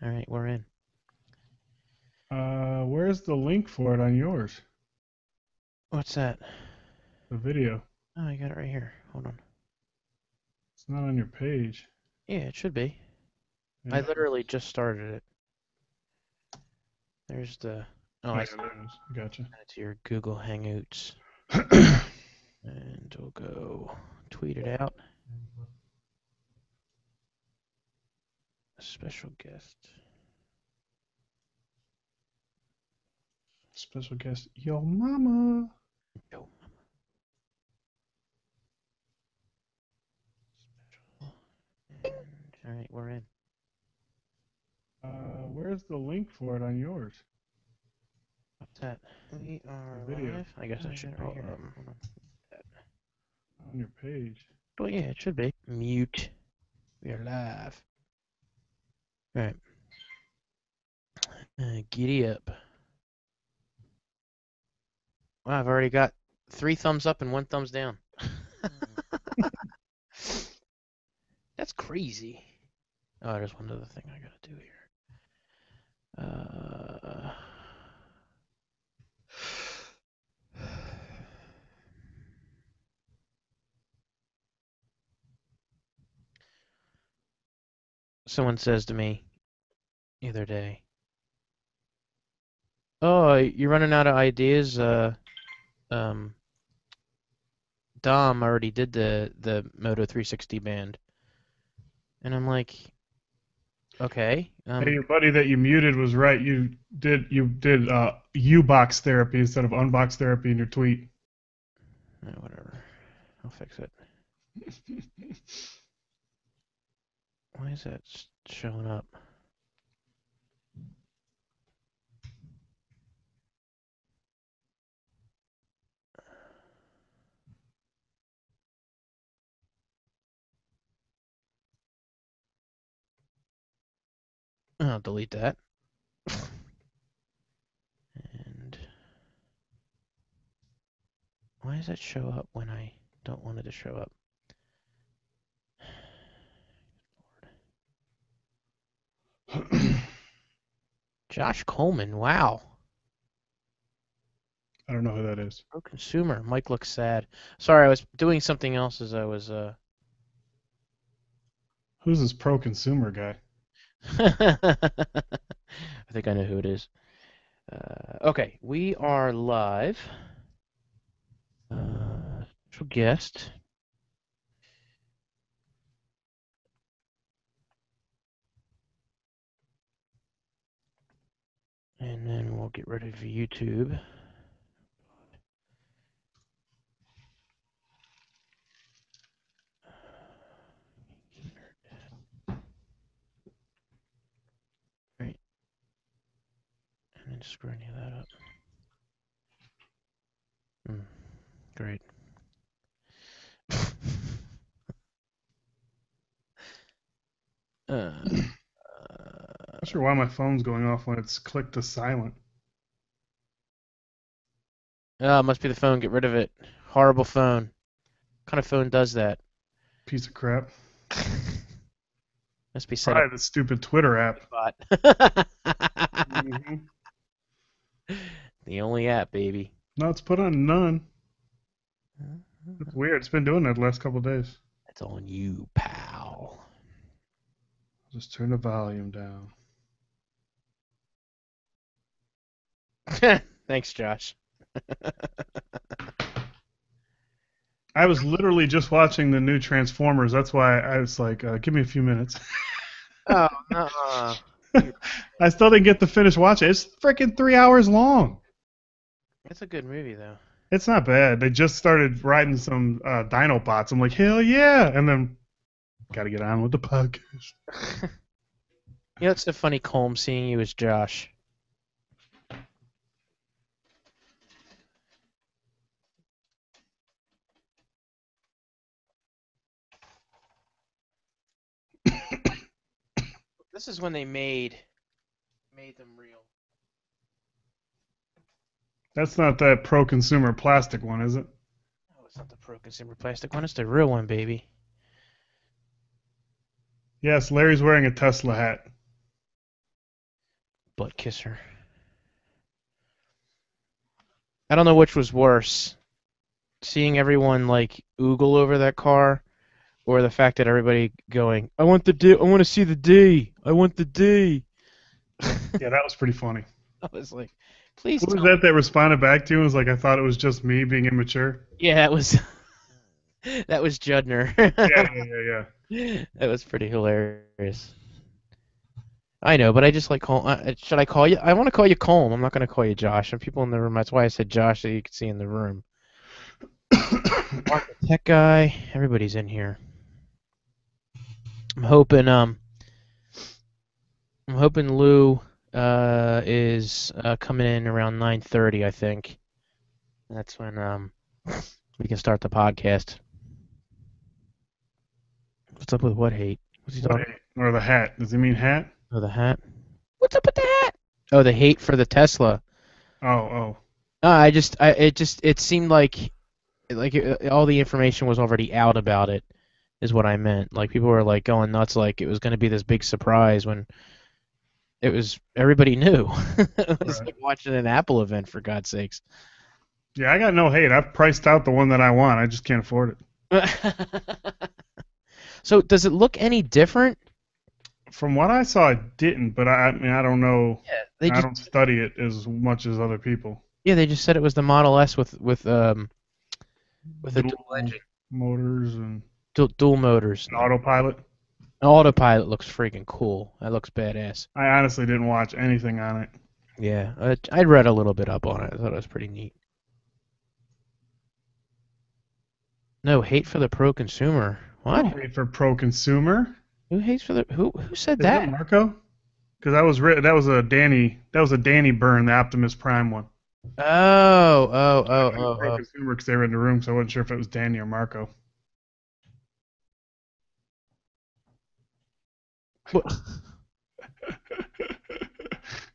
All right, we're in. Where's the link for it on yours? What's that? The video. Oh, I got it right here. Hold on. It's not on your page. Yeah, it should be. I Yeah. literally just started it. There's the. Oh, Oh I yeah, sent there it is. Gotcha. it to your Google Hangouts. And we'll go tweet it out. A special guest. Special guest, yo mama. Yo. And, all right, we're in. Where's the link for it on yours? What's that? We The are video. live. I guess Oh, I I should. got it right here. Hold on. Not on your page. Oh yeah, it should be. Mute. We are live. All right. Giddy up. Wow, I've already got 3 thumbs up and 1 thumbs down. That's crazy. Oh, there's one other thing I gotta do here. Someone says to me the other day, "Oh, you're running out of ideas. Um, Dom already did the Moto 360 band," and I'm like, "Okay, Hey, your buddy that you muted was right. You did Ubox therapy instead of unbox therapy in your tweet. whatever. I'll fix it. Why is that showing up?" I'll delete that. And why does that show up when I don't want it to show up? Josh Coleman, wow. I don't know who that is. Pro consumer. Mike looks sad. Sorry, I was doing something else as I was Who's this pro consumer guy? I think I know who it is. Okay, we are live. Special guest. And then we'll get rid of YouTube. Right. And then screw any of that up. Great. uh, Not sure why my phone's going off when it's clicked to silent. must be the phone. Get rid of it. Horrible phone. What kind of phone does that? Piece of crap. Must be set up Probably the stupid Twitter app. bot. Hmm. The only app, baby. No, it's put on none. It's weird. It's been doing that the last couple of days. It's on you, pal. Just turn the volume down. Thanks, Josh. I was literally just watching the new Transformers. That's why I was like, give me a few minutes. Oh, no. I still didn't get to finish watching. It's freaking 3 hours long. It's a good movie, though. It's not bad. They just started riding some Dinobots. I'm like, hell yeah! And then got to get on with the podcast. You know, it's so funny, Colm, seeing you as Josh. This is when they made them real. That's not that pro-consumer plastic one, is it? Oh, it's not the pro consumer plastic one. It's the real one, baby. Yes, Larry's wearing a Tesla hat. butt kisser. I don't know which was worse, seeing everyone like oogle over that car, or the fact that everybody going, "I want the D. I want to see the D. I want the D." Yeah, that was pretty funny. I was like, "Please Who was tell me." that responded back to you and was like, I thought it was just me being immature? Yeah, that was that was Judner. Yeah, yeah, yeah, yeah. That was pretty hilarious. I know, but I just like call. Should I call you? I want to call you Colm. I'm not going to call you Josh. And people in the room. That's why I said Josh, so you can see in the room. Mark, the tech guy. Everybody's in here. I'm hoping. I'm hoping Lew is coming in around 9:30. I think that's when we can start the podcast. What's up with what hate? What's he What talking? hat? Or the hat? Does he mean hat? Oh, the hat. What's up with the hat? Oh, the hate for the Tesla. Oh, oh. It seemed like all the information was already out about it, is what I meant. Like people were like going nuts, like it was going to be this big surprise when it was everybody knew. It was Right. like watching an Apple event, for God's sakes. Yeah, I got no hate. I've priced out the one that I want. I just can't afford it. So does it look any different? From what I saw, it didn't, but I mean, I don't know. Yeah, they I just don't study it as much as other people. yeah they just said it was the Model S with a dual Dual engine, motors and dual motors. an autopilot. Autopilot looks freaking cool. That looks badass. I honestly didn't watch anything on it. Yeah, I read a little bit up on it. I thought it was pretty neat. No hate for the pro consumer. I What? don't hate for pro consumer. Who hates for the who said Is it that? Marco? Because that was a Danny Byrne, the Optimus Prime one. Oh, oh, I oh, put oh, pro oh. consumer because they were in the room, so I wasn't sure if it was Danny or Marco. What?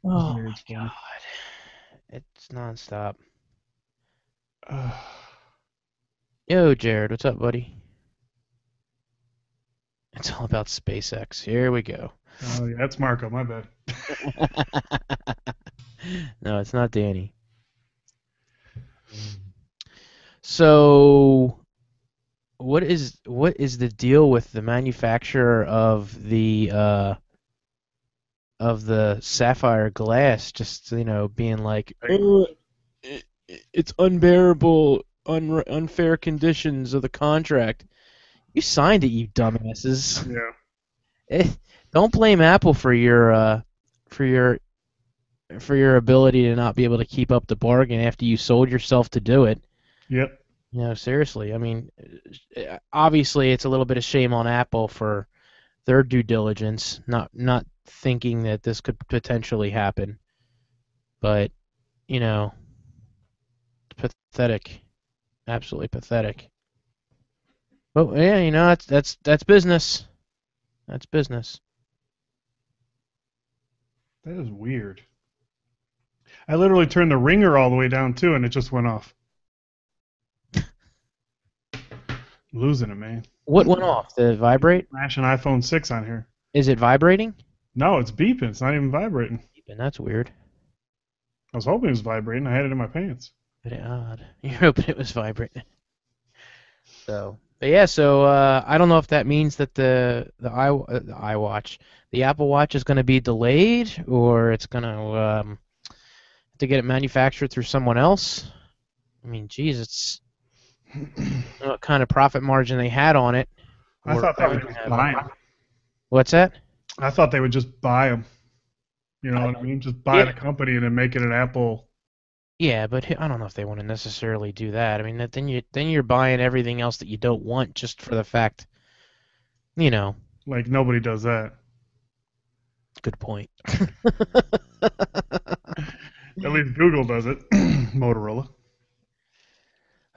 Oh Jared's my funny. God. It's nonstop. Yo, Jared, what's up, buddy? It's all about SpaceX. Here we go. Oh yeah, that's Marco. My bad. No, it's not Danny. So, what is the deal with the manufacturer of the sapphire glass just, being like, Like, oh, it's unbearable, unfair conditions of the contract. You signed it, you dumbasses. yeah. Eh, don't blame Apple for your for your ability to not be able to keep up the bargain after you sold yourself to do it. Yep. Seriously. I mean, obviously it's a little bit of shame on Apple for their due diligence, not thinking that this could potentially happen. But, you know, pathetic. Absolutely pathetic. But yeah, that's business. That's business. That is weird. I literally turned the ringer all the way down too, and it just went off. Losing it, man. What went off? The vibrate? Smash an iPhone 6 on here. Is it vibrating? No, it's beeping. It's not even vibrating. Beeping, that's weird. I was hoping it was vibrating. I had it in my pants. Pretty odd. You're hoping it was vibrating. So, but yeah, I don't know if that means that the iWatch, the Apple Watch is going to be delayed, or it's going to get it manufactured through someone else. I mean, geez, it's what kind of profit margin they had on it. I Or thought they would just buy them. what's that? I thought they would just buy them. You know what I mean? Just buy Yeah. the company and then make it an Apple. Yeah, but I don't know if they want to necessarily do that. I mean, then you're buying everything else that you don't want just for the fact, you know. Like nobody does that. Good point. At least Google does it. Motorola.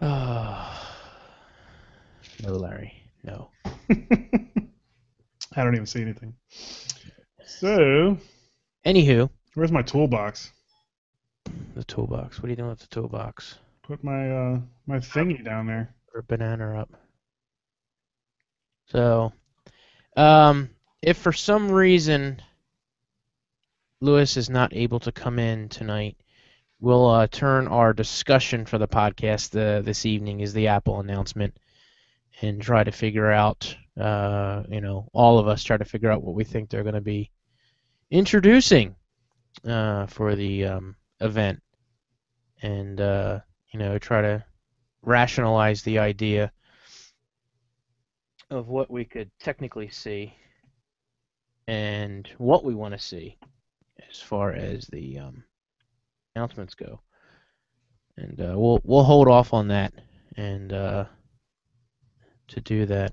Oh, no, Larry. No. I don't even see anything. So, Anywho, where's my toolbox? the toolbox. What are you doing with the toolbox? Put my thingy down there. Or banana up. So, if for some reason Lewis is not able to come in tonight, we'll turn our discussion for the podcast this evening is the Apple announcement and try to figure out, all of us try to figure out what we think they're going to be introducing for the event, and try to rationalize the idea of what we could technically see and what we want to see as far as the announcements go. And we'll hold off on that and to do that.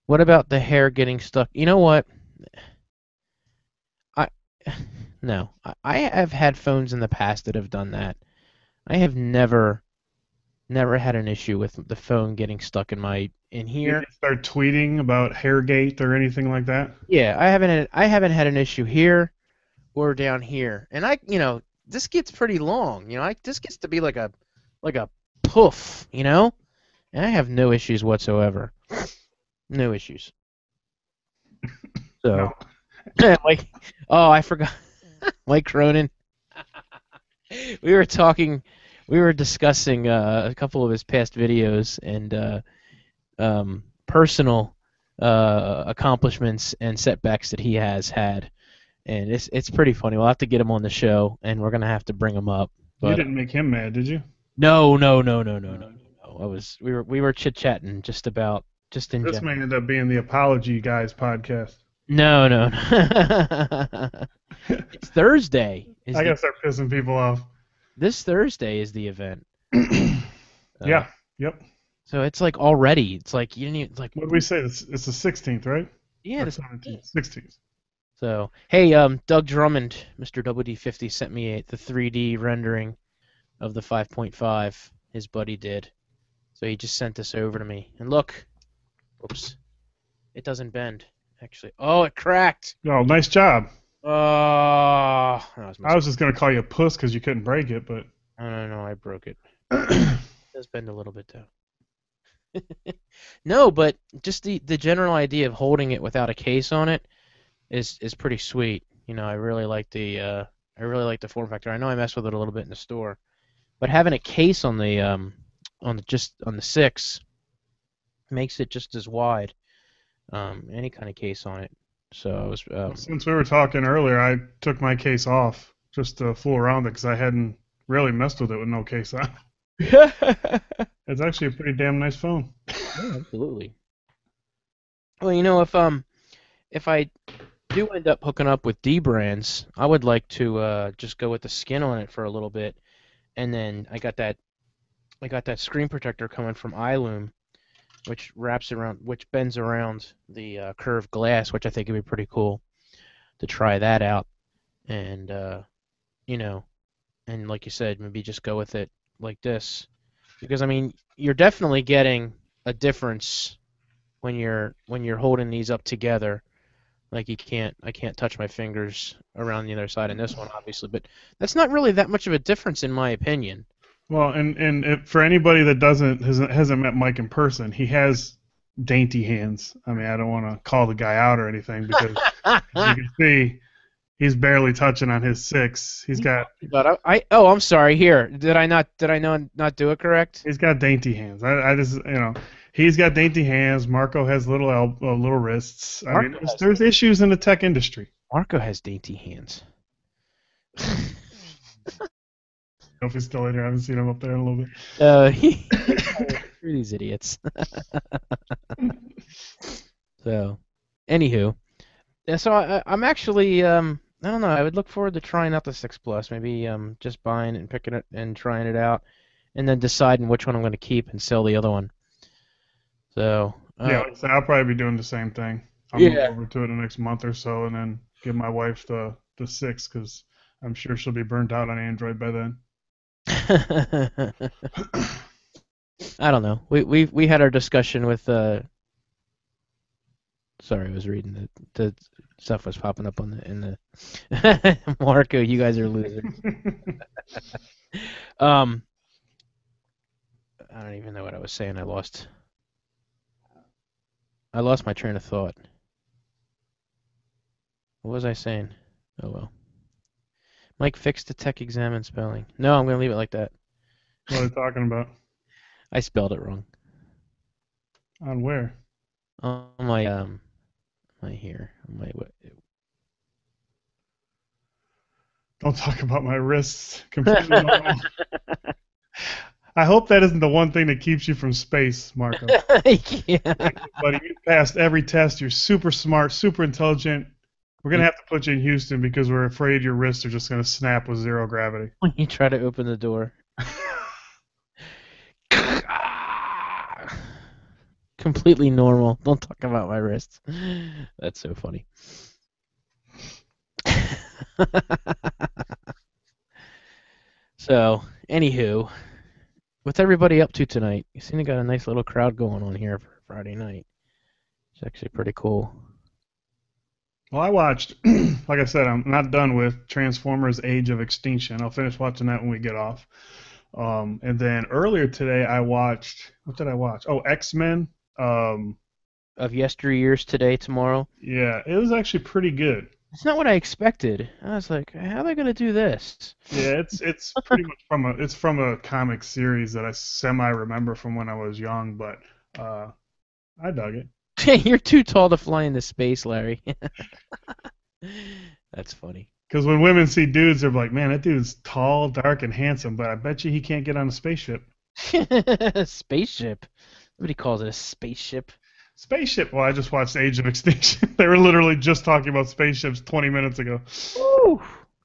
What about the hair getting stuck? You know what? I no. I have had phones in the past that have done that. I have never had an issue with the phone getting stuck in Did here. you start tweeting about Hairgate or anything like that? Yeah, I haven't had an issue here or down here. And this gets pretty long. This gets to be like a poof. And I have no issues whatsoever. No issues. No. So, like, oh, I forgot. Mike Cronin. We were talking, we were discussing a couple of his past videos and personal accomplishments and setbacks that he has had, and it's pretty funny. We'll have to get him on the show, and we're gonna have to bring him up. You But didn't make him mad, did you? no, no, no, no, no, no, Uh, no. We were chit chatting just in this general. may end up being the Apology Guys podcast. No, no, no. It's Thursday. Is I the gotta start pissing people off. This Thursday is the event. Uh, Yeah. Yep. so it's like already. It's like you didn't even, it's like What did we say? It's the 16th, right? yeah, Or this. 17th? 16th. So hey, Doug Drummond, Mr. WD50 sent me the 3D rendering of the 5.5. His buddy did. So he just sent this over to me. And look, oops, it doesn't bend. Actually, oh, it cracked. Oh, nice job. Oh, I was I messing. was just gonna call you a puss because you couldn't break it, but No, no, no, I broke it. yeah, It does bend a little bit though. No, but just the general idea of holding it without a case on it is pretty sweet. I really like the form factor. I know I messed with it a little bit in the store, but having a case on the 6 makes it just as wide. Any kind of case on it. So I was since we were talking earlier, I took my case off just to fool around it because I hadn't really messed with it with no case on. yeah, It's actually a pretty damn nice phone. absolutely. Well, if I do end up hooking up with D brands, I would like to just go with the skin on it for a little bit, and then I got that screen protector coming from iLoom, which bends around the curved glass, which I think would be pretty cool to try that out, and you know, and like you said, maybe just go with it like this, because I mean, you're definitely getting a difference when you're holding these up together. Like I can't touch my fingers around the other side in this one, obviously, but that's not really that much of a difference in my opinion. Well, and for anybody that hasn't met Mike in person, he has dainty hands. I mean, I don't want to call the guy out or anything because as you can see, he's barely touching on his 6. But oh, I'm sorry. Here, did I not do it correct? He's got dainty hands. I just he's got dainty hands. Marco has little wrists. I mean, Marco there's issues in the tech industry. Marco has dainty hands. If he's still in here, I haven't seen him up there in a little Screw these idiots. So, anywho, yeah, so I'm actually I don't know. I would look forward to trying out the 6 Plus. Maybe just buying it and picking it and trying it out, and then deciding which one I'm going to keep and sell the other one. So, Yeah, like I said, I'll probably be doing the same thing. I'll move yeah. over to it in the next month or so, and then give my wife the 6 because I'm sure she'll be burnt out on Android by then. I don't know. We had our discussion with sorry, I was reading the stuff was popping up on the in the Marco, you guys are losers. Um I don't even know what I was saying. I lost my train of thought. What was I saying? Oh well. Mike fixed the tech exam and spelling. No, I'm gonna leave it like that. What are they talking about? I spelled it wrong. On where? On my here. On my what? Don't talk about my wrists. Completely normal. I hope that isn't the one thing that keeps you from space, Marco. Yeah. Like, buddy, you passed every test. You're super smart, super intelligent. We're gonna have to put you in Houston because we're afraid your wrists are just gonna snap with zero gravity. When you try to open the door. Completely normal. Don't talk about my wrists. That's so funny. So, anywho, what's everybody up to tonight? You seem to got a nice little crowd going on here for Friday night. It's actually pretty cool. Well, I watched, like I said, I'm not done with Transformers: Age of Extinction. I'll finish watching that when we get off. And then earlier today, I watched. What did I watch? Oh, X-Men. Um, Of yesteryears, today, tomorrow. yeah, it was actually pretty good. It's not what I expected. I was like, how are they gonna do this? Yeah, it's pretty much from a comic series that I semi remember from when I was young, but uh, I dug it. You're too tall to fly into space, Larry. That's funny. Because when women see dudes, they're like, "Man, that dude's tall, dark, and handsome," but I bet you he can't get on a spaceship. Spaceship. Nobody calls it a spaceship. Spaceship. Well, I just watched Age of Extinction. They were literally just talking about spaceships 20 minutes ago. Woo!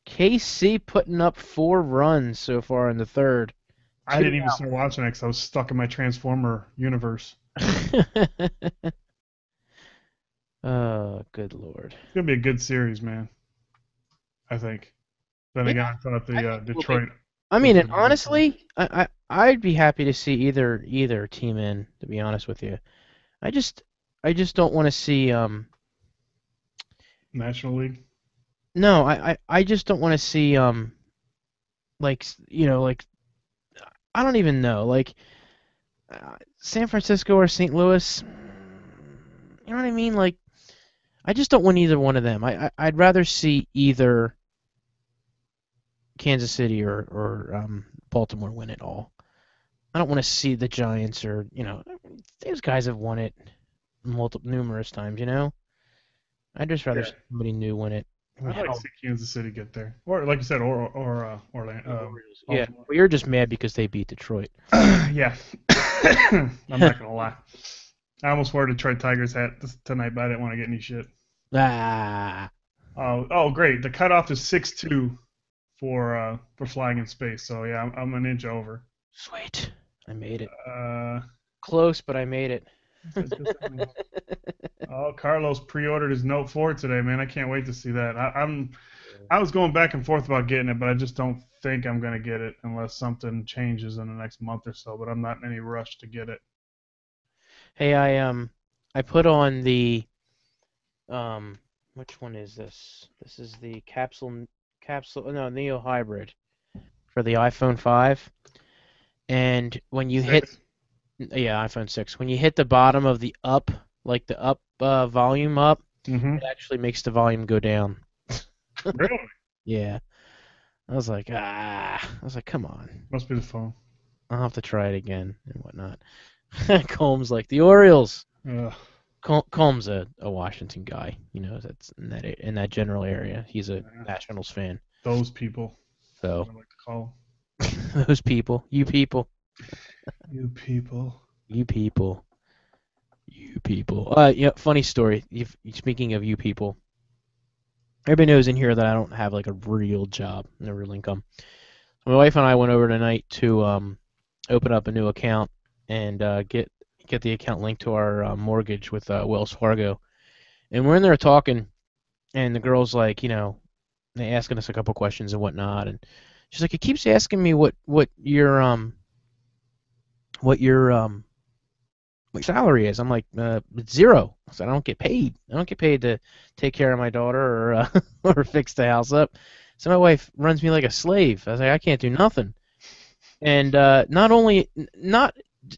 KC putting up 4 runs so far in the third. I didn't even start watching it because I was stuck in my Transformer universe. Oh, good lord. It's gonna be a good series, man. I think. Then Yeah, again, I thought I the think it will be. Detroit I was mean, and gonna be good too. honestly, I'd be happy to see either team in. To be honest with you, I just I just don't want to see National League. no, I just don't want to see like like I don't even know like San Francisco or St. Louis. You know what I mean? Like I just don't want either one of them. I'd rather see either Kansas City or Baltimore win it all. I don't want to see the Giants or those guys have won it numerous times. I'd just rather Yeah, see somebody new win it. I'd like to Hell, see Kansas City get there, or like you said, or the Orlando, Orioles. Yeah, Baltimore. well, you're just mad because they beat Detroit. Yeah, I'm not gonna lie. I almost wore a Detroit Tigers hat tonight, but I didn't want to get any shit. Ah, Oh, great! The cutoff is 6'2" for flying in space. So yeah, I'm an inch over. sweet. I made it. Uh, Close, but I made it. oh, Carlos pre-ordered his Note 4 today, man. I can't wait to see that. I was going back and forth about getting it, but I just don't think I'm gonna get it unless something changes in the next month or so. But I'm not in any rush to get it. Hey, I put on the which one is this? This is the capsule no Neo Hybrid for the iPhone 5. And when you hit, Six. yeah, iPhone 6, when you hit the bottom of the up, like the up volume up, Mm-hmm. it actually makes the volume go down. Really? Yeah. I was like, come on. Must be the phone. I'll have to try it again and whatnot. Combs like the Orioles. Ugh, Combs a Washington guy, that's in that general area. He's a yeah. Nationals fan. Those people, as So I like to call those people, you people, them. You people. you people, you people. Yeah, funny story. Speaking of you people, everybody knows in here that I don't have like a real job, no real income. So my wife and I went over tonight to open up a new account and get the account linked to our mortgage with Wells Fargo. And we're in there talking, and the girl's like, they asking us a couple questions and whatnot, and she's like, it keeps asking me what your salary is. I'm like, it's zero. I said, I don't get paid. I don't get paid to take care of my daughter or or fix the house up. So my wife runs me like a slave. I was like, I can't do nothing. And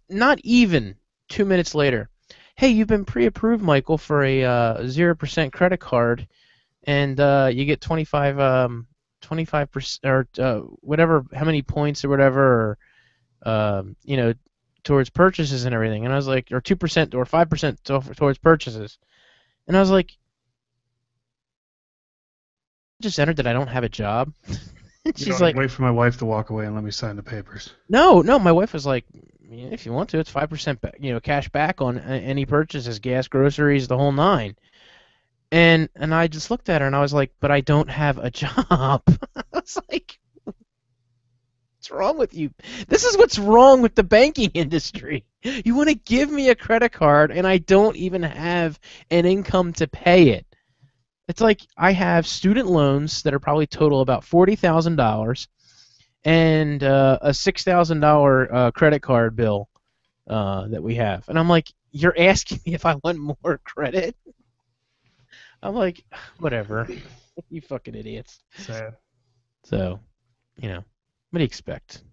not even 2 minutes later, hey, you've been pre-approved, Michael, for a 0% credit card. and you get 25% or whatever, how many points or whatever, or towards purchases and everything. And I was like, or 2% or 5% towards purchases. And I was like, I just entered that I don't have a job. And You know, she's I'd like, wait for my wife to walk away and let me sign the papers. no, no. My wife was like, "Yeah, if you want to, it's 5%, cash back on any purchases, gas, groceries, the whole nine." And I just looked at her and I was like, but I don't have a job. I was like, what's wrong with you? This is what's wrong with the banking industry. You want to give me a credit card and I don't even have an income to pay it. It's like I have student loans that are probably total about $40,000 and a $6,000 credit card bill that we have. And I'm like, you're asking me if I want more credit? I'm like, whatever. You fucking idiots. Sad. So, what do you expect?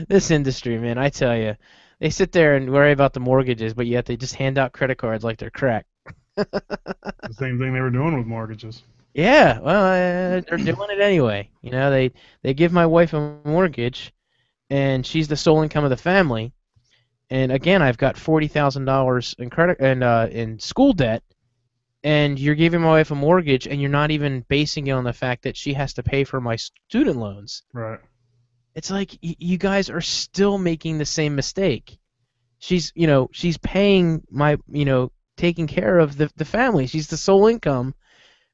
This industry, man, I tell you, they sit there and worry about the mortgages, but yet they just hand out credit cards like they're crack. The same thing they were doing with mortgages. Yeah, well, they're doing it anyway. They give my wife a mortgage, and she's the sole income of the family. And again, I've got $40,000 in credit and in school debt, and you're giving my wife a mortgage, and you're not even basing it on the fact that she has to pay for my student loans. Right. It's like you guys are still making the same mistake. She's paying my, taking care of the family. She's the sole income,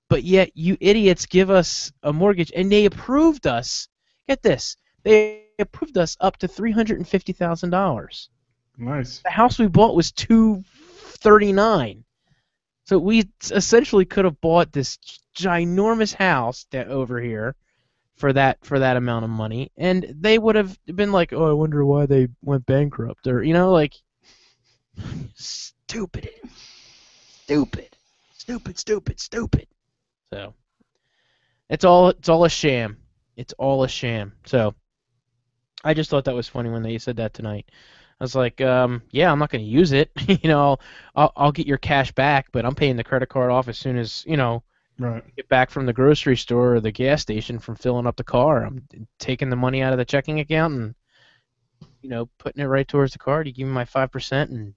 but yet you idiots give us a mortgage, and they approved us. Get this, they approved us up to $350,000. Nice. The house we bought was 239. So we essentially could have bought this ginormous house over here for that amount of money, and they would have been like, "Oh, I wonder why they went bankrupt," or like, stupid, stupid, stupid, stupid, stupid. So it's all a sham. It's all a sham. So I just thought that was funny when they said that tonight. I was like, yeah, I'm not going to use it. I'll get your cash back, but I'm paying the credit card off as soon as Right. get back from the grocery store or the gas station from filling up the car. I'm taking the money out of the checking account and putting it right towards the card. You give me my 5% and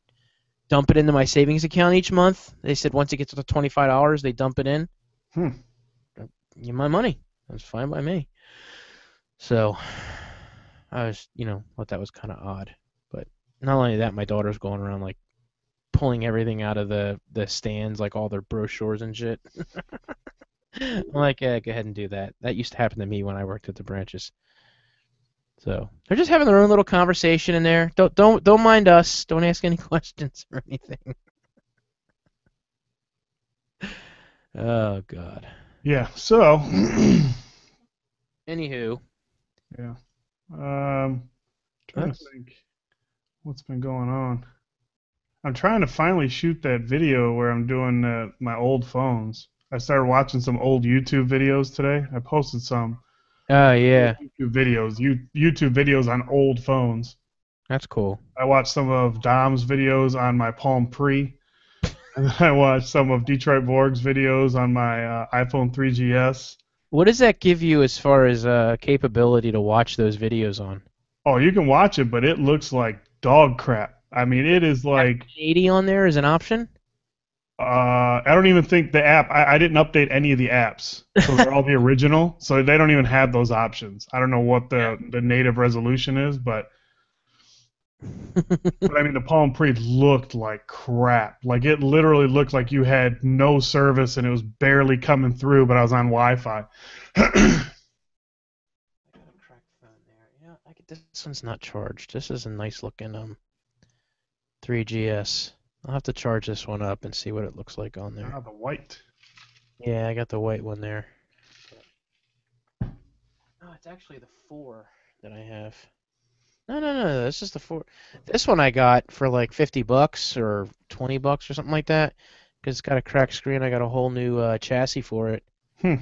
dump it into my savings account each month. They said once it gets to $25, they dump it in. Hmm. Give my money. That's fine by me. So I was, thought that was kind of odd. But not only that, my daughter's going around like pulling everything out of the stands, like all their brochures and shit. I'm like, yeah, go ahead and do that. That used to happen to me when I worked at the branches. So they're just having their own little conversation in there. Don't mind us. Don't ask any questions or anything. Oh God. Yeah. So. Anywho, Yeah. Trying to that's think what's been going on. I'm trying to finally shoot that video where I'm doing my old phones. I started watching some old YouTube videos today. I posted some oh old yeah, YouTube videos on old phones. that's cool. I watched some of Dom's videos on my Palm Pre, and I watched some of Detroit Borg's videos on my iPhone 3GS. What does that give you as far as capability to watch those videos on? Oh, you can watch it, but it looks like dog crap. I mean, it is like 80 on there is an option. I don't even think the app. I didn't update any of the apps, so they're all the original. So they don't even have those options. I don't know what the native resolution is, but I mean the Palm Pre looked like crap. Like it literally looked like you had no service and it was barely coming through, but I was on Wi-Fi. I got a cracked phone there. Yeah, this one's not charged. This is a nice looking 3GS. I'll have to charge this one up and see what it looks like on there. Ah, the white. Yeah, I got the white one there. Oh, it's actually the 4 that I have. No, this is the 4. This one I got for like $50 or $20 or something like that. Because it's got a cracked screen. I got a whole new chassis for it. Hmm.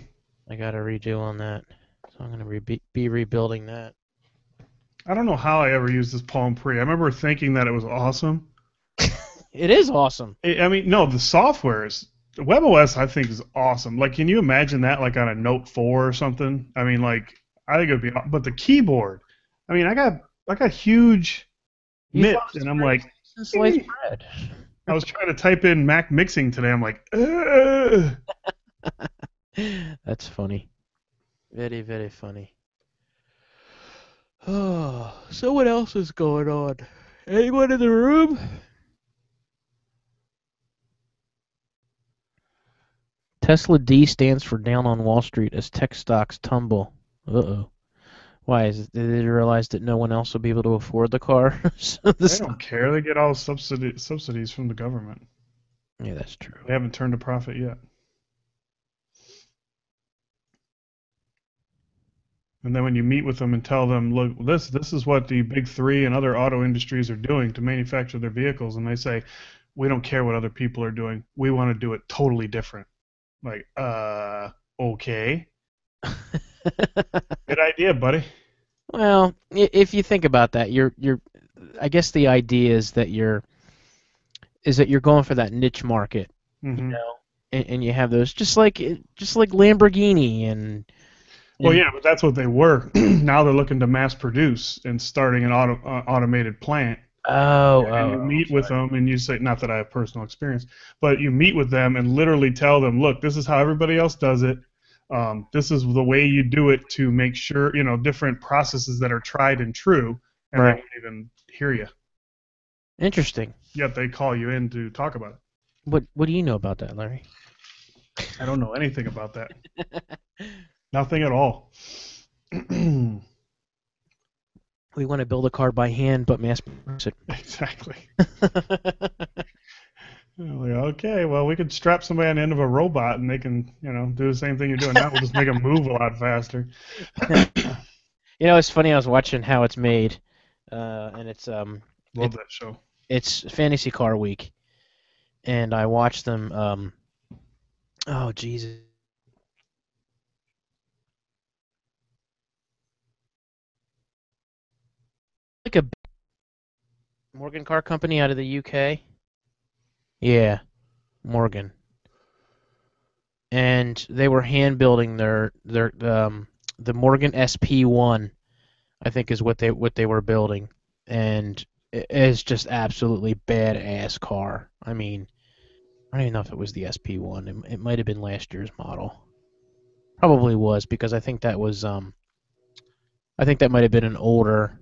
I got to redo on that. So I'm going to be rebuilding that. I don't know how I ever used this Palm Pre. I remember thinking that it was awesome. It is awesome. I mean, no, the software is WebOS I think is awesome. Like, can you imagine that like on a Note 4 or something? I mean, like, I think it'd be. But the keyboard, I mean, I got huge You thought it mitts, was and the I'm like, greatest thing since sliced "Eh." bread. I was trying to type in Mac mixing today. I'm like, ugh. That's funny. Very, very funny. Oh, so what else is going on? Anyone in the room? Tesla D stands for down on Wall Street as tech stocks tumble. Uh-oh. Why is it? Did they realize that no one else will be able to afford the car? So the They don't stock. care. They get all subsidies from the government. Yeah, that's true. They haven't turned a profit yet. And then when you meet with them and tell them, look, this is what the big three and other auto industries are doing to manufacture their vehicles, and they say, we don't care what other people are doing. We want to do it totally different. Like, okay, good idea, buddy. Well, if you think about that, you're. I guess the idea is that you're going for that niche market, you Hmm. know, and you have those just like Lamborghini and Well, and yeah, but that's what they were. Now they're looking to mass produce and starting an automated plant. oh And you oh oh meet with sorry. them and you say, not that I have personal experience, but you meet with them and literally tell them, look, this is how everybody else does it. This is the way you do it to make sure, different processes that are tried and true, and they Right. won't even hear you. Interesting. Yet they call you in to talk about it. What do you know about that, Larry? I don't know anything about that. Nothing at all. We want to build a car by hand, but mass produce Exactly. it. Like, okay, well, we could strap somebody on the end of a robot and they can, do the same thing you're doing now. We'll just make them move a lot faster. It's funny. I was watching how it's made, and Love that show. it's Fantasy Car Week, and I watched them. Oh Jesus, like a Morgan Car Company out of the UK. Yeah, Morgan, and they were hand building their the Morgan SP1, I think is what they were building, and it's just absolutely badass car. I mean, I don't even know if it was the SP1. It might have been last year's model. Probably was because I think that might have been an older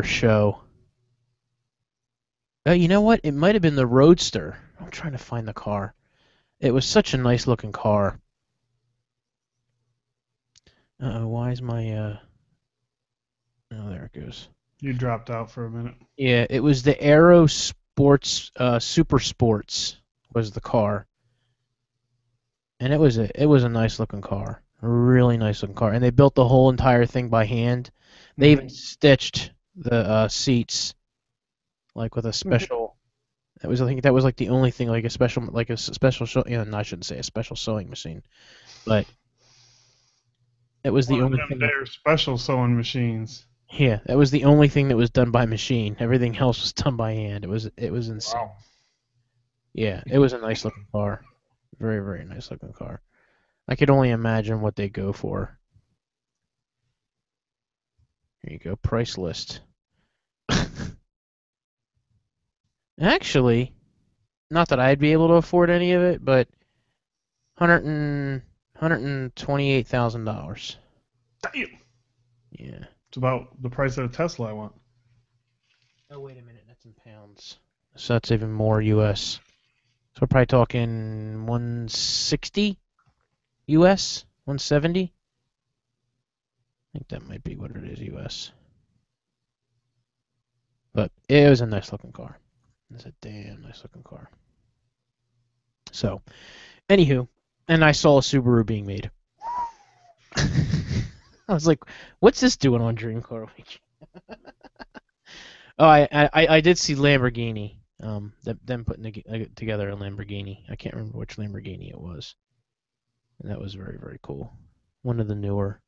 show. You know what? It might have been the Roadster. I'm trying to find the car. It was such a nice looking car. Why is my oh, there it goes. You dropped out for a minute. Yeah, it was the Aero Sports Super Sports was the car, and it was a nice looking car, a really nice looking car, and they built the whole entire thing by hand. They Hmm. even stitched the seats like with a special. I think that was like the only thing like a special no, I shouldn't say a special sewing machine, but it was One the of only them thing that there special sewing machines. yeah, that was the only thing that was done by machine. Everything else was done by hand. It was insane. Wow. Yeah, it was a nice looking car. Very, very nice looking car. I could only imagine what they go for. Here you go, price list. Actually, not that I'd be able to afford any of it, but $128,000. Damn. Yeah. It's about the price of a Tesla I want. Oh wait a minute, that's in pounds. So that's even more US. So we're probably talking 160 US, 170. I think that might be what it is US. But it was a nice looking car. It's a damn nice looking car. So, anywho, and I saw a Subaru being made. I was like, "What's this doing on Dream Car Week?" Oh, I did see Lamborghini. Them putting together a Lamborghini. I can't remember which Lamborghini it was, and that was very very cool. One of the newer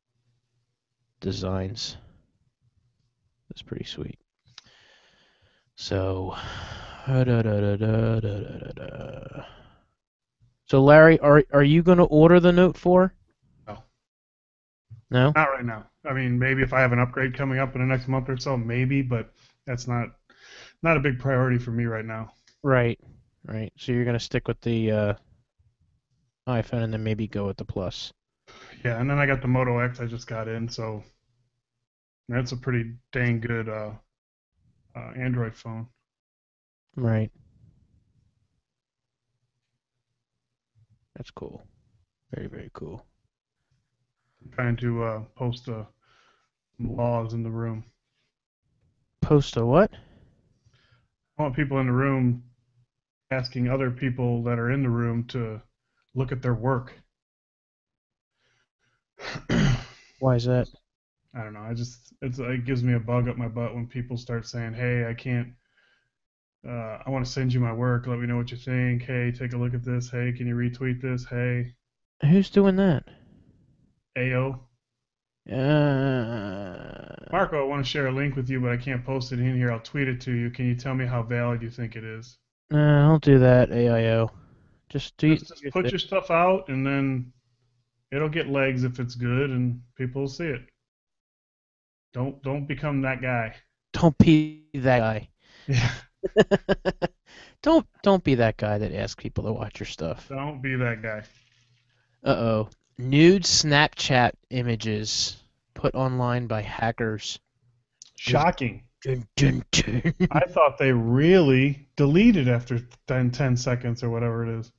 designs. It's pretty sweet. So, da, da, da, da, da, da, da. So Larry, are you going to order the Note 4? No, No? not right now. I mean, maybe if I have an upgrade coming up in the next month or so, maybe, but that's not a big priority for me right now. Right. Right. So you're going to stick with the iPhone and then maybe go with the Plus. Yeah, and then I got the Moto X I just got in, so that's a pretty dang good Android phone. Right. That's cool. Very, very cool. I'm trying to post laws in the room. Post a what? I want people in the room asking other people that are in the room to look at their work. I Why is that? don't know. It gives me a bug up my butt when people start saying, "Hey, I can't. I want to send you my work. Let me know what you think. Hey, take a look at this. Hey, can you retweet this? Hey, Who's doing that? AO." Uh, Marco, I want to share a link with you, but I can't post it in here. I'll tweet it to you. Can you tell me how valid you think it is? no, don't do that, AIO. Just do Just your put thing. your stuff out, and then it'll get legs if it's good, and people will see it. Don't become that guy. Don't be that guy. Yeah, Don't be that guy that asks people to watch your stuff. don't be that guy. Uh-oh. Nude Snapchat images put online by hackers. Shocking. Dun, dun, dun. I thought they really deleted after 10 seconds or whatever it is.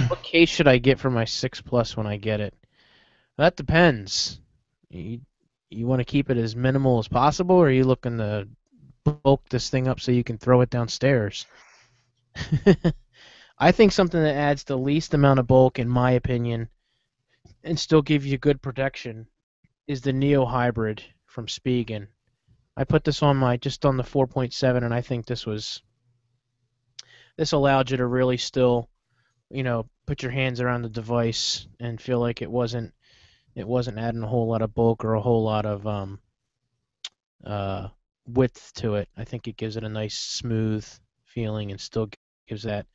What case should I get for my 6 Plus when I get it? That depends. You, you want to keep it as minimal as possible, or are you looking to bulk this thing up so you can throw it downstairs? I think something that adds the least amount of bulk, in my opinion, and still give you good protection is the Neo Hybrid from Spigen. I put this on my just on the 4.7, and I think this allowed you to really still, put your hands around the device and feel like it wasn't adding a whole lot of bulk or a whole lot of uh, width to it. I think it gives it a nice smooth feeling and still gives that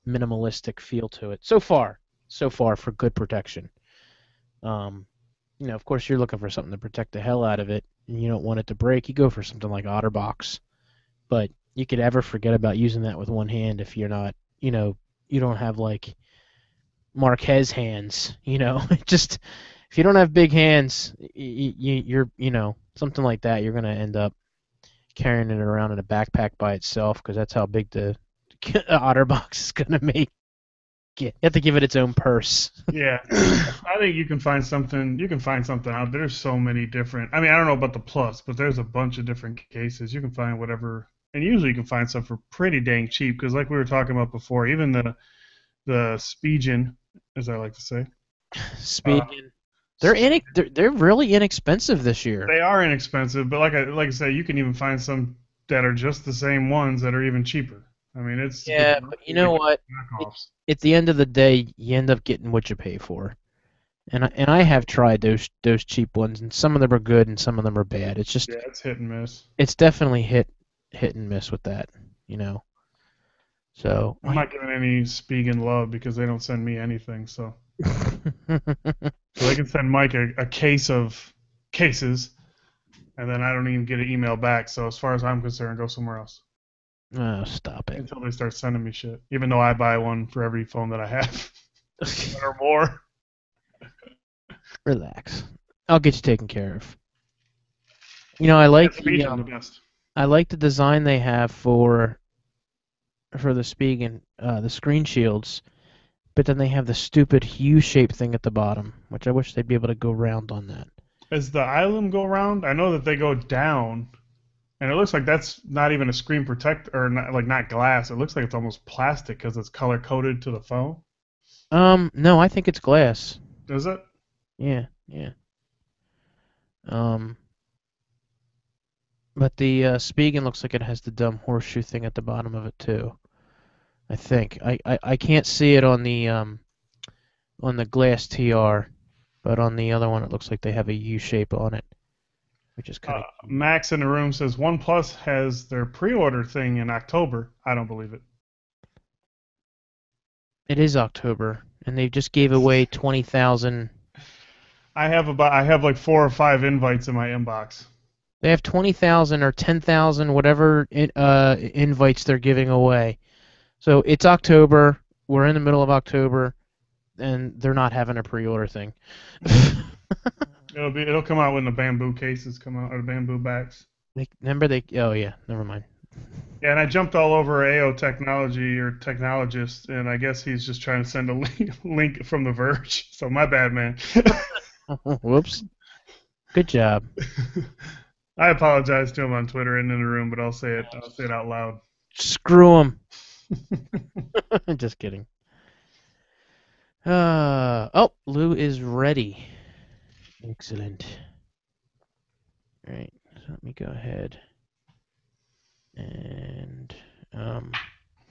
minimalistic feel to it. So far for good protection. Um, of course, you're looking for something to protect the hell out of it, and you don't want it to break. You go for something like OtterBox, but you could ever forget about using that with one hand if you're not, you don't have like Marquez hands. Just if you don't have big hands, you're something like that. You're gonna end up carrying it around in a backpack by itself because that's how big the OtterBox is gonna make it. You have to give it its own purse. Yeah, I think you can find something. You can find something out. There's so many different. I mean, I don't know about the Plus, but there's a bunch of different cases. You can find whatever, and usually you can find stuff for pretty dang cheap. Because like we were talking about before, even the Spigen, as I like to say, uh, Speaking, they're really inexpensive this year. they are inexpensive. But like I say, you can even find some that are just the same ones that are even cheaper. I mean, it's Yeah, but you know what? It, knockoffs. at the end of the day, you end up getting what you pay for. And I have tried those cheap ones, and some of them are good and some of them are bad. It's just Yeah, it's hit and miss. it's definitely hit and miss with that, you know. So I'm I not giving any Spigen love because they don't send me anything. So they can send Mike a case of cases, and then I don't even get an email back. So as far as I'm concerned, go somewhere else oh, stop it. until they start sending me shit. Even though I buy one for every phone that I have or more. Relax. I'll get you taken care of. I Yeah, like the Spigen the best. I like the design they have for the Spigen, the screen shields, but then they have the stupid U-shaped thing at the bottom, which I wish they'd be able to go round on that. As the Ilum go around, I know that they go down, and it looks like that's not even a screen protect or not glass. It looks like it's almost plastic because it's color coded to the phone. No, I think it's glass. Does it? Yeah, yeah. Um, but the Spigen looks like it has the dumb horseshoe thing at the bottom of it too. I think I can't see it on the glass TR, but on the other one it looks like they have a U shape on it, which is kind of cute. Max in the room says OnePlus has their pre-order thing in October. I don't believe it. It is October, and they just gave away 20,000. I have like 4 or 5 invites in my inbox. They have 20,000 or 10,000, whatever invites they're giving away. So it's October. We're in the middle of October, and they're not having a pre-order thing. It'll come out when the bamboo cases come out or the bamboo backs. Remember they? Oh yeah, never mind. Yeah, and I jumped all over AO Technology or Technologist, and I guess he's just trying to send a link from The Verge. So my bad, man. Whoops. Good job. I apologize to him on Twitter and in the room, but I'll say it. I'll say it out loud. Screw him. Just kidding. Oh, Lew is ready. Excellent. All right, so let me go ahead and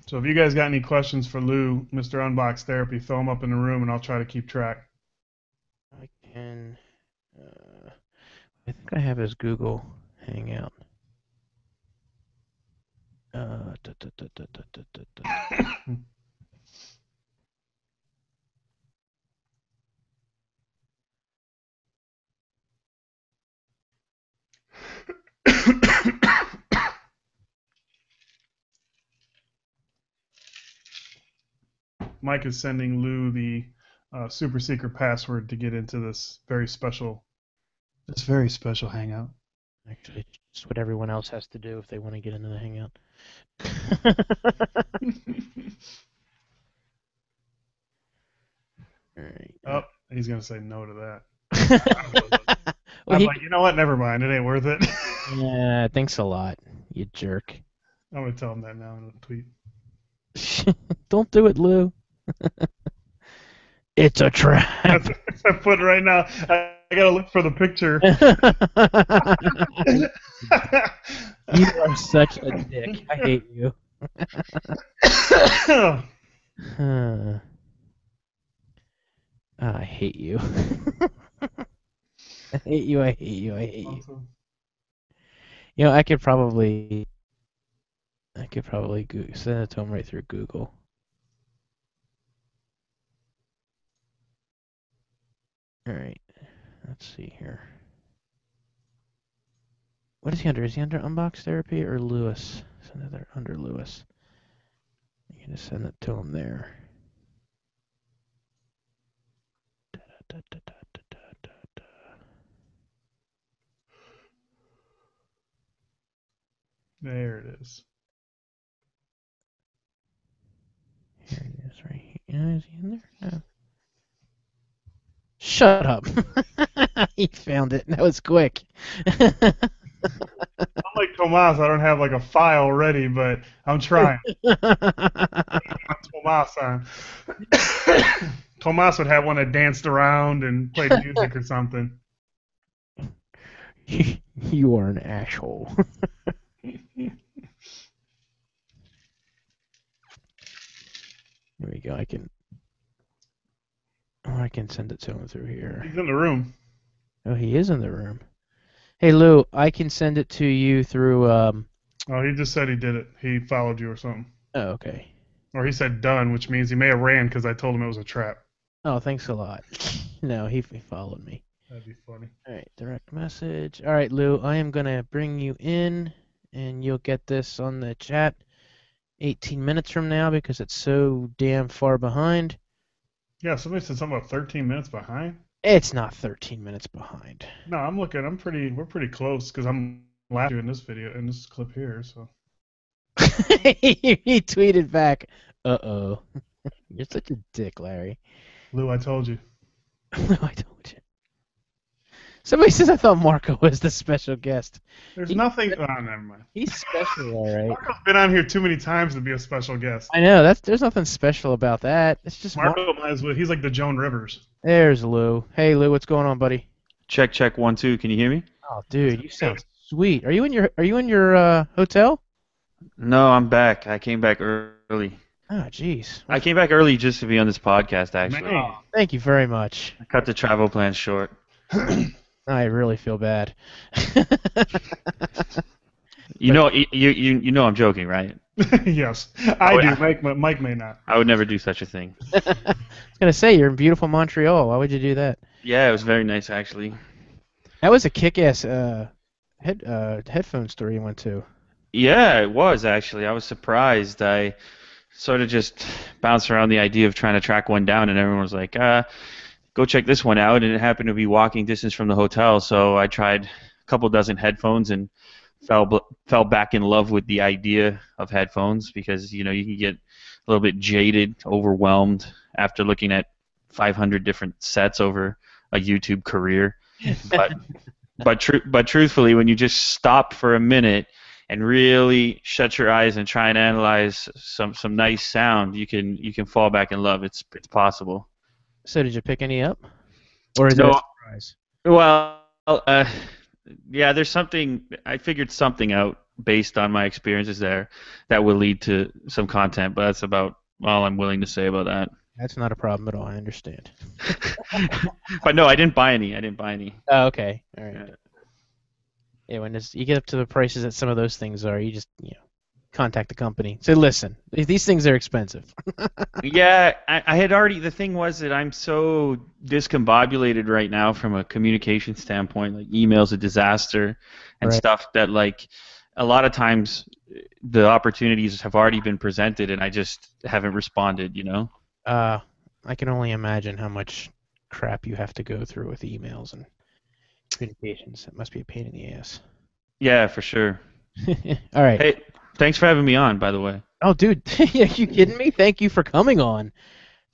So if you guys got any questions for Lew, Mr. Unboxtherapy, throw them up in the room, and I'll try to keep track. I can. I think I have his Google Hangout. Da, da, da, da, da, da, da. Mike is sending Lew the super secret password to get into this very special hangout. Actually, it's just what everyone else has to do if they want to get into the Hangout. All right. Oh, he's gonna say no to that. Well, I'm like, you know what? Never mind. It ain't worth it. yeah, thanks a lot, you jerk. I'm gonna tell him that now in a tweet. Don't do it, Lew. It's a trap. I put it right now. I gotta look for the picture. You are such a dick. I hate you. I hate you. I hate you. I hate you. I hate you. Awesome. You know, I could probably send it to him right through Google. All right. Let's see here. What is he under? Is he under Unboxtherapy or Lewis? Send it there under Lewis. You can just send it to him there. There it is. Here it is, right here. Is he in there? No. Shut up. He found it. That was quick. Unlike Tomas, I don't have like a file ready, but I'm trying. Tomas on. Tomas would have one that danced around and played music or something. You are an asshole. Here we go. I can send it to him through here. He's in the room. Oh, he is in the room. Hey, Lew, I can send it to you through. Oh, he just said he did it. He followed you or something. Oh, okay. Or he said done, which means he may have ran because I told him it was a trap. Oh, thanks a lot. No, he followed me. That'd be funny. All right, direct message. All right, Lew, I am going to bring you in, and you'll get this on the chat 18 minutes from now because it's so damn far behind. Yeah, somebody said something about 13 minutes behind. It's not 13 minutes behind. No, I'm looking. We're pretty close because I'm laughing in this video, in this clip here. So He tweeted back, "Uh-oh." You're such a dick, Larry. Lew, I told you. Lew, I told you. Somebody says I thought Marco was the special guest. There's nothing. Oh, never mind. He's special, all right. Marco's been on here too many times to be a special guest. I know. There's nothing special about that. It's just Marco might as well. He's like the Joan Rivers. There's Lew. Hey, Lew, what's going on, buddy? Check 1 2. Can you hear me? Oh, dude, you sound sweet. Are you in your hotel? No, I'm back. I came back early. Oh, jeez. I came back early just to be on this podcast. Actually, Man. Thank you very much. I cut the travel plans short. I really feel bad. You know I'm joking, right? Yes, I do. Mike may not. I would never do such a thing. I was gonna say you're in beautiful Montreal. Why would you do that? Yeah, it was very nice actually. That was a kick-ass headphone store you went to. Yeah, it was actually. I was surprised. I sort of just bounced around the idea of trying to track one down, and everyone was like, go check this one out. And it happened to be walking distance from the hotel, so I tried a couple dozen headphones and fell back in love with the idea of headphones because you can get a little bit jaded, overwhelmed after looking at 500 different sets over a YouTube career. But but truthfully, when you just stop for a minute and really shut your eyes and try and analyze some nice sound, you can fall back in love. It's possible. So did you pick any up, or is it No, a surprise? well, yeah, there's something. I figured something out based on my experiences there that will lead to some content, but that's about all I'm willing to say about that. That's not a problem at all. I understand. But no, I didn't buy any. Oh, okay. All right. Yeah. Yeah, when you get up to the prices that some of those things are, you just contact the company. Say, listen, these things are expensive. Yeah, I had already. The thing was that I'm so discombobulated right now from a communication standpoint. Like email's a disaster and Right. stuff that like a lot of times the opportunities have already been presented and I just haven't responded. I can only imagine how much crap you have to go through with emails and communications. It must be a pain in the ass. Yeah, for sure. All right. Hey, thanks for having me on, by the way. Oh, dude, are you kidding me? Thank you for coming on,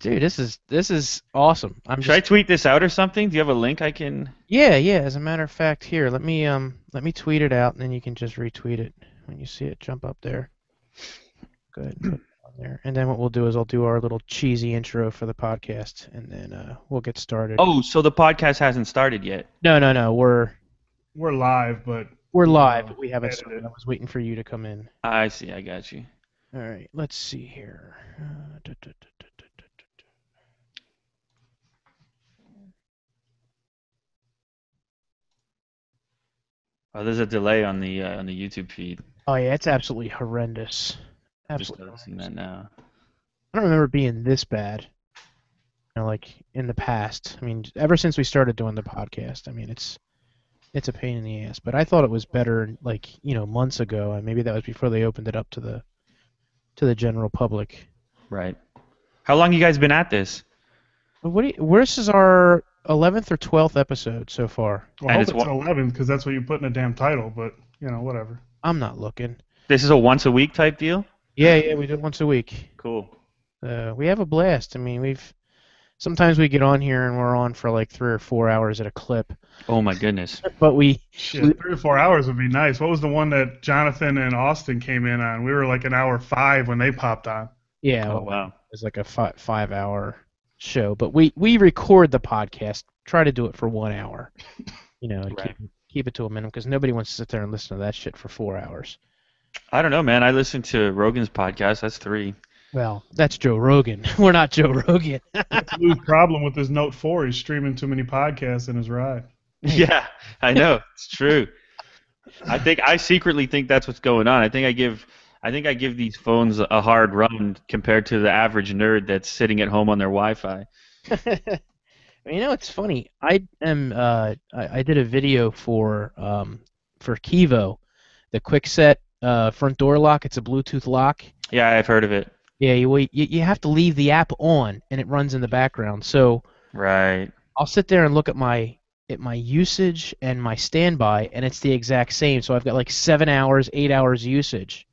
dude. This is awesome. Should I tweet this out or something? Do you have a link I can? Yeah. As a matter of fact, here, let me tweet it out, and then you can just retweet it when you see it jump up there. Go ahead and put it on there. And then what we'll do is I'll do our little cheesy intro for the podcast, and then we'll get started. Oh, so the podcast hasn't started yet. No. We're live, but We're live, but we haven't edited. started. I was waiting for you to come in. I see. I got you. All right, let's see here. Oh, there's a delay on the YouTube feed. Oh yeah, it's absolutely horrendous. Just Absolutely. noticing that now. I don't remember it being this bad. Like in the past. I mean, ever since we started doing the podcast, I mean, it's a pain in the ass. But I thought it was better, like months ago, and maybe that was before they opened it up to the general public. Right. How long you guys been at this? But this is our 11th or 12th episode so far. Well, I And hope it's 11 because that's what you put in a damn title. But whatever. I'm not looking. This is a once a week type deal? Yeah, we do it once a week. Cool. We have a blast. I mean, sometimes we get on here and we're on for like 3 or 4 hours at a clip. Oh my goodness. But Shit, 3 or 4 hours would be nice. What was the one that Jonathan and Austin came in on? We were like an hour 5 when they popped on. yeah, Oh wow. it's like a 5 hour show. But we record the podcast. Try to do it for 1 hour. To Right. keep it to a minimum because nobody wants to sit there and listen to that shit for 4 hours. I don't know, man. I listened to Rogan's podcast. That's 3. Well, that's Joe Rogan. We're not Joe Rogan. Lou's problem with his Note 4, he's streaming too many podcasts in his ride. Yeah, I know. It's true. I secretly think that's what's going on. I think I give these phones a hard run compared to the average nerd that's sitting at home on their Wi-Fi. It's funny. I did a video for Kivo, the quickset front door lock. It's a Bluetooth lock. Yeah, I've heard of it. Yeah, you have to leave the app on, and it runs in the background. So Right. I'll sit there and look at my usage and my standby, and it's the exact same. So I've got like 7 hours, 8 hours usage.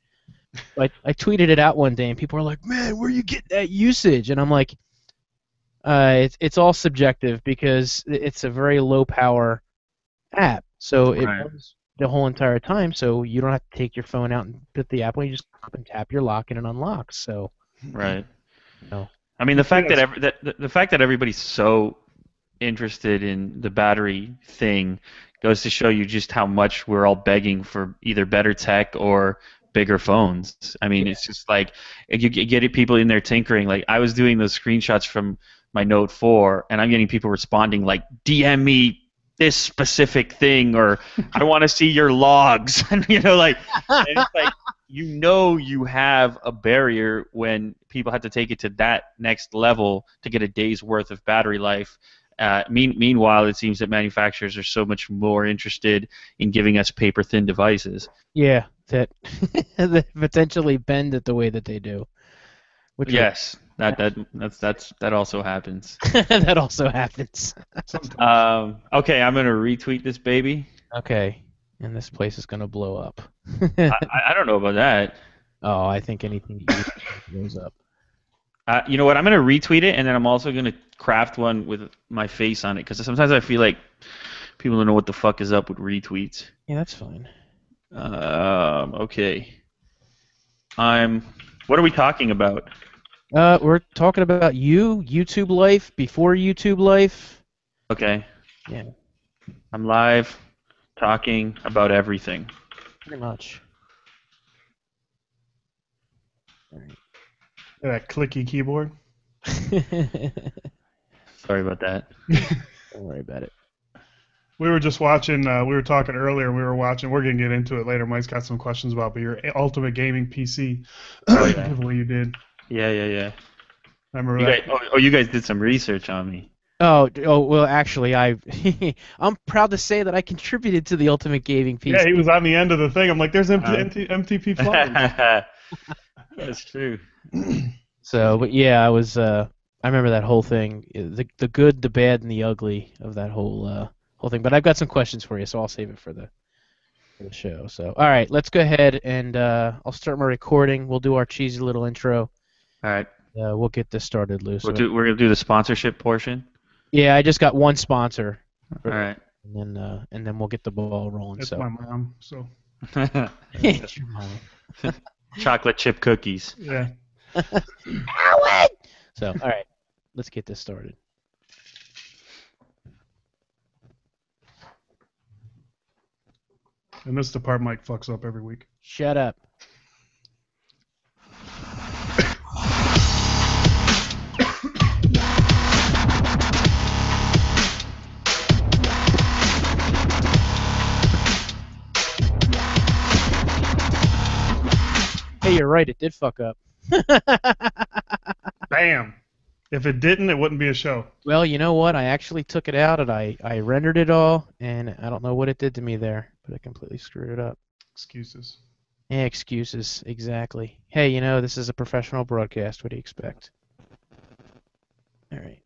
I tweeted it out one day, and people are like, "Man, where you get that usage?" And I'm like, it's all subjective because it's a very low power app, so it Right. runs the whole entire time. So you don't have to take your phone out and put the app on. You just up and tap your lock, and it unlocks. So Right. No. I mean, the fact Yes. the fact that everybody's so interested in the battery thing goes to show you just how much we're all begging for either better tech or bigger phones. I mean, it's just like you get people in there tinkering. Like I was doing those screenshots from my Note 4, and I'm getting people responding like, "DM me this specific thing," or "I want to see your logs," and and it's like you have a barrier when people have to take it to that next level to get a day's worth of battery life. Meanwhile, it seems that manufacturers are so much more interested in giving us paper-thin devices. Yeah, that that potentially bend it the way that they do. Which Yes, that also happens. that also happens. Sometimes. Okay, I'm gonna retweet this baby. Okay, and this place is gonna blow up. I don't know about that. Oh, I think anything you do blows up. You know what? I'm gonna retweet it, and then I'm also gonna craft one with my face on it because sometimes I feel like people don't know what the fuck is up with retweets. Yeah, that's fine. Okay. What are we talking about? We're talking about YouTube life, before YouTube life. Okay. Yeah, I'm live, talking about everything. pretty much. All right. That clicky keyboard. Sorry about that. Don't worry about it. We were just watching. We were talking earlier. We were watching. We're gonna get into it later. Mike's got some questions about, but your ultimate gaming PC. Oh, yeah. Giveaway you did. Yeah. I remember You that. guys, you guys did some research on me. Oh, well, actually, I'm proud to say that I contributed to the Ultimate Gaming PC. Yeah, he was on the end of the thing. I'm like, there's MTP flowers. That's true. So, but yeah, I remember that whole thing, the good, the bad, and the ugly of that whole thing. But I've got some questions for you, so I'll save it for the show. So, all right, let's go ahead and I'll start my recording. We'll do our cheesy little intro. All right. We'll get this started, Lew. So, We're gonna do the sponsorship portion. yeah, I just got one sponsor. All right. And then we'll get the ball rolling. That's So, my mom. So it's your mom. Chocolate chip cookies. yeah. So, all right, let's get this started. And this is the part Mike fucks up every week. Shut up. Hey, you're right. It did fuck up. Bam. If it didn't, it wouldn't be a show. Well, you know what? I actually took it out and I rendered it all, and I don't know what it did to me there, but it completely screwed it up. Excuses. Yeah, excuses. Exactly. Hey, this is a professional broadcast. What do you expect? All right.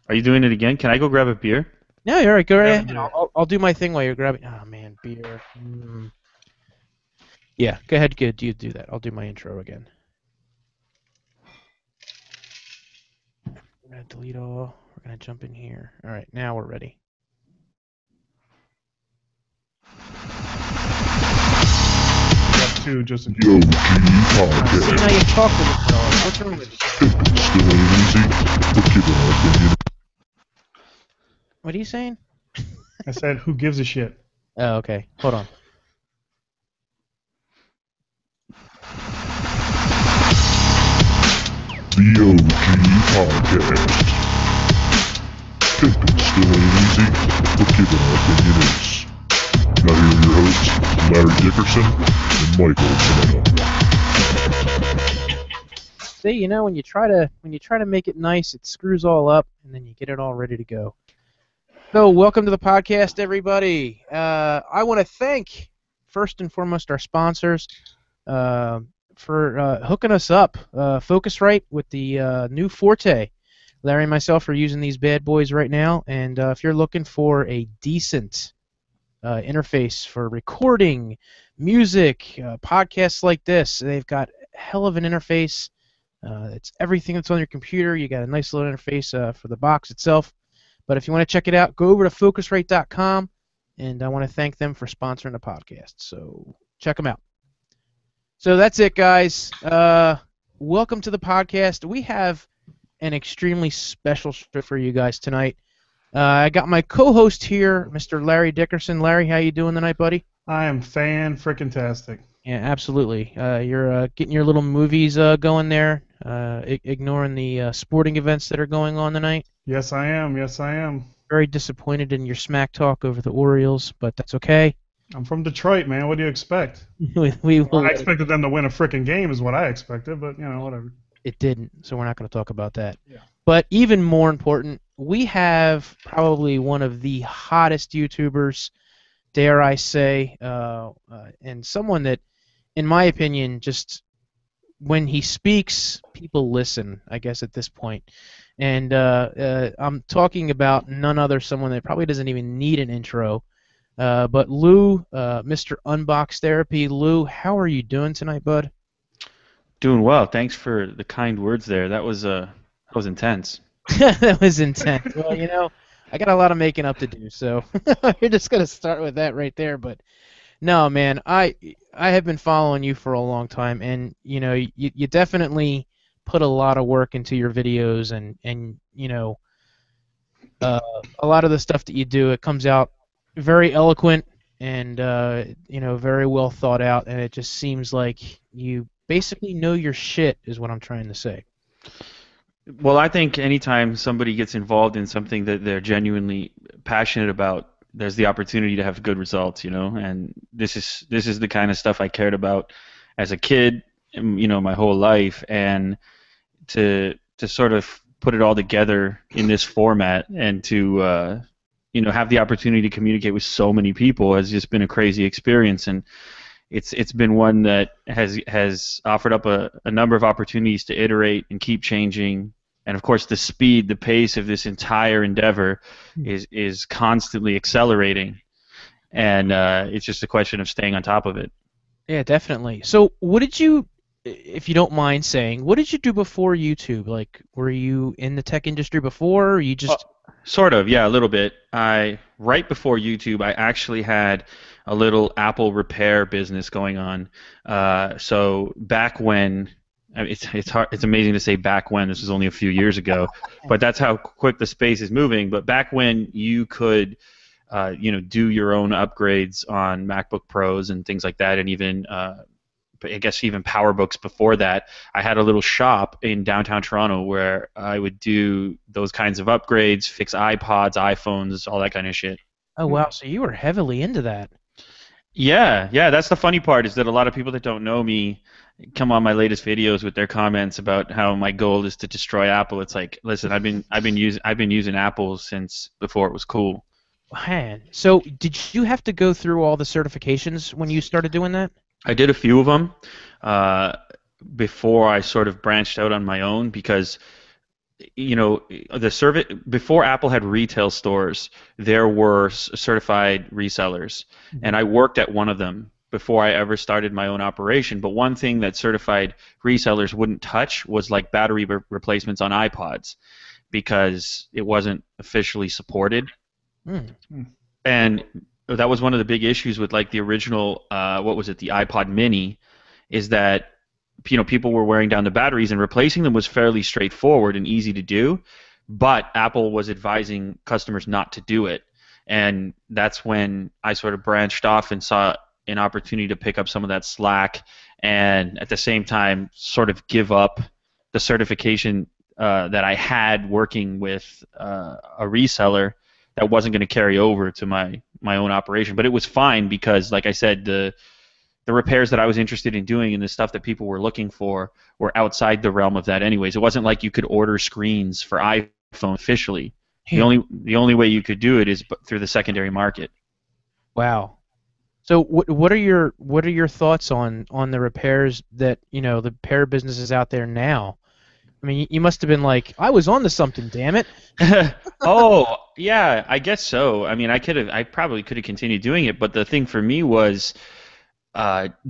Are you doing it again? Can I go grab a beer? No, you're all right. Go right Yeah, ahead. yeah. I'll do my thing while you're grabbing. Oh, man, beer. Yeah, go ahead. Good. You do that. I'll do my intro again. We're going to delete all. We're going to jump in here. All right, now we're ready. We got two just in case. Yo, G See, podcast. now you talk to this dog. What's wrong with you? Still ain't easy. Look at that. What are you saying? I said, who gives a shit? Oh, okay. Hold on. The OG podcast. Pimpin' still ain't easy. Look at that opinion is. Now here are your hosts, Larry Dickerson and Michael Panetta. See, when you try to make it nice, it screws all up, and then you get it all ready to go. So, welcome to the podcast, everybody. I want to thank, first and foremost, our sponsors for hooking us up. Focusrite with the new Forte. Larry and myself are using these bad boys right now, and if you're looking for a decent interface for recording music, podcasts like this, they've got a hell of an interface. It's everything that's on your computer. You got a nice little interface for the box itself. But if you want to check it out, go over to Focusrite.com, and I want to thank them for sponsoring the podcast. So check them out. So that's it, guys. Welcome to the podcast. We have an extremely special show for you guys tonight. I got my co-host here, Mr. Larry Dickerson. Larry, how you doing tonight, buddy? I am fan-frickin-tastic. Yeah, absolutely. You're getting your little movies going there, ignoring the sporting events that are going on tonight. Yes, I am. Yes, I am. Very disappointed in your smack talk over the Orioles, but that's okay. I'm from Detroit, man. What do you expect? we Well, will. I expected them to win a freaking game, is what I expected, but whatever. It didn't, so we're not going to talk about that. Yeah. But even more important, we have probably one of the hottest YouTubers, dare I say, and someone that, in my opinion, just when he speaks, people listen, I guess, at this point. And I'm talking about none other, someone that probably doesn't even need an intro, but Lew, Mr. Unboxtherapy. Lew, how are you doing tonight, bud? Doing well. Thanks for the kind words there. That was intense. That was intense. Well, I got a lot of making up to do, so you're just gonna start with that right there. But no, man, I have been following you for a long time, and you definitely put a lot of work into your videos, and a lot of the stuff that you do, it comes out very eloquent and very well thought out, and it just seems like you basically know your shit, is what I'm trying to say. Well, I think anytime somebody gets involved in something that they're genuinely passionate about, there's the opportunity to have good results, And this is the kind of stuff I cared about as a kid, my whole life, and to sort of put it all together in this format and to have the opportunity to communicate with so many people has just been a crazy experience, and it's been one that has offered up a number of opportunities to iterate and keep changing. And of course, the speed, the pace of this entire endeavor is constantly accelerating, and it's just a question of staying on top of it. Yeah, definitely. So, what did you, if you don't mind saying, what did you do before YouTube? Like, were you in the tech industry before, or you just... Sort of, yeah, a little bit. Right before YouTube, I actually had a little Apple repair business going on. So back when, I mean, it's hard, it's amazing to say back when. This was only a few years ago, but that's how quick the space is moving. But back when you could, do your own upgrades on MacBook Pros and things like that, and even I guess even PowerBooks before that, I had a little shop in downtown Toronto where I would do those kinds of upgrades, fix iPods, iPhones, all that kind of shit. Oh, wow, so you were heavily into that. Yeah, that's the funny part, is that a lot of people that don't know me come on my latest videos with their comments about how my goal is to destroy Apple. It's like, listen, I've been using Apple since before it was cool. Man, so did you have to go through all the certifications when you started doing that? I did a few of them before I sort of branched out on my own, because the service before Apple had retail stores, there were certified resellers, and I worked at one of them before I ever started my own operation. But one thing that certified resellers wouldn't touch was like battery replacements on iPods, because it wasn't officially supported. Mm. And that was one of the big issues with like the original, what was it, the iPod Mini, is that people were wearing down the batteries, and replacing them was fairly straightforward and easy to do, but Apple was advising customers not to do it. And that's when I sort of branched off and saw an opportunity to pick up some of that slack, and at the same time sort of give up the certification that I had working with a reseller that wasn't going to carry over to my own operation. But it was fine, because, like I said, the repairs that I was interested in doing and the stuff that people were looking for were outside the realm of that anyways. It wasn't like you could order screens for iPhone officially. Yeah. The only way you could do it is through the secondary market. Wow. So what are your thoughts on the repairs that the repair businesses out there now? I mean, you must have been like, I was on to something, damn it. Oh, yeah, I guess so. I mean, I probably could have continued doing it, but the thing for me was,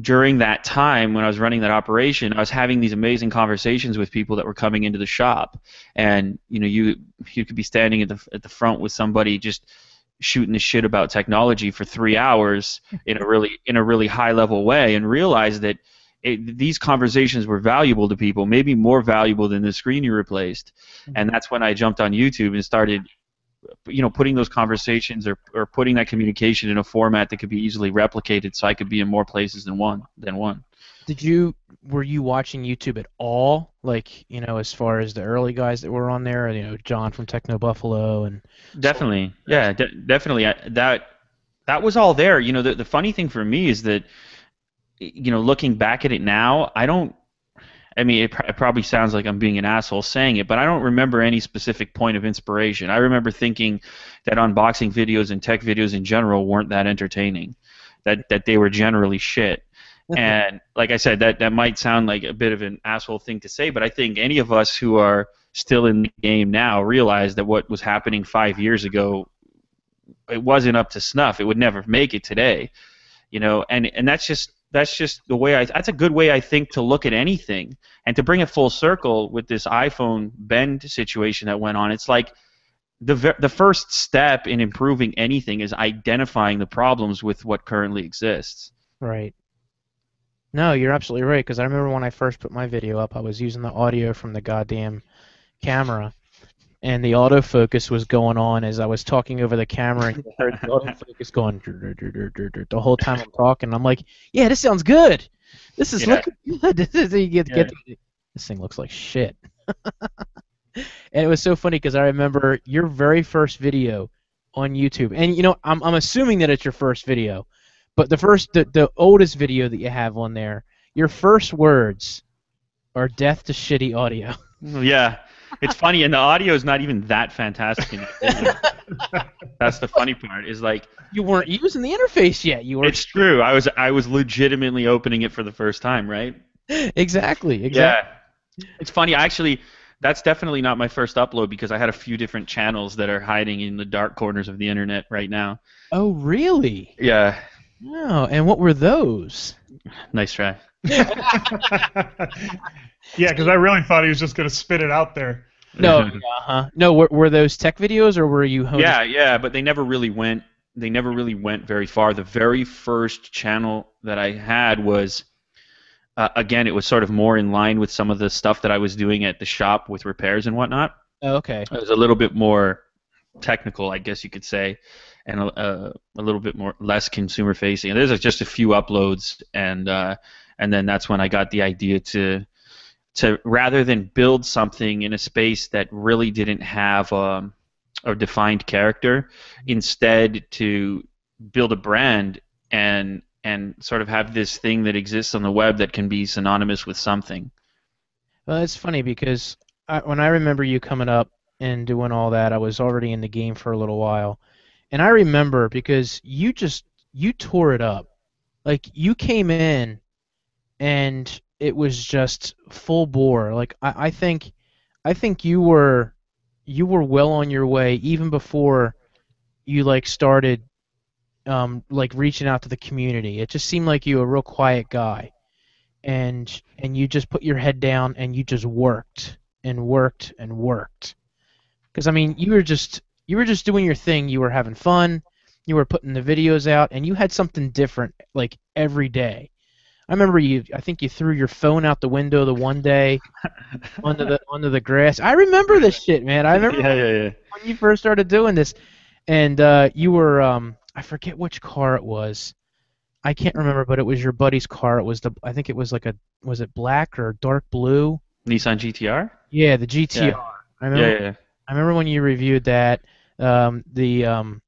during that time when I was running that operation, I was having these amazing conversations with people that were coming into the shop, and you could be standing at the front with somebody just shooting the shit about technology for 3 hours in a really high level way, and realize that these conversations were valuable to people, maybe more valuable than the screen you replaced. And that's when I jumped on YouTube and started putting those conversations or putting that communication in a format that could be easily replicated, so I could be in more places than one. Were you watching YouTube at all? Like, as far as the early guys that were on there, John from Techno Buffalo and Definitely, yeah, definitely. that was all there. You know, the funny thing for me is that, you know, looking back at it now, I don't. I mean, it probably sounds like I'm being an asshole saying it, but I don't remember any specific point of inspiration. I remember thinking that unboxing videos and tech videos in general weren't that entertaining, that they were generally shit. And like I said, that might sound like a bit of an asshole thing to say, but I think any of us who are still in the game now realize that what was happening 5 years ago, it wasn't up to snuff. It would never make it today, you know. And that's just the way that's a good way, I think, to look at anything. And to bring it full circle with this iPhone bend situation that went on, it's like the first step in improving anything is identifying the problems with what currently exists. Right. No, you're absolutely right, because I remember when I first put my video up, I was using the audio from the goddamn camera, and the autofocus was going on as I was talking over the camera, and you heard the autofocus going the whole time I'm talking. I'm like, yeah, this sounds good. This is looking good. This thing looks like shit. And it was so funny because I remember your very first video on YouTube, and you know, I'm assuming that it's your first video, but the oldest video that you have on there, your first words are "death to shitty audio." Yeah. It's funny, and the audio is not even that fantastic in the video. That's the funny part. Is like You weren't using the interface yet. You were. it's true. I was legitimately opening it for the first time, right? Exactly. Yeah. It's funny. Actually, that's definitely not my first upload because I had a few different channels that are hiding in the dark corners of the internet right now. Oh, really? Yeah. Oh, and what were those? Nice try. Yeah, because I really thought he was just going to spit it out there. No, no. Were those tech videos, or were you? Yeah, but they never really went. They never really went very far. The very first channel that I had was, again, it was sort of more in line with some of the stuff that I was doing at the shop with repairs and whatnot. Oh, okay. It was a little bit more technical, I guess you could say, and a little bit more less consumer facing. And there's just a few uploads, and then that's when I got the idea to rather than build something in a space that really didn't have a defined character, instead to build a brand and sort of have this thing that exists on the web that can be synonymous with something. Well, it's funny because when I remember you coming up and doing all that, I was already in the game for a little while, and I remember because you tore it up. Like, you came in and it was just full bore. Like, I think you were well on your way even before you like started like reaching out to the community. It just seemed like you were a real quiet guy, and you just put your head down and you just worked and worked and worked. Because I mean, you were just doing your thing. You were having fun. You were putting the videos out, and you had something different like every day. I remember I think you threw your phone out the window the one day onto the grass. I remember this shit, man. I remember Yeah. when you first started doing this, and you were I forget which car it was. I can't remember, but it was your buddy's car. It was I think it was like was it black or dark blue? Nissan GTR? Yeah, the GTR. Yeah. I remember. Yeah. I remember when you reviewed that. The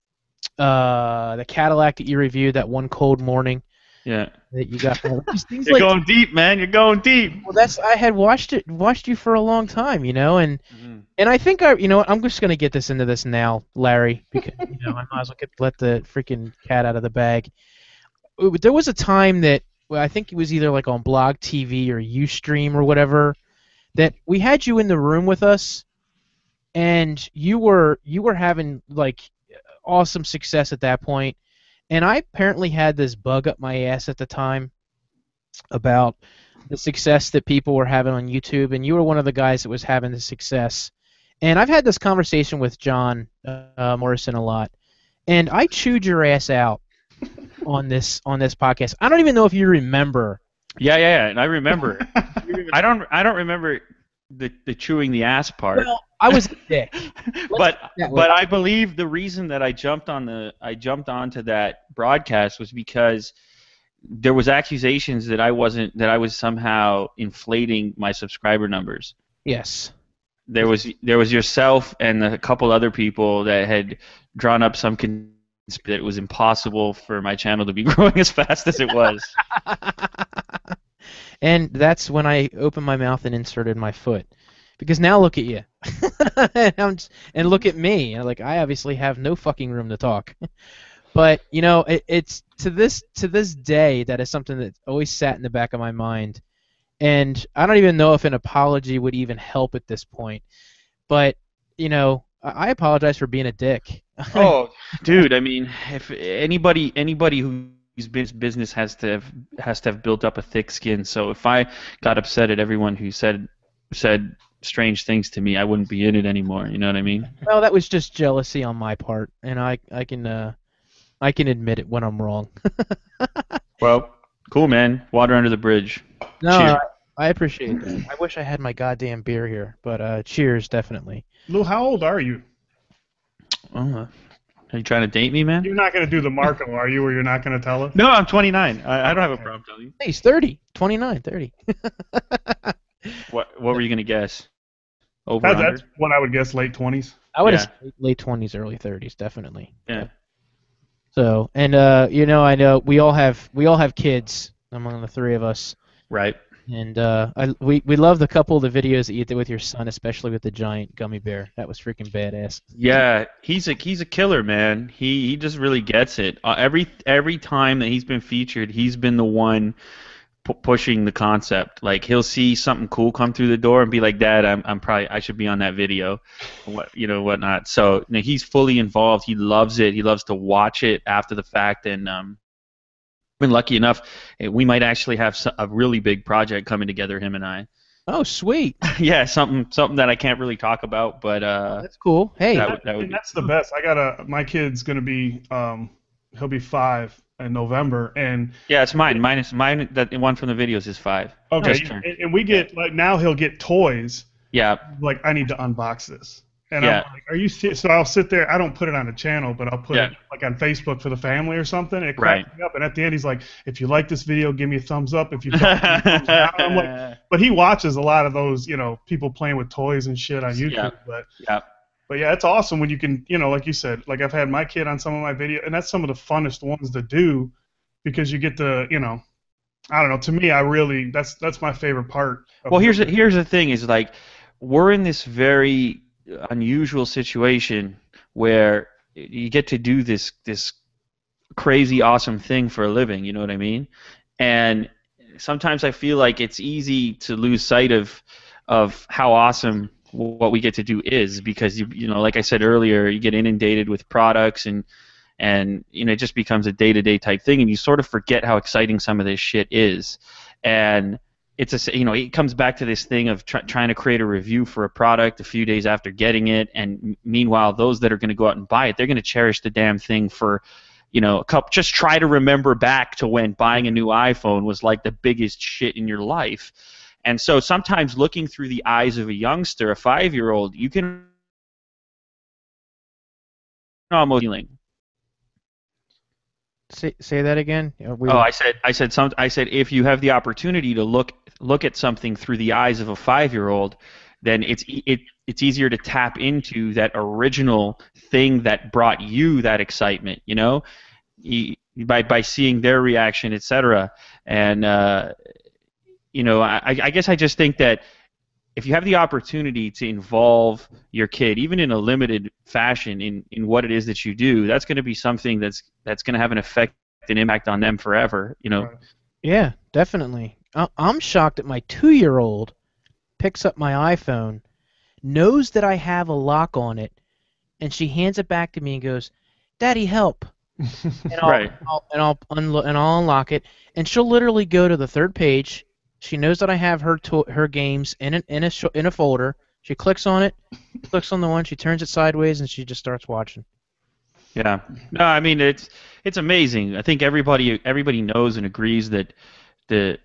Cadillac that you reviewed that one cold morning. Yeah. That you got. Things You're going deep, man. You're going deep. Well, I had watched you for a long time, you know, and I think you know what, I'm just gonna get this into this now, Larry, because you know I might as well let the freaking cat out of the bag. There was a time that I think it was either like on Blog TV or Ustream or whatever that we had you in the room with us, and you were having like awesome success at that point. And I apparently had this bug up my ass at the time about the success that people were having on YouTube, and you were one of the guys that was having the success. And I've had this conversation with John Morrison a lot, and I chewed your ass out on this podcast. I don't even know if you remember. Yeah, and I remember. I don't remember the chewing the ass part. Well, I was a dick. but I believe the reason that I jumped onto that broadcast was because there was accusations that I was somehow inflating my subscriber numbers. Yes. There was yourself and a couple other people that had drawn up some that it was impossible for my channel to be growing as fast as it was. And that's when I opened my mouth and inserted my foot. Because now look at you. And look at me. And like, I obviously have no fucking room to talk. But, you know, it's to this day, that is something that always sat in the back of my mind. And I don't even know if an apology would even help at this point. But, you know, I apologize for being a dick. Oh, dude, I mean, if anybody whose business has to have built up a thick skin. So if I got upset at everyone who said strange things to me, I wouldn't be in it anymore. You know what I mean? Well, that was just jealousy on my part, and I can admit it when I'm wrong. Well, cool, man. Water under the bridge. No, Cheers. I appreciate that. I wish I had my goddamn beer here, but cheers, definitely. Lou, how old are you? Are you trying to date me, man? You're not going to do the Marco, are you, or you're not going to tell us? No, I'm 29. I don't have a problem telling you. Hey, he's 30. 29, 30. What were you gonna guess? Over 100? That's what I would guess, late 20s. I would Yeah. have said late 20s, early 30s, definitely. Yeah. So, and you know, I know we all have kids among the three of us, Right. and we loved a couple of the videos that you did with your son, especially with the giant gummy bear. That was freaking badass. Yeah, he's a killer, man. He just really gets it. Every time that he's been featured, he's been the one pushing the concept. Like, he'll see something cool come through the door and be like, "Dad, I should be on that video," whatnot. So, you know, he's fully involved. He loves it. He loves to watch it after the fact, and been lucky enough, we might actually have a really big project coming together, him and I. Oh, sweet. Yeah, something that I can't really talk about, but That's cool. Hey, that would be. That's the best. My kid's going to be, he'll be 5 in November, and Yeah, it's mine. Mine. That one from the videos is 5. okay, Just turned. and we get, like, now he'll get toys. Yeah. Like, I need to unbox this. And Yeah. I'm like, are you serious? So I'll sit there. I don't put it on a channel, but I'll put Yeah. it like on Facebook for the family or something. It cracks me up. And at the end, he's like, if you like this video, give me a thumbs up. If you don't, give me a thumbs down. I'm like, but he watches a lot of those, you know, people playing with toys and shit on YouTube. Yeah. But yeah, it's awesome when you can, you know, like you said, like I've had my kid on some of my videos, and that's some of the funnest ones to do because you get to, you know, I don't know. To me, that's my favorite part. Well, here's the thing: is like we're in this very unusual situation where you get to do this crazy awesome thing for a living. You know what I mean? And sometimes I feel like it's easy to lose sight of how awesome what we get to do is, because you know, like I said earlier, you get inundated with products and you know, it just becomes a day-to-day type thing, and you sort of forget how exciting some of this shit is. And it's you know, it comes back to this thing of trying to create a review for a product a few days after getting it, and meanwhile, those that are going to go out and buy it, they're going to cherish the damn thing for, you know, just try to remember back to when buying a new iPhone was like the biggest shit in your life. And so sometimes looking through the eyes of a youngster, a 5-year-old, you can almost feeling. say that again. I said if you have the opportunity to look at something through the eyes of a 5-year-old, then it's easier to tap into that original thing that brought you that excitement, you know, by seeing their reaction, etc. And you know, I guess I just think that if you have the opportunity to involve your kid, even in a limited fashion, in what it is that you do, that's going to be something that's going to have an effect and impact on them forever, you know. Yeah, definitely. I'm shocked that my 2-year-old picks up my iPhone, knows that I have a lock on it, and she hands it back to me and goes, "Daddy, help." And I'll unlock it, and she'll literally go to the 3rd page. She knows that I have her games in a folder. She clicks on it, clicks on the one, she turns it sideways, and she just starts watching. Yeah. No, I mean, it's amazing. I think everybody knows and agrees that the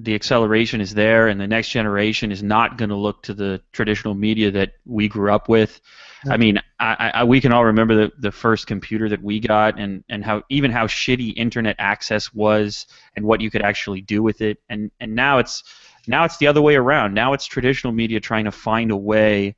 acceleration is there, and the next generation is not going to look to the traditional media that we grew up with. I mean, we can all remember the first computer that we got, and how shitty internet access was, and what you could actually do with it. And now it's the other way around. Now it's traditional media trying to find a way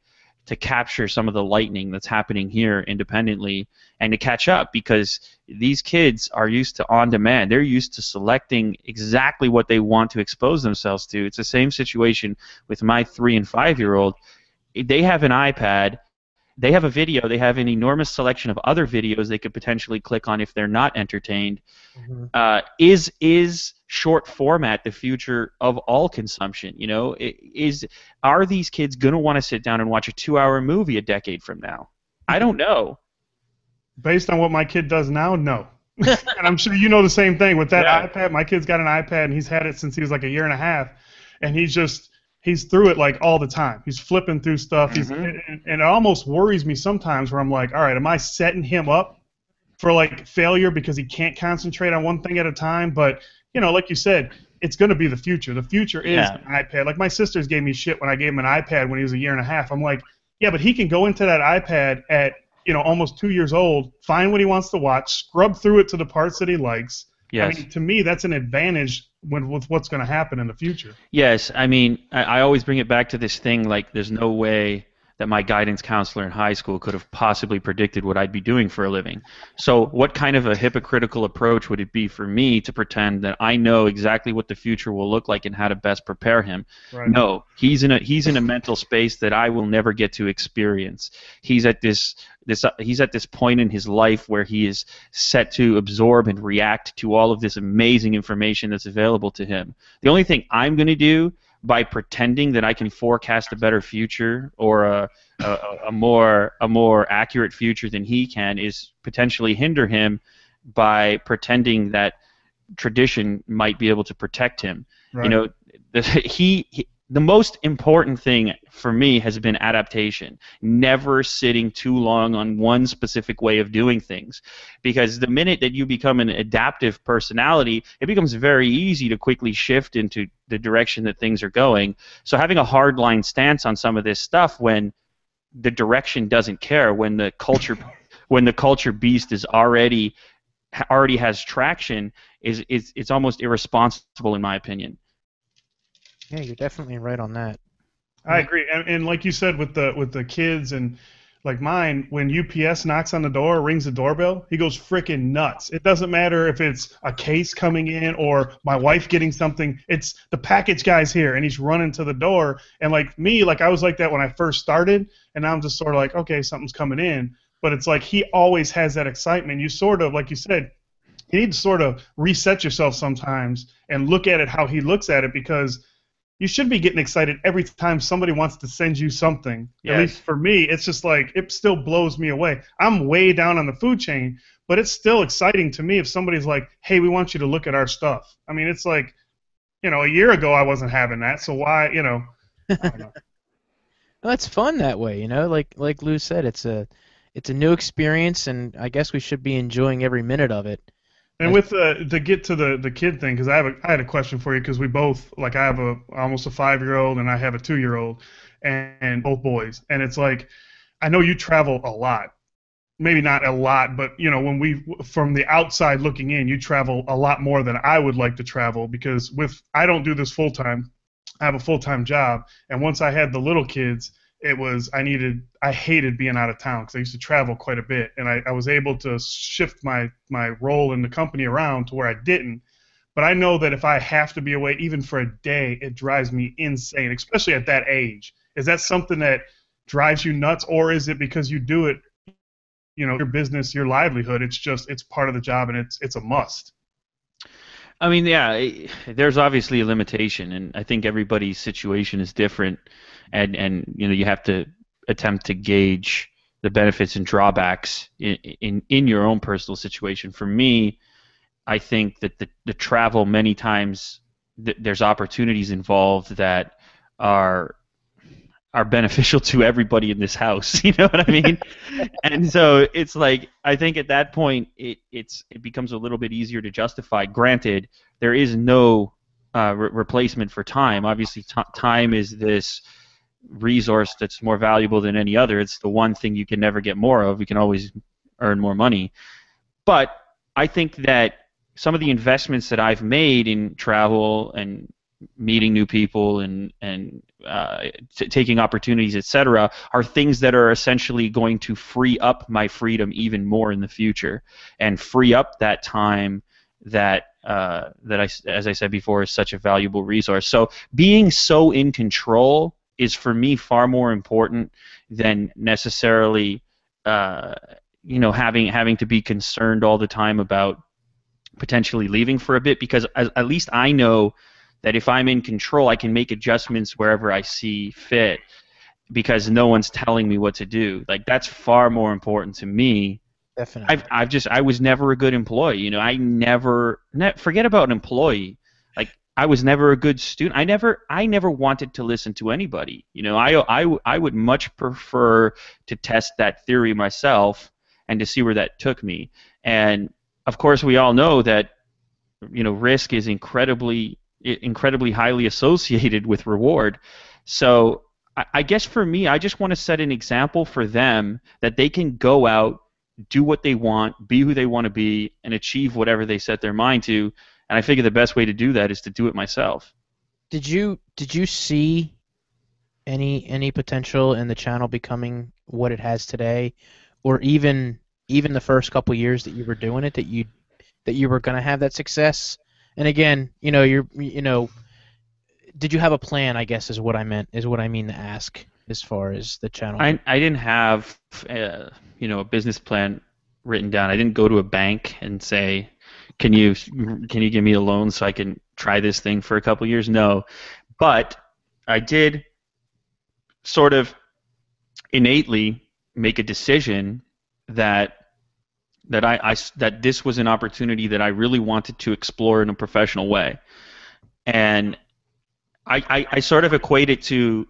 to capture some of the lightning that's happening here independently and to catch up, because these kids are used to on demand. They're used to selecting exactly what they want to expose themselves to. It's the same situation with my 3 and 5-year-old. They have an iPad. They have a video. They have an enormous selection of other videos they could potentially click on if they're not entertained. Mhm. Is short format the future of all consumption? You know, are these kids going to want to sit down and watch a 2-hour movie a decade from now? I don't know. Based on what my kid does now, no. And I'm sure you know the same thing with that Yeah. iPad. My kid's got an iPad, and he's had it since he was like a year and a half, and he's through it like all the time. He's flipping through stuff. And it almost worries me sometimes where I'm like, all right, am I setting him up for like failure because he can't concentrate on one thing at a time? But you know, like you said, it's going to be the future. The future is Yeah. an iPad. Like my sisters gave me shit when I gave him an iPad when he was a year and a half. I'm like, yeah, but he can go into that iPad at almost 2 years old, find what he wants to watch, scrub through it to the parts that he likes. Yes. I mean, to me, that's an advantage with what's going to happen in the future. Yes, I mean, I always bring it back to this thing, like there's no way that my guidance counselor in high school could have possibly predicted what I'd be doing for a living. So what kind of a hypocritical approach would it be for me to pretend that I know exactly what the future will look like and how to best prepare him? Right. No, he's in a mental space that I will never get to experience. He's at this point in his life where he is set to absorb and react to all of this amazing information that's available to him. The only thing I'm going to do by pretending that I can forecast a better future or a more accurate future than he can is potentially hinder him by pretending that tradition might be able to protect him. Right. You know, the most important thing for me has been adaptation, never sitting too long on one specific way of doing things. Because the minute that you become an adaptive personality, it becomes very easy to quickly shift into the direction that things are going. So having a hardline stance on some of this stuff when the direction doesn't care, when the culture beast is already has traction, it's almost irresponsible in my opinion. Yeah, you're definitely right on that. I agree, and like you said with the kids and like mine, when UPS knocks on the door, rings the doorbell, he goes freaking nuts. It doesn't matter if it's a case coming in or my wife getting something. It's the package guy's here, and he's running to the door. And like me, like I was like that when I first started, and now I'm just sort of like, okay, something's coming in. But it's like he always has that excitement. You sort of, like you said, you need to sort of reset yourself sometimes and look at it how he looks at it, because you should be getting excited every time somebody wants to send you something. Yes. At least for me, it's just like, it still blows me away. I'm way down on the food chain, but it's still exciting to me if somebody's like, hey, we want you to look at our stuff. I mean, it's like, a year ago I wasn't having that, so why, I don't know. Well, it's fun that way, like Lew said, it's a new experience, and I guess we should be enjoying every minute of it. And with to get to the kid thing, because I had a question for you, because we both, like, I have almost a 5-year-old and I have a 2-year-old, and both boys, and it's like, I know you travel a lot, maybe not a lot, but when from the outside looking in, you travel a lot more than I would like to travel, because I don't do this full time, I have a full-time job, and once I had the little kids, I hated being out of town because I used to travel quite a bit, and I was able to shift my role in the company around to where I didn't. But I know that if I have to be away even for a day, it drives me insane, especially at that age. Is that something that drives you nuts, or is it because you do it, your business, your livelihood, it's part of the job and it's a must? I mean, yeah, there's obviously a limitation, and I think everybody's situation is different, and you have to attempt to gauge the benefits and drawbacks in your own personal situation. For me, I think that the travel many times there's opportunities involved that are beneficial to everybody in this house. You know what I mean? And so it's like, I think at that point it becomes a little bit easier to justify. Granted, there is no replacement for time. Obviously, time is this resource that's more valuable than any other. It's the one thing you can never get more of. You can always earn more money. But I think that some of the investments that I've made in travel and meeting new people and taking opportunities, etc., are things that are essentially going to free up my freedom even more in the future and free up that time as I said before, is such a valuable resource. So being so in control is for me far more important than necessarily having to be concerned all the time about potentially leaving for a bit, because at least I know that if I'm in control, I can make adjustments wherever I see fit because no one's telling me what to do. Like, that's far more important to me. Definitely. I was never a good employee. Forget about an employee. Like, I was never a good student. I never wanted to listen to anybody. I would much prefer to test that theory myself and to see where that took me. And of course, we all know that risk is incredibly highly associated with reward. So I guess for me, I just want to set an example for them that they can go out, do what they want, be who they want to be, and achieve whatever they set their mind to. And I figure the best way to do that is to do it myself. Did you see any potential in the channel becoming what it has today, or even the first couple years that you were doing it, that you were going to have that success? And again, did you have a plan, I guess, is what I mean to ask, as far as the channel. I didn't have a business plan written down. I didn't go to a bank and say, can you give me a loan so I can try this thing for a couple years? No, but I did sort of innately make a decision that this was an opportunity that I really wanted to explore in a professional way. And I sort of equate it to,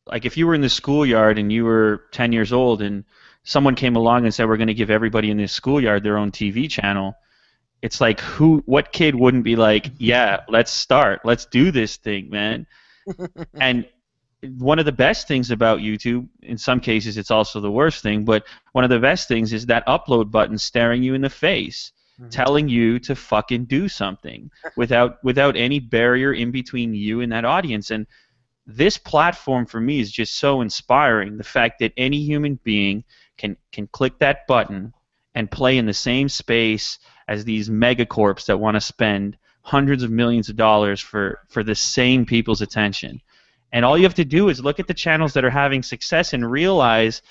like, if you were in the schoolyard and you were 10 years old and someone came along and said, we're going to give everybody in this schoolyard their own TV channel, it's like, what kid wouldn't be like, yeah, let's do this thing, man. And one of the best things about YouTube, in some cases it's also the worst thing, but one of the best things is that upload button staring you in the face, telling you to fucking do something without any barrier in between you and that audience. And this platform for me is just so inspiring. The fact that any human being can click that button and play in the same space as these megacorps that want to spend hundreds of millions of dollars for the same people's attention. And all you have to do is look at the channels that are having success and realize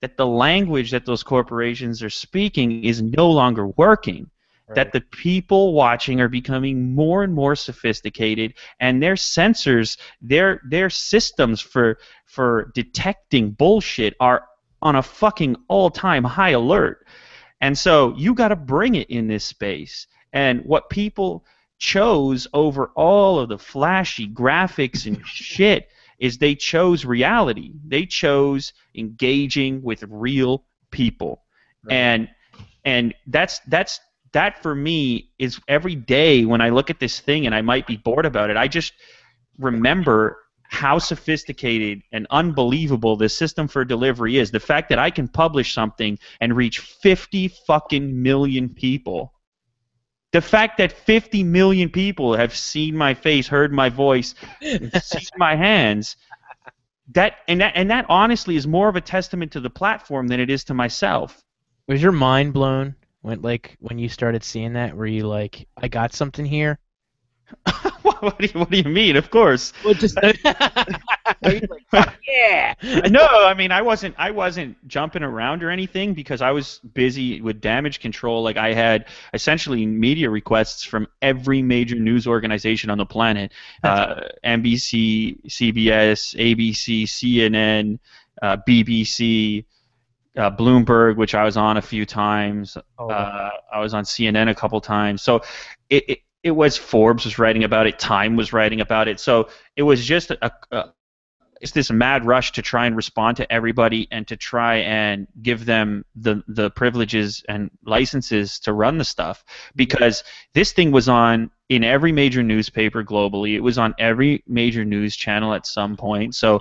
that the language that those corporations are speaking is no longer working. Right. That the people watching are becoming more and more sophisticated, and their sensors, their systems for detecting bullshit are on a fucking all-time high alert. And so you got to bring it in this space. And what people chose over all of the flashy graphics and shit is they chose reality. They chose engaging with real people. Right. And that for me is every day when I look at this thing and I might be bored about it, I just remember how sophisticated and unbelievable this system for delivery is. The fact that I can publish something and reach 50 fucking million people. The fact that 50 million people have seen my face, heard my voice, seen my hands, that honestly is more of a testament to the platform than it is to myself. Was your mind blown when you started seeing that? Were you like, I got something here? What do you mean? Of course. Well, just yeah. No, I mean, I wasn't jumping around or anything because I was busy with damage control. Like, I had essentially media requests from every major news organization on the planet: NBC, CBS, ABC, CNN, BBC. Bloomberg, which I was on a few times. I was on CNN a couple times. So it was Forbes was writing about it. Time was writing about it. So it was just it's this mad rush to try and respond to everybody and to try and give them the privileges and licenses to run the stuff, because this thing was on in every major newspaper globally. It was on every major news channel at some point. So,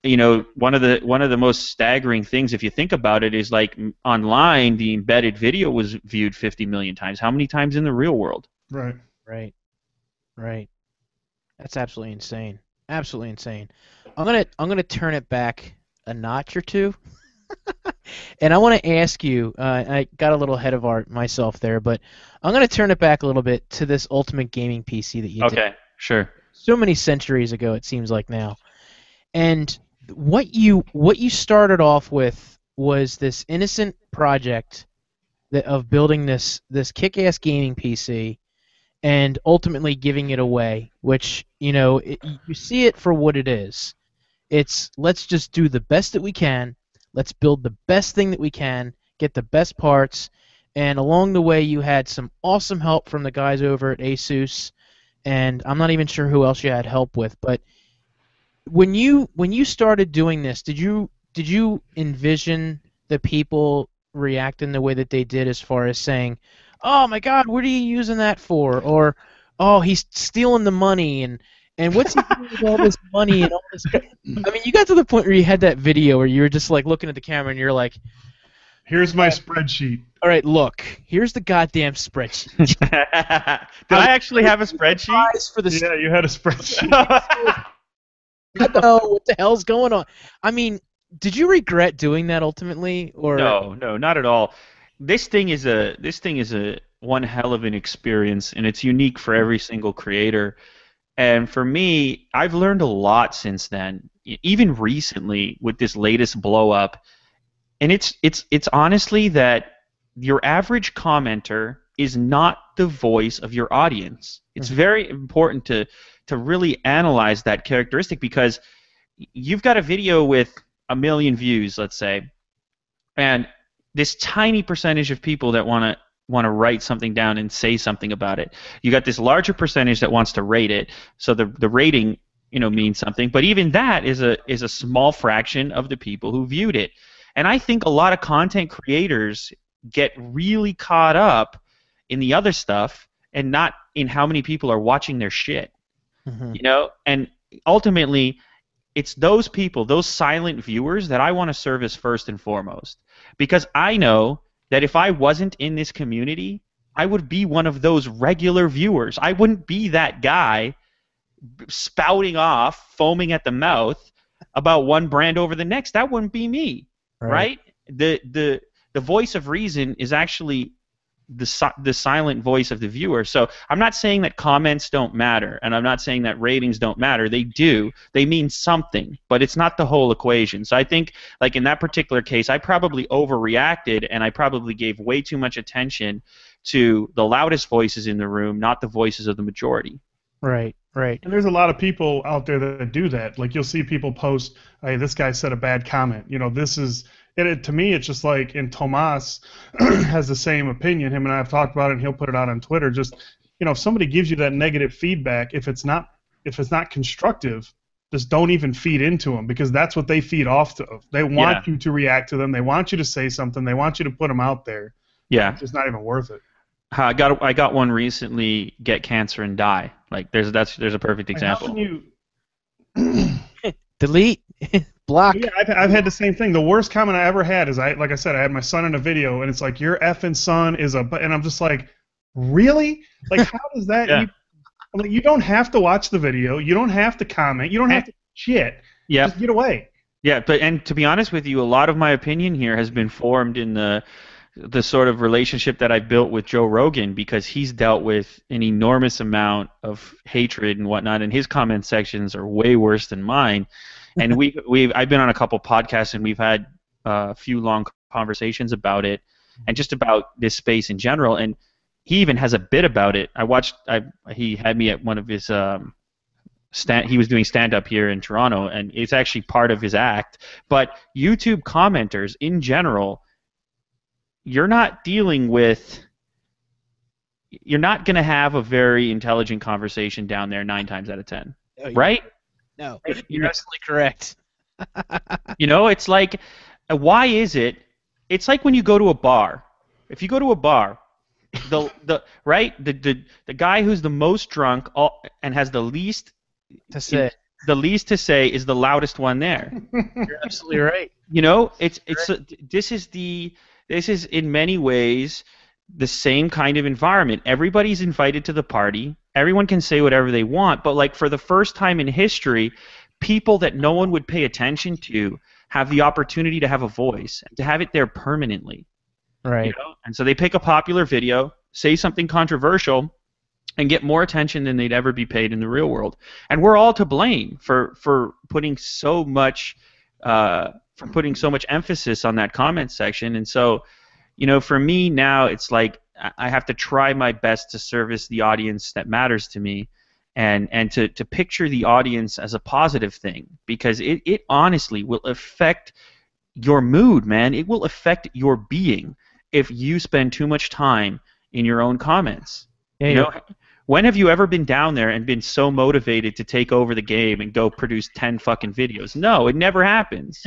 you know, one of the most staggering things, if you think about it, is like online, the embedded video was viewed 50 million times. How many times in the real world? Right. Right. That's absolutely insane. Absolutely insane. I'm gonna turn it back a notch or two, and I want to ask you. I got a little ahead of myself there, but I'm gonna turn it back a little bit to this Ultimate Gaming PC that you did Okay, sure. so many centuries ago. It seems like now. And what you started off with was this innocent project of building this kick-ass gaming PC and ultimately giving it away, which you see it for what it is. It's let's just do the best that we can. Let's build the best thing that we can, get the best parts, and along the way you had some awesome help from the guys over at ASUS, and I'm not even sure who else you had help with, but when you started doing this, did you envision the people reacting the way that they did as far as saying, "Oh my God, what are you using that for?" Or, "Oh, he's stealing the money and what's he doing with all this money and all this?" I mean, you got to the point where you had that video where you were just like looking at the camera and you're like, Here's my spreadsheet. "All right, look, here's the goddamn spreadsheet." Did I actually have a spreadsheet? Prize for the Yeah, you had a spreadsheet. I know what the hell's going on. I mean, did you regret doing that ultimately, or No, not at all. This thing is a one hell of an experience, and it's unique for every single creator. And for me, I've learned a lot since then. Even recently with this latest blow up, and it's honestly that your average commenter is not the voice of your audience. It's very important to really analyze that characteristic because you've got a video with 1 million views, let's say, and this tiny percentage of people that want to write something down and say something about it. You got this larger percentage that wants to rate it, so the rating means something. But even that is a small fraction of the people who viewed it. And I think a lot of content creators get really caught up in the other stuff and not in how many people are watching their shit. And ultimately it's those people, those silent viewers that I want to service first and foremost. Because I know that if I wasn't in this community, I would be one of those regular viewers. I wouldn't be that guy spouting off, foaming at the mouth about one brand over the next. That wouldn't be me, right? The voice of reason is actually the silent voice of the viewer. So I'm not saying that comments don't matter, and I'm not saying that ratings don't matter. They do. They mean something, but it's not the whole equation. So I think, like in that particular case, I probably overreacted, and I probably gave way too much attention to the loudest voices in the room, not the voices of the majority. Right. And there's a lot of people out there that do that. Like you'll see people post, "Hey, this guy said a bad comment." This is to me. It's just like, and Tomas has the same opinion. Him and I have talked about it, and he'll put it out on Twitter. Just if somebody gives you that negative feedback, if it's not constructive, just don't even feed into them because that's what they feed off to. They want you to react to them. They want you to say something. They want you to put them out there. Yeah, it's just not even worth it. I got one recently. Get cancer and die. Like there's a perfect example. How can you delete, block? Yeah, I've had the same thing. The worst comment I ever had is like I said, I had my son in a video, and it's like, "Your effing son is a," and I'm just like, really? Like, how does that? Yeah. I'm like, you don't have to watch the video. You don't have to comment. You don't have to shit. Yeah. Just get away. Yeah, and to be honest with you, a lot of my opinion here has been formed in the sort of relationship that I built with Joe Rogan because he's dealt with an enormous amount of hatred and whatnot, and his comment sections are way worse than mine. And I've been on a couple podcasts and we've had a few long conversations about it and just about this space in general. And he even has a bit about it. He had me at one of his he was doing stand-up here in Toronto, and it's actually part of his act. But YouTube commenters in general, you're not going to have a very intelligent conversation down there 9 times out of 10, right? No, you're absolutely correct. It's like, why is it? It's like when you go to a bar. If you go to a bar, the guy who's the most drunk and has the least to say is the loudest one there. You're absolutely right. This is in many ways the same kind of environment. Everybody's invited to the party. everyone can say whatever they want, but like for the first time in history, people that no one would pay attention to have the opportunity to have a voice and to have it there permanently. You Right. know? And so they pick a popular video, say something controversial, and get more attention than they'd ever be paid in the real world. And we're all to blame for putting so much emphasis on that comment section. And so, you know, for me now, it's like I have to try my best to service the audience that matters to me, and to picture the audience as a positive thing, because it honestly will affect your mood, man. It will affect your being if you spend too much time in your own comments. Yeah, You know, when have you ever been down there and been so motivated to take over the game and go produce 10 fucking videos? No, it never happens.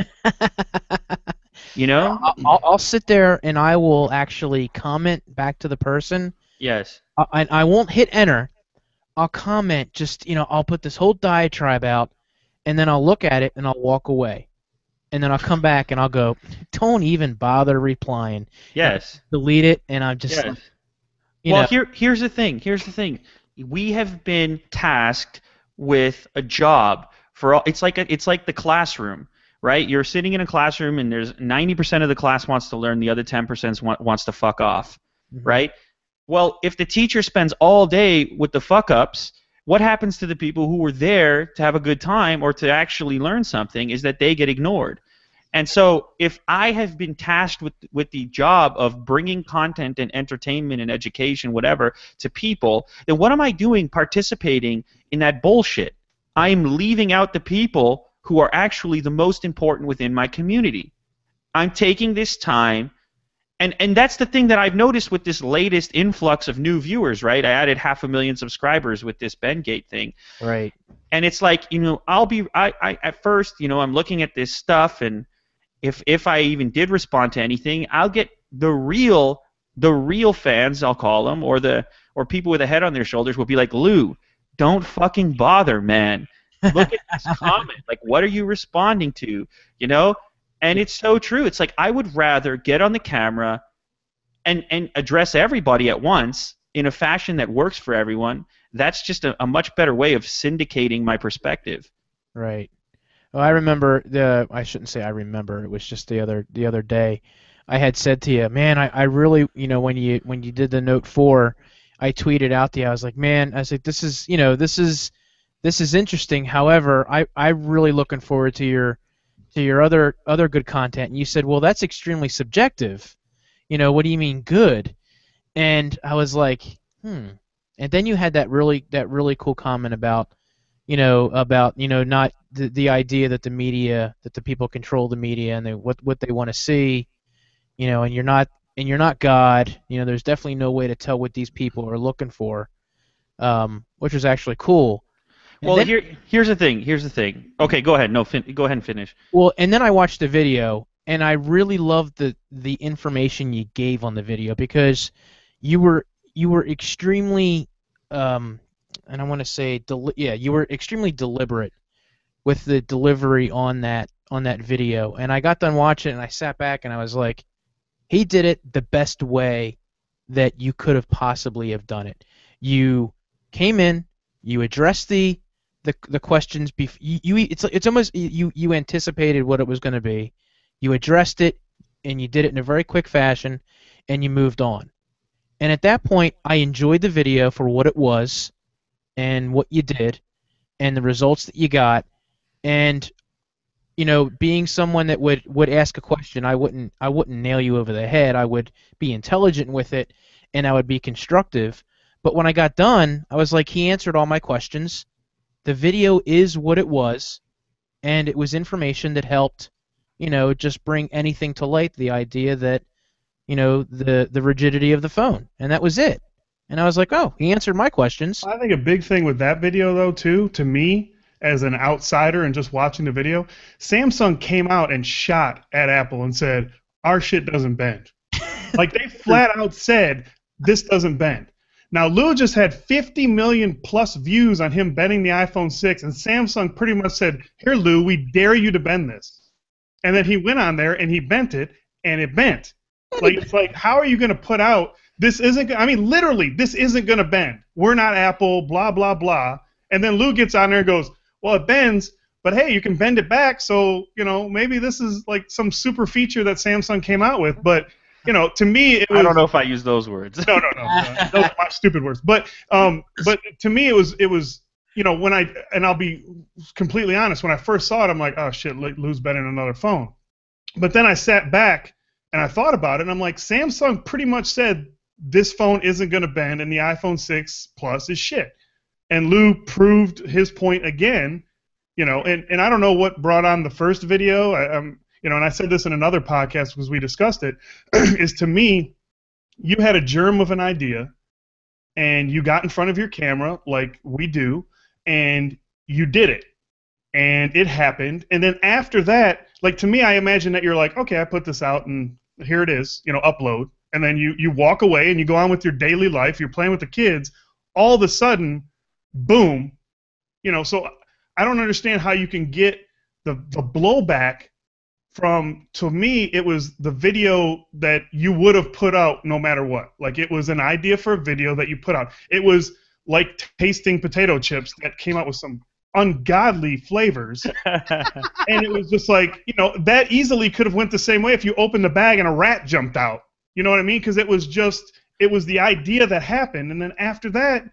You know? I'll sit there and I will actually comment back to the person. Yes. I won't hit enter. I'll comment, just, you know, I'll put this whole diatribe out, and then I'll look at it and I'll walk away. And then I'll come back and I'll go, don't even bother replying. Yes. Delete it, and I'm just Yes. like, you Well, know. here's the thing. Here's the thing. We have been tasked with a job for all. It's like the classroom, right? You're sitting in a classroom, and there's 90% of the class wants to learn, the other 10% wants to fuck off, right? Well, if the teacher spends all day with the fuck ups, what happens to the people who were there to have a good time or to actually learn something is that they get ignored. And so if I have been tasked with the job of bringing content and entertainment and education, whatever, to people, then what am I doing participating in that bullshit? I am leaving out the people who are actually the most important within my community. I'm taking this time, and that's the thing that I've noticed with this latest influx of new viewers, right? I added 500,000 subscribers with this Bengate thing. Right. And it's like, you know, I at first, you know, I'm looking at this stuff, and if I even did respond to anything, I'll get the real fans, I'll call them, or people with a head on their shoulders will be like, Lew, don't fucking bother, man. Look at this comment. Like, what are you responding to? You know? And it's so true. It's like I would rather get on the camera and address everybody at once in a fashion that works for everyone. That's just a much better way of syndicating my perspective. Right. Well, I remember I shouldn't say I remember. It was just the other day. I had said to you, man, I really, you know, when you did the Note 4, I tweeted out to you. I was like, man, I said, this is interesting. However, I'm really looking forward to your other good content. And you said, well, that's extremely subjective. You know, what do you mean good? And I was like, And then you had that really cool comment about not the idea that the people control the media and what they want to see, you know, and you're not God. You know, there's definitely no way to tell what these people are looking for, which was actually cool. And Well, then, here's the thing. Okay, go ahead. No, go ahead and finish. well, and then I watched the video, and I really loved the information you gave on the video, because you were extremely and I want to say you were extremely deliberate with the delivery on that video. And I got done watching it, and I sat back and I was like, he did it the best way that you could have possibly have done it. You came in, you addressed the questions it's almost you anticipated what it was going to be. You addressed it, and you did it in a very quick fashion, and you moved on. And at that point, I enjoyed the video for what it was and what you did and the results that you got. And, you know, being someone that would ask a question, I wouldn't nail you over the head. I would be intelligent with it, and I would be constructive. But when I got done, I was like, he answered all my questions. The video is what it was, and it was information that helped, you know, just bring anything to light, the idea that, you know, the rigidity of the phone, and that was it. And I was like, oh, he answered my questions. I think a big thing with that video, though, too, to me, as an outsider and just watching the video, Samsung came out and shot at Apple and said, our shit doesn't bend. Like, they flat out said, this doesn't bend. Now, Lew just had 50 million plus views on him bending the iPhone 6, and Samsung pretty much said, here, Lew, we dare you to bend this. And then he went on there and he bent it, and it bent. Like, it's like, how are you going to put out, this isn't, I mean, literally, this isn't going to bend. We're not Apple, blah, blah, blah. And then Lew gets on there and goes, well, it bends, but hey, you can bend it back, so, maybe this is like some super feature that Samsung came out with. But, to me, it was... I don't know if I use those words. No. Those are my stupid words. But to me, it was, and I'll be completely honest, when I first saw it, I'm like, oh, shit, Lew's betting another phone. But then I sat back, and I thought about it, and I'm like, Samsung pretty much said this phone isn't going to bend, and the iPhone 6 Plus is shit. And Lew proved his point again, and I don't know what brought on the first video, and I said this in another podcast because we discussed it, is to me, you had a germ of an idea, and you got in front of your camera like we do, and you did it. And it happened, and then after that, like, to me, I imagine that you're like, okay, I put this out, and here it is, upload, and then you walk away, and you go on with your daily life, you're playing with the kids, all of a sudden, boom, so I don't understand how you can get the blowback from, to me, it was the video that you would have put out no matter what. Like, it was an idea for a video that you put out. It was like tasting potato chips that came out with some ungodly flavors, and it was just like, that easily could have went the same way if you opened the bag and a rat jumped out. You know what I mean? Because it was the idea that happened, and then after that,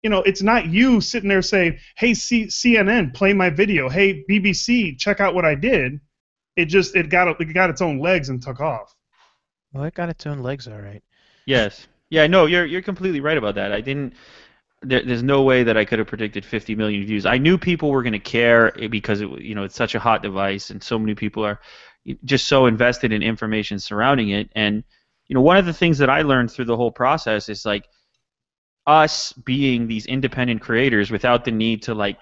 it's not you sitting there saying, hey, CNN, play my video. Hey, BBC, check out what I did. It got its own legs and took off. Well, it got its own legs, all right. Yes. Yeah, no, you're completely right about that. There's no way that I could have predicted 50 million views. I knew people were going to care because it's such a hot device, and so many people are just so invested in information surrounding it. And one of the things that I learned through the whole process is, like, us being these independent creators without the need to, like,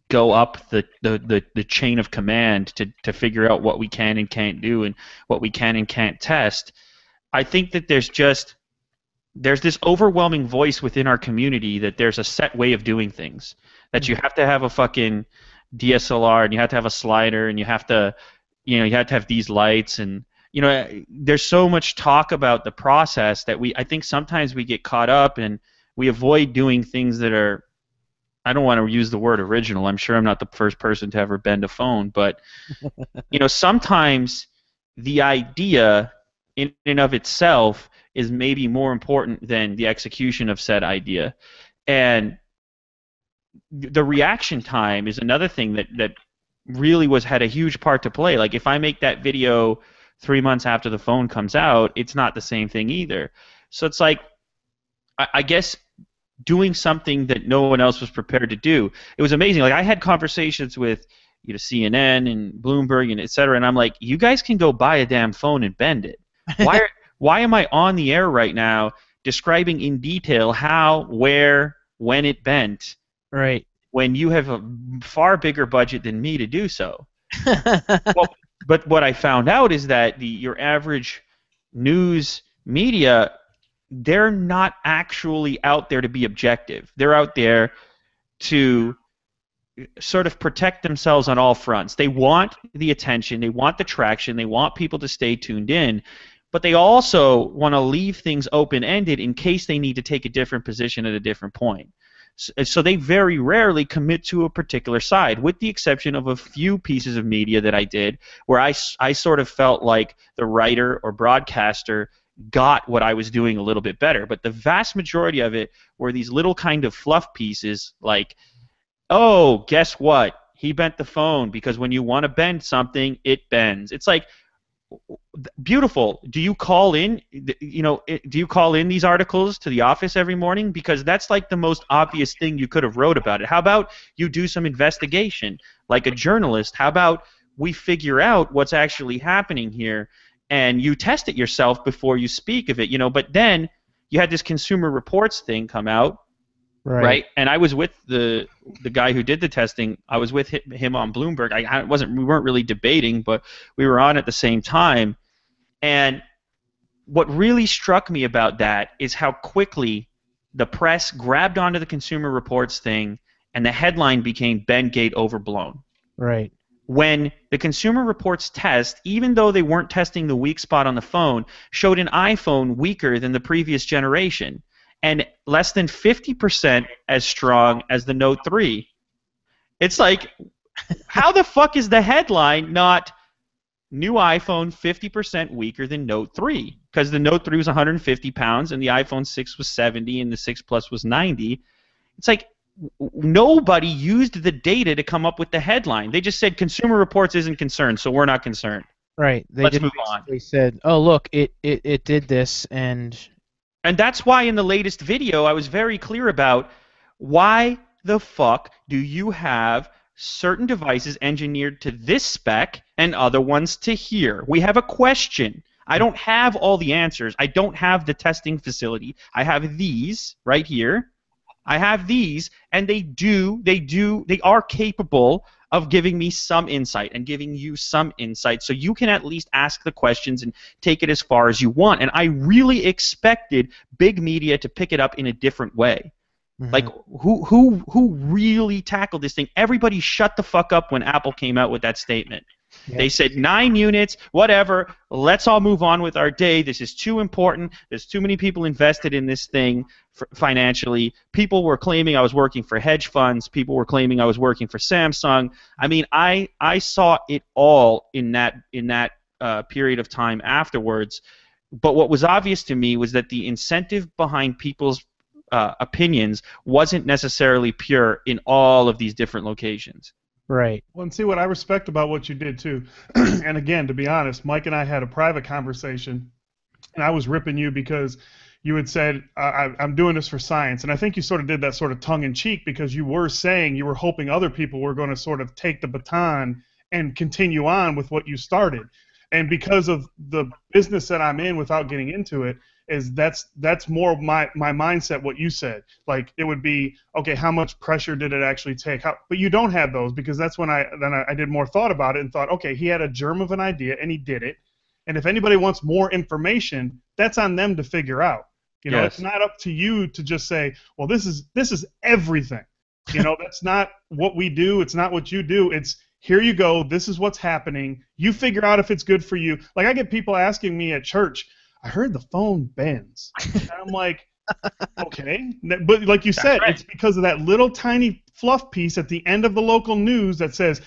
go up the chain of command to figure out what we can and can't do and what we can and can't test. I think that there's this overwhelming voice within our community that there's a set way of doing things, that you have to have a fucking DSLR, and you have to have a slider, and you have to have these lights, and there's so much talk about the process that I think sometimes we get caught up and we avoid doing things that are, I don't want to use the word original. I'm sure I'm not the first person to ever bend a phone, but sometimes the idea in and of itself is maybe more important than the execution of said idea. And the reaction time is another thing that really had a huge part to play. Like, if I make that video 3 months after the phone comes out, it's not the same thing either. So it's like, I guess doing something that no one else was prepared to do. It was amazing. Like, I had conversations with CNN and Bloomberg and et cetera, and I'm like, you guys can go buy a damn phone and bend it. Why am I on the air right now describing in detail how, where, when it bent? Right. When you have a far bigger budget than me to do so. Well, but what I found out is that your average news media, they're not actually out there to be objective. They're out there to sort of protect themselves on all fronts. They want the attention, they want the traction, they want people to stay tuned in, but they also want to leave things open-ended in case they need to take a different position at a different point. So they very rarely commit to a particular side, with the exception of a few pieces of media that I did where I sort of felt like the writer or broadcaster got what I was doing a little bit better. But the vast majority of it were these little kind of fluff pieces like, oh, guess what? He bent the phone because when you want to bend something, it bends. It's like, beautiful. Do you call in, do you call in these articles to the office every morning? Because that's like the most obvious thing you could have wrote about it. How about you do some investigation like a journalist? How about we figure out what's actually happening here and you test it yourself before you speak of it, But then you had this Consumer Reports thing come out, right? And I was with the guy who did the testing. I was with him on Bloomberg. We weren't really debating, but we were on at the same time. And what really struck me about that is how quickly the press grabbed onto the Consumer Reports thing, and the headline became "Bendgate overblown." Right. when the Consumer Reports test, even though they weren't testing the weak spot on the phone, showed an iPhone weaker than the previous generation and less than 50% as strong as the Note 3. It's like, how the fuck is the headline not new iPhone 50% weaker than Note 3? Because the Note 3 was 150 pounds and the iPhone 6 was 70 and the 6 Plus was 90. It's like nobody used the data to come up with the headline. They just said Consumer Reports isn't concerned, so we're not concerned. Right. They Let's just move on. basically said, "Oh, look, it did this," and that's why in the latest video I was very clear about why the fuck do you have certain devices engineered to this spec and other ones to here? We have a question. I don't have all the answers. I don't have the testing facility. I have these right here. I have these, and they are capable of giving me some insight and giving you some insight, so you can at least ask the questions and take it as far as you want. And I really expected big media to pick it up in a different way. Mhm. Like, who really tackled this thing? Everybody shut the fuck up when Apple came out with that statement. Yeah. They said 9 units, whatever, let's all move on with our day. This is too important. There's too many people invested in this thing financially. People were claiming I was working for hedge funds. People were claiming I was working for Samsung. I mean, I saw it all in that period of time afterwards. But what was obvious to me was that the incentive behind people's opinions wasn't necessarily pure in all of these different locations. Right. Well, and see what I respect about what you did too. And again, to be honest, Mike and I had a private conversation, and I was ripping you because you had said I'm doing this for science, and I think you sort of did that sort of tongue in cheek because you were saying you were hoping other people were going to sort of take the baton and continue on with what you started. And because of the business that I'm in, without getting into it, is that's more my mindset. What you said, like it would be okay. How much pressure did it actually take? But you don't have those, because that's when I did more thought about it and thought, okay, he had a germ of an idea and he did it. And if anybody wants more information, that's on them to figure out. You know, Yes. It's not up to you to just say, well, this is everything. You know, that's not what we do. It's not what you do. It's here you go. This is what's happening. You figure out if it's good for you. Like I get people asking me at church, I heard the phone bends. And I'm like, okay. But like you said, right. It's because of that little tiny fluff piece at the end of the local news that says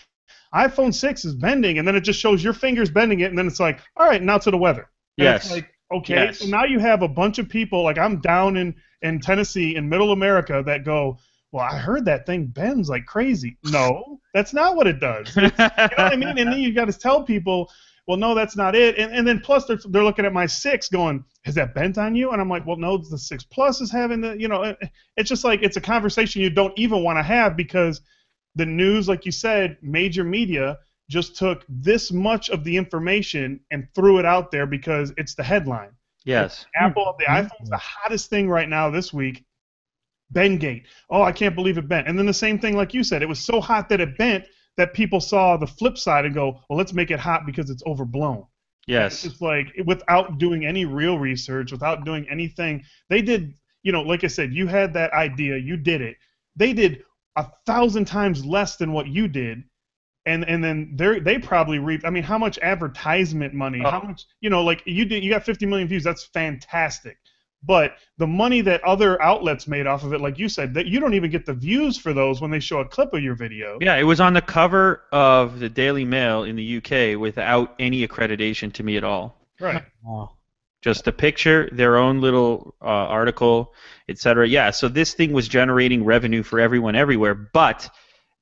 iPhone 6 is bending, and then it just shows your fingers bending it, and then it's like, all right, now to the weather. And Yes. It's like, okay. Yes. So now you have a bunch of people, like I'm down in Tennessee, in middle America, that go, well, I heard that thing bends like crazy. No, that's not what it does. You know what I mean? And then you got to tell people, well, no, that's not it. And then plus they're looking at my 6 going, has that bent on you? And I'm like, well, no, the 6 Plus is having the, you know, it's just like it's a conversation you don't even want to have, because the news, like you said, major media just took this much of the information and threw it out there because it's the headline. Yes. Apple, the iPhone's the hottest thing right now this week. Bendgate. Oh, I can't believe it bent. And then the same thing, like you said, it was so hot that it bent that people saw the flip side and go, well, let's make it hot because it's overblown. Yes. It's like, without doing any real research, without doing anything, they did, you know, like I said, you had that idea, you did it. They did 1,000 times less than what you did. And then they probably reaped, I mean, how much advertisement money, how much, you know, like you got 50 million views, that's fantastic. But the money that other outlets made off of it, like you said, that you don't even get the views for those when they show a clip of your video. Yeah, it was on the cover of the Daily Mail in the UK without any accreditation to me at all. Right. Oh. Just a picture, their own little article, etc. Yeah, so this thing was generating revenue for everyone everywhere, but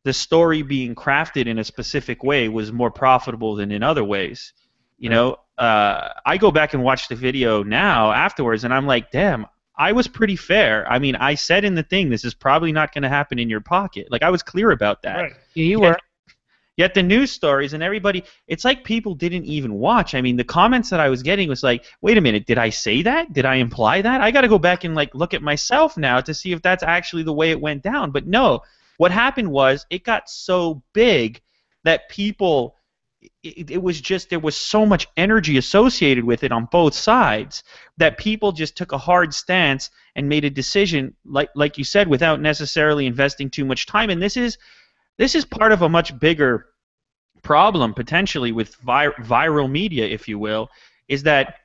the story being crafted in a specific way was more profitable than in other ways. You know, I go back and watch the video now afterwards, and I'm like, damn, I was pretty fair. I mean, I said in the thing, this is probably not going to happen in your pocket. Like, I was clear about that. Right. Yeah, you were. Yet the news stories and everybody, it's like people didn't even watch. I mean, the comments that I was getting was like, wait a minute, did I say that? Did I imply that? I got to go back and like look at myself now to see if that's actually the way it went down. But no, what happened was it got so big that people, it was just, there was so much energy associated with it on both sides that people just took a hard stance and made a decision, like you said, without necessarily investing too much time. And this is part of a much bigger problem potentially with viral media, if you will, is that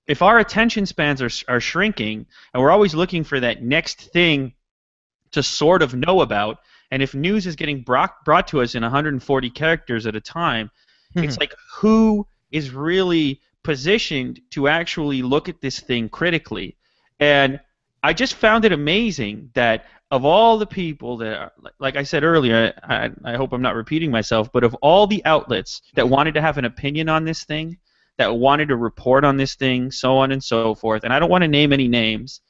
if our attention spans are shrinking and we're always looking for that next thing to sort of know about, and if news is getting brought to us in 140 characters at a time, it's like, who is really positioned to actually look at this thing critically? And I just found it amazing that of all the people that are, like I said earlier, I hope I'm not repeating myself, but of all the outlets that wanted to have an opinion on this thing, that wanted to report on this thing, so on and so forth, and I don't want to name any names,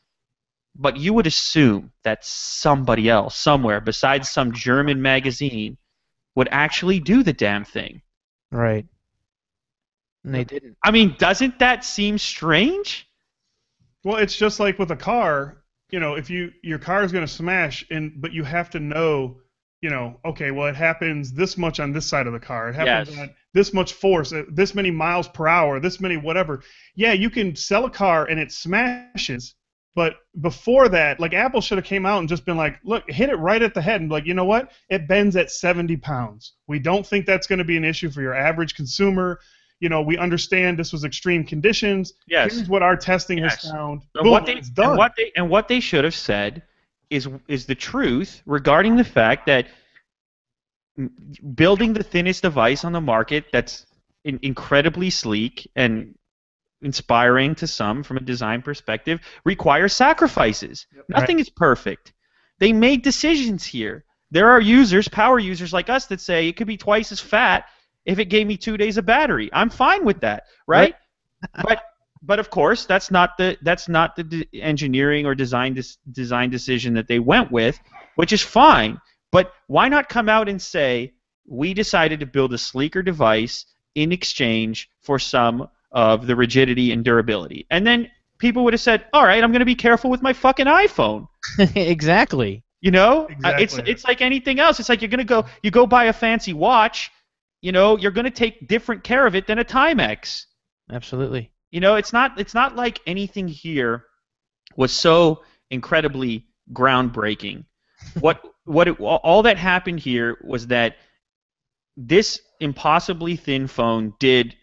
but you would assume that somebody else, somewhere, besides some German magazine, would actually do the damn thing. Right. And they didn't. I mean, doesn't that seem strange? Well, it's just like with a car. You know, if your car is going to smash, but you have to know, you know, okay, well, it happens this much on this side of the car. It happens at this much force, this many miles per hour, this many whatever. Yeah, you can sell a car and it smashes, but before that, like, Apple should have came out and just been like, look, hit it right at the head and be like, you know what? It bends at 70 pounds. We don't think that's going to be an issue for your average consumer. You know, we understand this was extreme conditions. Yes. Here's what our testing has found. And Boom, what it's done. what they should have said is the truth regarding the fact that building the thinnest device on the market that's incredibly sleek and inspiring to some from a design perspective requires sacrifices. Yep. Nothing is perfect. They made decisions here. There are users, power users like us, that say it could be twice as fat if it gave me 2 days of battery. I'm fine with that, right? But of course, that's not the engineering or design decision that they went with, which is fine. But why not come out and say, we decided to build a sleeker device in exchange for some of the rigidity and durability? And then people would have said, all right, I'm going to be careful with my fucking iPhone. Exactly. You know, Exactly. it's like anything else. It's like you go buy a fancy watch. You know, you're going to take different care of it than a Timex. Absolutely. You know, it's not like anything here was so incredibly groundbreaking. All that happened here was that this impossibly thin phone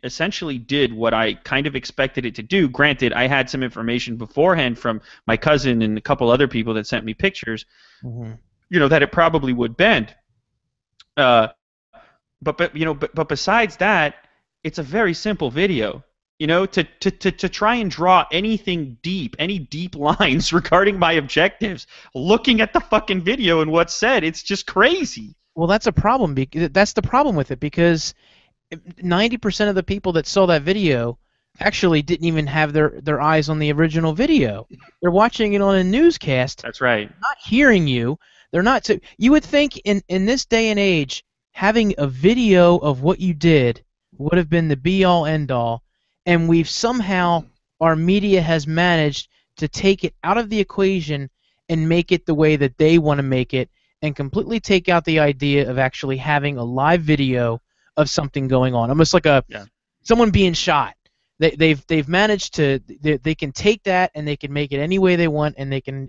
essentially did what I kind of expected it to do. Granted, I had some information beforehand from my cousin and a couple other people that sent me pictures, you know, that it probably would bend. But besides that, it's a very simple video. You know, to try and draw any deep lines regarding my objectives, looking at the fucking video and what's said, it's just crazy. Well, that's a problem. That's the problem with it, because 90% of the people that saw that video actually didn't even have their eyes on the original video. They're watching it on a newscast. That's right. Not hearing you. They're not. So you would think in this day and age, having a video of what you did would have been the be-all, end-all, and we've somehow, our media has managed to take it out of the equation and make it the way that they want to make it, and completely take out the idea of actually having a live video of something going on, almost like someone being shot. They've managed to they can take that and they can make it any way they want, and they can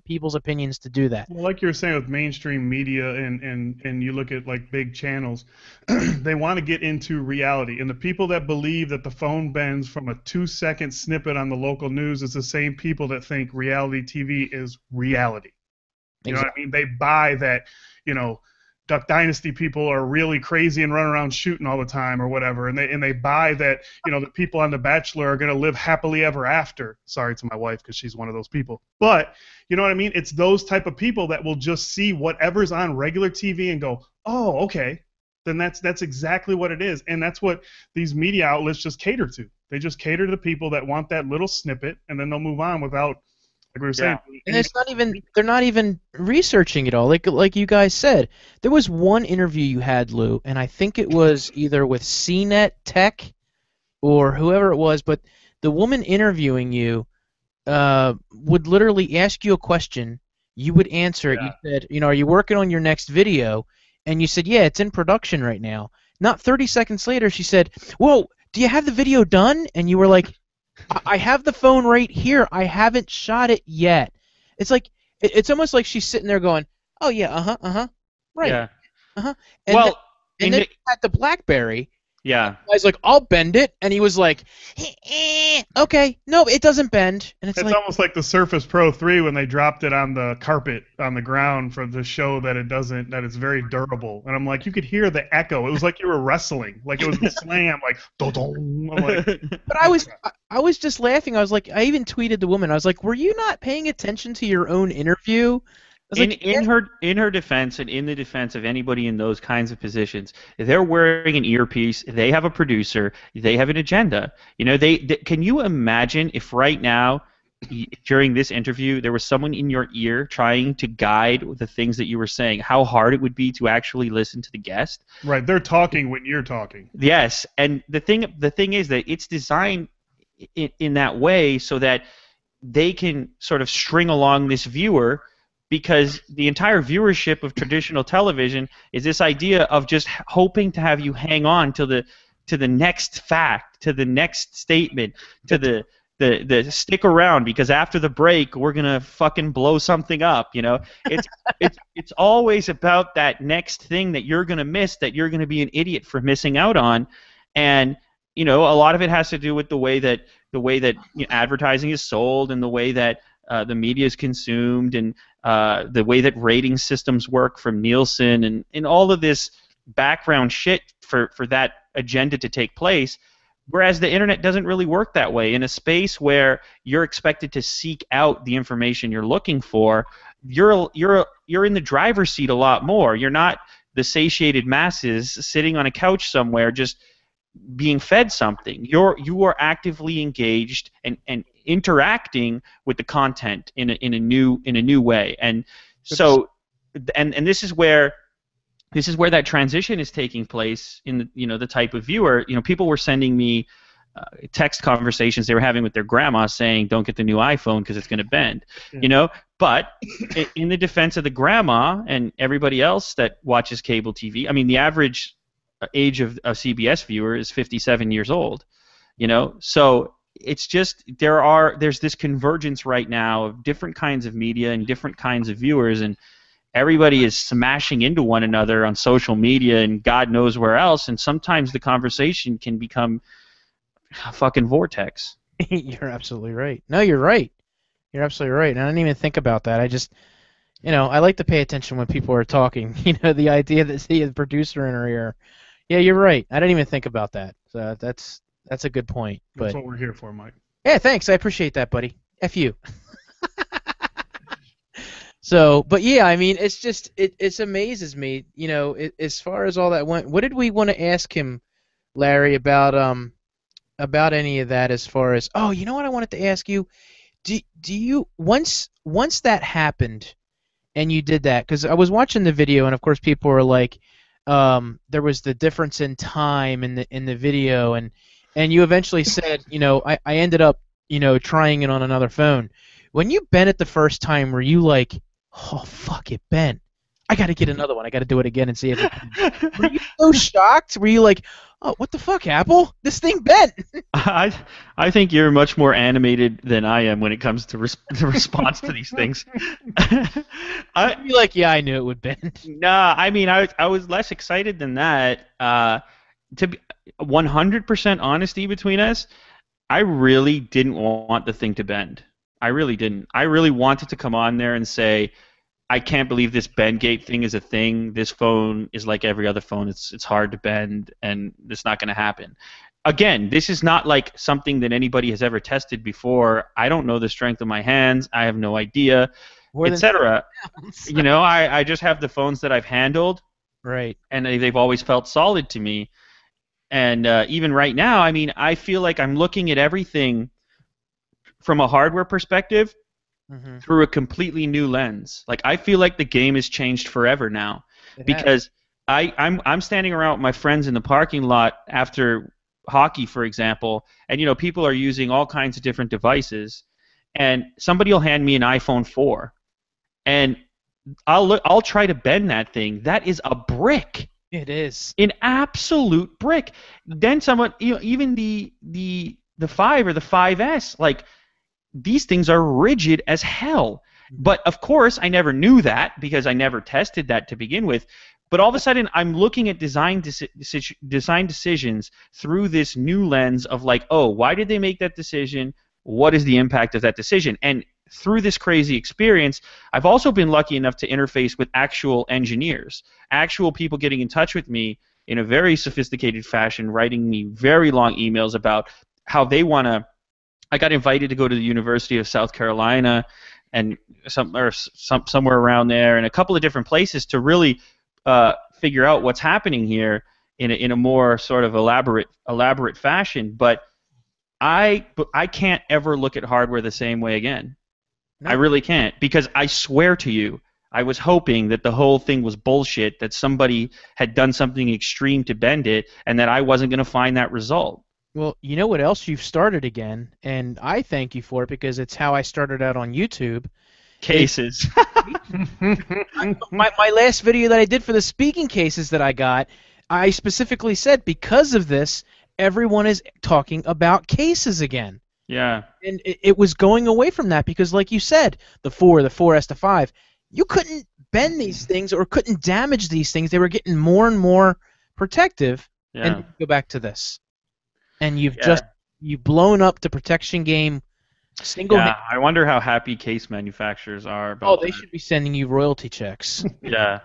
people's opinions to do that. Well, like you were saying with mainstream media and you look at like big channels, they want to get into reality. And the people that believe that the phone bends from a 2-second snippet on the local news is the same people that think reality TV is reality. You know what I mean? They buy that, you know, Duck Dynasty people are really crazy and run around shooting all the time or whatever, and they buy that, you know, the people on The Bachelor are going to live happily ever after. Sorry to my wife because she's one of those people. But, you know what I mean? It's those type of people that will just see whatever's on regular TV and go, oh, okay, then that's exactly what it is. And that's what these media outlets just cater to. They just cater to the people that want that little snippet, and then they'll move on without, like we were saying. And they're not even researching it all. Like you guys said, there was one interview you had, Lew, and I think it was either with CNET Tech or whoever it was, but the woman interviewing you would literally ask you a question, you would answer it. You said, you know, are you working on your next video? And you said, yeah, it's in production right now. Not 30 seconds later, she said, well, do you have the video done? And you were like, I have the phone right here. I haven't shot it yet. It's like it's almost like she's sitting there going, "Oh yeah, right, Yeah. And well, And then he had the BlackBerry. Yeah. I was like, I'll bend it, and he was like, okay, no, it doesn't bend. And it's like, almost like the Surface Pro 3 when they dropped it on the carpet on the ground for the show that it's very durable. And I'm like, you could hear the echo. It was like you were wrestling, like it was a slam, like dong. I'm like, but I was just laughing. I was like, I even tweeted the woman. I was like, were you not paying attention to your own interview? In her defense, and in the defense of anybody in those kinds of positions, they're wearing an earpiece. They have a producer. They have an agenda. You know, they can you imagine if right now, during this interview, there was someone in your ear trying to guide the things that you were saying? How hard it would be to actually listen to the guest. Right, they're talking when you're talking. Yes, and the thing is that it's designed in that way so that they can sort of string along this viewer. Because the entire viewership of traditional television is this idea of just hoping to have you hang on to the next fact, to the next statement, to the stick around because after the break we're gonna fucking blow something up. You know, it's always about that next thing that you're gonna miss, that you're gonna be an idiot for missing out on, and you know a lot of it has to do with the way that advertising is sold and the way that the media is consumed and the way that rating systems work from Nielsen and all of this background shit for that agenda to take place, whereas the internet doesn't really work that way. In a space where you're expected to seek out the information you're looking for, you're in the driver's seat a lot more. You're not the satiated masses sitting on a couch somewhere just being fed something. You are actively engaged and interacting with the content in a new way. And so and this is where that transition is taking place in the type of viewer. You know, people were sending me text conversations they were having with their grandma saying, "Don't get the new iPhone because it's going to bend." Yeah. You know, but in the defense of the grandma and everybody else that watches cable TV, I mean, the average age of a CBS viewer is 57 years old. You know, so it's just there's this convergence right now of different kinds of media and different kinds of viewers, and everybody is smashing into one another on social media and God knows where else, and sometimes the conversation can become a fucking vortex. You're absolutely right. No, you're right. You're absolutely right. And I didn't even think about that. I just, I like to pay attention when people are talking. The idea that see a producer in her ear. Yeah, you're right. I didn't even think about that. So that's a good point. That's what we're here for, Mike. Yeah, thanks. I appreciate that, buddy. F you. So, but yeah, I mean, it's just it amazes me, as far as all that went. What did we want to ask him, Larry, about any of that? As far as you know what I wanted to ask you, do you once that happened, and you did that, because I was watching the video, and of course people were like, there was the difference in time in the video, and you eventually said, I ended up, trying it on another phone. When you bent it the first time, were you like, oh fuck, it bent, I got to get another one, I got to do it again and see if it bent? Were you so shocked? Were you like, oh, what the fuck, Apple? This thing bent. I think you're much more animated than I am when it comes to the response to these things. I'd be like, yeah, I knew it would bend. Nah, I mean, I was less excited than that. To be 100% honesty between us, I really didn't want the thing to bend. I really didn't. I really wanted to come on there and say, I can't believe this bend gate thing is a thing. This phone is like every other phone. It's hard to bend, and it's not going to happen. Again, this is not like something that anybody has ever tested before. I don't know the strength of my hands. I have no idea, etc. I just have the phones that I've handled, right? And they've always felt solid to me. And even right now, I mean, I feel like I'm looking at everything from a hardware perspective. Mm-hmm. Through a completely new lens. Like, I feel like the game has changed forever now, because I'm standing around with my friends in the parking lot after hockey, for example, and people are using all kinds of different devices, and somebody will hand me an iPhone 4, and I'll try to bend that thing. That is a brick. It is an absolute brick. Then someone, even the 5 or the 5S, like, these things are rigid as hell. But of course, I never knew that because I never tested that to begin with. But all of a sudden, I'm looking at design decisions through this new lens of like, oh, why did they make that decision? What is the impact of that decision? And through this crazy experience, I've also been lucky enough to interface with actual engineers, actual people getting in touch with me in a very sophisticated fashion, writing me very long emails about how they want to. I got invited to go to the University of South Carolina and somewhere around there, and a couple of different places to really figure out what's happening here in a more sort of elaborate fashion. But I can't ever look at hardware the same way again. No. I really can't, because I swear to you, I was hoping that the whole thing was bullshit, that somebody had done something extreme to bend it, and that I wasn't going to find that result. Well, you know what else you've started again, and I thank you for it because it's how I started out on YouTube. Cases. My last video that I did for the speaking cases that I got, I specifically said because of this, everyone is talking about cases again. Yeah. And it was going away from that because, like you said, the 4S to 5, you couldn't bend these things or couldn't damage these things. They were getting more and more protective. Yeah. And go back to this. And you've blown up the protection game single-handedly. Yeah, I wonder how happy case manufacturers are about Oh, they should be sending you royalty checks. Yeah.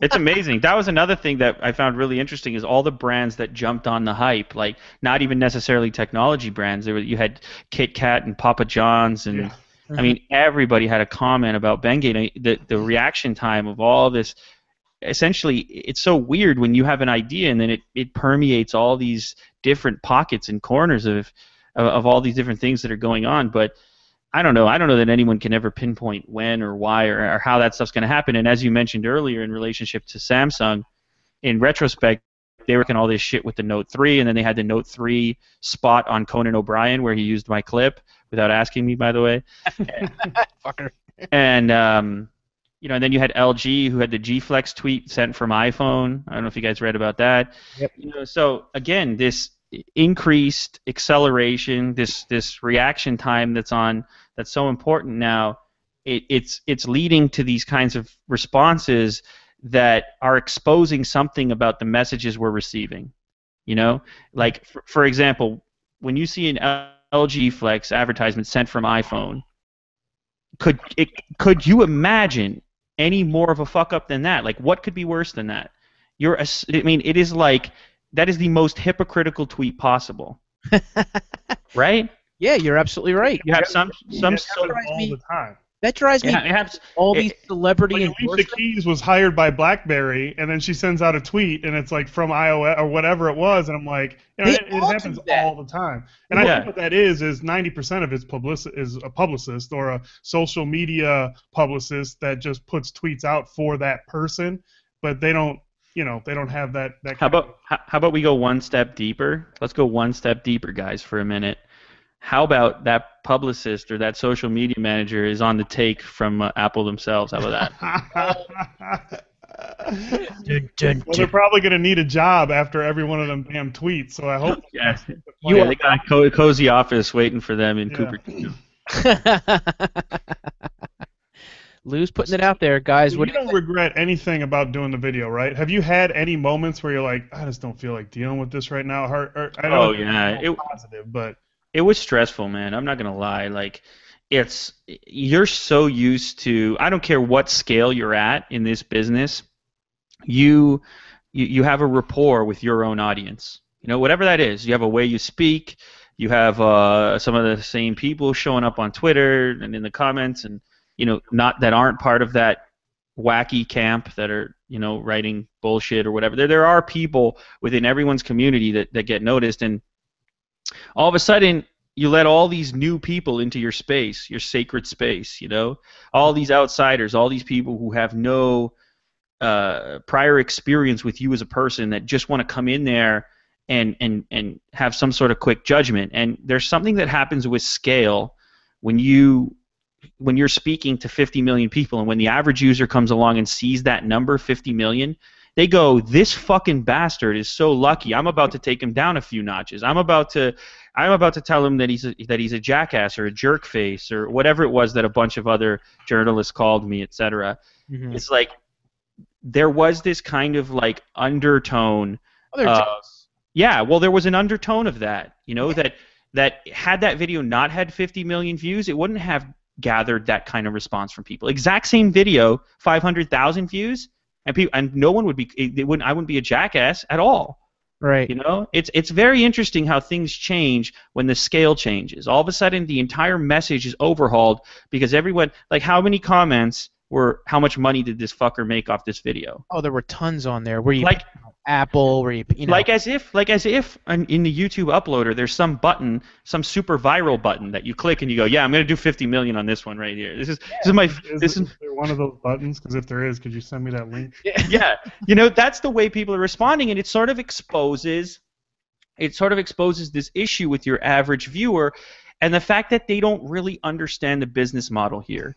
It's amazing. That was another thing that I found really interesting is all the brands that jumped on the hype, like not even necessarily technology brands. You had Kit Kat and Papa John's, and I mean, everybody had a comment about Bengay. The reaction time of all this, essentially, it's so weird when you have an idea and then it permeates all these different pockets and corners of all these different things that are going on. But I don't know. I don't know that anyone can ever pinpoint when or why or how that stuff's going to happen. And as you mentioned earlier in relationship to Samsung, in retrospect, they were working all this shit with the Note 3, and then they had the Note 3 spot on Conan O'Brien where he used my clip without asking me, by the way. Fucker. And and then you had LG who had the G Flex tweet sent from iPhone. I don't know if you guys read about that. Yep. So again, this increased acceleration, this reaction time that's so important now, it's leading to these kinds of responses that are exposing something about the messages we're receiving. Like for example, when you see an LG Flex advertisement sent from iPhone, could you imagine any more of a fuck up than that? Like, what could be worse than that? It is like that is the most hypocritical tweet possible, right? Yeah, you're absolutely right. You have some all the time. That drives me. Yeah, all these celebrity Like Alicia endorsements. Keys was hired by BlackBerry, and then she sends out a tweet, and it's like from iOS or whatever it was, and I'm like, They it all happens do that. all the time. And I think what that is 90% of it's is a publicist or a social media publicist that just puts tweets out for that person, but they don't have that. How about we go one step deeper? Let's go one step deeper, guys, for a minute. How about that publicist or that social media manager is on the take from Apple themselves? How about that? Well, they're probably going to need a job after every one of them damn tweets, so I hope. Yeah, they got a cozy office waiting for them in Cupertino. Lou's putting it out there, guys. So What you don't regret anything about doing the video, right? Have you had any moments where you're like, I just don't feel like dealing with this right now? I know it's positive, but it was stressful, man. I'm not gonna lie. Like, you're so used to. I don't care what scale you're at in this business. You have a rapport with your own audience. Whatever that is. You have a way you speak. You have some of the same people showing up on Twitter and in the comments, and not that aren't part of that wacky camp that are writing bullshit or whatever. There are people within everyone's community that get noticed, and all of a sudden you let all these new people into your space, your sacred space. All these outsiders, all these people who have no prior experience with you as a person that just want to come in there and have some sort of quick judgment. And there's something that happens with scale when you're speaking to 50 million people, and when the average user comes along and sees that number, 50 million, they go, this fucking bastard is so lucky. I'm about to take him down a few notches. I'm about to tell him that he's a jackass or a jerk face or whatever it was that a bunch of other journalists called me, etc. Mm-hmm. It's like there was this kind of like undertone Oh, they're of jealous. yeah, well, there was an undertone of that, that had that video not had 50 million views, it wouldn't have gathered that kind of response from people. Exact same video, 500,000 views, and no one would be, I wouldn't be a jackass at all. Right. It's very interesting how things change when the scale changes. All of a sudden, the entire message is overhauled because everyone, like, how many comments were, how much money did this fucker make off this video? Oh, there were tons on there where you Like, Apple, where you know. like as if in the YouTube uploader, there's some button, some super viral button that you click and you go, yeah, I'm gonna do 50 million on this one right here. This is there one of those buttons? Because if there is, could you send me that link? yeah, that's the way people are responding, and it sort of exposes this issue with your average viewer, and the fact that they don't really understand the business model here.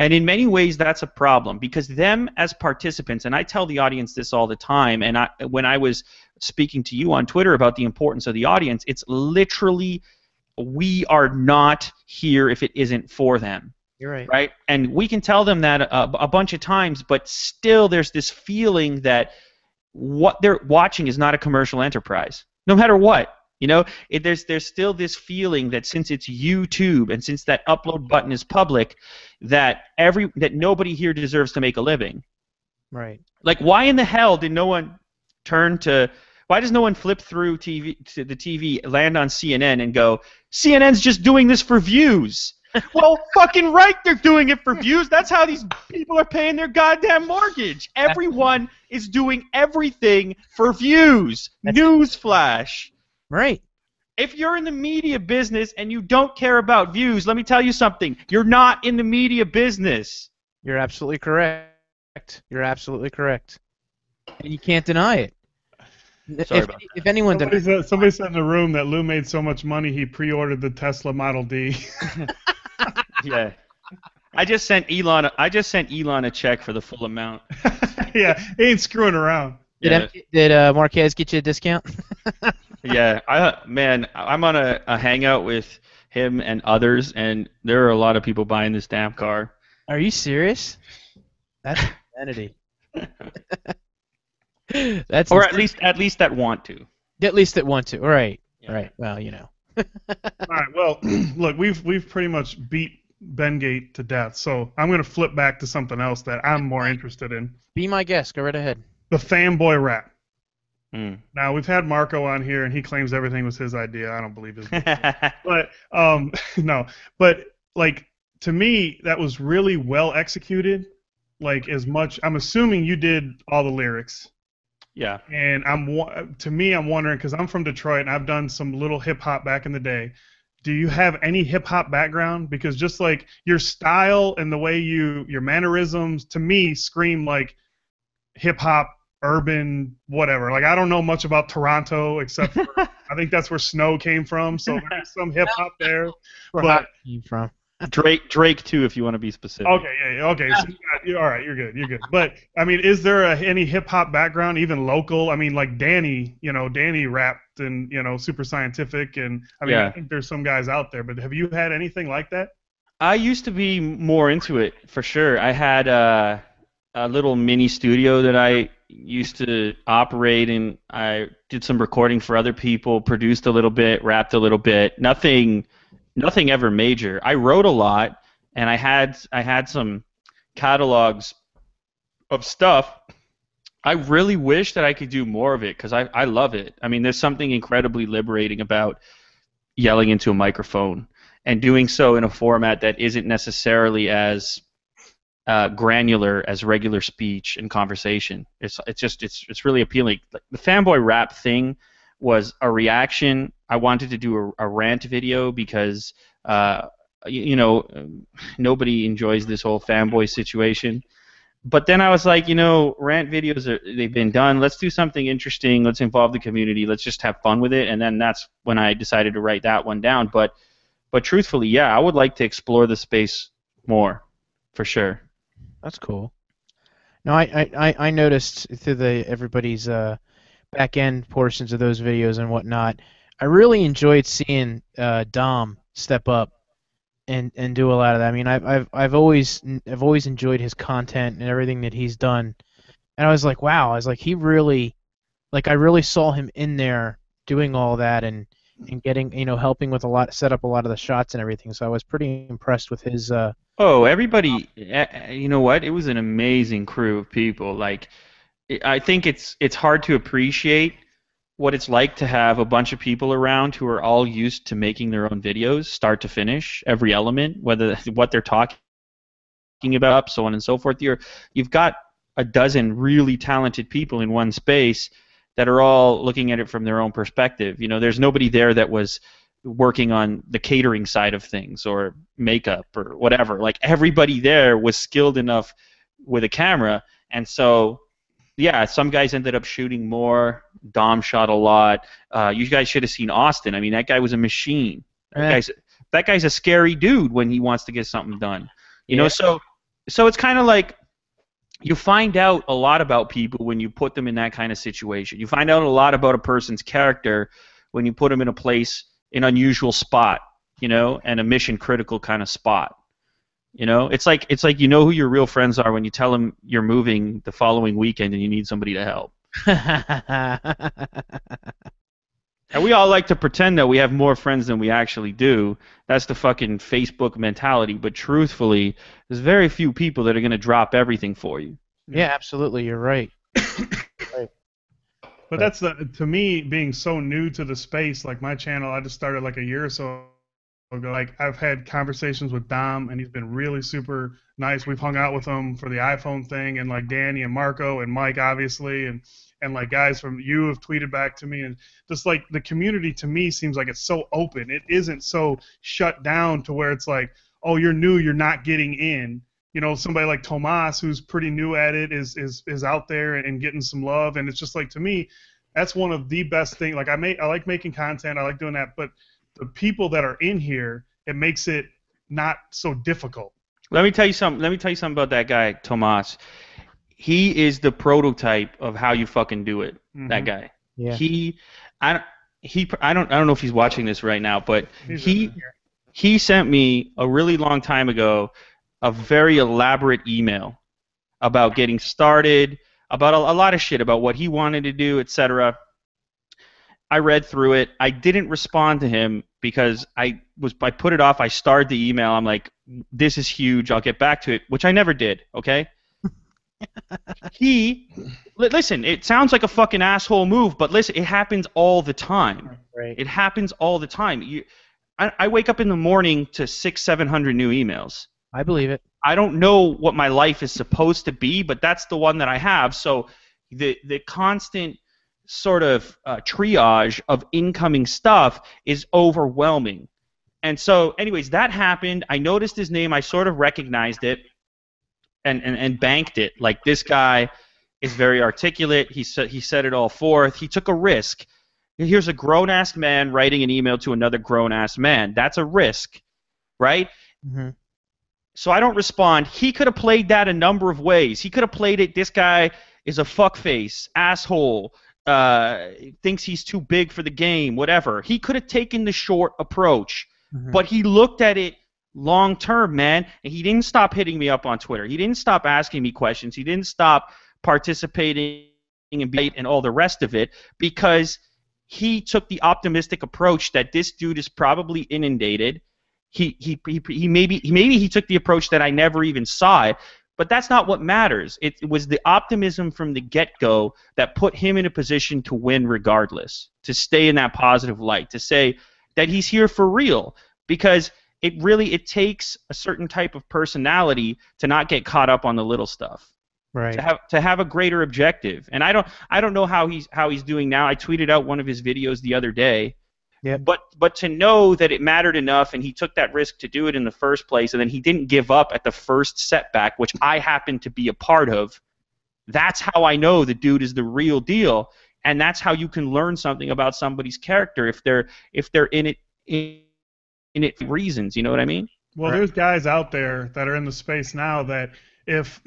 And in many ways, that's a problem because them as participants, and I tell the audience this all the time, and when I was speaking to you on Twitter about the importance of the audience, it's literally, we are not here if it isn't for them. You're right. Right? And we can tell them that a bunch of times, but still there's this feeling that what they're watching is not a commercial enterprise, no matter what. There's still this feeling that since it's YouTube and since that upload button is public, that nobody here deserves to make a living. Right. Like, why in the hell did no one why does no one flip through the TV, land on CNN, and go, CNN's just doing this for views? Well, fucking right, they're doing it for views. That's how these people are paying their goddamn mortgage. Everyone is doing everything for views. Newsflash. Right. If you're in the media business and you don't care about views, let me tell you something. You're not in the media business. You're absolutely correct. You're absolutely correct. And you can't deny it. Sorry about if anyone denies Somebody said in the room that Lew made so much money he pre-ordered the Tesla Model D. Yeah. I just sent Elon a check for the full amount. Yeah, he ain't screwing around. Did Marquez get you a discount? Yeah, I'm on a hangout with him and others, and there are a lot of people buying this damn car. Are you serious? That's insanity. That's or insane. at least that want to. At least that want to. Right. Yeah. Right. Well, All right. Well, look, we've pretty much beat Bengate to death, so I'm going to flip back to something else that I'm more interested in. Be my guest. Go right ahead. The fanboy rap. Mm. Now, we've had Marco on here, and he claims everything was his idea. I don't believe his But, no. But, like, to me, that was really well executed. Like, I'm assuming you did all the lyrics. Yeah. And I'm wondering, because I'm from Detroit, and I've done some little hip-hop back in the day. Do you have any hip-hop background? Because just, like, your style and the way your mannerisms, to me, scream like hip-hop, urban, whatever. Like, I don't know much about Toronto except for I think that's where Snow came from, so there's some hip hop there. Where But Hop came from. Drake too, if you want to be specific. okay, yeah, okay. So all right, you're good. But I mean, is there any hip hop background, even local? I mean, like Danny rapped and Super Scientific, and I mean, Yeah. I think there's some guys out there. But have you had anything like that? I used to be more into it for sure. I had a little mini studio that I used to operate, and I did some recording for other people, produced a little bit, rapped a little bit. Nothing ever major. I wrote a lot, and I had some catalogs of stuff. I really wish that I could do more of it because I love it. I mean, there's something incredibly liberating about yelling into a microphone and doing so in a format that isn't necessarily as granular as regular speech and conversation. It's really appealing. The fanboy rap thing was a reaction. I wanted to do a rant video because nobody enjoys this whole fanboy situation. But then I was like, rant videos they've been done. Let's do something interesting. Let's involve the community. Let's just have fun with it. And then that's when I decided to write that one down. But truthfully, yeah, I would like to explore the space more, for sure. That's cool. No, I noticed through everybody's back end portions of those videos and whatnot. I really enjoyed seeing Dom step up and do a lot of that. I mean, I've always enjoyed his content and everything that he's done And I was like, wow. I was like, he really, like, I really saw him in there doing all that and getting, helping with set up a lot of the shots and everything. So I was pretty impressed with his. Oh, everybody, you know what? It was an amazing crew of people. Like, I think it's hard to appreciate what it's like to have a bunch of people around who are all used to making their own videos, start to finish, every element, whether what they're talking about, so on and so forth. You've got a dozen really talented people in one space that are all looking at it from their own perspective. There's nobody there that was working on the catering side of things or makeup or whatever. Like, everybody there was skilled enough with a camera, and so yeah, some guys ended up shooting more. Dom shot a lot. You guys should have seen Austin. I mean, that guy was a machine. That guy's a scary dude when he wants to get something done. So it's kind of like you find out a lot about people when you put them in that kind of situation. You find out a lot about a person's character when you put them in a place, an unusual spot, and a mission critical kind of spot. It's like you know who your real friends are when you tell them you're moving the following weekend and you need somebody to help. And we all like to pretend that we have more friends than we actually do. That's the fucking Facebook mentality. But truthfully, there's very few people that are going to drop everything for you. Yeah, absolutely. You're right. Right. But that's to me, being so new to the space, like my channel, I just started like a year or so ago. Like, I've had conversations with Dom, and he's been really super nice. We've hung out with him for the iPhone thing, and like Danny and Marco and Mike, obviously, and like guys from you have tweeted back to me, and just like the community to me seems like it's so open. It isn't so shut down to where it's like, oh, you're new, you're not getting in. Somebody like Tomas, who's pretty new at it, is out there and getting some love, and it's just like, to me, that's one of the best things. Like, I like making content, I like doing that, but the people that are in here, it makes it not so difficult. Let me tell you something about that guy, Tomas. He is the prototype of how you fucking do it. Mm-hmm. That guy. Yeah. I don't know if he's watching this right now, but he sent me a really long time ago a very elaborate email about getting started, about a lot of shit, about what he wanted to do, etc. I read through it. I didn't respond to him because I put it off. I starred the email. I'm like, this is huge. I'll get back to it, which I never did. Okay. Listen, it sounds like a fucking asshole move, but listen, it happens all the time. Right. It happens all the time. I wake up in the morning to 600-700 new emails. I believe it. I don't know what my life is supposed to be, but that's the one that I have. So the constant sort of triage of incoming stuff is overwhelming. And so, anyways, that happened. I noticed his name. I sort of recognized it and banked it. Like, this guy is very articulate. He said it all forth. He took a risk. Here's a grown-ass man writing an email to another grown-ass man. That's a risk, right? Mm-hmm. So I don't respond. He could have played that a number of ways. He could have played it, this guy is a fuckface, asshole, thinks he's too big for the game, whatever. He could have taken the short approach, but he looked at it long term, man, and he didn't stop hitting me up on Twitter. He didn't stop asking me questions. He didn't stop participating and all the rest of it, because he took the optimistic approach that this dude is probably inundated. He maybe he took the approach that I never even saw it, but that's not what matters. It was the optimism from the get-go that put him in a position to win regardless, to stay in that positive light, to say that he's here for real, because it takes a certain type of personality to not get caught up on the little stuff. Right. To have a greater objective. And I don't know how he's doing now. I tweeted out one of his videos the other day. Yep. But to know that it mattered enough, and he took that risk to do it in the first place, and then he didn't give up at the first setback, which I happened to be a part of, that's how I know the dude is the real deal, and that's how you can learn something about somebody's character if they're in it for reasons. You know what I mean? Well, there's guys out there that are in the space now that if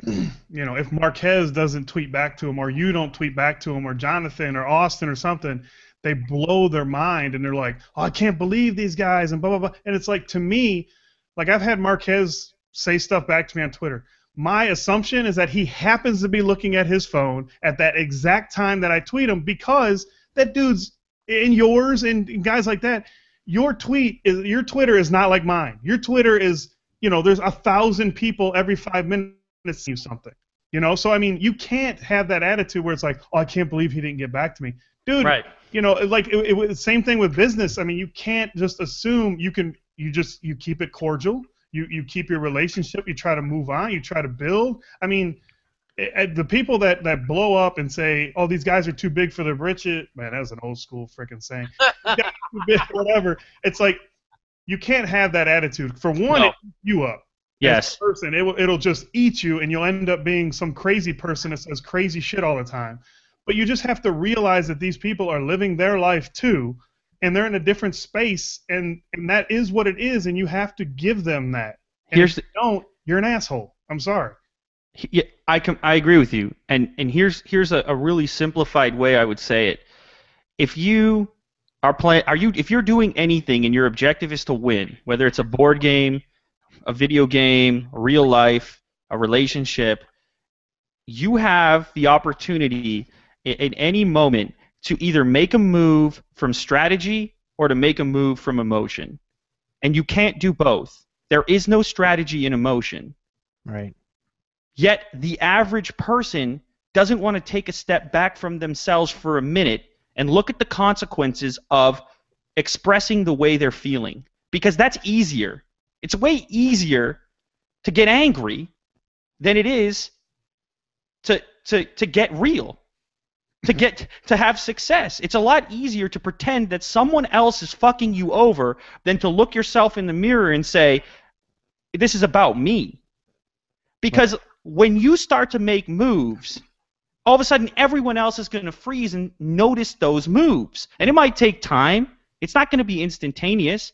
Marquez doesn't tweet back to him, or you don't tweet back to him, or Jonathan or Austin or something, they blow their mind, and they're like, oh, I can't believe these guys, and blah, blah, blah. And it's like, to me, like, I've had Marquez say stuff back to me on Twitter. my assumption is that he happens to be looking at his phone at that exact time that I tweet him, because that dude's in yours and guys like that. Your Twitter is not like mine. Your Twitter is, there's 1,000 people every 5 minutes saying something. So I mean, you can't have that attitude where it's like, oh, I can't believe he didn't get back to me, dude. Right. Like it was the same thing with business. I mean, you can't just assume you keep it cordial. You keep your relationship. You try to move on. You try to build. I mean, the people that blow up and say, oh, these guys are too big for their britches, man, that was an old school freaking saying. Too big, whatever. It's like, you can't have that attitude. For one, No. it eats you up. Yes. As a person, it'll just eat you, and you'll end up being some crazy person that says crazy shit all the time. But you just have to realize that these people are living their life too, and they're in a different space, and that is what it is, and you have to give them that. And if you don't, you're an asshole. I'm sorry. Yeah, I agree with you, and here's a really simplified way I would say it. If you if you're doing anything and your objective is to win, whether it's a board game, a video game, real life, a relationship, you have the opportunity in any moment to either make a move from strategy or to make a move from emotion. And you can't do both. There is no strategy in emotion. Right. Yet the average person doesn't want to take a step back from themselves for a minute and look at the consequences of expressing the way they're feeling. Because that's easier. It's way easier to get angry than it is to get real, to have success. It's a lot easier to pretend that someone else is fucking you over than to look yourself in the mirror and say, this is about me. Because when you start to make moves, all of a sudden everyone else is going to freeze and notice those moves. And it might take time. It's not going to be instantaneous.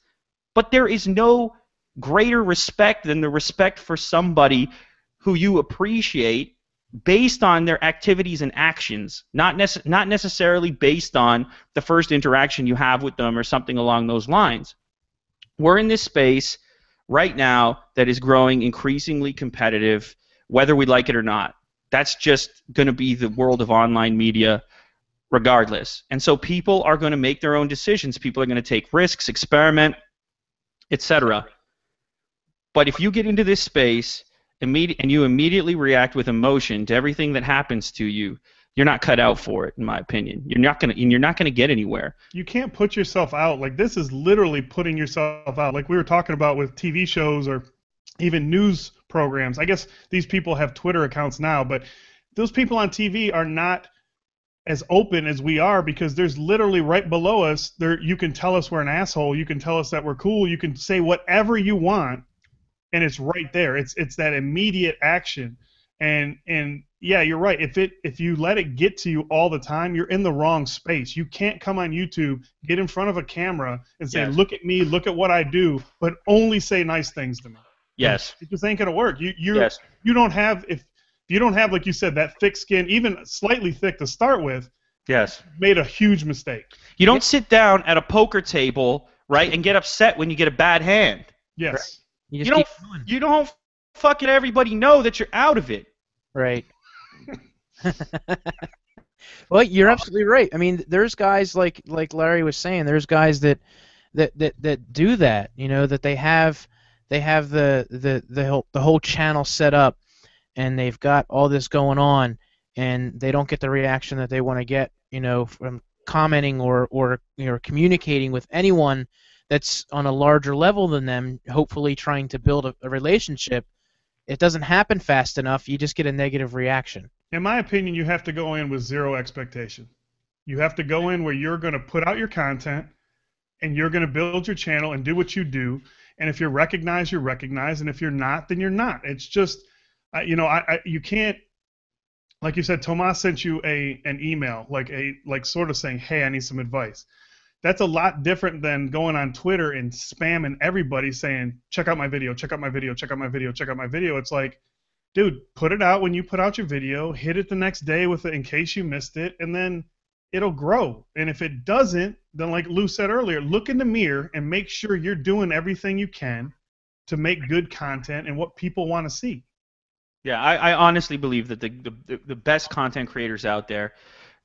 But there is no greater respect than the respect for somebody who you appreciate based on their activities and actions, not necessarily based on the first interaction you have with them or something along those lines. We're in this space right now that is growing increasingly competitive, whether we like it or not. That's just going to be the world of online media regardless. And so people are going to make their own decisions. People are going to take risks, experiment, etc. But if you get into this space and you immediately react with emotion to everything that happens to you, you're not cut out for it, in my opinion. You're not gonna get anywhere. You can't put yourself out. Like, this is literally putting yourself out. Like we were talking about with TV shows or even news programs. I guess these people have Twitter accounts now, but those people on TV are not as open as we are, because there's literally right below us there, you can tell us we're an asshole, you can tell us that we're cool, you can say whatever you want, and it's right there. It's that immediate action. And yeah, you're right. If you let it get to you all the time, you're in the wrong space. You can't come on YouTube, get in front of a camera, and say, Yes. look at me, look at what I do, but only say nice things to me. Yes. It just ain't gonna work. Yes. You don't have, if you don't have, like you said, that thick skin, even slightly thick to start with, Yes. made a huge mistake. You don't sit down at a poker table, right, and get upset when you get a bad hand. Yes. You You just don't. keep going. You don't fucking everybody know that you're out of it. Right. Well, you're absolutely right. I mean, there's guys like Larry was saying. There's guys that do that. You know, that they have the whole channel set up, and they've got all this going on, and they don't get the reaction that they want to get. You know, from commenting or communicating with anyone that's on a larger level than them, hopefully trying to build a relationship. It doesn't happen fast enough. You just get a negative reaction. In my opinion, you have to go in with zero expectation. You have to go in where you're going to put out your content, and you're going to build your channel and do what you do. And if you're recognized, you're recognized. And if you're not, then you're not. It's just, you can't, like you said, Tomas sent you an email, like sort of saying, hey, I need some advice. That's a lot different than going on Twitter and spamming everybody saying, check out my video, check out my video, check out my video, check out my video. It's like, dude, put it out when you put out your video, hit it the next day with it in case you missed it, and then it'll grow. And if it doesn't, then like Lew said earlier, look in the mirror and make sure you're doing everything you can to make good content and what people want to see. Yeah, I honestly believe that the best content creators out there,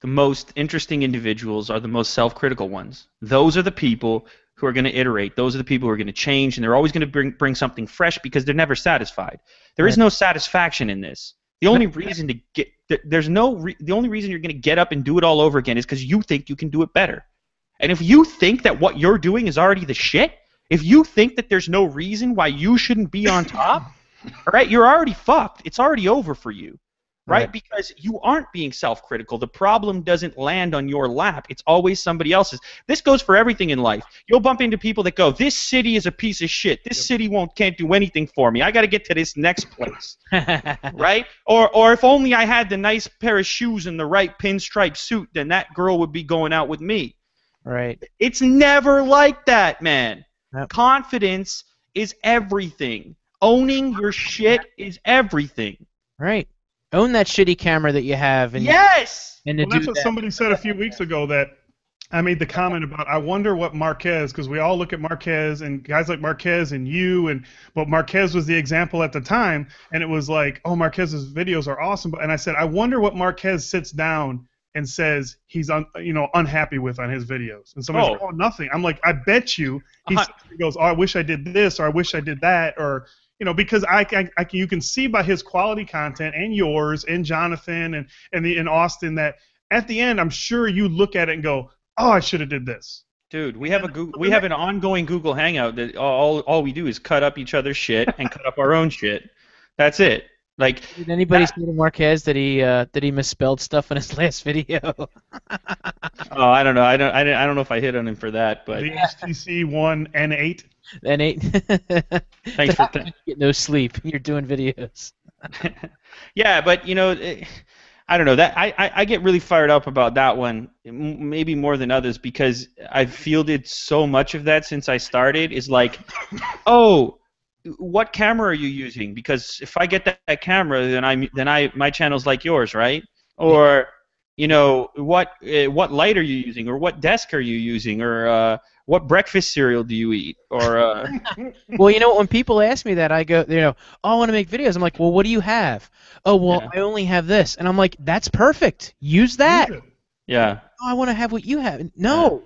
the most interesting individuals are the most self-critical ones. Those are the people who are going to iterate. Those are the people who are going to change, and they're always going to bring something fresh because they're never satisfied. There is Right. no satisfaction in this. The only reason to get there's no the only reason you're going to get up and do it all over again is because you think you can do it better. And if you think that what you're doing is already the shit, if you think that there's no reason why you shouldn't be on top, all right, you're already fucked. It's already over for you, right? Right. Because you aren't being self-critical. The problem doesn't land on your lap. It's always somebody else's. This goes for everything in life. You'll bump into people that go, "This city is a piece of shit. This city can't do anything for me. I got to get to this next place." Right? Or if only I had the nice pair of shoes and the right pinstripe suit, then that girl would be going out with me. Right. It's never like that, man. Yep. Confidence is everything. Owning your shit is everything. Right. Own that shitty camera that you have, and Yes! and to Well, that's do what that. somebody said a few weeks ago that I made the comment about. I wonder what Marquez, because we all look at Marquez and guys like Marquez and you, but Marquez was the example at the time, and it was like, oh, Marquez's videos are awesome. And I said, I wonder what Marquez sits down and says he's unhappy with on his videos. And somebody's like, oh, nothing. I'm like, I bet you he goes, oh, I wish I did this, or I wish I did that, or because you can see by his quality content and yours and Jonathan and Austin that at the end, I'm sure you look at it and go, oh, I should have did this. Dude, we have an ongoing Google Hangout that all we do is cut up each other's shit and cut up our own shit. That's it. Like, Did anybody say to Marquez that he misspelled stuff in his last video? oh, I don't know. I don't know if I hit on him for that, but The HTC One N8. N8. thanks for Get no sleep. You're doing videos. yeah, but I don't know that I get really fired up about that one, maybe more than others, because I've fielded so much of that since I started. Is like, oh, what camera are you using? Because if I get that camera, then my channel's like yours, right? Or what light are you using, or what desk are you using, or what breakfast cereal do you eat, or Well, when people ask me that, I go, oh, I want to make videos. I'm like, well, what do you have? Oh, well, Yeah. I only have this, and I'm like, that's perfect. Use that. Use it. yeah. Oh, I want to have what you have. No,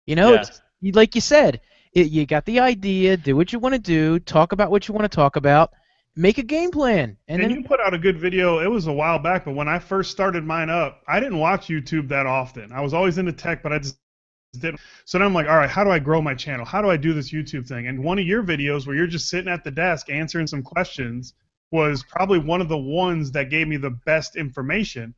Yeah. it's, like you said, you got the idea. Do what you want to do. Talk about what you want to talk about. Make a game plan, and And then you put out a good video. It was a while back, but when I first started mine up, I didn't watch YouTube that often. I was always into tech, but I just didn't. So then I'm like, all right, how do I grow my channel? How do I do this YouTube thing? And one of your videos where you're just sitting at the desk answering some questions was probably one of the ones that gave me the best information.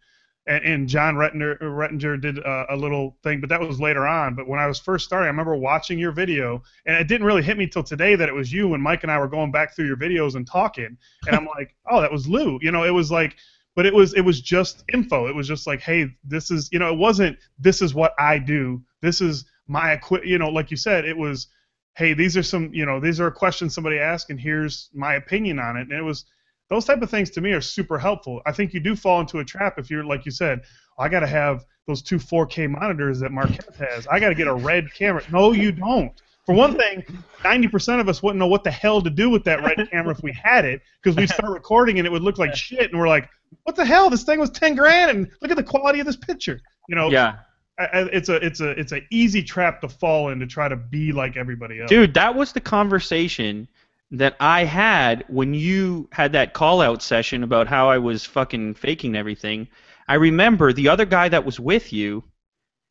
And John Rettinger did a little thing, but that was later on. But when I was first starting, I remember watching your video, and it didn't really hit me till today that it was you. When Mike and I were going back through your videos and talking, and I'm like, oh, that was Lew. It was like, but it was just info. It was just like, hey, this is, it wasn't, this is what I do. This is my like you said, it was, hey, these are some, these are questions somebody asked, and here's my opinion on it. And it was. Those type of things to me are super helpful. I think you do fall into a trap if you're, like you said, I got to have those two 4K monitors that Marquez has. I got to get a red camera. No, you don't. For one thing, 90% of us wouldn't know what the hell to do with that red camera if we had it, because we'd start recording and it would look like shit, and we're like, what the hell? This thing was 10 grand, and look at the quality of this picture. Yeah. It's a easy trap to fall in to try to be like everybody else. Dude, that was the conversation that I had when you had that call-out session about how I was fucking faking everything. I remember the other guy that was with you,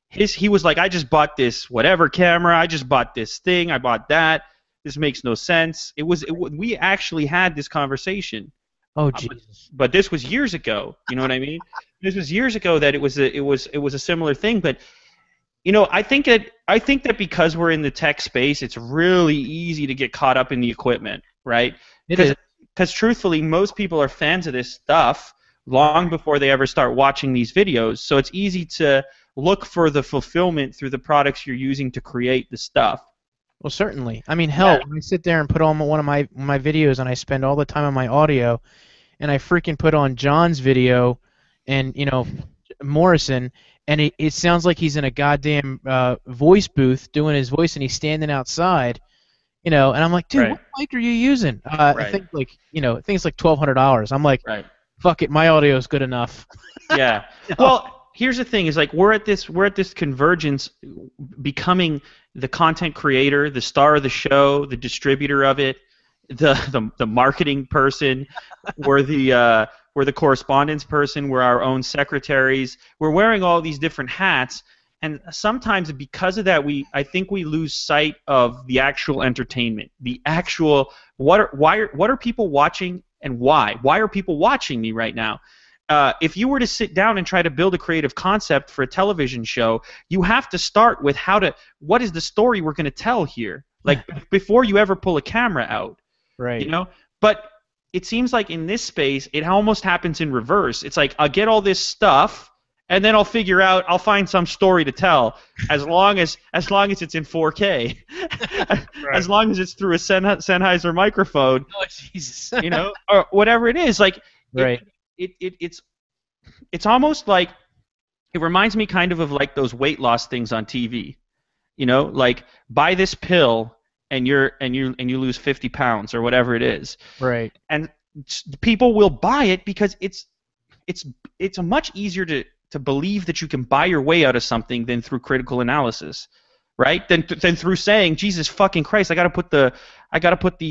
he was like, I just bought this whatever camera, I just bought this thing, I bought that, this makes no sense. We actually had this conversation. oh Jesus. But this was years ago, you know what I mean? This was years ago that it was a similar thing, but I think that because we're in the tech space, it's really easy to get caught up in the equipment, right? It is. Because truthfully, most people are fans of this stuff long before they ever start watching these videos. So it's easy to look for the fulfillment through the products you're using to create the stuff. Well, certainly. I mean, hell, when I sit there and put on one of my videos and I spend all the time on my audio, and I freaking put on John's video and, Morrison, and it sounds like he's in a goddamn voice booth doing his voice, and he's standing outside. And I'm like, dude, Right. what mic are you using? I Right. think I think it's like $1,200. I'm like, Right. fuck it, my audio is good enough. Yeah. Well, here's the thing: is like we're at this convergence, becoming the content creator, the star of the show, the distributor of it, the marketing person. We're the correspondence person. We're our own secretaries. We're wearing all these different hats, and sometimes because of that, I think we lose sight of the actual entertainment, the actual what are people watching and why? Why are people watching me right now? If you were to sit down and try to build a creative concept for a television show, you have to start with what is the story we're going to tell here? Like before you ever pull a camera out, Right. But it seems like in this space, it almost happens in reverse. It's like I'll get all this stuff, and then I'll find some story to tell, as long as it's in 4K, as long as it's through a Sennheiser microphone, Oh, Jesus. or whatever it is. Like Right. it's almost like it reminds me kind of like those weight loss things on TV. Like buy this pill and you lose 50 pounds or whatever it is. Right. And people will buy it because it's much easier to believe that you can buy your way out of something than through critical analysis, right? Than through saying, Jesus fucking Christ, I gotta put the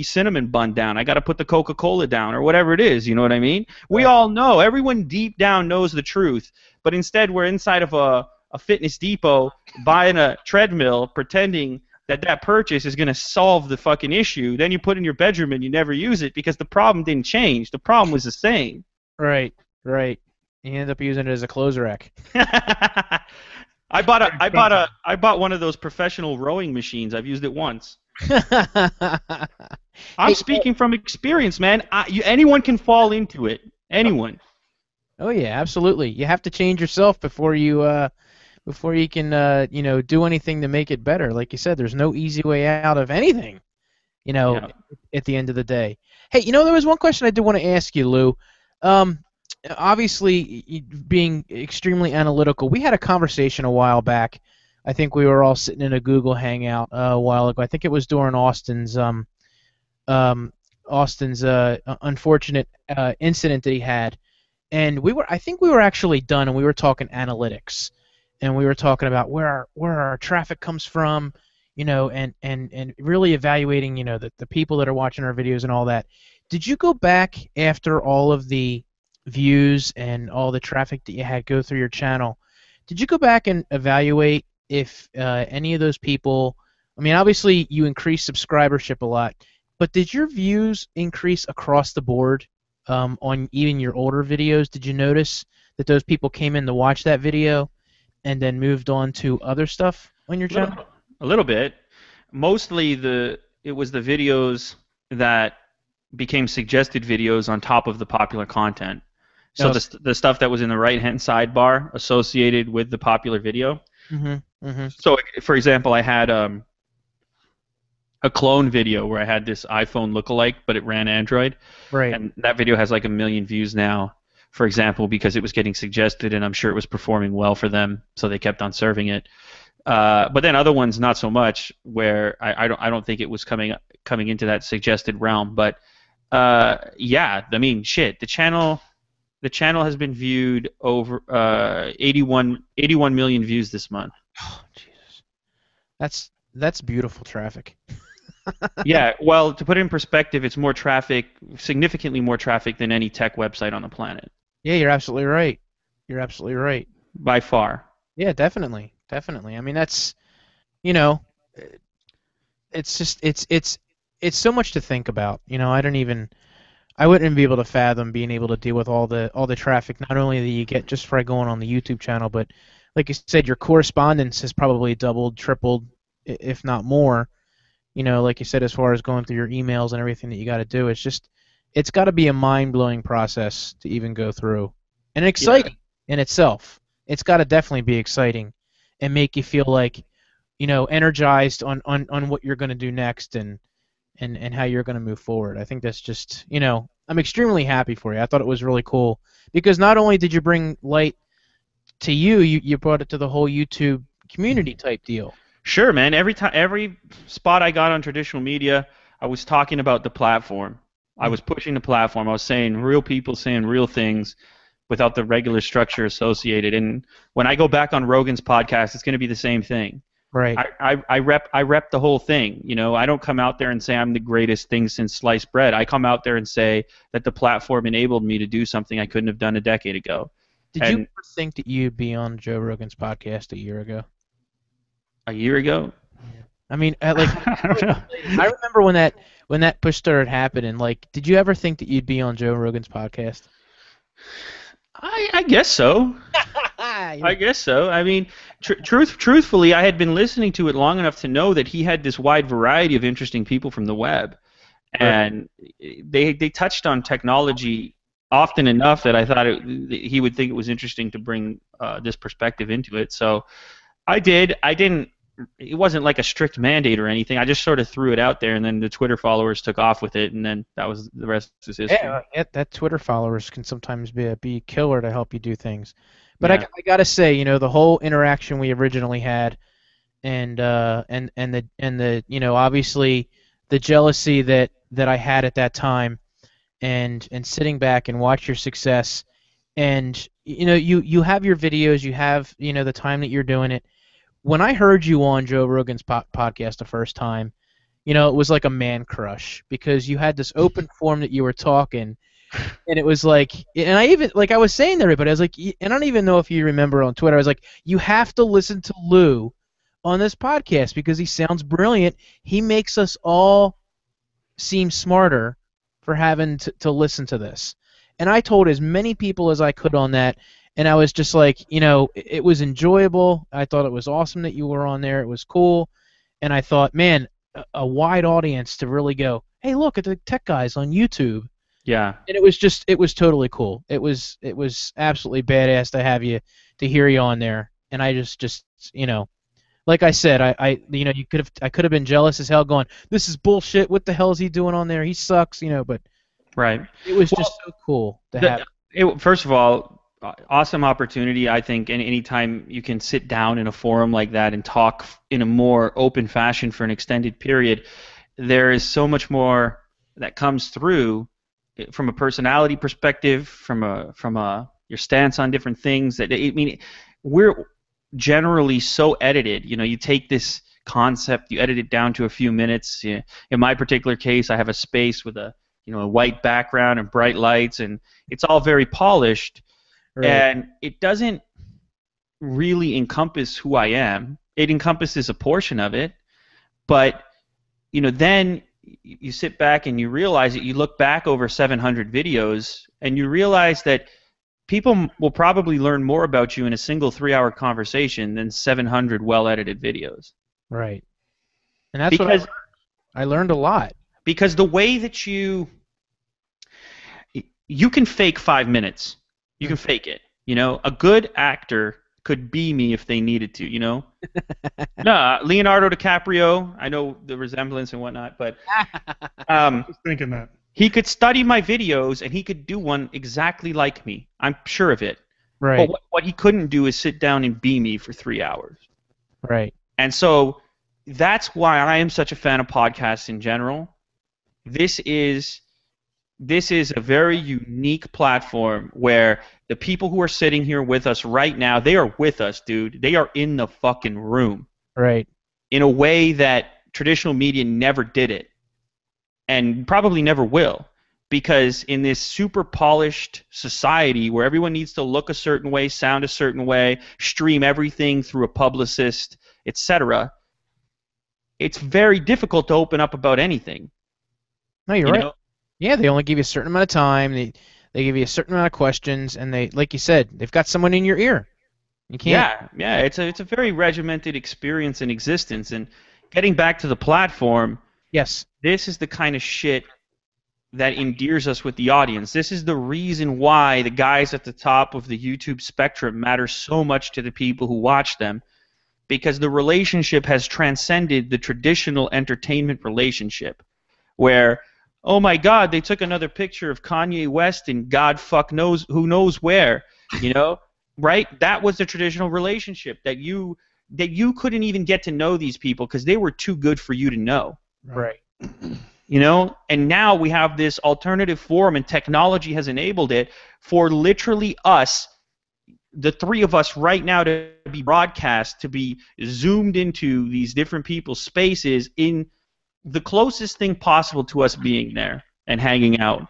cinnamon bun down, I gotta put the Coca-Cola down, or whatever it is. You know what I mean? We all know, everyone deep down knows the truth, but instead we're inside of a Fitness Depot buying a treadmill, pretending that purchase is going to solve the fucking issue. Then you put it in your bedroom and you never use it because the problem didn't change. The problem was the same. Right. Right. You end up using it as a clothes rack. I bought one of those professional rowing machines. I've used it once. I'm speaking from experience, man. Anyone can fall into it. Anyone. Oh yeah, absolutely. You have to change yourself before you can do anything to make it better. Like you said, there's no easy way out of anything. Yeah. At the end of the day. Hey, there was one question I did want to ask you, Lou. Obviously, being extremely analytical, we had a conversation a while back. I think we were all sitting in a Google Hangout a while ago. I think it was during Austin's unfortunate incident that he had, and I think we were actually done, and we were talking analytics, and we were talking about where our traffic comes from, and really evaluating, the people that are watching our videos and all that. Did you go back after all of the views and all the traffic that you had go through your channel? Did you go back and evaluate if any of those people? I mean, obviously you increased subscribership a lot, but did your views increase across the board on even your older videos? Did you notice that those people came in to watch that video and then moved on to other stuff on your channel? A little bit. Mostly it was the videos that became suggested videos on top of the popular content. So the stuff that was in the right-hand sidebar associated with the popular video. Mm-hmm. Mm-hmm. So, for example, I had a clone video where I had this iPhone lookalike, but it ran Android. Right. And that video has like 1 million views now, for example, because it was getting suggested, and I'm sure it was performing well for them, so they kept on serving it. But then other ones, not so much, where I don't think it was coming into that suggested realm. But yeah, I mean, shit, the channel has been viewed over 81 million views this month. Oh, Jesus. That's beautiful traffic. Yeah, well, to put it in perspective, it's more traffic, significantly more traffic than any tech website on the planet. Yeah, you're absolutely right. You're absolutely right. By far. Yeah, definitely. Definitely. I mean, that's, it's just, it's so much to think about. I wouldn't be able to fathom being able to deal with all the traffic, not only that you get just by going on the YouTube channel, but like you said, your correspondence has probably doubled, tripled, if not more. Like you said, as far as going through your emails and everything that you got to do, it's got to be a mind-blowing process to even go through, and exciting in itself. It's got to definitely be exciting and make you feel like, energized on what you're going to do next and how you're going to move forward. I think that's just, I'm extremely happy for you. I thought it was really cool because not only did you bring light to you brought it to the whole YouTube community type deal. Sure, man. Every spot I got on traditional media, I was talking about the platform. I Mm. was pushing the platform. I was saying real people saying real things without the regular structure associated. And when I go back on Rogan's podcast, it's going to be the same thing. Right. I rep the whole thing. You know, I don't come out there and say I'm the greatest thing since sliced bread. I come out there and say that the platform enabled me to do something I couldn't have done a decade ago. Did you And ever think that you'd be on Joe Rogan's podcast a year ago? a year ago, I mean, like, I don't know. I remember when that push started happening. Like, did you ever think that you'd be on Joe Rogan's podcast? I guess so. I guess so. I mean, truthfully, I had been listening to it long enough to know that he had this wide variety of interesting people from the web, and they touched on technology often enough that I thought he would think it was interesting to bring this perspective into it. So I did. I didn't. It wasn't like a strict mandate or anything. I just sort of threw it out there, and then the Twitter followers took off with it, and then that was the rest is history. Yeah, that Twitter followers can sometimes be a killer to help you do things. But Yeah. I gotta say, you know, the whole interaction we originally had, and the you know, obviously the jealousy that I had at that time, and sitting back and watch your success, and you know, you have your videos, you have, you know, the time that you're doing it. When I heard you on Joe Rogan's podcast the first time, you know, it was like a man crush because you had this open form that you were talking, and it was like, and I even, like, I was saying to everybody, I was like, and I don't even know if you remember on Twitter, I was like, you have to listen to Lew on this podcast because he sounds brilliant. He makes us all seem smarter for having to listen to this. And I told as many people as I could on that, and I was just like, you know, it was enjoyable. I thought it was awesome that you were on there. It was cool. And I thought, man, a wide audience to really go, hey, look at the tech guys on YouTube. Yeah. And it was totally cool. It was absolutely badass to have you, to hear you on there. And I just you know, like I said, you know, I could have been jealous as hell going, this is bullshit. What the hell is he doing on there? He sucks, you know, but Right. it was just so cool to have. First of all, awesome opportunity. I think anytime you can sit down in a forum like that and talk in a more open fashion for an extended period, there is so much more that comes through from a personality perspective, from your stance on different things. That I mean, we're generally so edited. You know, you take this concept, you edit it down to a few minutes. In my particular case, I have a space with a white background and bright lights, and it's all very polished. Right. And it doesn't really encompass who I am. It encompasses a portion of it, but then you sit back and you realize that you look back over 700 videos and you realize that people will probably learn more about you in a single 3-hour conversation than 700 well-edited videos. Right. And that's what I learned a lot. Because the way that you can fake 5 minutes. You can fake it. A good actor could be me if they needed to, No, Leonardo DiCaprio, I know the resemblance and whatnot, but I was thinking that. he could study my videos and he could do one exactly like me. I'm sure of it. Right. But what he couldn't do is sit down and be me for 3 hours. Right. And so that's why I am such a fan of podcasts in general. This is a very unique platform where the people who are sitting here with us right now, they are with us, dude. They are in the fucking room. Right. In a way that traditional media never did it. And probably never will. Because in this super polished society where everyone needs to look a certain way, sound a certain way, stream everything through a publicist, etc., it's very difficult to open up about anything. No, you're right. Yeah, they only give you a certain amount of time. They give you a certain amount of questions, and they, like you said, they've got someone in your ear. You can't. Yeah. It's a very regimented experience in existence. And getting back to the platform, yes, this is the kind of shit that endears us with the audience. This is the reason why the guys at the top of the YouTube spectrum matter so much to the people who watch them, because the relationship has transcended the traditional entertainment relationship, where, oh my God, they took another picture of Kanye West in God fuck knows who knows where, right? That was the traditional relationship, that you that you couldn't even get to know these people because they were too good for you to know. Right. You know, and now we have this alternative forum, and technology has enabled it for literally us, the three of us right now, to be broadcast, to be zoomed into these different people's spaces in the closest thing possible to us being there and hanging out.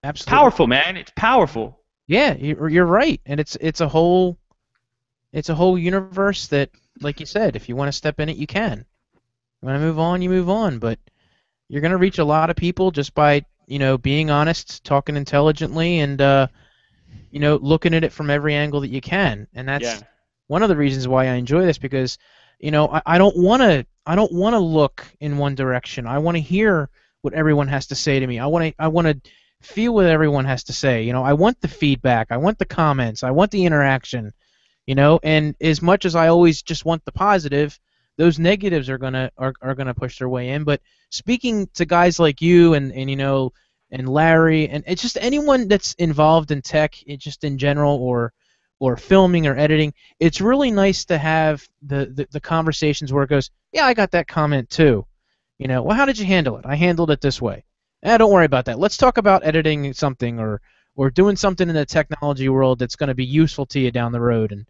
Absolutely. Powerful, man. It's powerful. Yeah, you're right, and it's a whole universe that, like you said, if you want to step in it, you can. You want to move on, you move on, but you're going to reach a lot of people just by, being honest, talking intelligently, and looking at it from every angle that you can. And that's one of the reasons why I enjoy this, because I don't want to look in one direction. I want to hear what everyone has to say to me. I want to feel what everyone has to say. I want the feedback. I want the comments. I want the interaction. And as much as I always just want the positive, those negatives are gonna push their way in. But speaking to guys like you and Larry, and it's just anyone that's involved in tech, just in general, or filming or editing, it's really nice to have the conversations where it goes, yeah, I got that comment too. Well, how did you handle it? I handled it this way. Don't worry about that. Let's talk about editing something or doing something in the technology world that's going to be useful to you down the road. And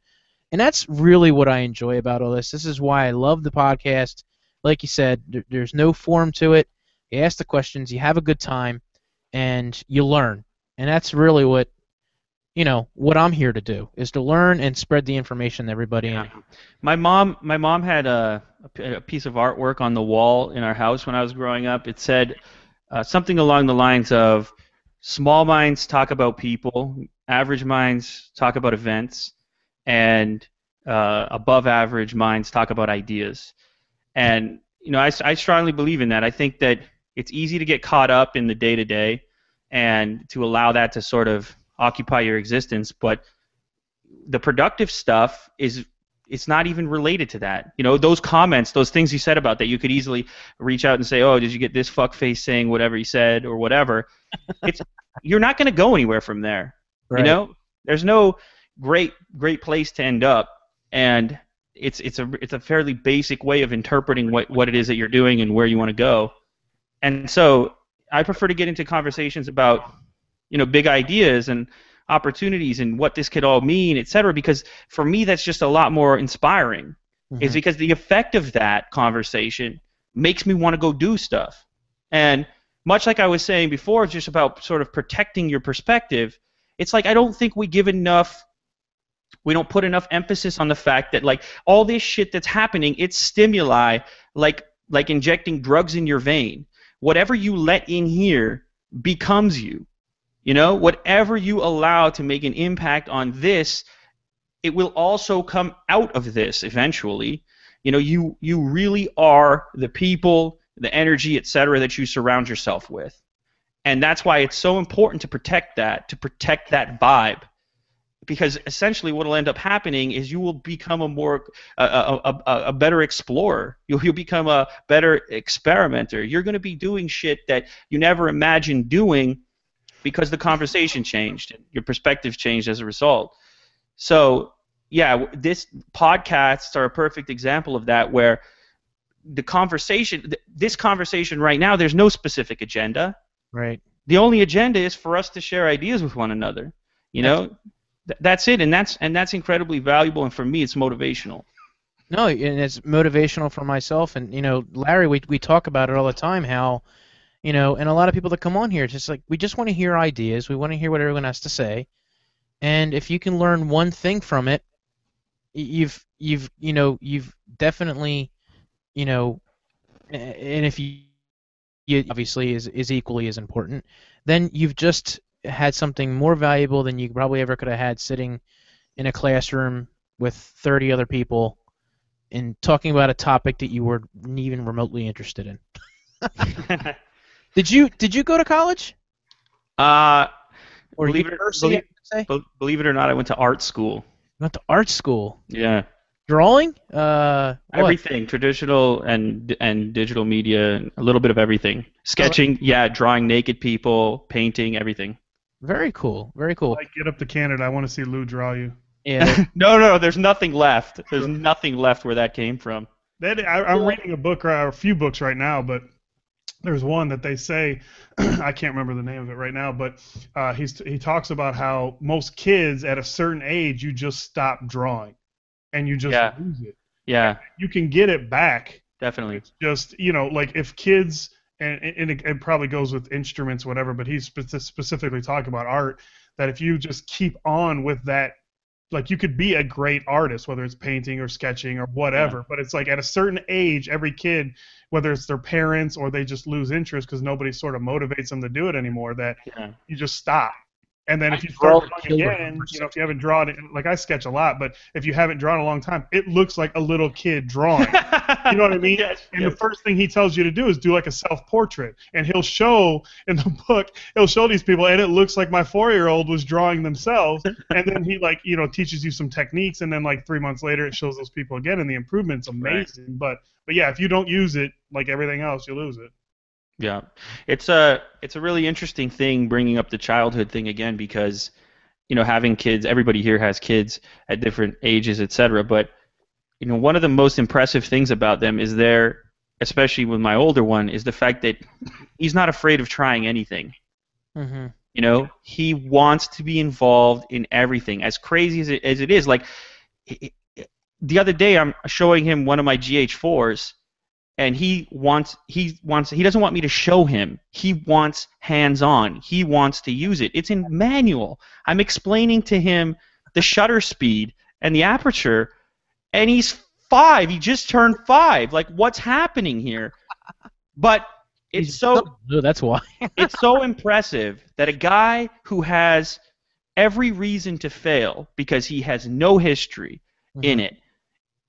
that's really what I enjoy about all this. This is why I love the podcast. Like you said, there's no form to it. You ask the questions, you have a good time, and you learn. And that's really what I'm here to do, is to learn and spread the information to everybody. Yeah. My mom had a piece of artwork on the wall in our house when I was growing up. It said something along the lines of, small minds talk about people, average minds talk about events, and above average minds talk about ideas. And I strongly believe in that. I think that it's easy to get caught up in the day-to-day and to allow that to sort of occupy your existence, but the productive stuff it's not even related to that. Those comments, those things you said about that, you could easily reach out and say, oh, did you get this fuckface saying whatever he said or whatever. You're not going to go anywhere from there. Right. There's no great place to end up, and it's a fairly basic way of interpreting what it is that you're doing and where you want to go. And so I prefer to get into conversations about big ideas and opportunities and what this could all mean, etc., because for me that's just a lot more inspiring. Mm-hmm. Is because the effect of that conversation makes me want to go do stuff. And much like I was saying before, just about sort of protecting your perspective, it's like I don't think we don't put enough emphasis on the fact that, like, all this shit that's happening, it's stimuli, like injecting drugs in your vein. Whatever you let in here becomes you. Whatever you allow to make an impact on this, it will also come out of this eventually. You really are the people, the energy, etc., that you surround yourself with. And that's why it's so important to protect that vibe. Because essentially what will end up happening is you will become a better explorer. You'll become a better experimenter. You're going to be doing shit that you never imagined doing, because the conversation changed, your perspective changed as a result. So, yeah, this podcasts are a perfect example of that, where this conversation right now, there's no specific agenda. Right. The only agenda is for us to share ideas with one another. That's it, and that's incredibly valuable, and for me, it's motivational. No, and it's motivational for myself, and Larry, we talk about it all the time, how. And a lot of people that come on here, just like, we just want to hear ideas. We want to hear what everyone has to say. And if you can learn one thing from it, you've definitely, and if you obviously is equally as important, then you've just had something more valuable than you probably ever could have had sitting in a classroom with 30 other people and talking about a topic that you weren't even remotely interested in. Did you go to college? Or believe it or not, I went to art school. You went to art school? Yeah. Drawing? Everything, traditional and digital media, a little bit of everything. Sketching, drawing naked people, painting, everything. Very cool. Very cool. Like, get up to Canada. I want to see Lew draw you. Yeah. No, there's nothing left. There's nothing left where that came from. I'm reading a book or a few books right now, but there's one that they say I can't remember the name of it right now, but he talks about how most kids at a certain age you just stop drawing and you just Yeah. lose it. Yeah, You can get it back. definitely. It's just like if kids and it probably goes with instruments, whatever. But he's specifically talking about art that if you just keep on with that, like you could be a great artist, whether it's painting or sketching or whatever. Yeah. But it's like at a certain age, every kid, whether it's their parents or they just lose interest because nobody sort of motivates them to do it anymore, that Yeah. you just stop. And then I if you draw start the drawing killer again, for if you haven't drawn, like I sketch a lot, but if you haven't drawn in a long time, it looks like a little kid drawing. You know what I mean? Yes, And yes. the first thing he tells you to do is do like a self-portrait. And he'll show in the book, he'll show these people, and it looks like my 4-year-old was drawing themselves. And then he teaches you some techniques, and then like 3 months later, it shows those people again, and the improvement's amazing. But yeah, if you don't use it, like everything else, you lose it. Yeah, it's a really interesting thing bringing up the childhood thing again because having kids, everybody here has kids at different ages, etc. But one of the most impressive things about them is especially with my older one, is the fact that he's not afraid of trying anything. Mm-hmm. He wants to be involved in everything, as crazy as it is. Like the other day, I'm showing him one of my GH4s. And he doesn't want me to show him. He wants hands-on. He wants to use it. It's in manual. I'm explaining to him the shutter speed and the aperture, and he's 5. He just turned 5. Like, what's happening here? But it's that's why. it's so impressive that a guy who has every reason to fail because he has no history in it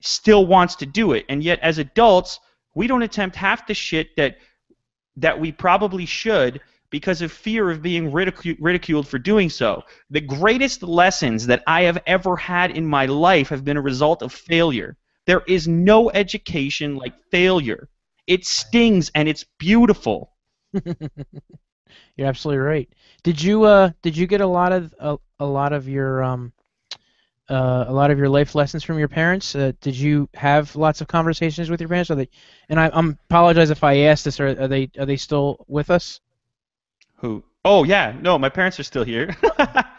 still wants to do it. And yet, as adults, we don't attempt half the shit that we probably should because of fear of being ridiculed for doing so. The greatest lessons that I have ever had in my life have been a result of failure. There is no education like failure. It stings and it's beautiful. You're absolutely right. Did you get a lot of your life lessons from your parents? Did you have lots of conversations with your parents? And I apologize if I asked this. Are they still with us? Who? Oh yeah, no, my parents are still here.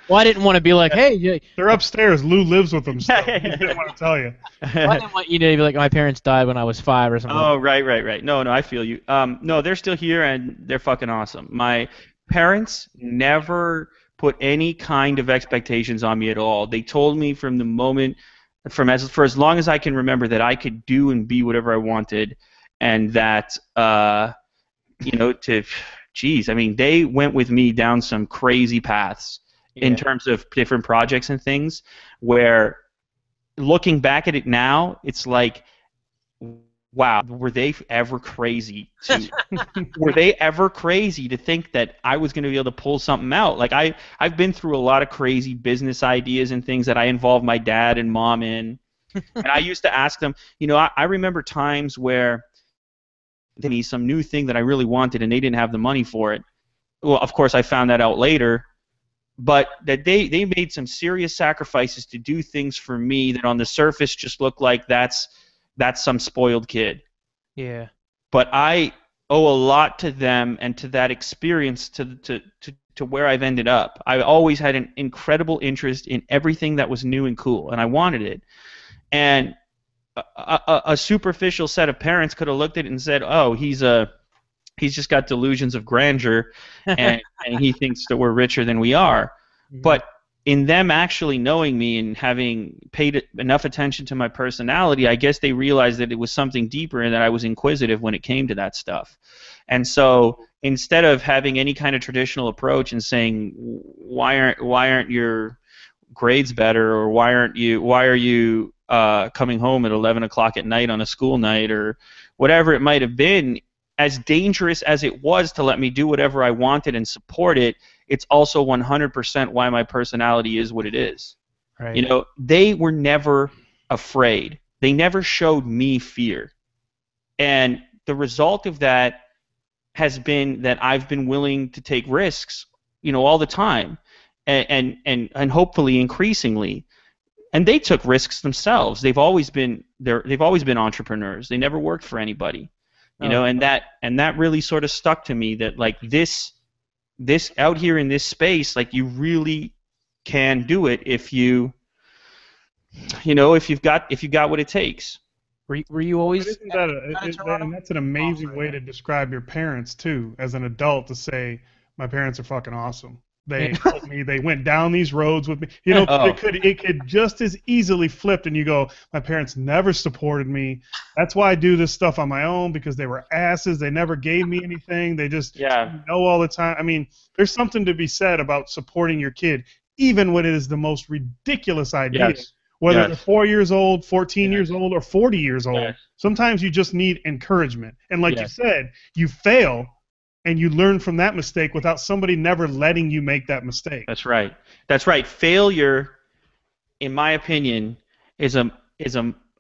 Well, I didn't want to be like, hey, they're upstairs. Lou lives with them still. He didn't want to tell you. well, I didn't want you to be like, my parents died when I was 5 or something. Oh, right. No, I feel you. No, they're still here and they're fucking awesome. My parents never put any kind of expectations on me at all. They told me from the moment, for as long as I can remember, that I could do and be whatever I wanted, and that geez, I mean, they went with me down some crazy paths in terms of different projects and things. Where looking back at it now, it's like, wow, were they ever crazy to think that I was going to be able to pull something out? Like I've been through a lot of crazy business ideas and things that I involved my dad and mom in. And I used to ask them, I remember times where they need some new thing that I really wanted and they didn't have the money for it. Well, of course I found that out later, but that they made some serious sacrifices to do things for me that on the surface just look like that's some spoiled kid. Yeah. But I owe a lot to them and to that experience to where I've ended up. I always had an incredible interest in everything that was new and cool, and I wanted it. And a superficial set of parents could have looked at it and said, "Oh, he's just got delusions of grandeur, and he thinks that we're richer than we are." Mm-hmm. But in them actually knowing me and having paid enough attention to my personality, I guess they realized that it was something deeper and that I was inquisitive when it came to that stuff. And so instead of having any kind of traditional approach and saying, why aren't your grades better, or why are you coming home at 11 o'clock at night on a school night, or whatever it might have been, as dangerous as it was to let me do whatever I wanted and support it, it's also 100% why my personality is what it is. Right. They were never afraid. They never showed me fear. And the result of that has been that I've been willing to take risks, all the time, and hopefully increasingly. and they took risks themselves. They've always been entrepreneurs. They never worked for anybody, you know, and that really sort of stuck to me, that like this out here in this space, like you really can do it if you know, if you got what it takes. Were you always? But isn't that and that's an amazing way to describe your parents too, as an adult, to say my parents are fucking awesome. They helped me. They went down these roads with me. You know, it could just as easily flip, and you go, my parents never supported me. That's why I do this stuff on my own, because they were asses. They never gave me anything. They just know all the time. I mean, there's something to be said about supporting your kid, even when it is the most ridiculous idea. Yes. Whether they're 4 years old, 14 years old, or 40 years old. Yes. Sometimes you just need encouragement. And like you said, you fail, and you learn from that mistake without somebody never letting you make that mistake. That's right. That's right. Failure, in my opinion, is a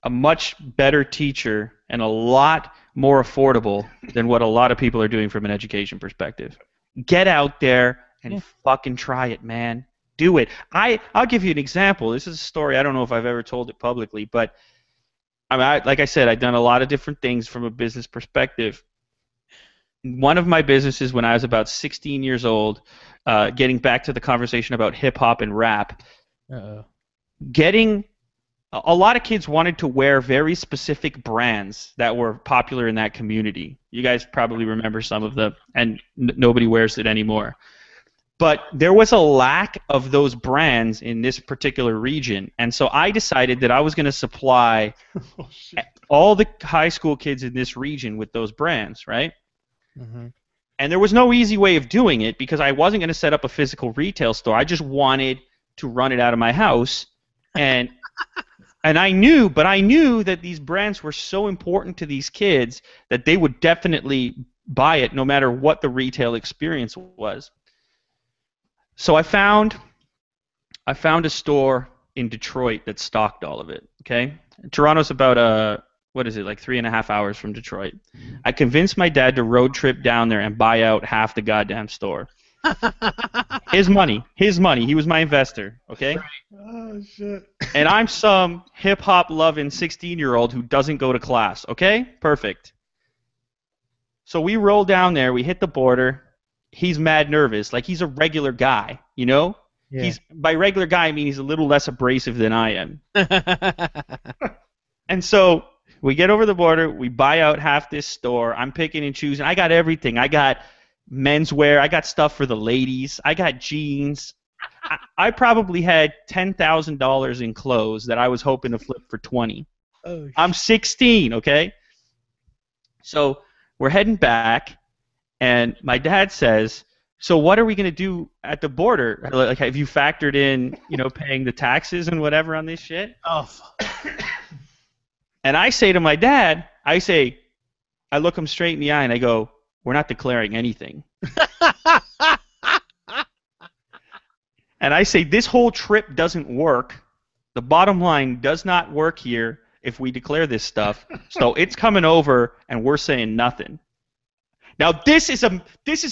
much better teacher and a lot more affordable than what a lot of people are doing from an education perspective. Get out there and fucking try it, man. Do it. I'll give you an example. This is a story. I don't know if I've ever told it publicly, but I mean, like I said, I've done a lot of different things from a business perspective. One of my businesses, when I was about 16 years old, getting back to the conversation about hip hop and rap, getting a lot of kids wanted to wear very specific brands that were popular in that community. You guys probably remember some of them, and nobody wears it anymore. But there was a lack of those brands in this particular region, and so I decided that I was going to supply all the high school kids in this region with those brands, right? Mm-hmm. And there was no easy way of doing it, because I wasn't going to set up a physical retail store. I just wanted to run it out of my house, and I knew that these brands were so important to these kids that they would definitely buy it no matter what the retail experience was. So I found a store in Detroit that stocked all of it. Okay, Toronto's about like 3.5 hours from Detroit. I convinced my dad to road trip down there and buy out half the goddamn store. His money. He was my investor. Okay. Oh shit. And I'm some hip hop loving 16-year-old who doesn't go to class. Okay, perfect. So we roll down there. We hit the border. He's mad nervous. Like, he's a regular guy, you know? Yeah. By regular guy, I mean he's a little less abrasive than I am. And so we get over the border. We buy out half this store. I'm picking and choosing. I got everything. I got menswear. I got stuff for the ladies. I got jeans. I probably had $10,000 in clothes that I was hoping to flip for 20. Oh, I'm 16, okay? So we're heading back. And my dad says, so what are we going to do at the border? Like, have you factored in, you know, paying the taxes and whatever on this shit? Oh. And I say to my dad, I look him straight in the eye and I go, we're not declaring anything. And I say, this whole trip doesn't work. The bottom line does not work here if we declare this stuff. So it's coming over and we're saying nothing. Now, this is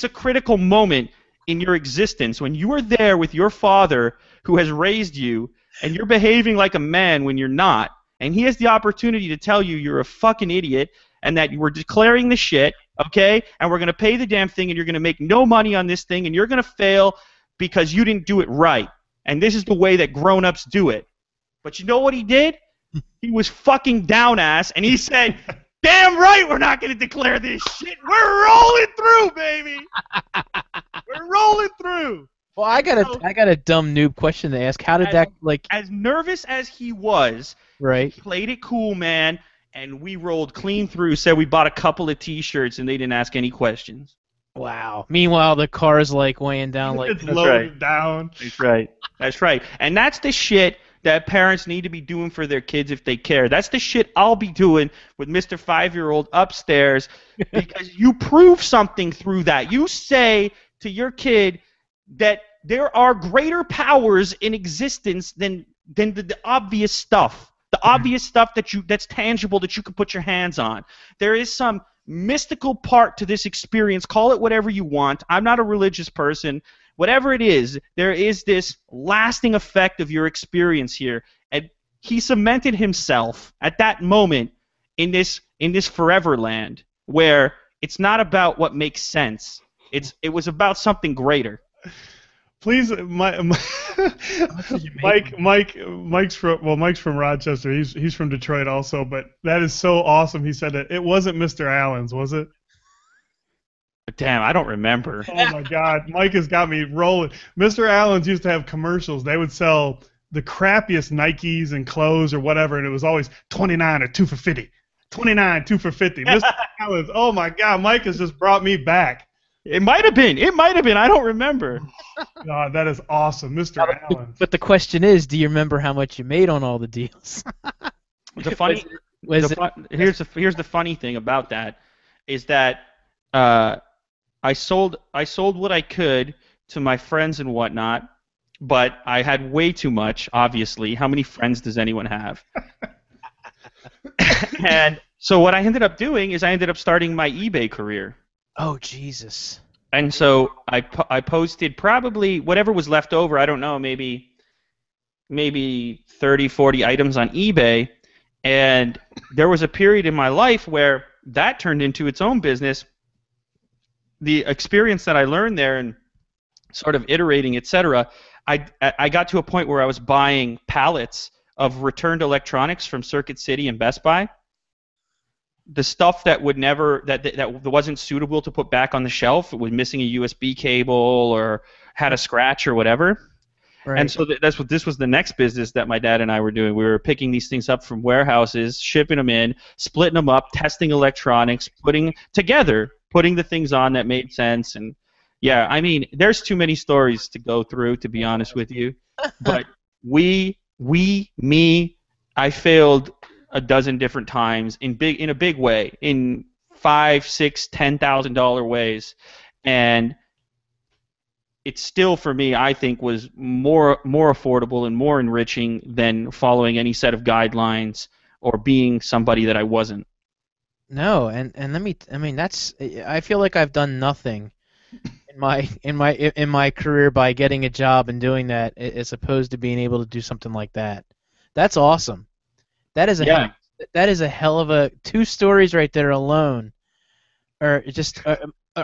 a critical moment in your existence when you are there with your father who has raised you, and you're behaving like a man when you're not, and he has the opportunity to tell you you're a fucking idiot and that we're declaring the shit, okay, and we're going to pay the damn thing, and you're going to make no money on this thing, and you're going to fail because you didn't do it right, and this is the way that grown-ups do it. But you know what he did? He was fucking down-ass, and he said, damn right we're not going to declare this shit. We're rolling through, baby. We're rolling through. Well, I got a dumb noob question to ask. How did as nervous as he was, right? He played it cool, man, and we rolled clean through. Said we bought a couple of T-shirts and they didn't ask any questions. Wow. Meanwhile, the car is like weighing down like it's loaded down. That's right. That's right. And that's the shit that parents need to be doing for their kids if they care. That's the shit I'll be doing with Mr. 5-year-old upstairs, because you prove something through that. You say to your kid that there are greater powers in existence than the obvious stuff. The obvious stuff that's tangible that you can put your hands on. There is some mystical part to this experience. Call it whatever you want. I'm not a religious person. Whatever it is, there is this lasting effect of your experience here. And he cemented himself at that moment in this forever land where it's not about what makes sense. It was about something greater. Please, much did you make? Mike's from Rochester. He's from Detroit also, but that is so awesome. He said that it wasn't Mr. Allen's, was it? Damn, I don't remember. Oh my God, Mike has got me rolling. Mr. Allen's used to have commercials. They would sell the crappiest Nikes and clothes or whatever, and it was always 29 or 2 for 50. 29, 2 for 50. Mr. Allen's. Oh my God, Mike has just brought me back. It might have been. I don't remember. God, that is awesome, Mr. Allen. But the question is, do you remember how much you made on all the deals? Here's the funny thing about that is that I sold what I could to my friends and whatnot, but I had way too much. Obviously, how many friends does anyone have? And so what I ended up doing is I ended up starting my eBay career. Oh, Jesus. And so I posted probably whatever was left over, I don't know, maybe 30, 40 items on eBay. And there was a period in my life where that turned into its own business. The experience that I learned there and sort of iterating, etc., I got to a point where I was buying pallets of returned electronics from Circuit City and Best Buy. The stuff that would never that wasn't suitable to put back on the shelf, it was missing a USB cable or had a scratch or whatever. Right. And so this was the next business that my dad and I were doing. We were picking these things up from warehouses, shipping them in, splitting them up, testing electronics, putting the things on that made sense. And yeah, I mean, there's too many stories to go through, to be honest with you. But I failed a dozen different times in a big way, in $5,000, $6,000, $10,000 ways, and it still, for me, I think, was more affordable and more enriching than following any set of guidelines or being somebody that I wasn't. No, and I feel like I've done nothing in my career by getting a job and doing that, as opposed to being able to do something like that. That's awesome. That is a hell of a 2 stories right there alone, are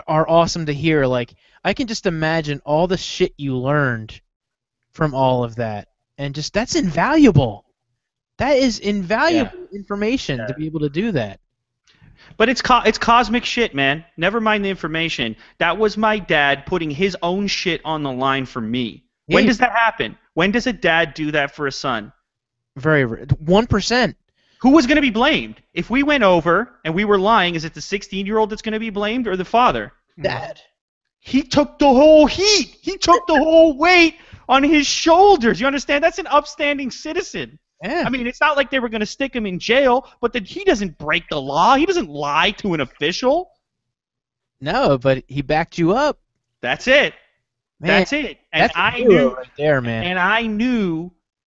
awesome to hear. Like, I can just imagine all the shit you learned from all of that, and just that's invaluable. That is invaluable information to be able to do that. But it's cosmic shit, man. Never mind the information. That was my dad putting his own shit on the line for me. Yeah. When does that happen? When does a dad do that for a son? Very 1%. Who was going to be blamed? If we went over and we were lying, is it the 16-year-old that's going to be blamed or the father? Dad. He took the whole heat. He took the whole weight on his shoulders. You understand? That's an upstanding citizen. Yeah. I mean, it's not like they were going to stick him in jail, but he doesn't break the law. He doesn't lie to an official. No, but he backed you up. That's it. Man, that's it. And that's I knew right there, man. And I knew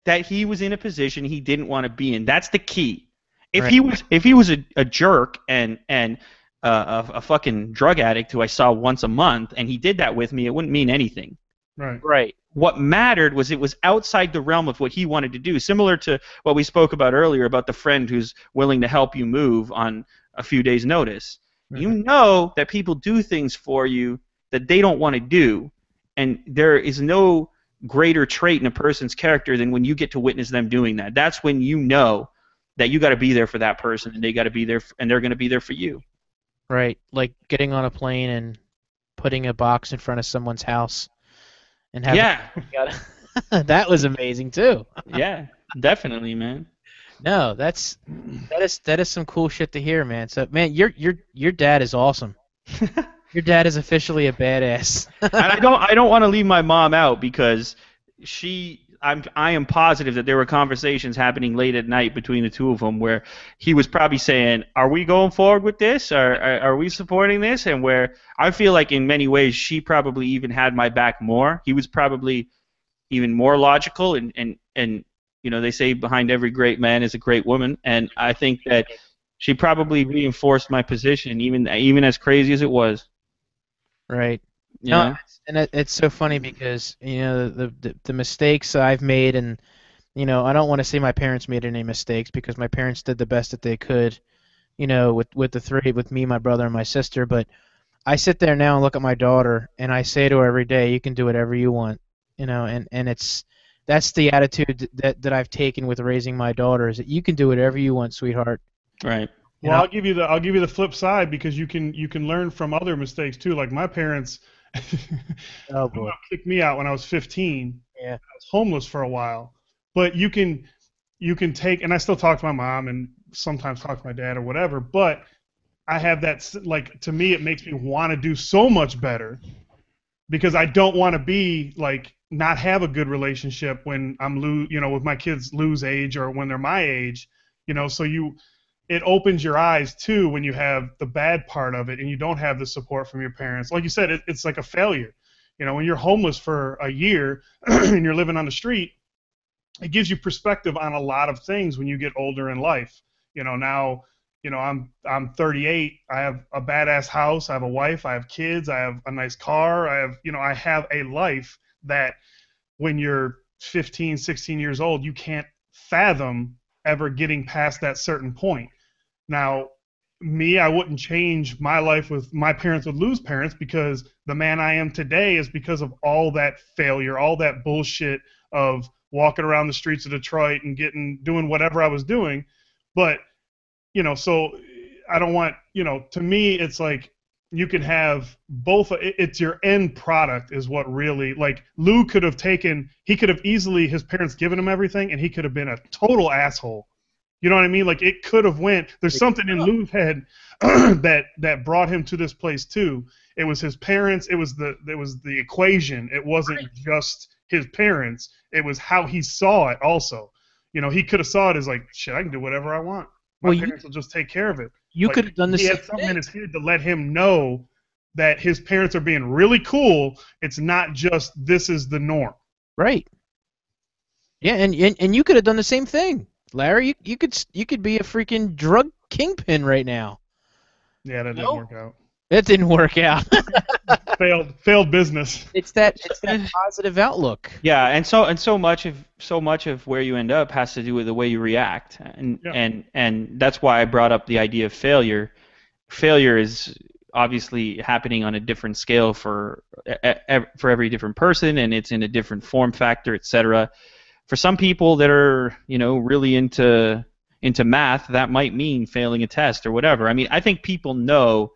that he was in a position he didn't want to be in. That's the key. If he was a jerk and a fucking drug addict who I saw once a month and he did that with me, it wouldn't mean anything. Right. What mattered was it was outside the realm of what he wanted to do, similar to what we spoke about earlier about the friend who's willing to help you move on a few days' notice. Mm-hmm. You know that people do things for you that they don't want to do, and there is no greater trait in a person's character than when you get to witness them doing that. That's when you know that you got to be there for that person, and they got to be there, and they're going to be there for you. Right, like getting on a plane and putting a box in front of someone's house. And that was amazing too. Yeah, definitely, man. No, that is some cool shit to hear, man. So, man, your dad is awesome. Your dad is officially a badass. And I don't want to leave my mom out because I am positive that there were conversations happening late at night between the two of them where he was probably saying, "Are we going forward with this? Or are we supporting this?" And where I feel like in many ways she probably even had my back more. He was probably even more logical, and you know, they say behind every great man is a great woman, and I think that she probably reinforced my position, even as crazy as it was. Right. Yeah. No, and it's so funny because, you know, the mistakes I've made and I don't want to say my parents made any mistakes because my parents did the best that they could, with the three, with me, my brother, and my sister. But I sit there now and look at my daughter, and I say to her every day, "You can do whatever you want," and that's the attitude that I've taken with raising my daughter is that you can do whatever you want, sweetheart. Right. Well, I'll give you the flip side because you can learn from other mistakes too. Like my parents Oh boy. kicked me out when I was 15. Yeah. I was homeless for a while, but you can take, and I still talk to my mom and sometimes talk to my dad or whatever. But I have like, to me it makes me want to do so much better because I don't want to be like not have a good relationship when with my kids Lew's age or when they're my age. So it opens your eyes too when you have the bad part of it and you don't have the support from your parents. Like you said, it's like a failure. When you're homeless for a year and you're living on the street, it gives you perspective on a lot of things when you get older in life. Now, I'm 38. I have a badass house. I have a wife. I have kids. I have a nice car. I have a life that when you're 15, 16 years old, you can't fathom ever getting past that certain point. Now, me, I wouldn't change my life with my parents would lose parents because the man I am today is because of all that failure, all that bullshit of walking around the streets of Detroit and doing whatever I was doing. But, so I don't want, to me, it's like you can have both. It's your end product is what really, like Lew could have easily, his parents given him everything and he could have been a total asshole. You know what I mean? Like it could have went. There's something in Lew's head that brought him to this place too. It was his parents. It was the equation. It wasn't just his parents. It was how he saw it also. He could have saw it as like, shit, I can do whatever I want. My parents will just take care of it. You could have done the same thing. He had something in his head to let him know that his parents are being really cool. It's not just this is the norm. Right. Yeah, and you could have done the same thing. Larry, you could be a freaking drug kingpin right now. Yeah, that didn't work out. That didn't work out. failed business. It's that positive outlook. Yeah, and so much of where you end up has to do with the way you react, and that's why I brought up the idea of failure. Failure is obviously happening on a different scale for every different person, and it's in a different form factor, etc. For some people that are really into math, that might mean failing a test or whatever. I mean, I think people know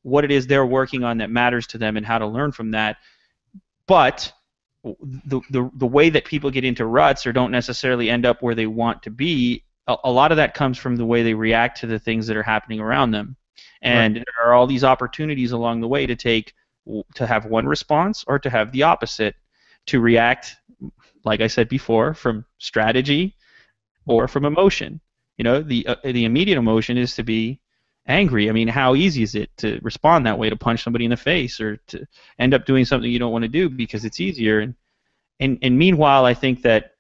what it is they're working on that matters to them and how to learn from that. But the way that people get into ruts or don't necessarily end up where they want to be, a lot of that comes from the way they react to the things that are happening around them. And there are all these opportunities along the way to have one response or to have the opposite, to react, like I said before, from strategy or from emotion. The immediate emotion is to be angry. I mean, how easy is it to respond that way, to punch somebody in the face or to end up doing something you don't want to do because it's easier? And meanwhile, I think that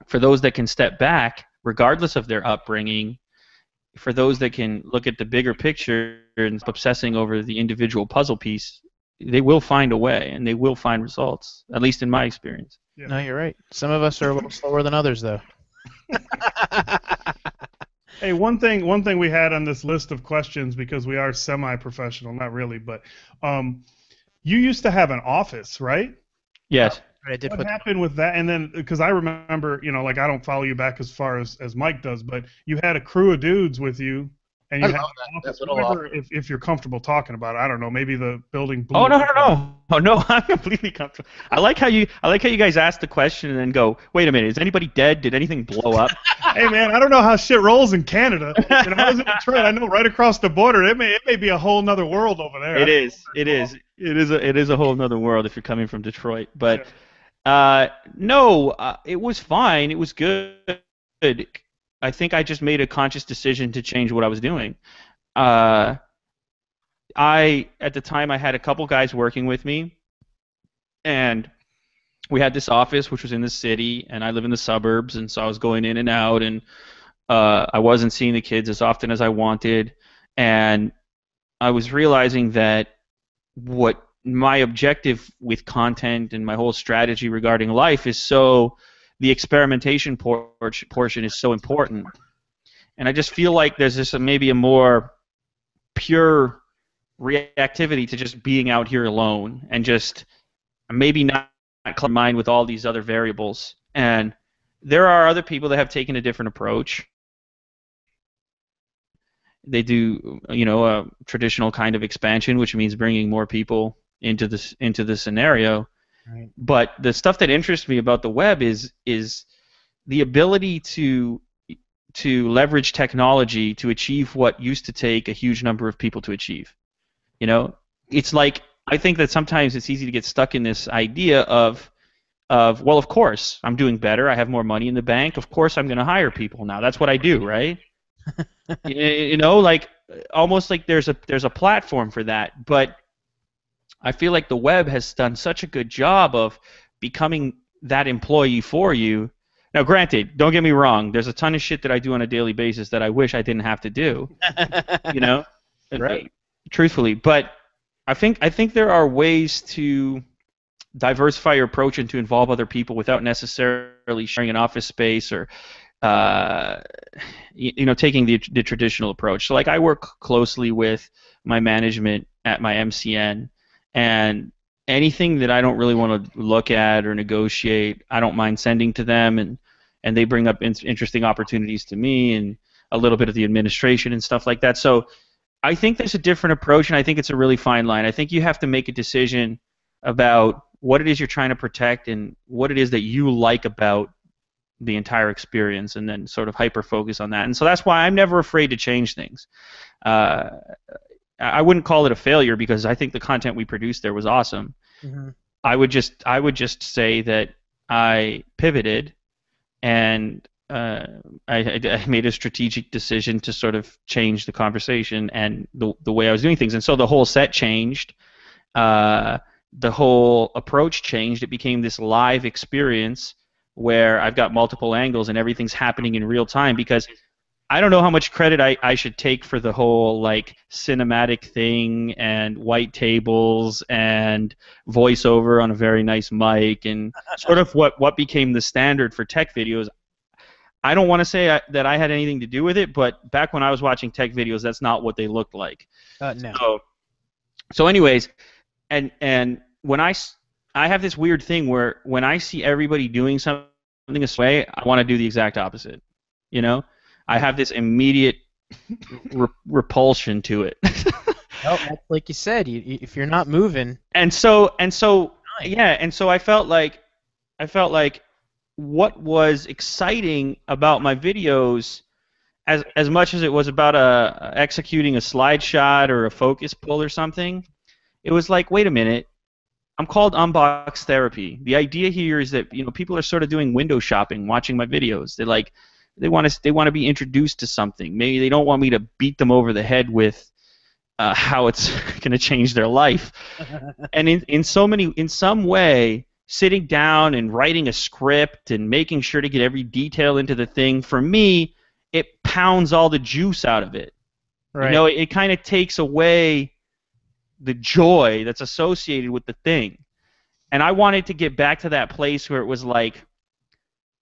for those that can step back, regardless of their upbringing, for those that can look at the bigger picture and stop obsessing over the individual puzzle piece, they will find a way and they will find results, at least in my experience. Yeah. No, you're right. Some of us are a little slower than others, though. Hey, one thing we had on this list of questions, because we are semi-professional, not really, but you used to have an office, right? Yes. What happened with that? And then, because I remember, like I don't follow you back as far as Mike does, but you had a crew of dudes with you, and you had an office. If you're comfortable talking about it, I don't know, maybe the building blew. Oh no, I'm completely comfortable. I like how you guys ask the question and then go, wait a minute, is anybody dead? Did anything blow up? Hey man, I don't know how shit rolls in Canada. I was in Detroit. I know right across the border, it may be a whole nother world over there. It is a whole nother world if you're coming from Detroit. But no, it was fine. It was good. I think I just made a conscious decision to change what I was doing. At the time, I had a couple guys working with me, and we had this office which was in the city, and I live in the suburbs, and so I was going in and out, and I wasn't seeing the kids as often as I wanted, and I was realizing that what my objective with content and my whole strategy regarding life is so the experimentation portion is so important. And I just feel like there's this maybe a more pure reactivity to just being out here alone and just maybe not combined with all these other variables. And there are other people that have taken a different approach. They do, a traditional kind of expansion, which means bringing more people into the scenario. Right. But the stuff that interests me about the web is the ability to leverage technology to achieve what used to take a huge number of people to achieve. It's like, I think that sometimes it's easy to get stuck in this idea of well, of course I'm doing better. I have more money in the bank. Of course I'm going to hire people now. That's what I do, right? Like almost like there's a platform for that. But I feel like the web has done such a good job of becoming that employee for you. Now, granted, don't get me wrong. There's a ton of shit that I do on a daily basis that I wish I didn't have to do. Right. Truthfully, but I think there are ways to diversify your approach and to involve other people without necessarily sharing an office space or taking the traditional approach. So, like, I work closely with my management at my MCN, and anything that I don't really want to look at or negotiate, I don't mind sending to them, and they bring up interesting opportunities to me and a little bit of the administration and stuff like that. So I think there's a different approach, and I think it's a really fine line. I think you have to make a decision about what it is you're trying to protect and what it is that you like about the entire experience, and then sort of hyper-focus on that. And so that's why I'm never afraid to change things. I wouldn't call it a failure because I think the content we produced there was awesome. Mm-hmm. I would just say that I pivoted, and I made a strategic decision to sort of change the conversation and the way I was doing things. And so the whole set changed. The whole approach changed. It became this live experience where I've got multiple angles and everything's happening in real time, because I don't know how much credit I should take for the whole like cinematic thing and white tables and voiceover on a very nice mic and sort of what became the standard for tech videos. I don't want to say that I had anything to do with it, but back when I was watching tech videos, that's not what they looked like. No. So anyways, and when I have this weird thing where when I see everybody doing something this way, I want to do the exact opposite. I have this immediate repulsion to it. Well, that's like you said, if you're not moving. And so I felt like what was exciting about my videos, as much as it was about executing a slide shot or a focus pull or something, it was like, wait a minute, I'm called Unboxtherapy. The idea here is that people are sort of doing window shopping, watching my videos. They're like, they want to be introduced to something. Maybe they don't want me to beat them over the head with how it's going to change their life. And in some way, sitting down and writing a script and making sure to get every detail into the thing, for me, it pounds all the juice out of it. Right. It kind of takes away the joy that's associated with the thing. And I wanted to get back to that place where it was like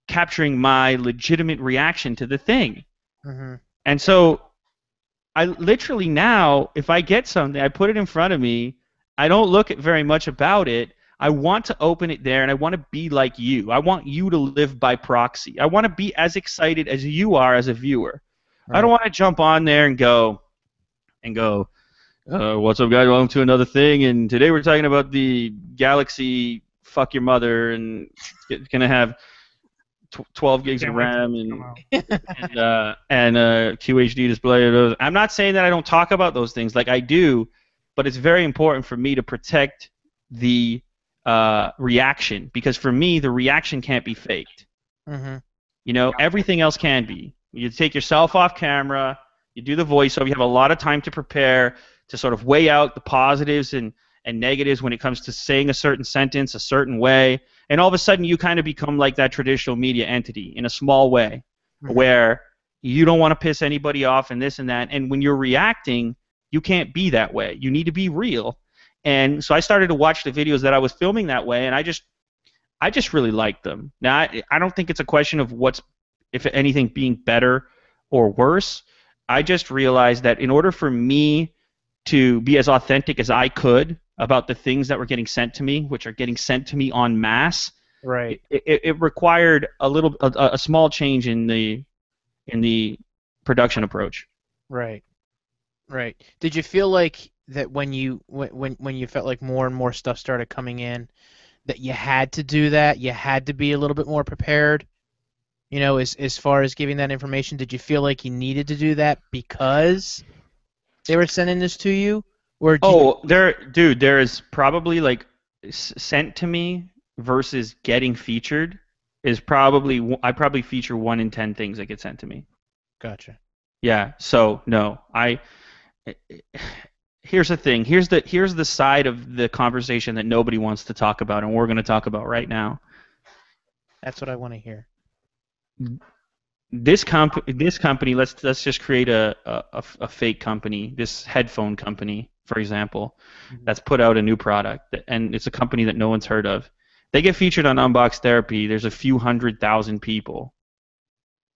capturing my legitimate reaction to the thing. Mm-hmm. And so I literally now, if I get something, I put it in front of me, I don't look at very much about it. I want to open it there, and I want to be like you. I want you to live by proxy. I want to be as excited as you are as a viewer. Right. I don't want to jump on there and go, what's up, guys? Welcome to another thing, and today we're talking about the Galaxy fuck your mother, and it's going to have 12 gigs of RAM and QHD display. I'm not saying that I don't talk about those things, like I do, but it's very important for me to protect the reaction, because for me the reaction can't be faked. Mm-hmm. Everything else can be. You take yourself off camera, you do the voiceover, you have a lot of time to prepare, to sort of weigh out the positives and negatives when it comes to saying a certain sentence a certain way, and all of a sudden you kind of become like that traditional media entity in a small way, mm-hmm. where you don't want to piss anybody off and this and that, and when you're reacting, you can't be that way. You need to be real. And so I started to watch the videos that I was filming that way, and I just really like them. Now, I don't think it's a question of what's, if anything, being better or worse. I just realized that in order for me to be as authentic as I could about the things that were getting sent to me, which are getting sent to me en masse, Right. it required a small change in the production approach. Right. Right. Did you feel like that when you felt like more and more stuff started coming in, that you had to do that? You had to be a little bit more prepared? As far as giving that information, did you feel like you needed to do that because they were sending this to you? Or did you, Oh, there is probably like sent to me versus getting featured is probably I probably feature 1 in 10 things that get sent to me. Gotcha. Yeah. So no, here's the thing. Here's the side of the conversation that nobody wants to talk about, and we're going to talk about right now. That's what I want to hear. This company, let's just create a fake company, this headphone company, for example, that's put out a new product, and it's a company that no one's heard of. They get featured on Unboxtherapy. There's a few 100,000 people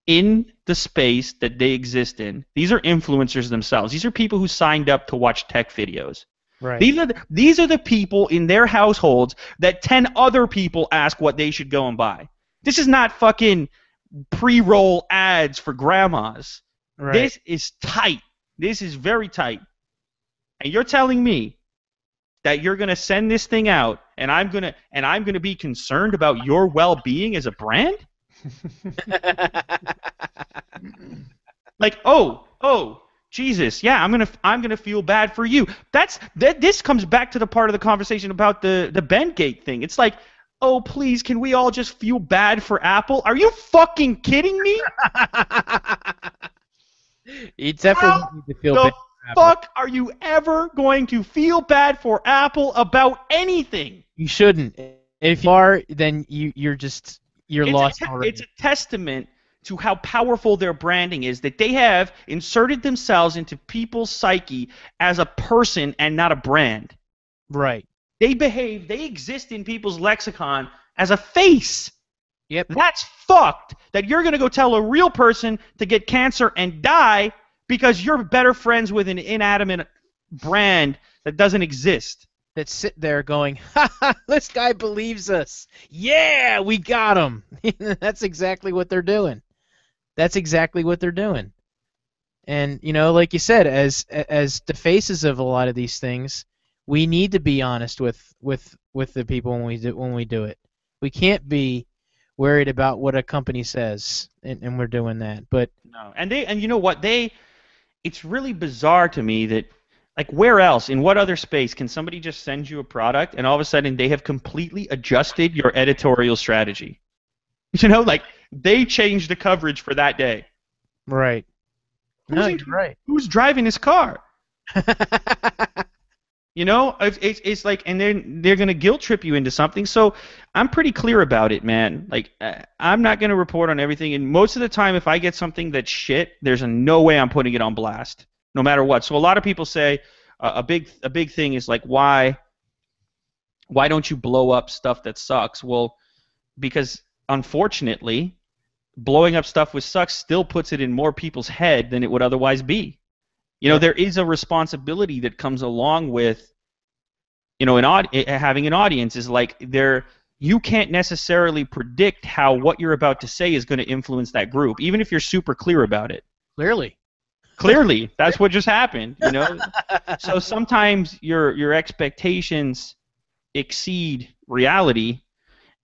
in the space that they exist in. These are influencers themselves. These are people who signed up to watch tech videos. Right. These are the people in their households that 10 other people ask what they should go and buy. This is not fucking pre-roll ads for grandmas. Right. This is tight. This is very tight. And you're telling me that you're going to send this thing out and I'm going to be concerned about your well-being as a brand? Like, oh, Jesus, yeah, I'm gonna feel bad for you. This comes back to the part of the conversation about the Bendgate thing. It's like, oh, please, can we all just feel bad for Apple? Are you fucking kidding me? You definitely need to feel the bad for Apple. fuck are you ever going to feel bad for Apple about anything? You shouldn't. If you are, then you're lost already. It's a testament to how powerful their branding is, that they have inserted themselves into people's psyche as a person and not a brand. Right. They exist in people's lexicon as a face. Yep. That's fucked, that you're going to go tell a real person to get cancer and die because you're better friends with an inanimate brand that doesn't exist. That sit there going, ha ha, this guy believes us. Yeah, we got him. That's exactly what they're doing. That's exactly what they're doing. And, like you said, as the faces of a lot of these things, we need to be honest with the people when we do it. We can't be worried about what a company says, and we're doing that. But no, and you know what, it's really bizarre to me that, like, where else, in what other space can somebody just send you a product and all of a sudden they have completely adjusted your editorial strategy? Like, they changed the coverage for that day. Right. No, you're right. Who's driving this car? It's like, and they're going to guilt trip you into something. So I'm pretty clear about it, man. Like, I'm not going to report on everything. And most of the time, if I get something that's shit, there's no way I'm putting it on blast, no matter what. So a lot of people say a big thing is like, why don't you blow up stuff that sucks? Well, because unfortunately, blowing up stuff with sucks still puts it in more people's head than it would otherwise be. There is a responsibility that comes along with, having an audience. Is like, you can't necessarily predict how what you're about to say is going to influence that group, even if you're super clear about it. Clearly, that's what just happened. So sometimes your expectations exceed reality.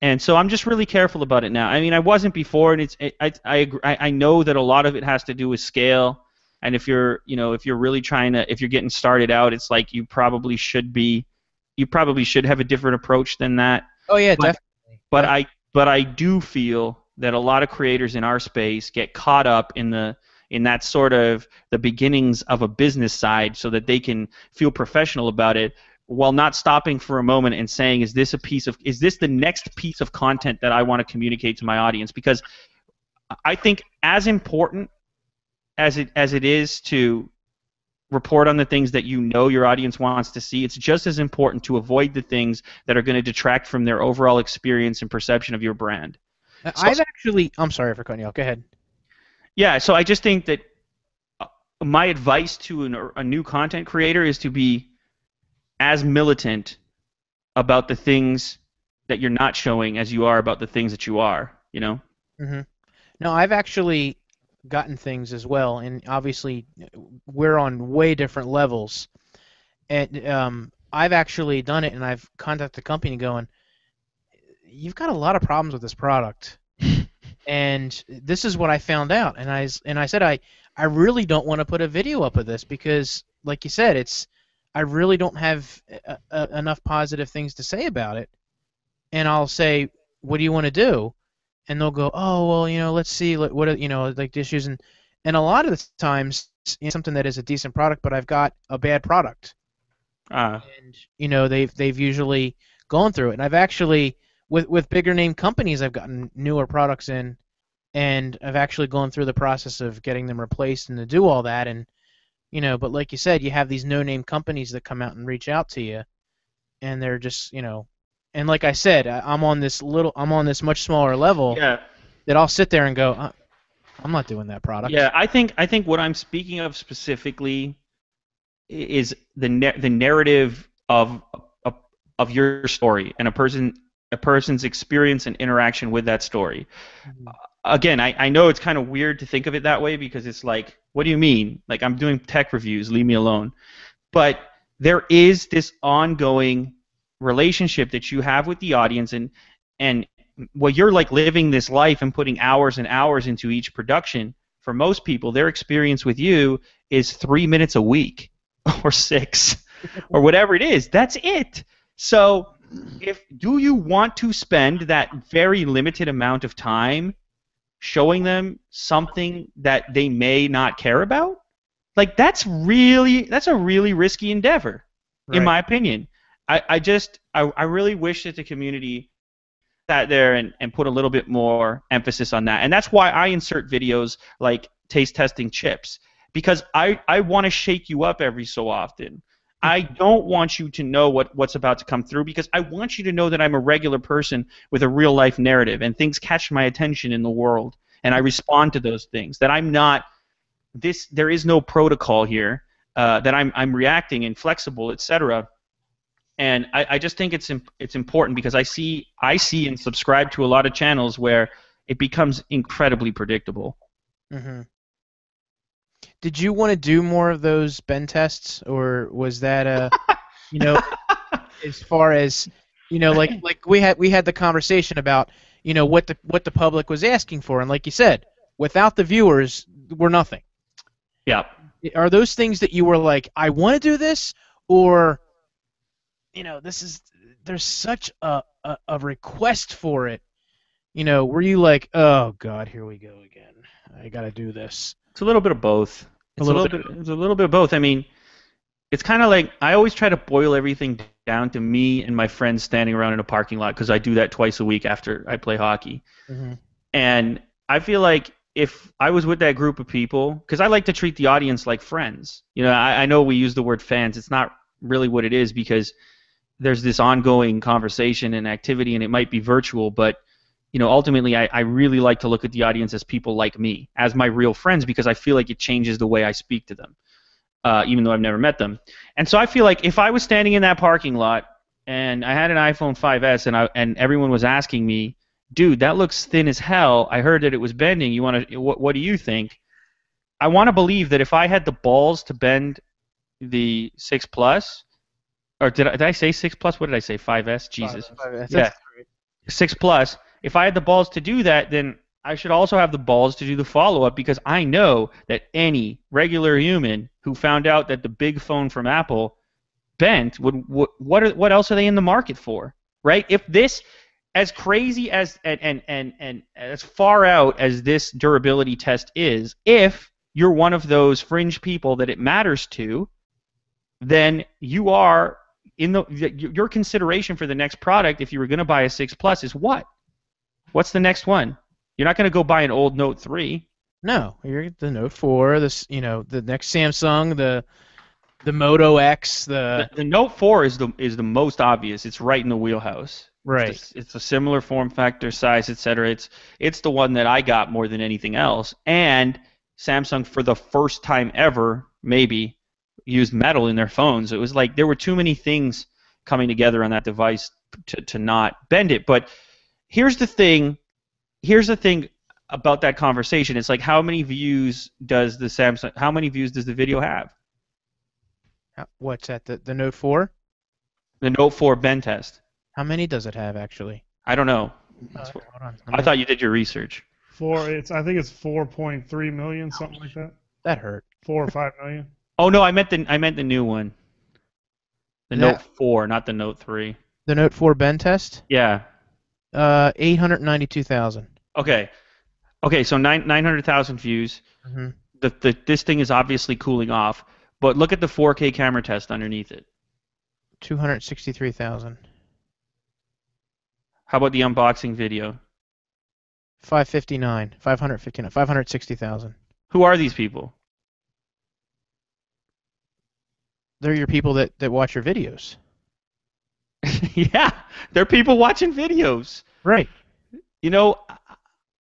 And so I'm just really careful about it now. I mean, I wasn't before, and I know that a lot of it has to do with scale. And if you're really if you're getting started out, it's like you probably should have a different approach than that. Oh yeah, definitely. But I do feel that a lot of creators in our space get caught up in that sort of the beginnings of a business side, so that they can feel professional about it, while not stopping for a moment and saying, is this the next piece of content that I want to communicate to my audience? Because I think as important as it is to report on the things that you know your audience wants to see. It's just as important to avoid the things that are going to detract from their overall experience and perception of your brand. So, I'm sorry for cutting you off. Go ahead. yeah, so I just think that my advice to a new content creator is to be as militant about the things that you're not showing as you are about the things that you are, you know? Hmm. No, I've actually gotten things as well, and obviously we're on way different levels. And I've actually done it, and I've contacted the company going, "You've got a lot of problems with this product." And this is what I found out, and I said I really don't want to put a video up of this because, like you said, I really don't have enough positive things to say about it. And I'll say, what do you want to do? And they'll go, oh well, let's see what like the issues, and a lot of the times something that is a decent product, but I've got a bad product, Uh, and they've usually gone through it, and I've actually with bigger name companies I've gotten newer products in. And I've actually gone through the process of getting them replaced and to do all that, and but like you said, you have these no-name companies that come out and reach out to you, and they're just, and like I said, I'm on this much smaller level yeah. that I'll sit there and go, I'm not doing that product. Yeah, I think what I'm speaking of specifically is the narrative of your story and a person's experience and interaction with that story. Mhm. Again, I know it's kind of weird to think of it that way because it's like, what do you mean? Like, I'm doing tech reviews, leave me alone. But there is this ongoing relationship that you have with the audience, and well, you're like living this life and putting hours and hours into each production. For most people, their experience with you is 3 minutes a week or 6 or whatever it is. That's it. So do you want to spend that very limited amount of time showing them something that they may not care about? Like, that's a really risky endeavor, in Right. my opinion. I really wish that the community sat there and put a little bit more emphasis on that. And that's why I insert videos like taste testing chips, because I want to shake you up every so often. I don't want you to know what's about to come through, because I want you to know that I'm a regular person with a real life narrative, and things catch my attention in the world, and I respond to those things. That I'm not this. There is no protocol here. That I'm reacting and flexible, etc. And I just think it's important, because I see and subscribe to a lot of channels where it becomes incredibly predictable. Hmm. Did you want to do more of those Ben tests, or was that as far as like we had the conversation about what the public was asking for, and like you said, without the viewers, we're nothing. Yeah. Are those things that you were like, I want to do this, or there's such a request for it? Were you like, oh God, here we go again, I gotta do this? It's a little bit of both. It's a little bit of both. I mean, it's kind of like I always try to boil everything down to me and my friends standing around in a parking lot, because I do that twice a week after I play hockey. Mm-hmm. And I feel like if I was with that group of people, because I like to treat the audience like friends. I know we use the word fans. It's not really what it is, because there's this ongoing conversation and activity, and it might be virtual, but ultimately, I really like to look at the audience as people like me, as my real friends, because I feel like it changes the way I speak to them, even though I've never met them. And so I feel like if I was standing in that parking lot and I had an iPhone 5S and everyone was asking me, dude, that looks thin as hell. I heard that it was bending. What do you think? I want to believe that if I had the balls to bend the 6 Plus, or did I say 6 Plus? What did I say? 5S? Jesus. 5S. Yeah. 6 Plus. If I had the balls to do that, then I should also have the balls to do the follow-up, because I know that any regular human who found out that the big phone from Apple bent what else are they in the market for, right? If this, as crazy as and as far out as this durability test is, if you're one of those fringe people that it matters to, then you are your consideration for the next product, if you were going to buy a 6 Plus, is what? What's the next one? You're not going to go buy an old Note 3. No, you're the Note 4, the next Samsung, The Moto X, The Note 4 is the most obvious. It's right in the wheelhouse. right. It's a similar form factor, size, etc. It's the one that I got more than anything else. And Samsung, for the first time ever, maybe used metal in their phones. It was like there were too many things coming together on that device to not bend it. But here's the thing. Here's the thing about that conversation. It's like how many views does the video have? What's that? The Note 4? The Note 4 bend test. How many does it have actually? I don't know. Hold on. I thought you did your research. I think it's 4.3 million, something like that. That hurt. 4 or 5 million. Oh no, I meant the new one. The That- Note 4, not the Note 3. The Note 4 bend test? Yeah. 892,000. Okay. Okay, so 900,000 views. Mm-hmm. This thing is obviously cooling off, but look at the 4K camera test underneath it. 263,000. How about the unboxing video? 559. 560,000. Who are these people? They're your people that watch your videos. Yeah, they're people watching videos. Right. You know,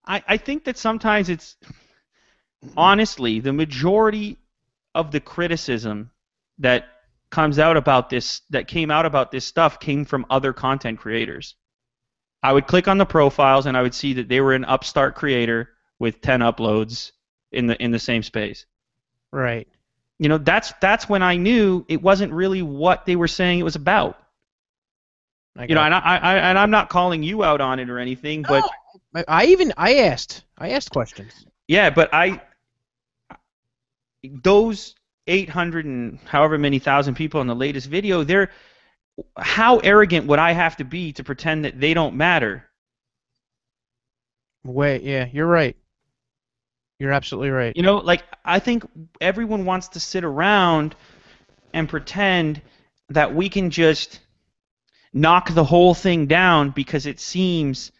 I think that sometimes it's honestly the majority of the criticism that came out about this stuff came from other content creators. I would click on the profiles and I would see that they were an upstart creator with 10 uploads in the same space. Right. You know, that's when I knew it wasn't really what they were saying it was about. You know, and I'm not calling you out on it or anything, but I asked questions. yeah, but those 800 and however many thousand people in the latest video, how arrogant would I have to be to pretend that they don't matter? Yeah, you're right. You're absolutely right. You know, like I think everyone wants to sit around and pretend that we can just knock the whole thing down because it seems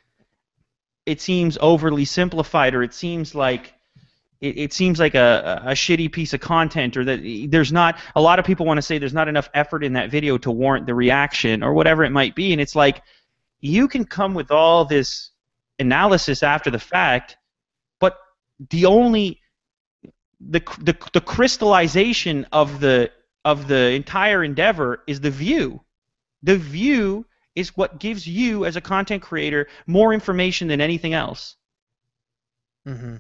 overly simplified, or it seems like a shitty piece of content, or that there's not a lot of people want to say there's not enough effort in that video to warrant the reaction or whatever it might be. And it's like you can come with all this analysis after the fact, but the crystallization of the entire endeavor is the view. The view is what gives you as a content creator more information than anything else. Mm-hmm.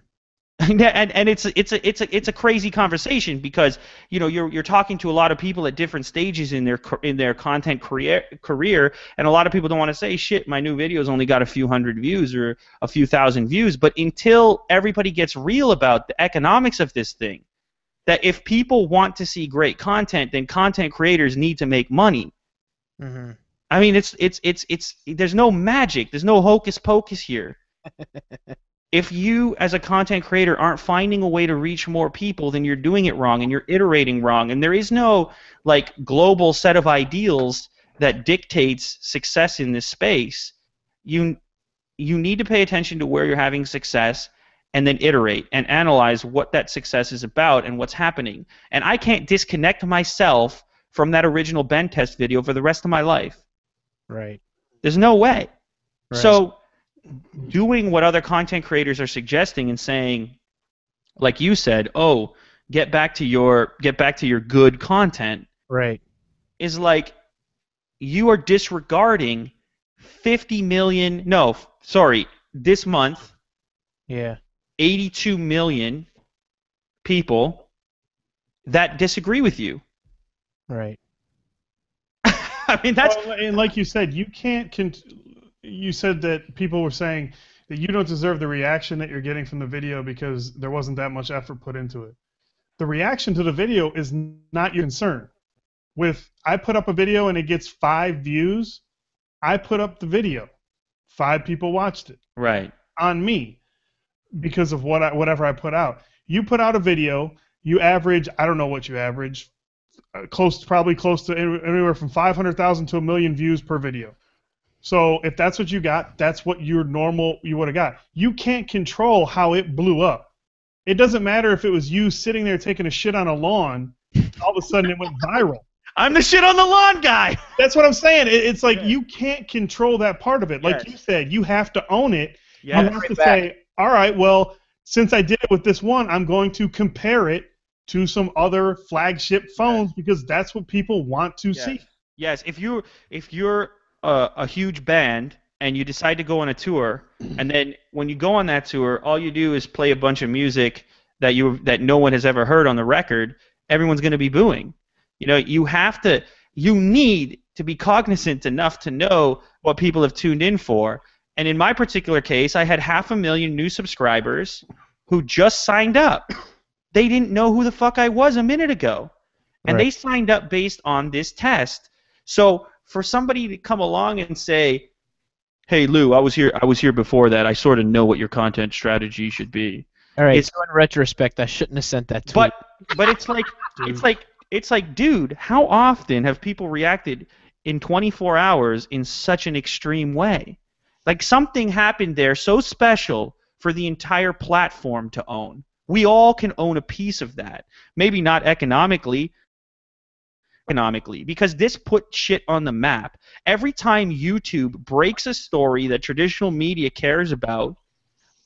And it's a crazy conversation because you know you're talking to a lot of people at different stages in their content career, and a lot of people don't want to say shit. My new video's only got a few hundred views or a few thousand views, but until everybody gets real about the economics of this thing, that if people want to see great content, then content creators need to make money. Mm-hmm. I mean, it's there's no magic, there's no hocus pocus here. If you, as a content creator, aren't finding a way to reach more people, then you're doing it wrong and you're iterating wrong. And there is no like global set of ideals that dictates success in this space. You need to pay attention to where you're having success and then iterate and analyze what that success is about and what's happening. And I can't disconnect myself from that original bend test video for the rest of my life. Right. There's no way. Right. So doing what other content creators are suggesting and saying, like you said, oh, get back to your good content, Right. is like you are disregarding 50 million. No, sorry, this month, Yeah. 82 million people that disagree with you. Right. I mean, that's and like you said, you can't. You said that people were saying that you don't deserve the reaction that you're getting from the video because there wasn't that much effort put into it. The reaction to the video is not your concern. I put up a video and it gets 5 views, I put up the video. 5 people watched it. right. On me because of whatever I put out. You put out a video, you average, I don't know what you average, probably close to anywhere from 500,000 to 1 million views per video. So if that's what you got, that's what you would have got. You can't control how it blew up. It doesn't matter if it was you sitting there taking a shit on a lawn All of a sudden, it went viral. I'm the shit on the lawn guy. That's what I'm saying. It's like you can't control that part of it. Like you said, you have to own it. Yes. You have to say, all right, well, since I did it with this one, I'm going to compare it to some other flagship phones because that's what people want to see. Yes, if you're a huge band and you decide to go on a tour, and then when you go on that tour, all you do is play a bunch of music that no one has ever heard on the record, everyone's going to be booing. You know, you need to be cognizant enough to know what people have tuned in for. And in my particular case, I had 500,000 new subscribers who just signed up. They didn't know who the fuck I was a minute ago. And they signed up based on this test. So for somebody to come along and say, "Hey Lew, I was here before that. I sort of know what your content strategy should be." All right. So in retrospect, I shouldn't have sent that tweet. But it's like, dude, how often have people reacted in 24 hours in such an extreme way? Like something happened there so special for the entire platform to own. We all can own a piece of that. Maybe not economically, because this put shit on the map. Every time YouTube breaks a story that traditional media cares about,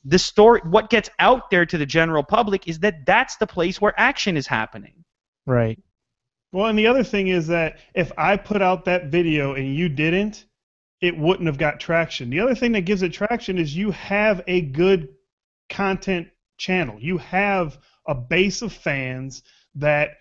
the story, what gets out there to the general public is that that's the place where action is happening. Right. Well, and the other thing is that if I put out that video and you didn't, it wouldn't have got traction. The other thing that gives it traction is you have a good content channel. You have a base of fans that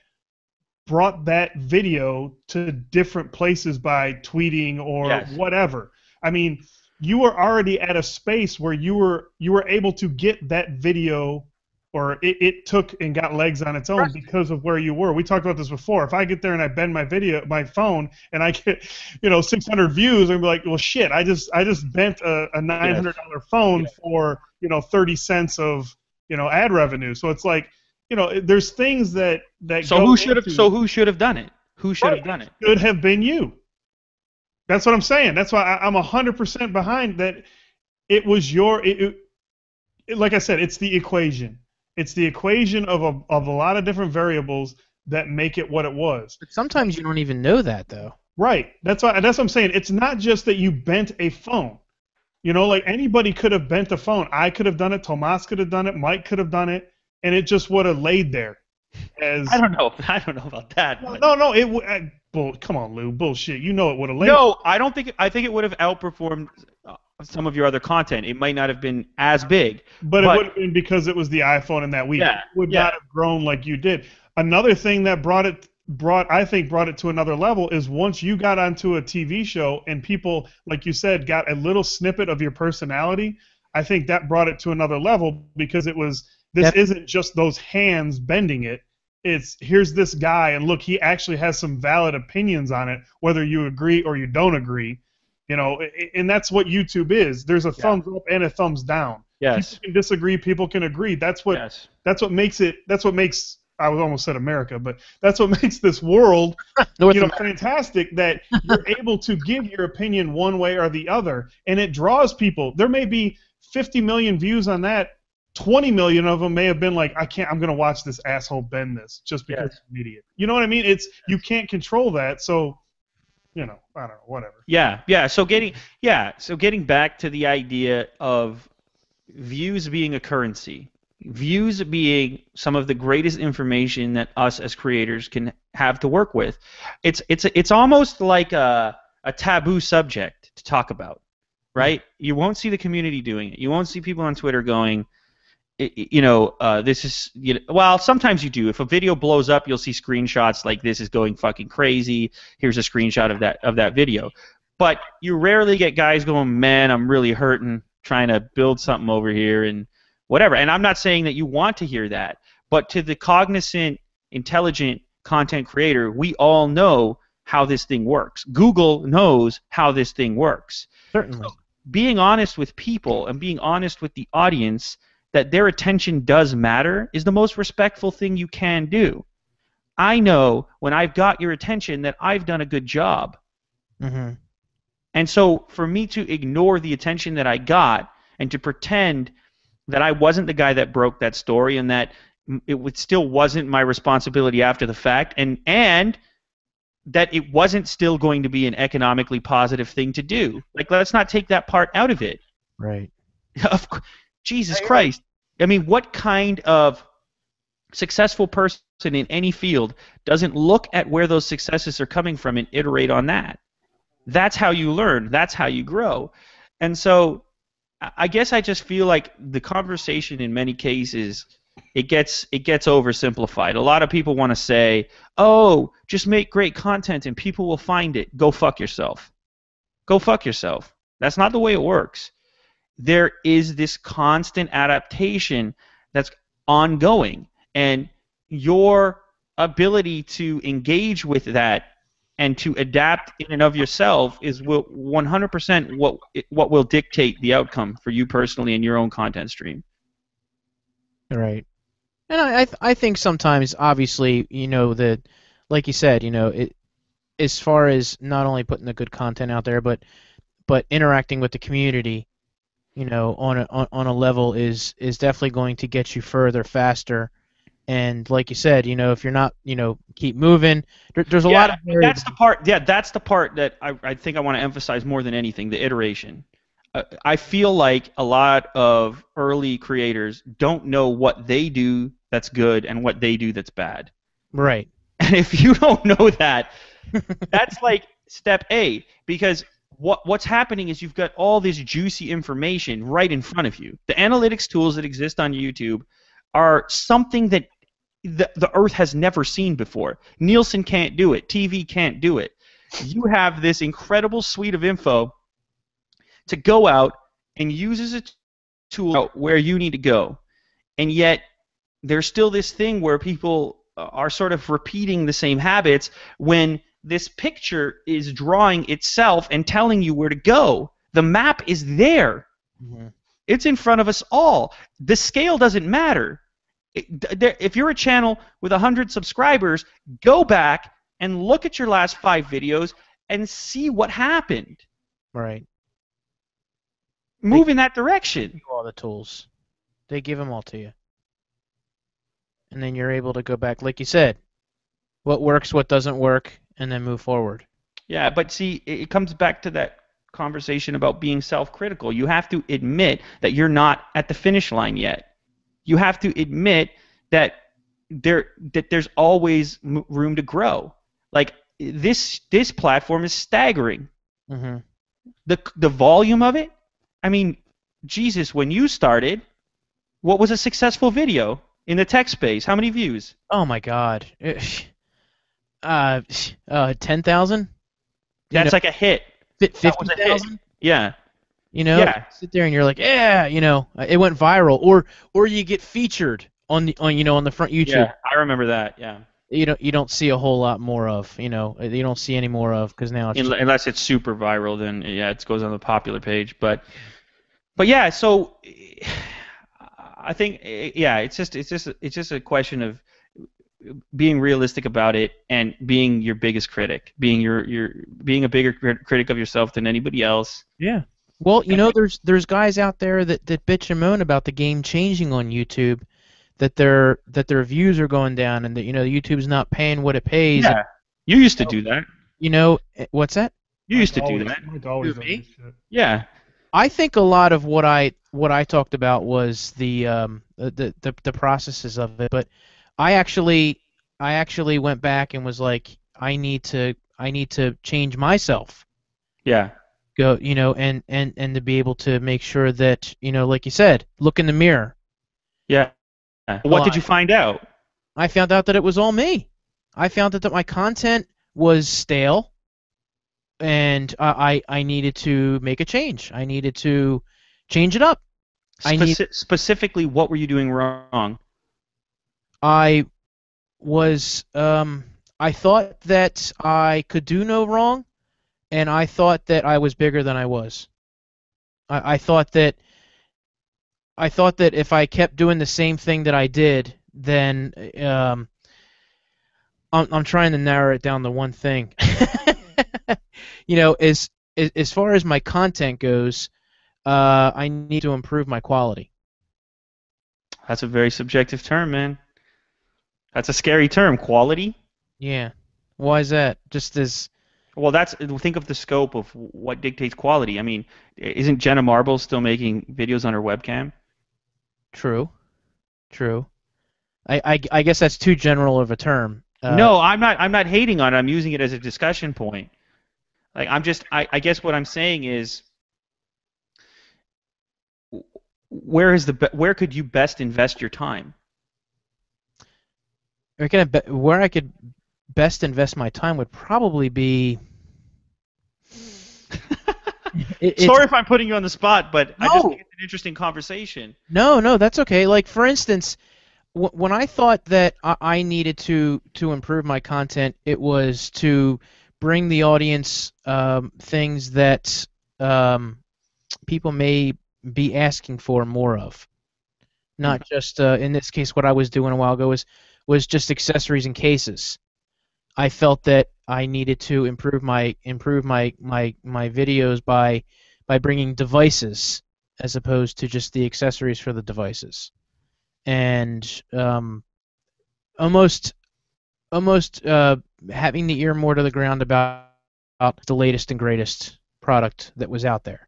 brought that video to different places by tweeting or whatever. I mean, you were already at a space where you were able to get that video, or it took and got legs on its own because of where you were. We talked about this before. If I get there and I bend my phone, and I get 600 views, I'm like, well, shit, I just bent a $900 phone for 30 cents of ad revenue. So it's like, there's things that who should have done it? Who should have done it? It should have been you. That's what I'm saying. That's why I'm 100% behind that. It was like I said, it's the equation. It's the equation of a lot of different variables that make it what it was. But sometimes you don't even know that, though. Right. That's what I'm saying. It's not just that you bent a phone. Like anybody could have bent a phone. I could have done it. Tomas could have done it. Mike could have done it, and it just would have laid there. I don't know about that. No. Come on, Lew. Bullshit. It would have laid. No, I don't think. I think it would have outperformed some of your other content. It might not have been as big, but it would have been because it was the iPhone in that week. Yeah, it would not have grown like you did. Another thing that brought it to another level is once you got onto a TV show and people, like you said, got a little snippet of your personality. I think that brought it to another level because it was. This isn't just those hands bending it. It's here's this guy, and look, he actually has some valid opinions on it, whether you agree or you don't agree. And that's what YouTube is. There's a thumbs up and a thumbs down. Yes. People can disagree, people can agree. That's what makes it. That's what makes. I almost said America, but that's what makes this world, fantastic. That you're able to give your opinion one way or the other, and it draws people. There may be 50 million views on that. 20 million of them may have been like, I'm going to watch this asshole bend this just because he's an idiot. You know what I mean? You can't control that, so, I don't know, whatever. Yeah. So getting back to the idea of views being a currency, views being some of the greatest information that us as creators can have to work with. It's almost like a taboo subject to talk about, right? You won't see the community doing it. You won't see people on Twitter going, this is, well, sometimes you do. If a video blows up, you'll see screenshots like this is going fucking crazy. Here's a screenshot of that video. But you rarely get guys going, man, I'm really hurting, trying to build something over here and whatever. And I'm not saying that you want to hear that, but to the cognizant, intelligent content creator, we all know how this thing works. Google knows how this thing works. Certainly. So being honest with people and being honest with the audience that their attention does matter is the most respectful thing you can do. I know when I've got your attention that I've done a good job. Mm-hmm. And so for me to ignore the attention that I got and to pretend that I wasn't the guy that broke that story and that still wasn't my responsibility after the fact, and that it wasn't still going to be an economically positive thing to do. Like, let's not take that part out of it. Right. Jesus Christ. I mean, what kind of successful person in any field doesn't look at where those successes are coming from and iterate on that? That's how you learn. That's how you grow. And so I guess I just feel like the conversation in many cases, it gets oversimplified. A lot of people want to say, "Oh, just make great content and people will find it." Go fuck yourself. Go fuck yourself. That's not the way it works. There is this constant adaptation that's ongoing, and your ability to engage with that and to adapt in and of yourself is 100% what will dictate the outcome for you personally in your own content stream. Right. And I think sometimes, obviously, that, like you said, as far as not only putting the good content out there, but interacting with the community, on a level is definitely going to get you further faster. And like you said, if you're not, keep moving. There's a lot of that's the part. Yeah, that's the part that I think I want to emphasize more than anything: the iteration. I feel like a lot of early creators don't know what they do that's good and what they do that's bad. Right. And if you don't know that, that's like step A, because what's happening is you've got all this juicy information right in front of you. The analytics tools that exist on YouTube are something that the earth has never seen before. Nielsen can't do it. TV can't do it. You have this incredible suite of info to go out and use as a tool where you need to go. And yet there's still this thing where people are sort of repeating the same habits when this picture is drawing itself and telling you where to go. The map is there. Mm-hmm. It's in front of us all. The scale doesn't matter. If you're a channel with 100 subscribers, go back and look at your last 5 videos and see what happened. Right. Move in that direction. All the tools. They give them all to you. And then you're able to go back, like you said, what works, what doesn't work, and then move forward. Yeah, but see, it comes back to that conversation about being self-critical. You have to admit that you're not at the finish line yet. You have to admit that there's always room to grow. Like this platform is staggering. Mm-hmm. The volume of it. I mean, Jesus, when you started, what was a successful video in the tech space? How many views? Oh my God. 10,000. That's like a hit. 50,000. Yeah. Yeah. Sit there and you're like, yeah, it went viral, or you get featured on the front YouTube. Yeah, I remember that. Yeah. You don't see a whole lot more of. You don't see any more of, because now it's unless it's super viral, then yeah, it goes on the popular page. But yeah, so I think it's just a question of being realistic about it and being your biggest critic, being a bigger critic of yourself than anybody else. Yeah. Well, there's guys out there that bitch and moan about the game changing on YouTube, that their views are going down, and that YouTube's not paying what it pays. Yeah. You used to do that. What's that? You used to do that. Always Me? Yeah. I think a lot of what I talked about was the processes of it, but I actually went back and was like, I need to change myself. Yeah. Go, and to be able to make sure that, like you said, look in the mirror. Yeah. What did you find out? I found out that it was all me. I found out that my content was stale, and I needed to make a change. I needed to change it up. Specifically, what were you doing wrong? I thought that I could do no wrong, and I thought that I was bigger than I was. I thought that if I kept doing the same thing that I did, then I'm trying to narrow it down to one thing. As far as my content goes, I need to improve my quality. That's a very subjective term, man. That's a scary term, quality. Yeah. Why is that? Just as Well, think of the scope of what dictates quality. I mean, isn't Jenna Marbles still making videos on her webcam? true. True. I guess that's too general of a term. No, I'm not hating on it. I'm using it as a discussion point. Like I guess what I'm saying is where could you best invest your time? Where I could best invest my time would probably be. It's Sorry if I'm putting you on the spot, but I just no, think it's an interesting conversation. no, that's okay. Like for instance, when I thought that I needed to improve my content, it was to bring the audience things that people may be asking for more of. Not just in this case, what I was doing a while ago was just accessories and cases. I felt that I needed to improve my videos by bringing devices as opposed to just the accessories for the devices, and almost almost having the ear more to the ground about the latest and greatest product that was out there,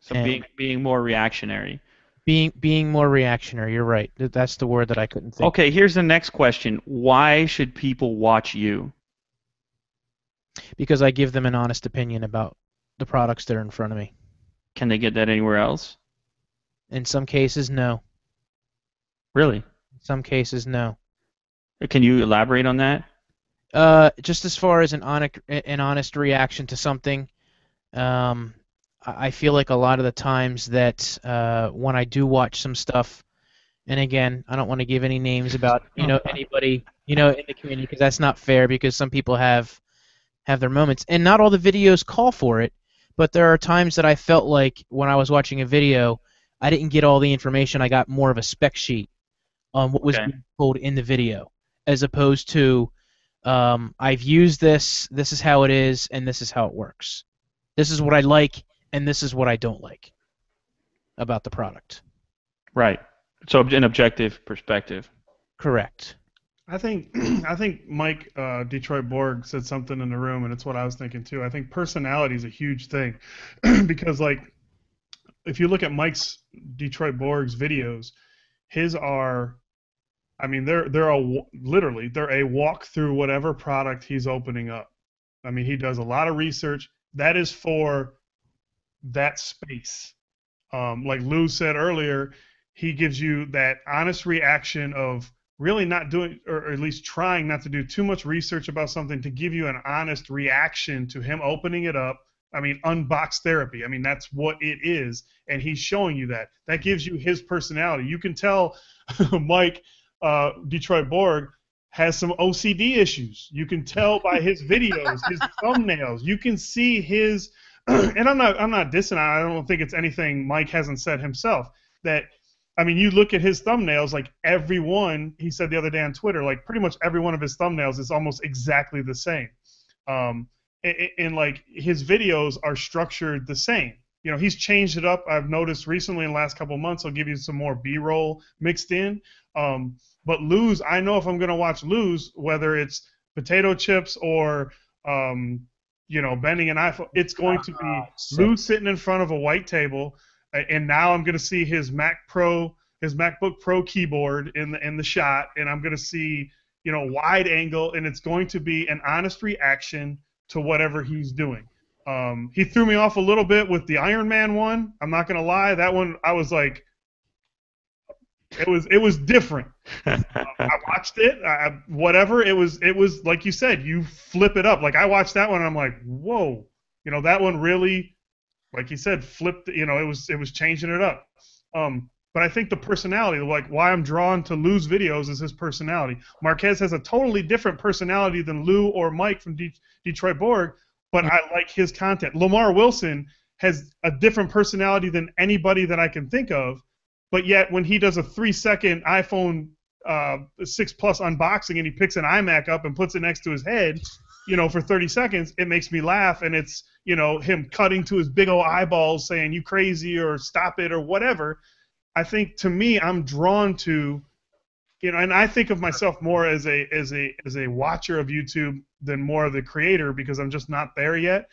So and being more reactionary. being more reactionary. You're right. That's the word that I couldn't think. Okay, here's the next question. Why should people watch you? Because I give them an honest opinion about the products that are in front of me. Can they get that anywhere else? In some cases, no. Really? In some cases, no. Can you elaborate on that? Just as far as an honest reaction to something, I feel like a lot of the times that when I do watch some stuff, and again, I don't want to give any names about anybody in the community because that's not fair because some people have their moments, and not all the videos call for it. But there are times that I felt like when I was watching a video, I didn't get all the information. I got more of a spec sheet on what was Okay. being told in the video, as opposed to I've used this. This is how it is, and this is how it works. This is what I like, and this is what I don't like about the product. Right. So an objective perspective. Correct. I think I think Mike Detroit Borg said something in the room, and it's what I was thinking too. I think personality is a huge thing because, like, if you look at Mike's Detroit Borg's videos, his are, I mean, literally they're a walk through whatever product he's opening up. I mean, he does a lot of research. That is for that space. Like Lew said earlier, he gives you that honest reaction of really not doing, or at least trying not to do too much research about something to give you an honest reaction to him opening it up. I mean, Unboxtherapy. I mean, that's what it is, and he's showing you that. That gives you his personality. You can tell Mike Detroit Borg has some OCD issues. You can tell by his videos, his thumbnails. You can see his, and I'm not dissing. I don't think it's anything Mike hasn't said himself. That, I mean, you look at his thumbnails, like everyone, he said the other day on Twitter, like pretty much every one of his thumbnails is almost exactly the same. And like his videos are structured the same. You know, he's changed it up. I've noticed recently in the last couple of months, he'll give you some more B-roll mixed in. But Lew's, I know if I'm going to watch Lew's, whether it's potato chips or, bending an iPhone, it's going to be Lew sitting in front of a white table. And now I'm going to see his MacBook Pro keyboard in the shot, and I'm going to see, wide angle, and it's going to be an honest reaction to whatever he's doing. He threw me off a little bit with the Iron Man one. I'm not going to lie, that one I was like, it was different. I watched it, whatever. It was like you said, you flip it up. Like I watched that one, and I'm like, whoa, that one really. Like you said, flipped. It was changing it up. But I think the personality, like why I'm drawn to Lew's videos, is his personality. Marquez has a totally different personality than Lew or Mike from Detroit Borg, but I like his content. Lamar Wilson has a different personality than anybody that I can think of, but yet when he does a 3-second iPhone 6 Plus unboxing and he picks an iMac up and puts it next to his head, for 30 seconds, it makes me laugh, and it's, him cutting to his big old eyeballs saying, you crazy, or stop it, or whatever. I think, to me, I'm drawn to and I think of myself more as a watcher of YouTube than more of the creator because I'm just not there yet.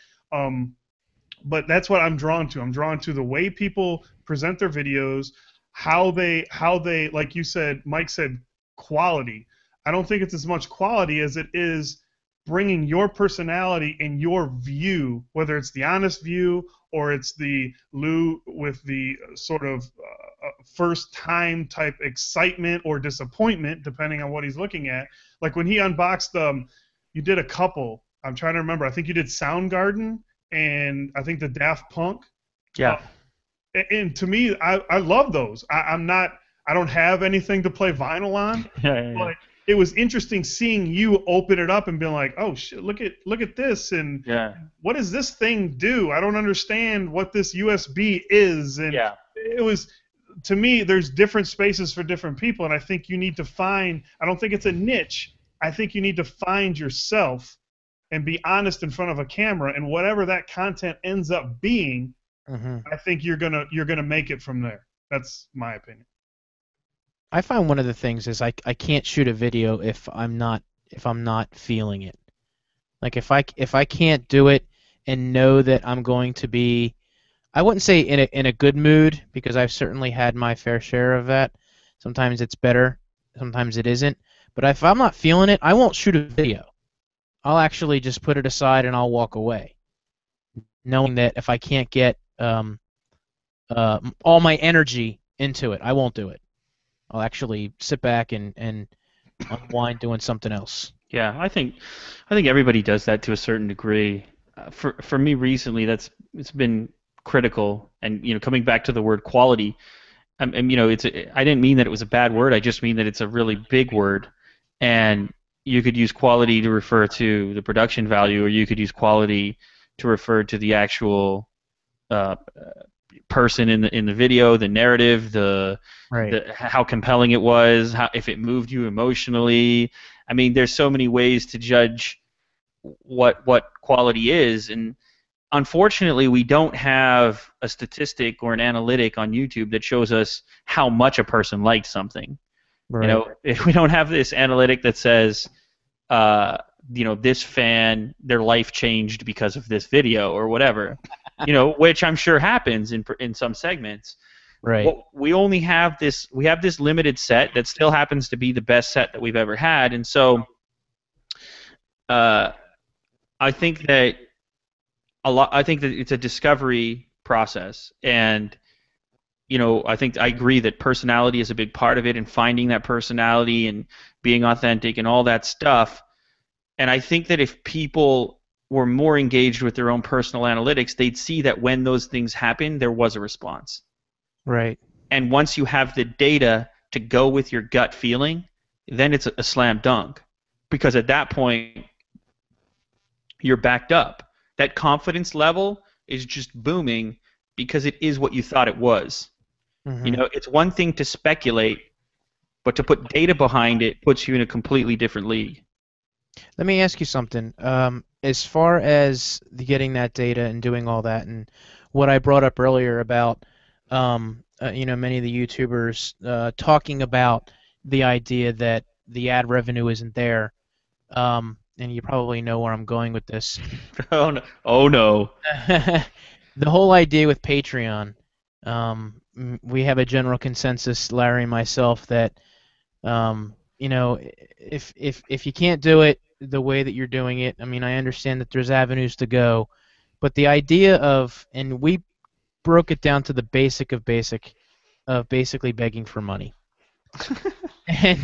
But that's what I'm drawn to. I'm drawn to the way people present their videos, how they like you said, Mike said, quality. I don't think it's as much quality as it is bringing your personality and your view, whether it's the honest view or it's the Lew with the sort of first time type excitement or disappointment, depending on what he's looking at. Like when he unboxed you did a couple. I'm trying to remember. I think you did Soundgarden and I think the Daft Punk. Yeah. And to me, I love those. I don't have anything to play vinyl on, Yeah. but it was interesting seeing you open it up and being like, oh shit, look at this, and Yeah. what does this thing do? I don't understand what this USB is, and Yeah. it was. To me, there's different spaces for different people, and I think you need to find. I don't think it's a niche. I think you need to find yourself and be honest in front of a camera, and whatever that content ends up being, I think you're gonna make it from there. That's my opinion. I find one of the things is I can't shoot a video if I'm not feeling it. Like if I can't do it and know that I'm going to be, I wouldn't say in a good mood, because I've certainly had my fair share of that. Sometimes it's better, sometimes it isn't. But if I'm not feeling it, I won't shoot a video. I'll actually just put it aside and I'll walk away, knowing that if I can't get all my energy into it, I won't do it. I'll actually sit back and unwind doing something else. Yeah, I think everybody does that to a certain degree. For me recently, it's been critical, and coming back to the word quality, I didn't mean that it was a bad word. I just mean that it's a really big word, and you could use quality to refer to the production value, or you could use quality to refer to the actual person in the video, the narrative, how compelling it was, if it moved you emotionally. I mean, there's so many ways to judge what quality is, and unfortunately, we don't have a statistic or an analytic on YouTube that shows us how much a person liked something. Right. If we don't have this analytic that says, this fan, their life changed because of this video or whatever, which I'm sure happens in some segments. Right. Well, we only have this. We have this limited set that still happens to be the best set that we've ever had, and so I think that it's a discovery process, and I think I agree that personality is a big part of it, and finding that personality and being authentic and all that stuff. And I think that if people were more engaged with their own personal analytics, they'd see that when those things happen, there was a response. Right. And once you have the data to go with your gut feeling, then it's a slam dunk, because at that point you're backed up. That confidence level is just booming because it is what you thought it was. Mm-hmm. It's one thing to speculate, but to put data behind it puts you in a completely different league. Let me ask you something. As far as getting that data and doing all that, and what I brought up earlier about, many of the YouTubers talking about the idea that the ad revenue isn't there, and you probably know where I'm going with this. Oh no! Oh no! The whole idea with Patreon, we have a general consensus, Larry and myself, that if you can't do it the way that you're doing it, I mean, I understand that there's avenues to go, but the idea of, and we broke it down to the basic of basically begging for money. And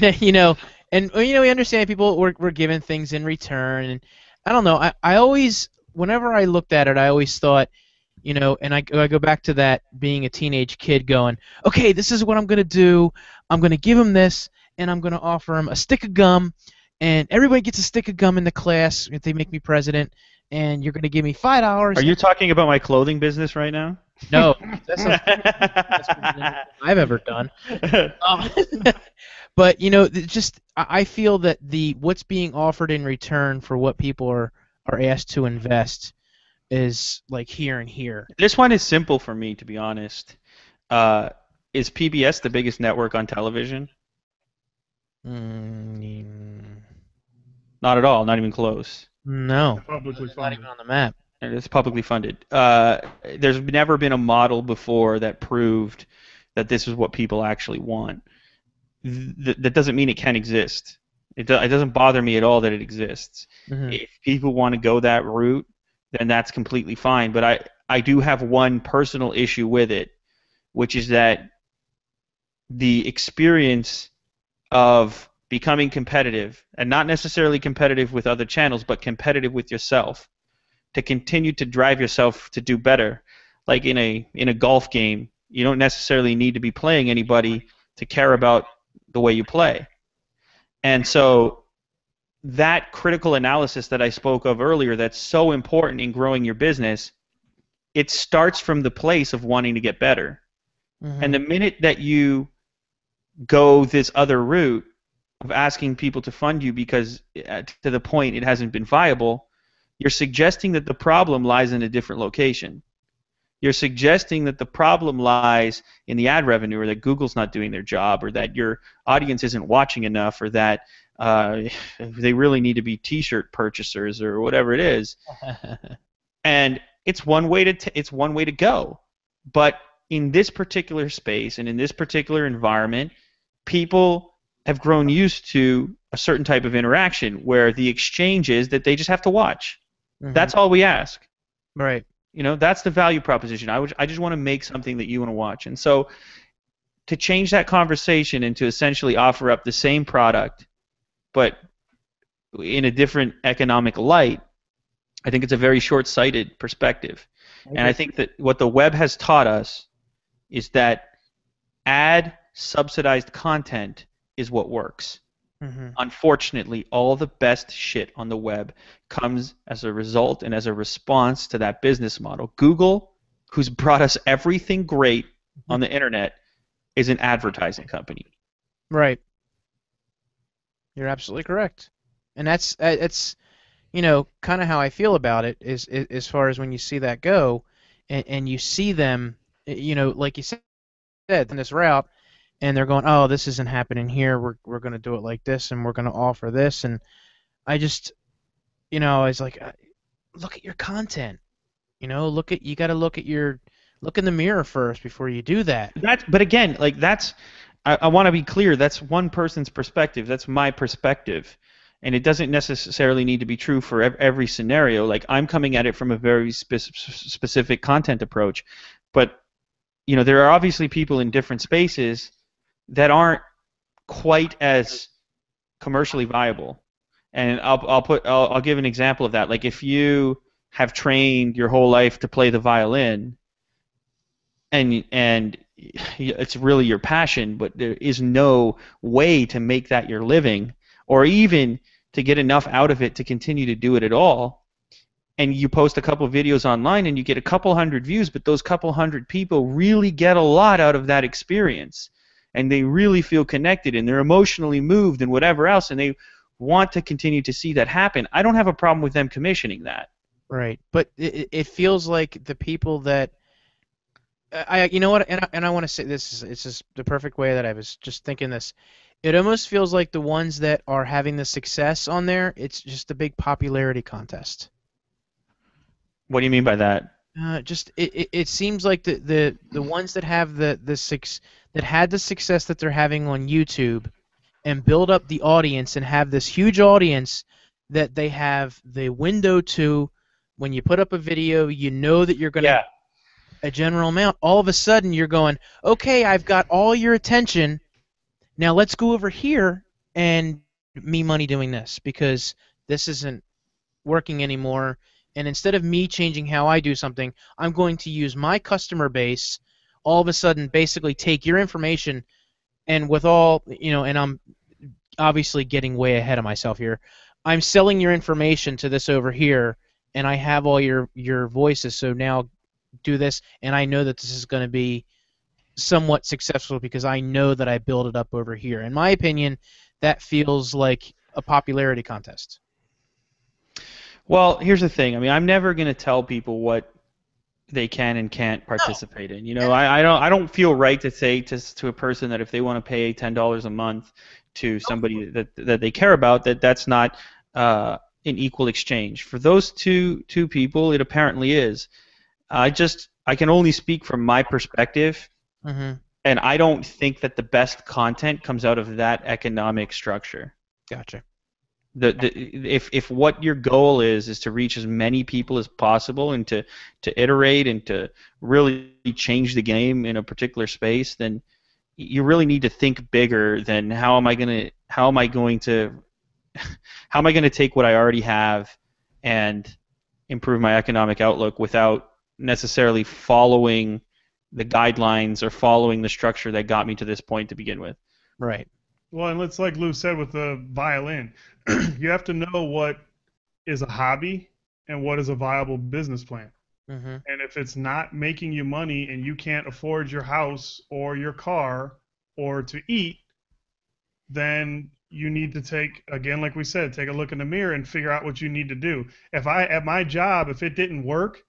we understand people were given things in return, and I don't know. I always, whenever I looked at it, I always thought, and I go back to that being a teenage kid going, okay, this is what I'm gonna do. I'm gonna give him this, and I'm gonna offer him a stick of gum, and everybody gets a stick of gum in the class if they make me president, and you're gonna give me $5. Are you talking about my clothing business right now? No, that's not I've ever done. But I feel that what's being offered in return for what people are asked to invest is like here and here. This one is simple for me, to be honest. Is PBS the biggest network on television? Mm, Not at all, not even close. no, Publicly it's not even funded. on the map. And it's publicly funded. There's never been a model before that proved that this is what people actually want. That doesn't mean it can't exist. It doesn't bother me at all that it exists. Hmm. If people want to go that route, then that's completely fine. But I do have one personal issue with it, which is that the experience of becoming competitive, and not necessarily competitive with other channels, but competitive with yourself, to continue to drive yourself to do better. Like in a golf game, you don't necessarily need to be playing anybody to care about the way you play. And so that critical analysis that I spoke of earlier, that's so important in growing your business, it starts from the place of wanting to get better. And Hmm. the minute that you go this other route of asking people to fund you because to the point it hasn't been viable, you're suggesting that the problem lies in a different location. You're suggesting that the problem lies in the ad revenue, or that Google's not doing their job, or that your audience isn't watching enough, or that they really need to be T-shirt purchasers, or whatever it is. And it's one way to go. But in this particular space and in this particular environment, people have grown used to a certain type of interaction where the exchange is that they just have to watch. Hmm. That's all we ask. Right. That's the value proposition. I just want to make something that you want to watch. And so to change that conversation and to essentially offer up the same product but in a different economic light, I think it's a very short-sighted perspective. And I think that what the web has taught us is that ad subsidized content is what works. Hmm. Unfortunately, all the best shit on the web comes as a result and as a response to that business model. Google, who's brought us everything great on the internet, is an advertising company. Right. You're absolutely correct. And that's it's kind of how I feel about it is as far as when you see that go, and you see them, like you said, in this route, and they're going, oh, this isn't happening here. We're going to do it like this, and we're going to offer this, and I just, I was like, look at your content. You got to look in the mirror first before you do that. But again, like I want to be clear. That's one person's perspective. That's my perspective, and it doesn't necessarily need to be true for every scenario. Like I'm coming at it from a very specific content approach, but there are obviously people in different spaces that aren't quite as commercially viable. And I'll give an example of that. Like if you have trained your whole life to play the violin, and it's really your passion, but there is no way to make that your living, or even to get enough out of it to continue to do it at all. And you post a couple of videos online and you get a couple hundred views, but those couple hundred people really get a lot out of that experience, and they really feel connected and they're emotionally moved and whatever else, and they want to continue to see that happen. I don't have a problem with them commissioning that. Right. But it feels like the people that you know what, and I want to say this, it's just the perfect way that I was just thinking this. It almost feels like the ones that are having the success on there, it's just a big popularity contest. What do you mean by that? It seems like the ones that have that had the success that they're having on YouTube and build up the audience and have this huge audience that they have the window to, when you put up a video, that you're going to a general amount. All of a sudden, you're going, okay, I've got all your attention. Now let's go over here and me money doing this because this isn't working anymore. And instead of me changing how I do something, I'm going to use my customer base. All of a sudden, basically take your information, and with all and I'm obviously getting way ahead of myself here. I'm selling your information to this over here, and I have all your voices. So now do this, and I know that this is going to be somewhat successful because I know that I build it up over here. In my opinion, that feels like a popularity contest. Well, here's the thing. I mean, I'm never going to tell people what they can and can't participate in. I don't feel right to say to a person that if they want to pay $10 a month to somebody that they care about, that's not an equal exchange. For those two people, it apparently is. I can only speak from my perspective, Mm-hmm. and I don't think that the best content comes out of that economic structure. Gotcha. If what your goal is to reach as many people as possible and to iterate and to really change the game in a particular space, then you really need to think bigger than how am I going to take what I already have and improve my economic outlook without necessarily following the guidelines or following the structure that got me to this point to begin with. Right. Well, and it's like Lew said with the violin. You have to know what is a hobby and what is a viable business plan. Mm-hmm. And if it's not making you money and you can't afford your house or your car or to eat, then you need to take, again, like we said, take a look in the mirror and figure out what you need to do. At my job, if it didn't work,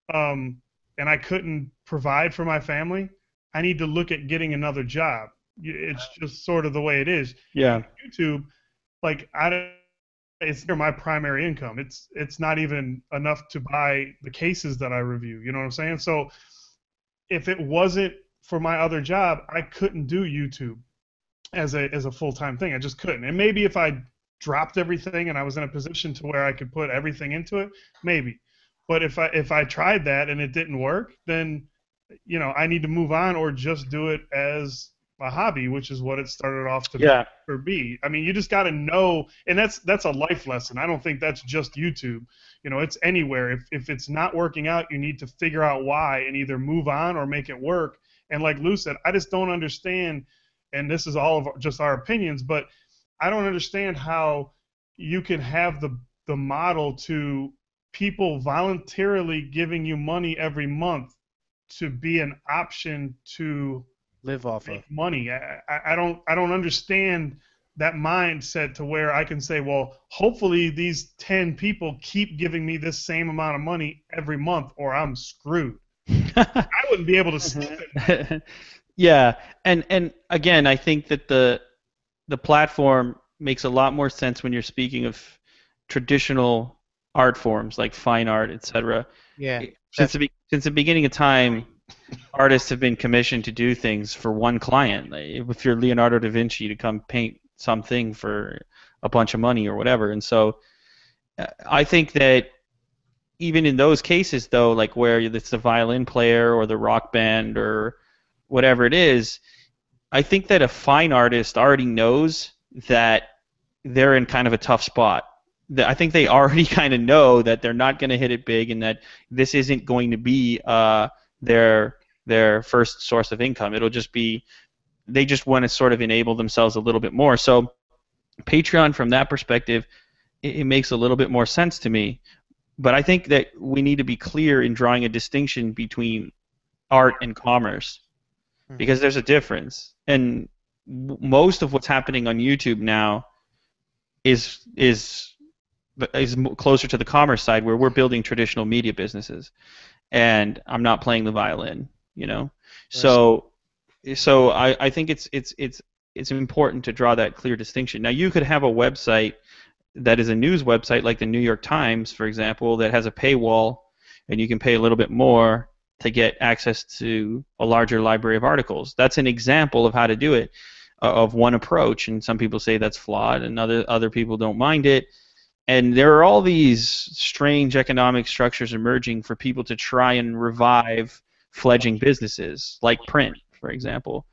and I couldn't provide for my family, I need to look at getting another job. It's just sort of the way it is. Yeah. YouTube, like it's my primary income. It's not even enough to buy the cases that I review. You know what I'm saying? So if it wasn't for my other job, I couldn't do YouTube as a full-time thing. I just couldn't. And maybe if I dropped everything and I was in a position to where I could put everything into it, maybe. But if I tried that and it didn't work, then I need to move on or just do it as a hobby, which is what it started off to be. I mean, you just got to know, and that's a life lesson. I don't think that's just YouTube. It's anywhere. If it's not working out, you need to figure out why and either move on or make it work. And like Lew said, I just don't understand, and this is all of just our opinions, but I don't understand how you can have the model to people voluntarily giving you money every month to be an option to Live off make of. money. I don't understand that mindset to where I can say, well, hopefully these 10 people keep giving me this same amount of money every month or I'm screwed. I wouldn't be able to sleep at night. Yeah, and again, I think that the platform makes a lot more sense when you're speaking of traditional art forms like fine art, etc. Yeah. Since the beginning of time, artists have been commissioned to do things for one client. Like, if you're Leonardo da Vinci, to come paint something for a bunch of money or whatever. And so I think that even in those cases, though, like where it's the violin player or the rock band or whatever it is, I think that a fine artist already knows that they're in kind of a tough spot. I think they already kind of know that they're not going to hit it big and that this isn't going to be their first source of income. It'll just be they just want to sort of enable themselves a little bit more. So Patreon, from that perspective, it makes a little bit more sense to me. But I think that we need to be clear in drawing a distinction between art and commerce, because there's a difference. And most of what's happening on YouTube now is closer to the commerce side, where we're building traditional media businesses, and I'm not playing the violin, So I think it's important to draw that clear distinction. Now, you could have a website that is a news website like the New York Times, for example, that has a paywall, and you can pay a little bit more to get access to a larger library of articles. That's an example of how to do it, of one approach, and some people say that's flawed, and other people don't mind it. And there are all these strange economic structures emerging for people to try and revive fledgling businesses, like print, for example.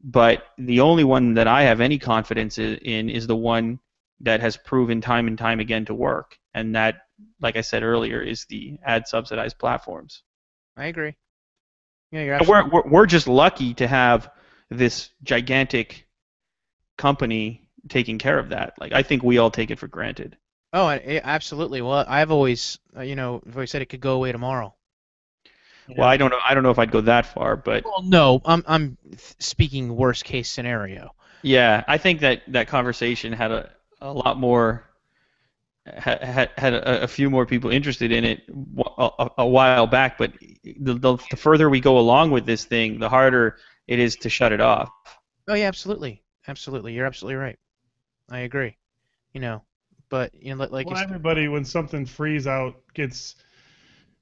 But the only one that I have any confidence in is the one that has proven time and time again to work, and that, like I said earlier, is the ad-subsidized platforms. I agree. Yeah, you're absolutely. We're just lucky to have this gigantic company taking care of that. Like, I think we all take it for granted. Oh, absolutely. Well, I've always said it could go away tomorrow. Well, I don't know if I'd go that far, but well, no, I'm speaking worst case scenario. Yeah, I think that conversation had a lot more had a few more people interested in it a while back, but the further we go along with this thing, the harder it is to shut it off. Oh yeah, absolutely. Absolutely. You're absolutely right. I agree. You know, but like Well, it's everybody, when something frees out, gets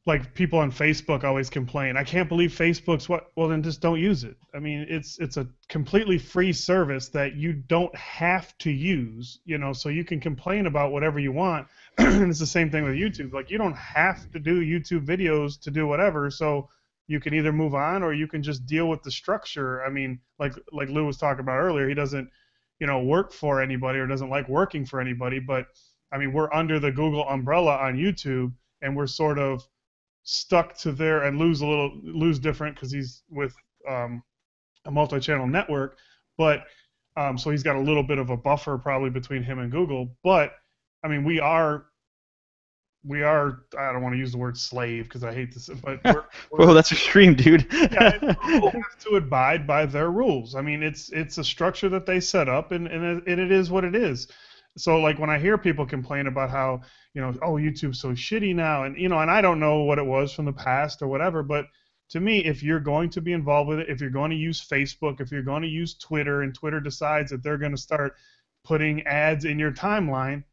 like people on Facebook always complain. I can't believe Facebook's what? Well, then just don't use it. I mean, it's a completely free service that you don't have to use. So you can complain about whatever you want. And it's the same thing with YouTube. Like you don't have to do YouTube videos to do whatever. So you can either move on or you can just deal with the structure. I mean, like Lew was talking about earlier, he doesn't work for anybody or doesn't like working for anybody. But I mean, we're under the Google umbrella on YouTube, and we're sort of stuck to there, and Lew's different because he's with a multi-channel network, but so he's got a little bit of a buffer probably between him and Google. But I mean, we are I don't want to use the word slave because I hate this, but Whoa, that's extreme, dude. yeah, Google has to abide by their rules. I mean, it's a structure that they set up, and it is what it is. So like when I hear people complain about how oh, YouTube's so shitty now, and and I don't know what it was from the past or whatever, but to me, if you're going to be involved with it, if you're going to use Facebook, if you're going to use Twitter, and Twitter decides that they're going to start putting ads in your timeline,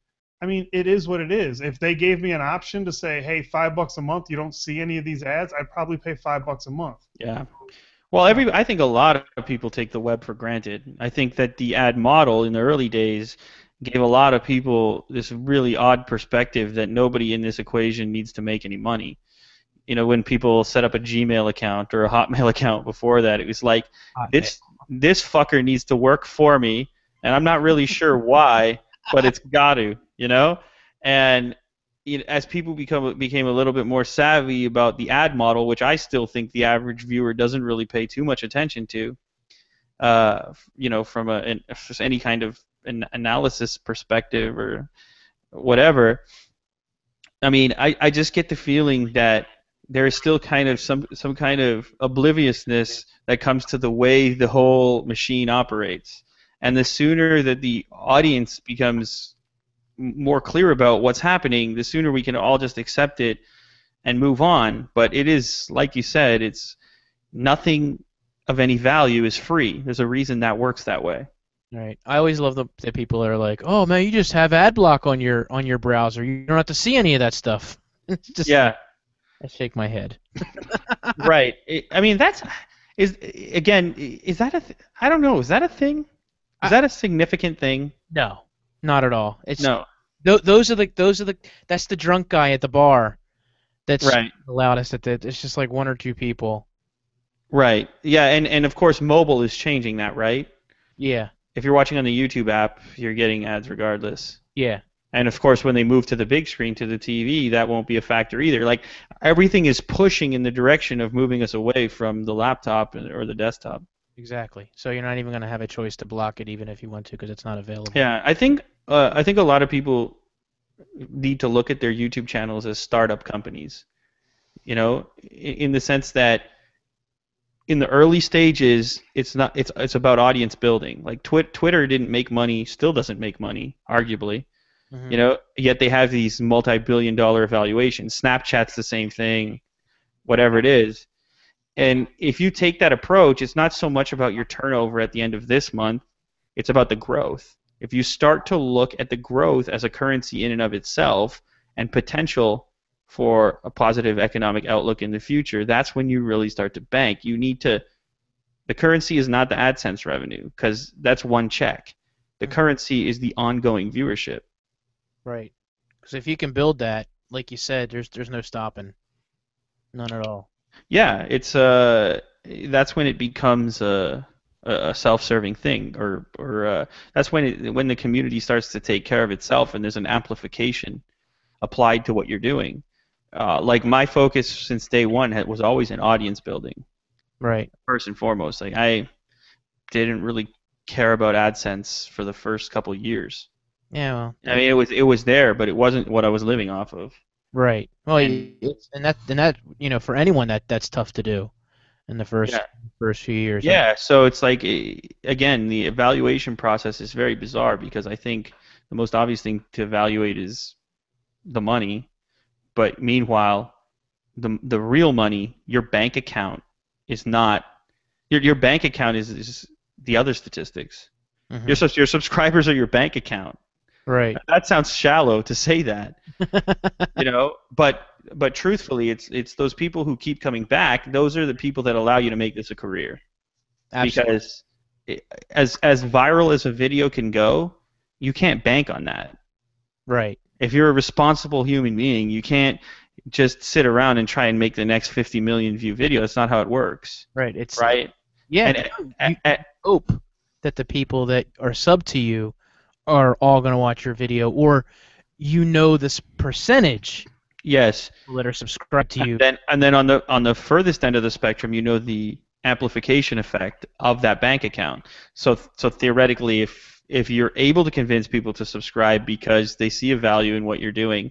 I mean, it is what it is. If they gave me an option to say, hey, $5 a month, you don't see any of these ads, I'd probably pay $5 a month. Yeah. Well, I think a lot of people take the web for granted. I think that the ad model in the early days gave a lot of people this really odd perspective that nobody in this equation needs to make any money. When people set up a Gmail account or a Hotmail account before that, it was like, this fucker needs to work for me, and I'm not really sure why, but it's got to, And as people became a little bit more savvy about the ad model, which I still think the average viewer doesn't really pay too much attention to, from any kind of an analysis perspective or whatever. I mean, I just get the feeling that there is still kind of some kind of obliviousness that comes to the way the whole machine operates. And the sooner that the audience becomes more clear about what's happening, the sooner we can all just accept it and move on. But it is, like you said, it's nothing of any value is free. There's a reason that works that way. right. I always love the people that are like, "Oh man, you just have ad block on your browser. You don't have to see any of that stuff." It's just, Yeah. I shake my head. Right. I mean, is that I don't know. Is that a thing? Is that a significant thing? No, not at all. It's No. those are the that's the drunk guy at the bar. That's Right. the loudest at the. It's just like one or two people. Right. Yeah, and of course mobile is changing that, right? Yeah. If you're watching on the YouTube app, you're getting ads regardless. Yeah. And of course, when they move to the big screen, to the TV, that won't be a factor either. Like everything is pushing in the direction of moving us away from the laptop or the desktop. Exactly. So you're not even going to have a choice to block it, even if you want to, because it's not available. Yeah, I think a lot of people need to look at their YouTube channels as startup companies. In the sense that in the early stages, it's about audience building. Like Twitter didn't make money, still doesn't make money, arguably. Mm-hmm. Yet they have these multi-billion-dollar valuations. Snapchat's the same thing, whatever it is. And if you take that approach, it's not so much about your turnover at the end of this month, it's about the growth. If you start to look at the growth as a currency in and of itself and potential for a positive economic outlook in the future, that's when you really start to bank. The currency is not the AdSense revenue, because that's one check. The currency is the ongoing viewership. Right. Because if you can build that, like you said, there's no stopping. None at all. Yeah, it's that's when it becomes a self-serving thing, or that's when the community starts to take care of itself, and there's an amplification applied to what you're doing. Like my focus since day one was always in audience building. Right. First and foremost, like I didn't really care about AdSense for the first couple of years. Yeah. Well. I mean, it was there, but it wasn't what I was living off of. Right. Well, and that for anyone that's tough to do in the first few years. Yeah. So it's like, again, the evaluation process is very bizarre, because I think the most obvious thing to evaluate is the money, but meanwhile, the real money, your bank account, is not your bank account is the other statistics. Your subscribers are your bank account. Right. That sounds shallow to say that, but truthfully, it's those people who keep coming back. Those are the people that allow you to make this a career. Absolutely. Because as viral as a video can go, you can't bank on that. Right. If you're a responsible human being, you can't just sit around and try and make the next 50 million view video. That's not how it works. Right. It's Right? yeah. And, You hope that the people that are sub to you are all going to watch your video, or this percentage yes. of people that are subscribed to you. And then on the furthest end of the spectrum, the amplification effect of that bank account. So theoretically, if you're able to convince people to subscribe because they see a value in what you're doing,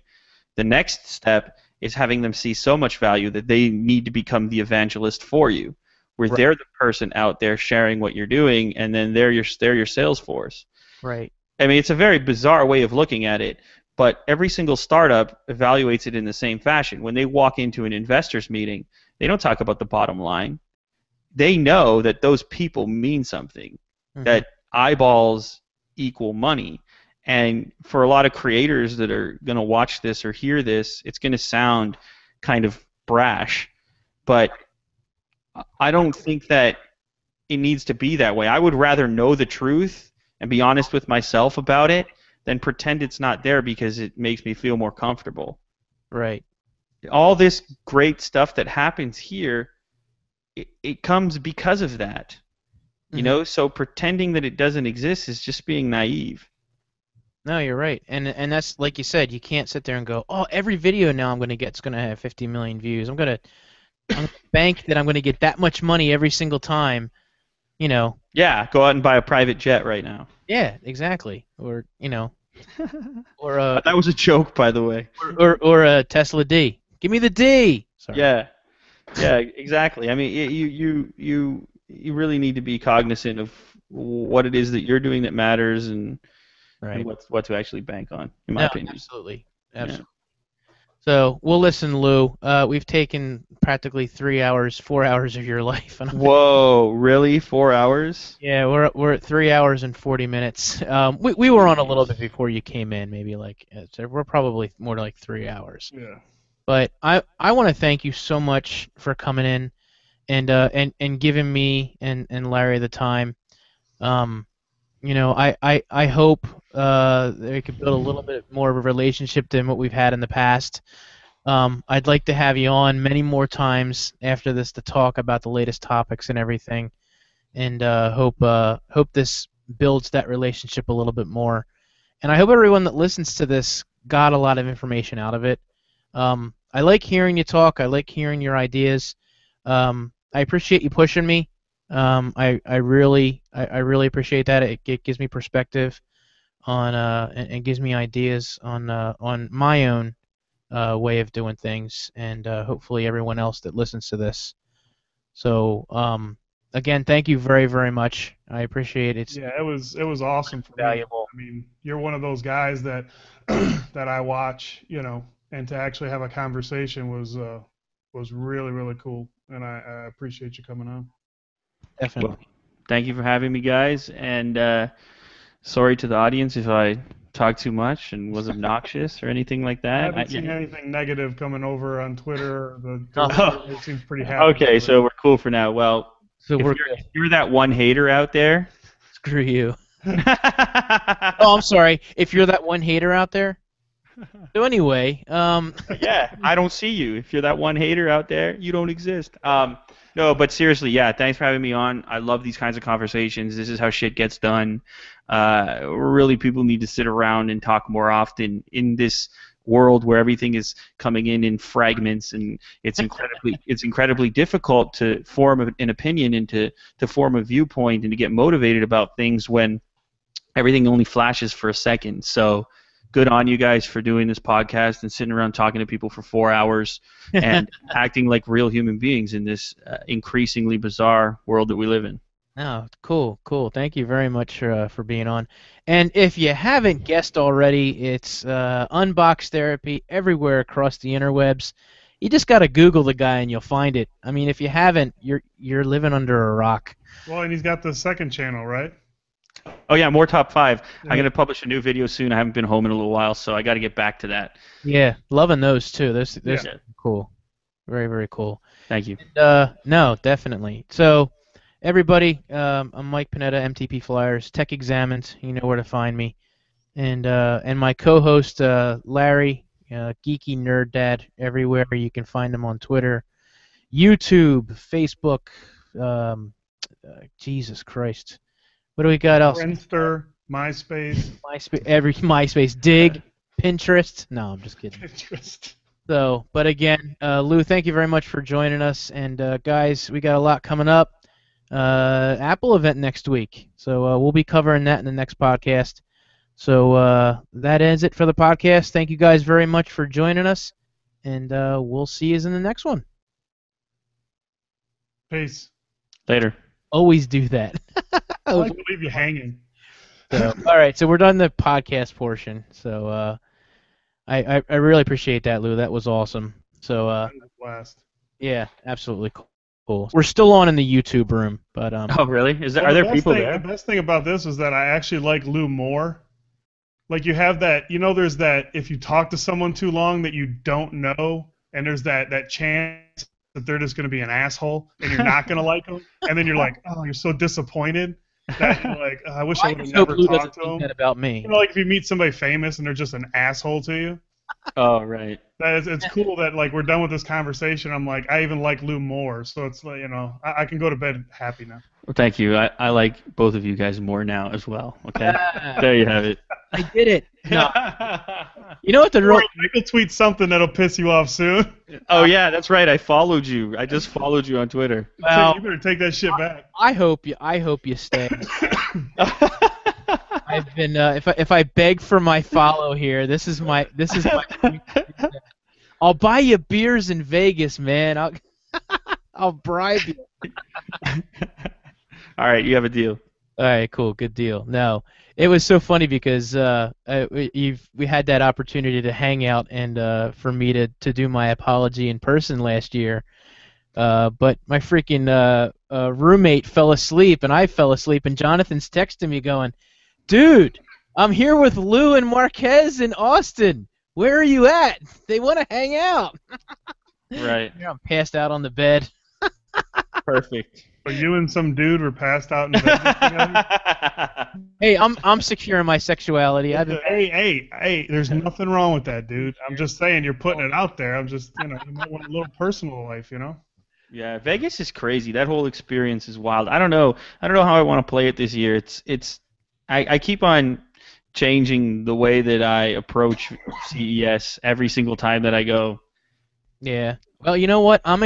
the next step is having them see so much value that they need to become the evangelist for you, where Right. they're the person out there sharing what you're doing, and then they're your sales force. Right. I mean, it's a very bizarre way of looking at it, but every single startup evaluates it in the same fashion. When they walk into an investors meeting, they don't talk about the bottom line. They know that those people mean something, that eyeballs equal money. And for a lot of creators that are going to watch this or hear this, it's going to sound kind of brash, but I don't think that it needs to be that way. I would rather know the truth and be honest with myself about it than pretend it's not there because it makes me feel more comfortable. Right. All this great stuff that happens here, it comes because of that. So pretending that it doesn't exist is just being naive. No, you're right, and that's like you said. You can't sit there and go, "Oh, every video now I'm going to get is going to have 50 million views. I'm going to bank that I'm going to get that much money every single time." Yeah, go out and buy a private jet right now. Yeah, exactly. Or or that was a joke, by the way. Or a Tesla D. Give me the D. Sorry. Yeah, exactly. I mean, you really need to be cognizant of what it is that you're doing that matters, and what to actually bank on, in my opinion. Absolutely. Yeah. So, well, listen, Lew. We've taken practically 4 hours of your life. Whoa, really? 4 hours? Yeah, we're at 3 hours and 40 minutes. We were on a little bit before you came in, maybe so we're probably more like 3 hours. Yeah. But I want to thank you so much for coming in and giving me and Larry the time. I hope that we could build a little bit more of a relationship than what we've had in the past. I'd like to have you on many more times after this to talk about the latest topics and everything, and hope this builds that relationship a little bit more. And I hope everyone that listens to this got a lot of information out of it. I like hearing you talk. I like hearing your ideas. I appreciate you pushing me. I really appreciate that. It gives me perspective on and gives me ideas on my own way of doing things, and hopefully everyone else that listens to this. So again, thank you very, very much. I appreciate it. Yeah, it was awesome for valuable. me. I mean, you're one of those guys that that I watch, and to actually have a conversation was really, really cool, and I appreciate you coming on. Definitely. Well, thank you for having me, guys, and sorry to the audience if I talked too much and was obnoxious or anything like that. I haven't seen anything negative coming over on Twitter. It seems pretty happy. Okay, so we're cool for now. Well, so if you're that one hater out there, screw you. Oh, I'm sorry. If you're that one hater out there. So anyway, yeah, I don't see you. If you're that one hater out there, you don't exist. No, but seriously, yeah, thanks for having me on. I love these kinds of conversations. This is how shit gets done. Really, people need to sit around and talk more often in this world where everything is coming in fragments, and it's incredibly difficult to form an opinion and to form a viewpoint and to get motivated about things when everything only flashes for a second. So good on you guys for doing this podcast and sitting around talking to people for 4 hours and acting like real human beings in this increasingly bizarre world that we live in. Oh, cool. Thank you very much for being on. And if you haven't guessed already, it's Unboxtherapy everywhere across the interwebs. You just got to Google the guy and you'll find it. I mean, if you haven't, you're living under a rock. Well, and he's got the second channel, right? Oh yeah, more top 5. Yeah. I'm gonna publish a new video soon. I haven't been home in a little while, so I got to get back to that. Yeah, loving those too. Those Yeah. cool. Very, very cool. Thank you. And, no, definitely. So, everybody, I'm Mike Panetta, MTP Flyers, Tech Examined. You know where to find me. And my co-host, Larry, Geeky Nerd Dad, everywhere. You can find him on Twitter, YouTube, Facebook. Jesus Christ. What do we got else? Friendster, MySpace, MySpace, Dig, Pinterest. No, I'm just kidding. Pinterest. So, but again, Lew, thank you very much for joining us. And guys, we got a lot coming up. Apple event next week, so we'll be covering that in the next podcast. So that ends it for the podcast. Thank you guys very much for joining us, and we'll see you in the next one. Peace. Later. Always do that. I like to leave you hanging. So, all right, so we're done the podcast portion. So I really appreciate that, Lew. That was awesome. So Blast. yeah, absolutely cool. We're still on in the YouTube room, but Oh really? Are there people there? The best thing about this is that I actually like Lew more. Like you have that, there's that if you talk to someone too long that you don't know, and there's that chance that they're just going to be an asshole and you're not going to like them, and then you're like, oh, you're so disappointed that you're like, oh, I wish I would have never talked to them. That about me. Like if you meet somebody famous and they're just an asshole to you. Oh right. It's cool that like we're done with this conversation. I'm like, I even like Lew more, so it's like I can go to bed happy now. Well, thank you. I like both of you guys more now as well. Okay. There you have it. I did it. No. You know what the real? Michael tweets something that'll piss you off soon. Oh yeah, that's right. I followed you. I just followed you on Twitter. Well, you better take that shit back. I hope you stay. I've been if I beg for my follow here, this is my I'll buy you beers in Vegas, man. I'll bribe you. All right, you have a deal. All right, cool, good deal. No, it was so funny because we had that opportunity to hang out and for me to do my apology in person last year, but my freaking roommate fell asleep and I fell asleep and Jonathan's texting me going, "Dude, I'm here with Lew and Marquez in Austin. Where are you at? They want to hang out." Right. Yeah, I'm passed out on the bed. Perfect. So you and some dude were passed out in Vegas together? Hey, I'm secure in my sexuality. Hey, there's nothing wrong with that, dude. I'm just saying you're putting it out there. I'm just, you might want a little personal life, Yeah, Vegas is crazy. That whole experience is wild. I don't know how I want to play it this year. I keep on changing the way that I approach CES every single time that I go. Yeah. Well, you know what? I'm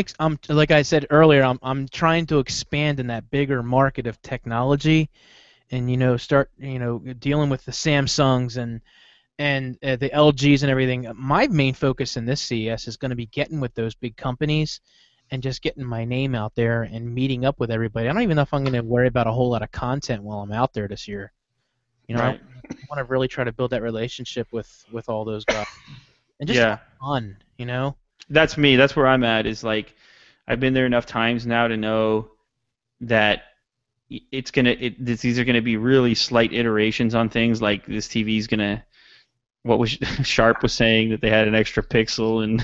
like I said earlier, I'm trying to expand in that bigger market of technology, and start dealing with the Samsungs and the LGs and everything. My main focus in this CES is going to be getting with those big companies and just getting my name out there and meeting up with everybody. I don't even know if I'm going to worry about a whole lot of content while I'm out there this year. Right. I want to really try to build that relationship with all those guys and just have fun. That's me. That's where I'm at. Is like, I've been there enough times now to know that these are gonna be really slight iterations on things. Like this TV's gonna, what was Sharp was saying that they had an extra pixel and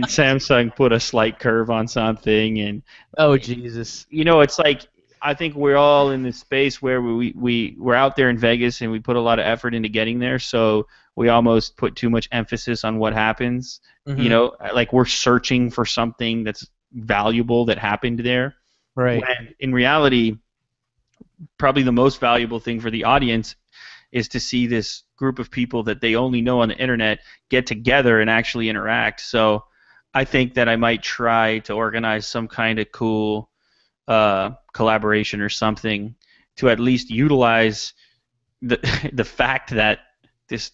Samsung put a slight curve on something and. Oh Jesus. It's like I think we're all in this space where we're out there in Vegas and we put a lot of effort into getting there. So we almost put too much emphasis on what happens. Mm-hmm. Like we're searching for something that's valuable that happened there. Right. When in reality, probably the most valuable thing for the audience is to see this group of people that they only know on the internet get together and actually interact. So I think that I might try to organize some kind of cool collaboration or something to at least utilize the fact that this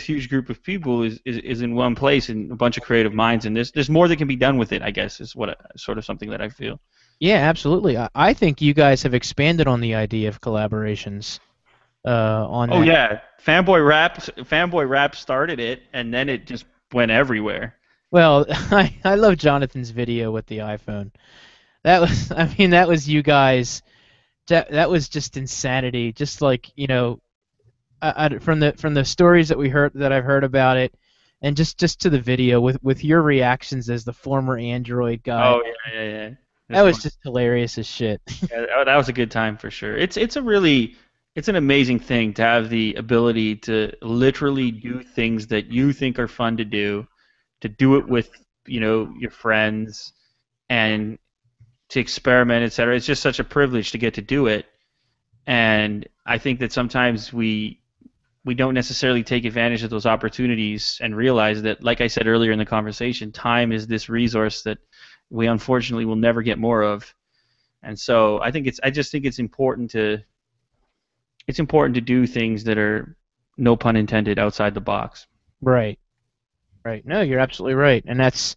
huge group of people is in one place and a bunch of creative minds, and there's more that can be done with it, I guess, is sort of something that I feel. Yeah, absolutely. I think you guys have expanded on the idea of collaborations. Oh yeah, Fanboy Rap started it, and then it just went everywhere. Well, I love Jonathan's video with the iPhone. That was you guys that was just insanity. Just like, from the stories that I've heard about it, and just to the video with your reactions as the former Android guy, Oh yeah. that This was one. just hilarious as shit. Yeah, that was a good time for sure. It's an amazing thing to have the ability to literally do things that you think are fun to do it with, your friends, and to experiment, etc. It's just such a privilege to get to do it. And I think that sometimes we don't necessarily take advantage of those opportunities and realize that, like I said earlier in the conversation, time is this resource that we unfortunately will never get more of. And so I just think it's important to do things that are, no pun intended, outside the box. Right. Right. No, you're absolutely right, and that's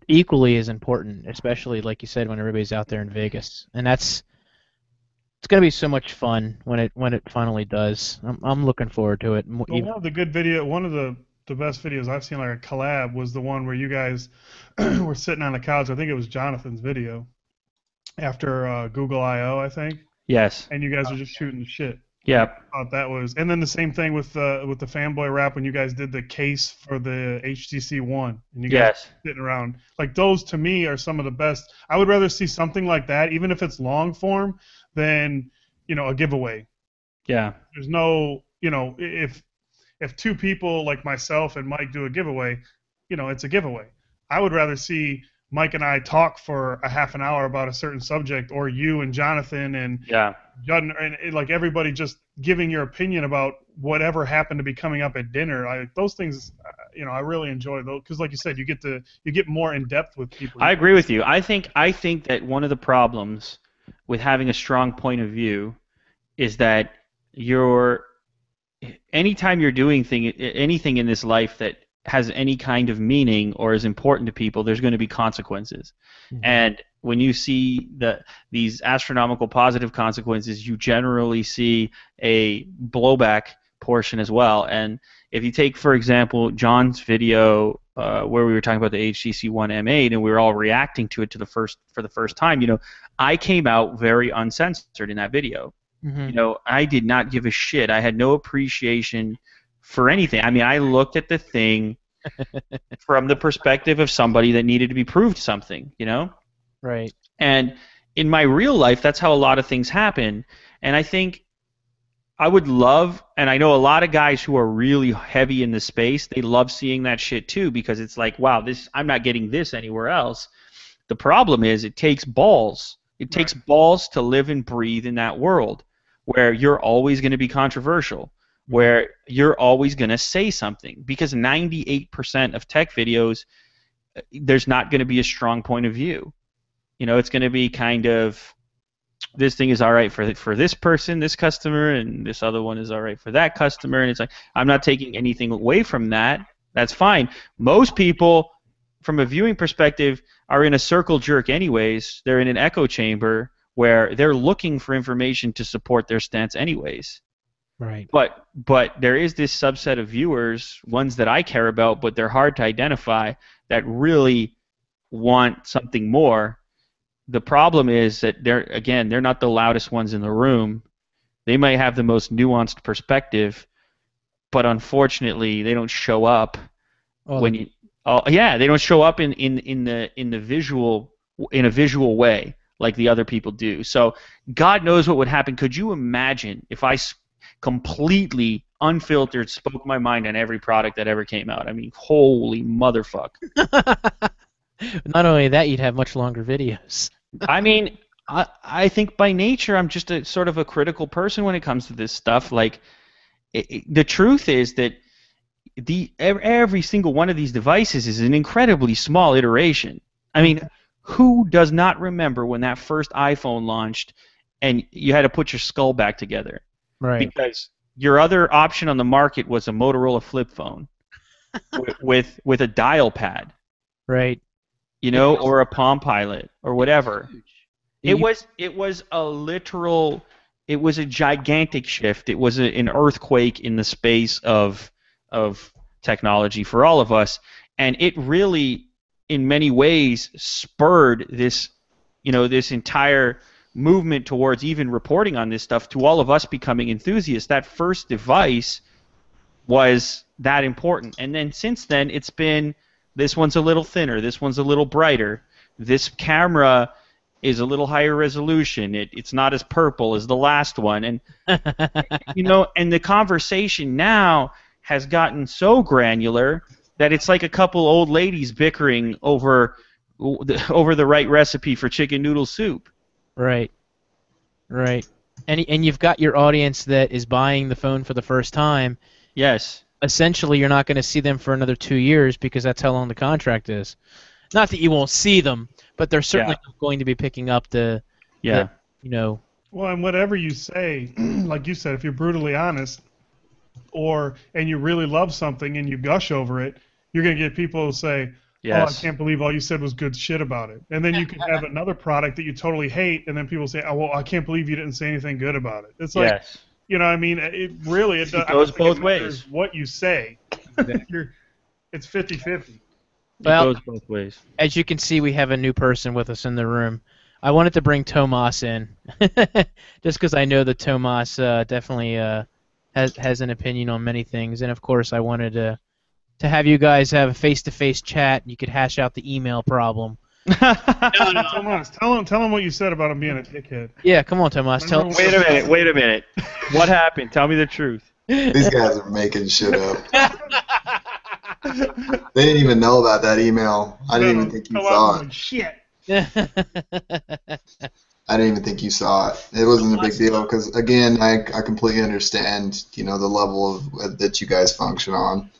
equally as important, especially like you said when everybody's out there in Vegas, and it's gonna be so much fun when it finally does. I'm looking forward to it. Well, one of the best videos I've seen, like a collab, was the one where you guys were sitting on the couch. I think it was Jonathan's video after Google I/O, I think, Yes. and you guys were just shooting the shit. Yeah. I thought that was, and then the same thing with the fanboy rap when you guys did the case for the HTC One, and you guys Yes. were sitting around. Like, those to me are some of the best. I would rather see something like that, even if it's long form, than a giveaway. Yeah. There's no, if two people like myself and Mike do a giveaway, it's a giveaway. I would rather see Mike and I talk for a half an hour about a certain subject, or you and Jonathan and Yeah. Judd, and like everybody just giving your opinion about whatever happened to be coming up at dinner. Those things, I really enjoy those, because like you said, you get more in depth with people. I agree with you. I think that one of the problems with having a strong point of view is that anytime you're doing anything in this life that has any kind of meaning or is important to people, there's going to be consequences. Mm-hmm. And when you see these astronomical positive consequences, you generally see a blowback portion as well. And if you take, for example, John's video where we were talking about the HTC One M8 and we were all reacting to it for the first time, I came out very uncensored in that video. Mm-hmm. I did not give a shit. I had no appreciation for anything. I mean, I looked at the thing from the perspective of somebody that needed to be proved something, Right. And in my real life, that's how a lot of things happen. And I think I would love, and I know a lot of guys who are really heavy in the space, they love seeing that shit too, because it's like, wow, I'm not getting this anywhere else. The problem is it takes balls. It takes balls to live and breathe in that world where you're always going to be controversial, where you're always going to say something, because 98% of tech videos, there's not going to be a strong point of view. It's going to be kind of, this thing is all right for this person, this customer, and this other one is all right for that customer, and it's like, I'm not taking anything away from that. That's fine. Most people, from a viewing perspective, are in a circle jerk anyways. They're in an echo chamber where they're looking for information to support their stance anyways. Right. But there is this subset of viewers, ones that I care about, but they're hard to identify, that really want something more. The problem is that they're not the loudest ones in the room. They might have the most nuanced perspective, but unfortunately, they don't show up they don't show up in a visual way like the other people do. So God knows what would happen. Could you imagine if I completely unfiltered spoke my mind on every product that ever came out? I mean, holy motherfuck. Not only that, you'd have much longer videos. I mean, I think by nature I'm just a sort of a critical person when it comes to this stuff. Like, the truth is that every single one of these devices is an incredibly small iteration. I mean, who does not remember when that first iPhone launched and you had to put your skull back together? Right. Because your other option on the market was a Motorola flip phone with a dial pad. Right. Or a Palm Pilot or whatever. It was a gigantic shift. It was an earthquake in the space of technology for all of us, and it really, in many ways, spurred this entire movement towards even reporting on this stuff to all of us becoming enthusiasts. That first device was that important. And then since then, it's been, this one's a little thinner, this one's a little brighter, this camera is a little higher resolution, it's not as purple as the last one. And, and the conversation now has gotten so granular that it's like a couple old ladies bickering over the right recipe for chicken noodle soup. Right. Right. And you've got your audience that is buying the phone for the first time. Yes. Essentially, you're not going to see them for another 2 years because that's how long the contract is. Not that you won't see them, but they're certainly not going to be picking up the Well, and whatever you say, like you said, if you're brutally honest, and you really love something and you gush over it, you're going to get people who say, yes. "Oh, I can't believe all you said was good shit about it." And then you could have another product that you totally hate, and then people say, "Oh, well, I can't believe you didn't say anything good about it." It's like, yes. you know, I mean, it really it goes both ways. What you say, it's 50-50. Well, it goes both ways. As you can see, we have a new person with us in the room. I wanted to bring Tomas in, just because I know that Tomas definitely has an opinion on many things, and of course, I wanted to have you guys have a face-to-face chat. And you could hash out the email problem. Tomas, tell him what you said about him being a dickhead. Yeah, come on, Tomas. Wait a minute. What happened? Tell me the truth. These guys are making shit up. They didn't even know about that email. I didn't even think you saw it. Shit. I didn't even think you saw it. It wasn't a big deal because, again, I completely understand, the level of that you guys function on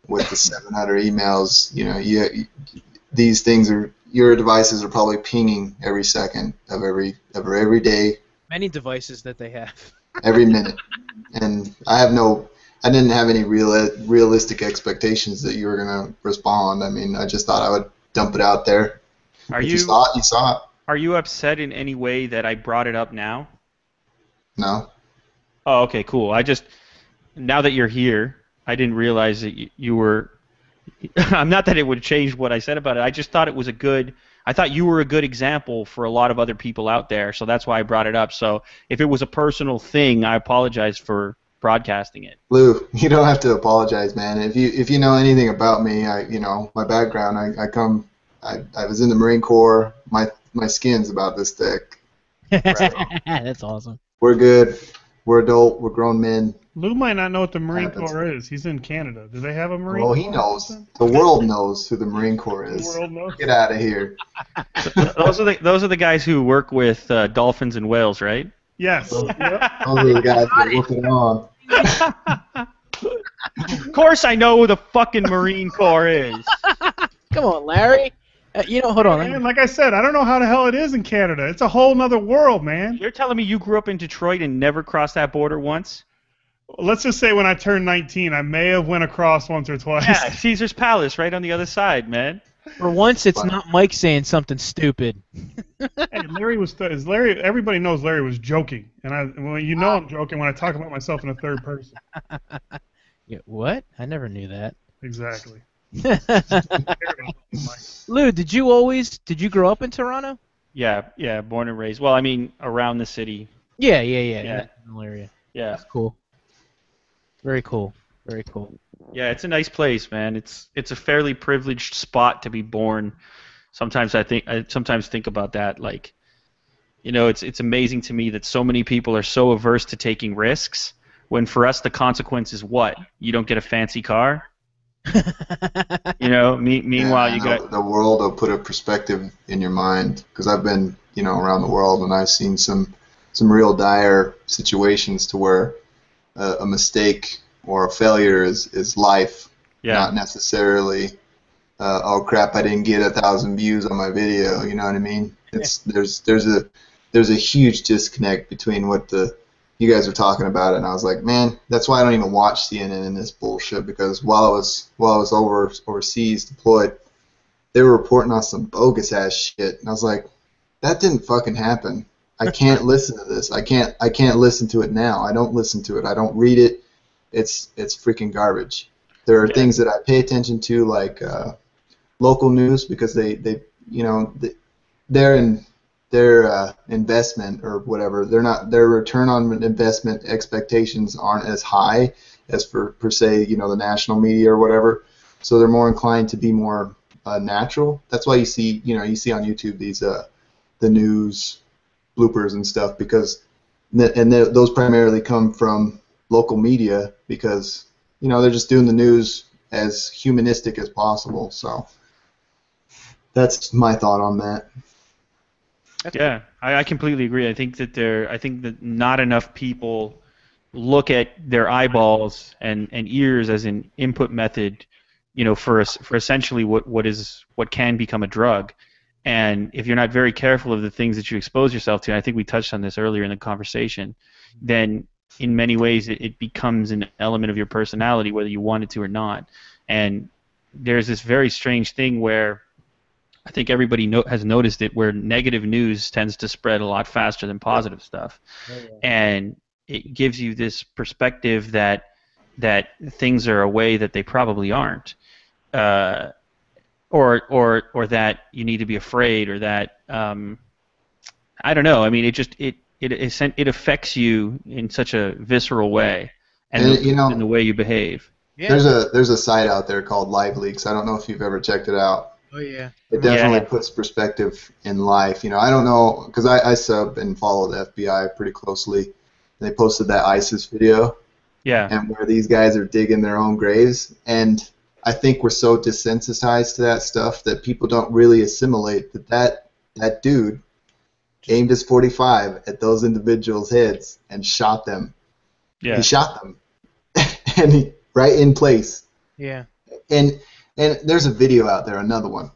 with the 700 emails. These things your devices are probably pinging every second of every day. Many devices that they have. Every minute, and I didn't have any realistic expectations that you were gonna respond. I mean, I just thought I would dump it out there. You saw it, you saw it. Are you upset in any way that I brought it up now? No. Oh, okay, cool. Now that you're here, I didn't realize that you were. I'm not that it would change what I said about it. I just thought it was I thought you were a good example for a lot of other people out there, so that's why I brought it up. So if it was a personal thing, I apologize for broadcasting it. Lew, you don't have to apologize, man. If you know anything about me, my background, I was in the Marine Corps. My skin's about this thick. That's awesome. We're good. We're adult. We're grown men. Lew might not know what the Marine Corps is. He's in Canada. Do they have a Marine Corps? Well, he knows. The world knows who the Marine Corps is. The world knows. Get out of here. Those are the guys who work with dolphins and whales, right? Yes. Those are the guys that are looking on. Of course I know who the fucking Marine Corps is. Come on, Larry. Hold on. Man, like I said, I don't know how the hell it is in Canada. It's a whole nother world, man. You're telling me you grew up in Detroit and never crossed that border once? Let's just say when I turned 19, I may have went across once or twice. Yeah, Caesar's Palace right on the other side, man. For once, it's not Mike saying something stupid. Hey, Larry. Everybody knows Larry was joking, and I'm joking when I talk about myself in a third person. Yeah, what? I never knew that. Exactly. Lew, did you grow up in Toronto? Yeah, born and raised. Well, I mean, around the city. Yeah. In that general area. Yeah. That's cool. Very cool. Very cool. Yeah, it's a nice place, man. It's a fairly privileged spot to be born. Sometimes I think about that. Like, it's amazing to me that so many people are so averse to taking risks. When for us the consequence is what? You don't get a fancy car. Meanwhile, you got the world will put a perspective in your mind because I've been around the world and I've seen some real dire situations to where a mistake or a failure is life, not necessarily oh crap, I didn't get 1,000 views on my video. You know what I mean? There's a huge disconnect between what you guys are talking about it, and I was like, man, that's why I don't even watch CNN in this bullshit, because while I was overseas deployed, they were reporting on some bogus ass shit, and I was like, that didn't fucking happen. I can't listen to this. I can't listen to it now. I don't listen to it. I don't read it. It's freaking garbage. There are things that I pay attention to, like local news, because they're in their investment or whatever, their return on investment expectations aren't as high as for per se, the national media or whatever. So they're more inclined to be more natural. That's why you see on YouTube these the news bloopers and stuff, because those primarily come from local media, because they're just doing the news as humanistic as possible. So that's my thought on that. Yeah, I completely agree. I think that not enough people look at their eyeballs and ears as an input method, for essentially what can become a drug. And if you're not very careful of the things that you expose yourself to, and I think we touched on this earlier in the conversation, then in many ways it becomes an element of your personality, whether you want it to or not. And there's this very strange thing where I think everybody has noticed it, where negative news tends to spread a lot faster than positive stuff. Oh, yeah. And it gives you this perspective that things are a way that they probably aren't, or that you need to be afraid, or that I don't know. I mean, it affects you in such a visceral way, and in the way you behave. Yeah. There's a site out there called Live Leaks. I don't know if you've ever checked it out. Oh yeah. It definitely puts perspective in life. I don't know, because I sub and follow the FBI pretty closely. They posted that ISIS video, and where these guys are digging their own graves. And I think we're so desensitized to that stuff that people don't really assimilate that dude aimed his .45 at those individuals' heads and shot them. Yeah. He shot them, and right in place. Yeah. And there's a video out there, another one.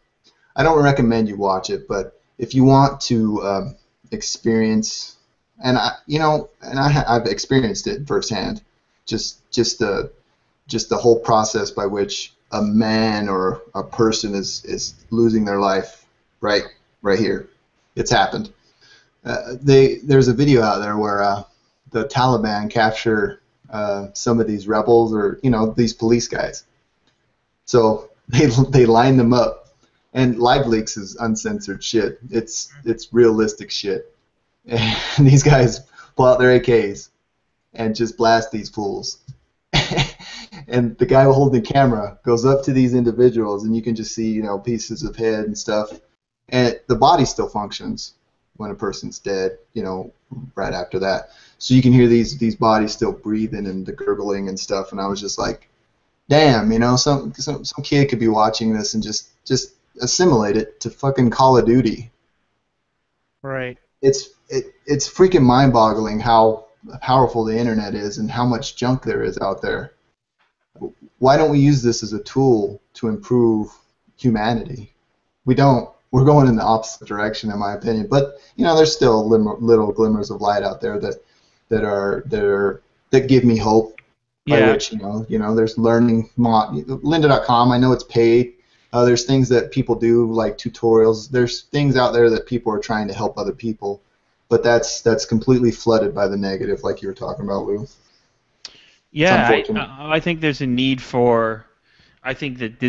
I don't recommend you watch it, but if you want to experience, and I've experienced it firsthand, just the whole process by which a man or a person is losing their life right here. It's happened. There's a video out there where the Taliban capture some of these rebels, or these police guys. So they line them up, and Live Leaks is uncensored shit. It's realistic shit. And these guys pull out their AKs and just blast these fools. And the guy holding the camera goes up to these individuals, and you can just see pieces of head and stuff. And the body still functions when a person's dead, right after that. So you can hear these bodies still breathing and the gurgling and stuff. And I was just like, damn, some kid could be watching this and just assimilate it to fucking Call of Duty. Right. It's freaking mind-boggling how powerful the internet is and how much junk there is out there. Why don't we use this as a tool to improve humanity? We don't. We're going in the opposite direction, in my opinion. But there's still little glimmers of light out there that give me hope. Yeah. By which there's learning lynda.com. I know it's paid. There's things that people do, like tutorials. There's things out there that people are trying to help other people, but that's completely flooded by the negative, like you were talking about, Lew. Yeah, I think there's a need for. I think that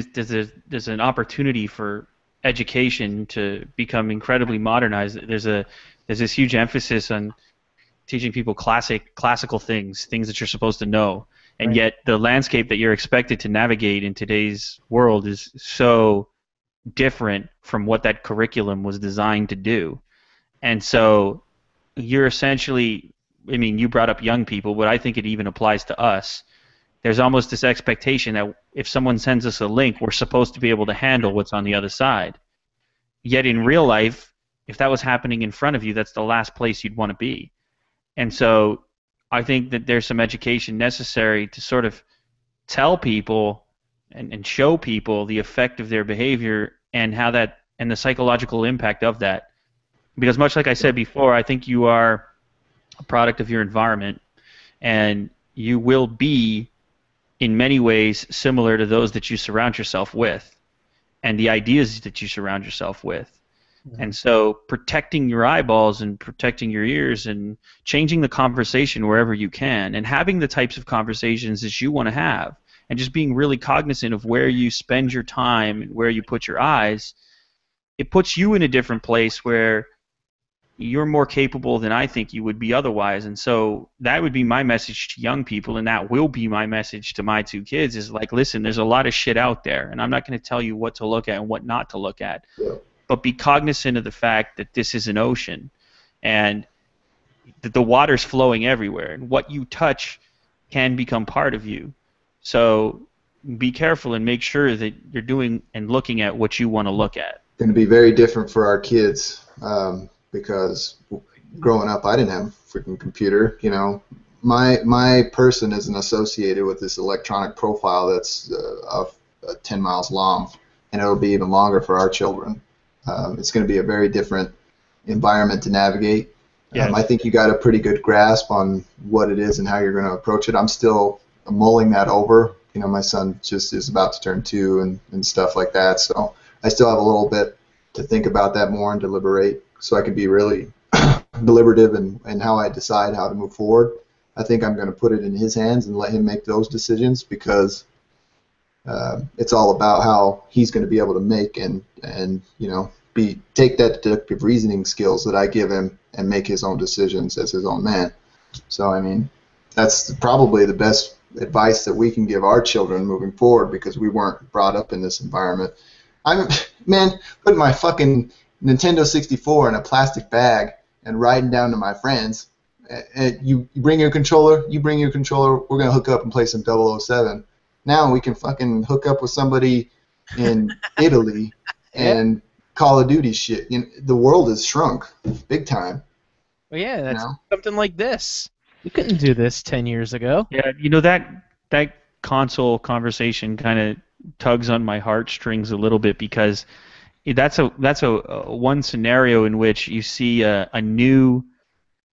there's an opportunity for education to become incredibly modernized. There's this huge emphasis on teaching people classical things that you're supposed to know. And yet the landscape that you're expected to navigate in today's world is so different from what that curriculum was designed to do. And so you're essentially, you brought up young people, but I think it even applies to us. There's almost this expectation that if someone sends us a link, we're supposed to be able to handle what's on the other side. Yet in real life, if that was happening in front of you, that's the last place you'd want to be. And so I think that there's some education necessary to sort of tell people and show people the effect of their behavior and how that and the psychological impact of that. Because much like I said before, I think you are a product of your environment, and you will be in many ways similar to those that you surround yourself with and the ideas that you surround yourself with. And so protecting your eyeballs and protecting your ears and changing the conversation wherever you can and having the types of conversations that you want to have and just being really cognizant of where you spend your time and where you put your eyes, it puts you in a different place where you're more capable than I think you would be otherwise. And so that would be my message to young people, and that will be my message to my two kids is like, listen, there's a lot of shit out there, and I'm not going to tell you what to look at and what not to look at. Yeah. But be cognizant of the fact that this is an ocean, and that the water's flowing everywhere, and what you touch can become part of you. So be careful and make sure that you're doing and looking at what you want to look at. Going to be very different for our kids because growing up, I didn't have a freaking computer. You know, my person isn't associated with this electronic profile that's 10 miles long, and it'll be even longer for our children. It's going to be a very different environment to navigate. Yes. I think you got a pretty good grasp on what it is and how you're going to approach it. I'm still mulling that over. You know, my son just is about to turn 2 and stuff like that. So I still have a little bit to think about that more and deliberate so I can be really deliberative in how I decide how to move forward. I think I'm going to put it in his hands and let him make those decisions because it's all about how he's going to be able to make and you know, take that deductive reasoning skills that I give him and make his own decisions as his own man. So, I mean, that's probably the best advice that we can give our children moving forward because we weren't brought up in this environment. Man, putting my fucking Nintendo 64 in a plastic bag and riding down to my friends. You bring your controller, we're going to hook up and play some 007. Now we can fucking hook up with somebody in Italy and Call of Duty shit. You know, the world has shrunk big time. Well, yeah, that's You know? something like this. We couldn't do this 10 years ago. Yeah, you know, that console conversation kind of tugs on my heartstrings a little bit because that's a one scenario in which you see a new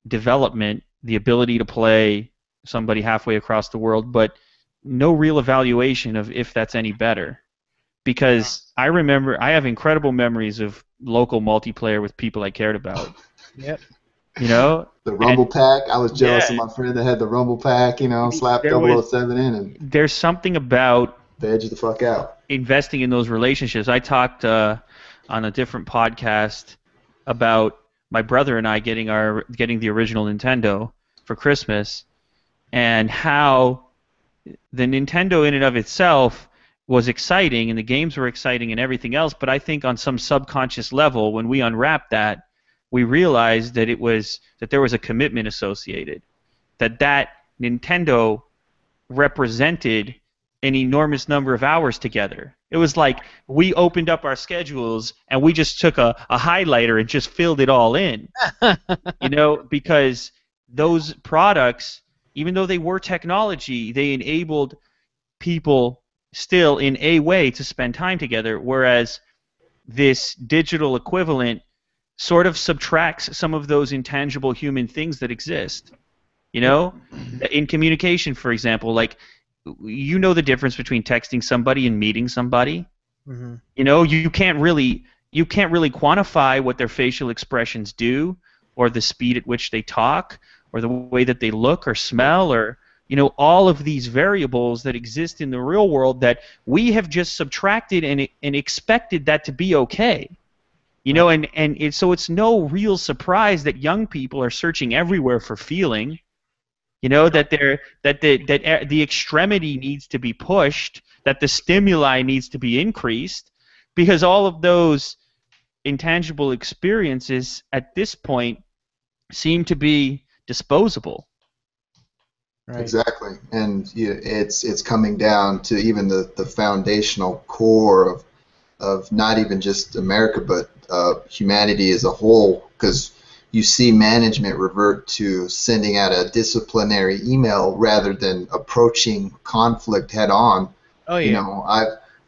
development, the ability to play somebody halfway across the world, but no real evaluation of if that's any better. Because I have incredible memories of local multiplayer with people I cared about. Yep. You know? The Rumble Pack, I was jealous of my friend that had the Rumble Pack, you know, slap 007 in and there's something about veg the fuck out. Investing in those relationships. I talked on a different podcast about my brother and I getting the original Nintendo for Christmas, and how the Nintendo in and of itself was exciting and the games were exciting and everything else, but I think on some subconscious level when we unwrapped that, we realized that there was a commitment associated, that Nintendo represented an enormous number of hours together. It was like we opened up our schedules and we just took a highlighter and just filled it all in. You know, because those products, even though they were technology, they enabled people still in a way to spend time together, whereas this digital equivalent sort of subtracts some of those intangible human things that exist. You know, in communication, for example, like, you know the difference between texting somebody and meeting somebody. Mm-hmm. You know, you can't really quantify what their facial expressions do, or the speed at which they talk, or the way that they look or smell, or, you know, all of these variables that exist in the real world that we have just subtracted and expected that to be okay. You know, and so it's no real surprise that young people are searching everywhere for feeling. You know, that the extremity needs to be pushed, that the stimuli needs to be increased, because all of those intangible experiences at this point seem to be disposable. Right. Exactly, and it's coming down to even the foundational core of not even just America, but humanity as a whole, because you see management revert to sending out a disciplinary email rather than approaching conflict head on. Oh yeah. You know,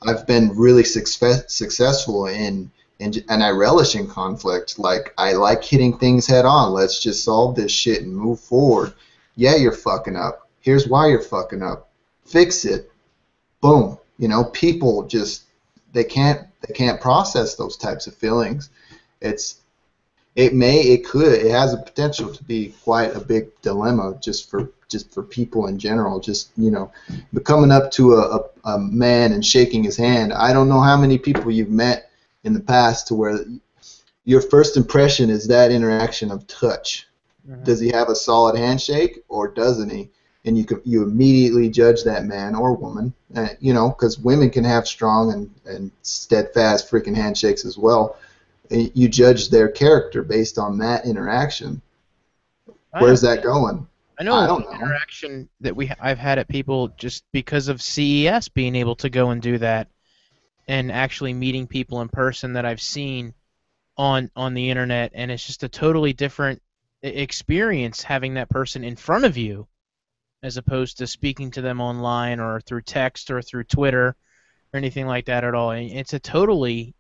I've been really successful in and I relish in conflict. Like, I like hitting things head on. Let's just solve this shit and move forward. Yeah, you're fucking up. Here's why you're fucking up. Fix it. Boom. You know, people just they can't process those types of feelings. It has a potential to be quite a big dilemma just for people in general. Just, you know, coming up to a man and shaking his hand. I don't know how many people you've met in the past to where your first impression is that interaction of touch. Mhm. Does he have a solid handshake or doesn't he? And you immediately judge that man or woman, because women can have strong and steadfast freaking handshakes as well. You judge their character based on that interaction. I know. Where's that going? I know a I lot don't of know. interaction that I've had at people just because of CES being able to go and do that and actually meeting people in person that I've seen on the internet, and it's just a totally different experience having that person in front of you as opposed to speaking to them online or through text or through Twitter or anything like that at all. And it's a totally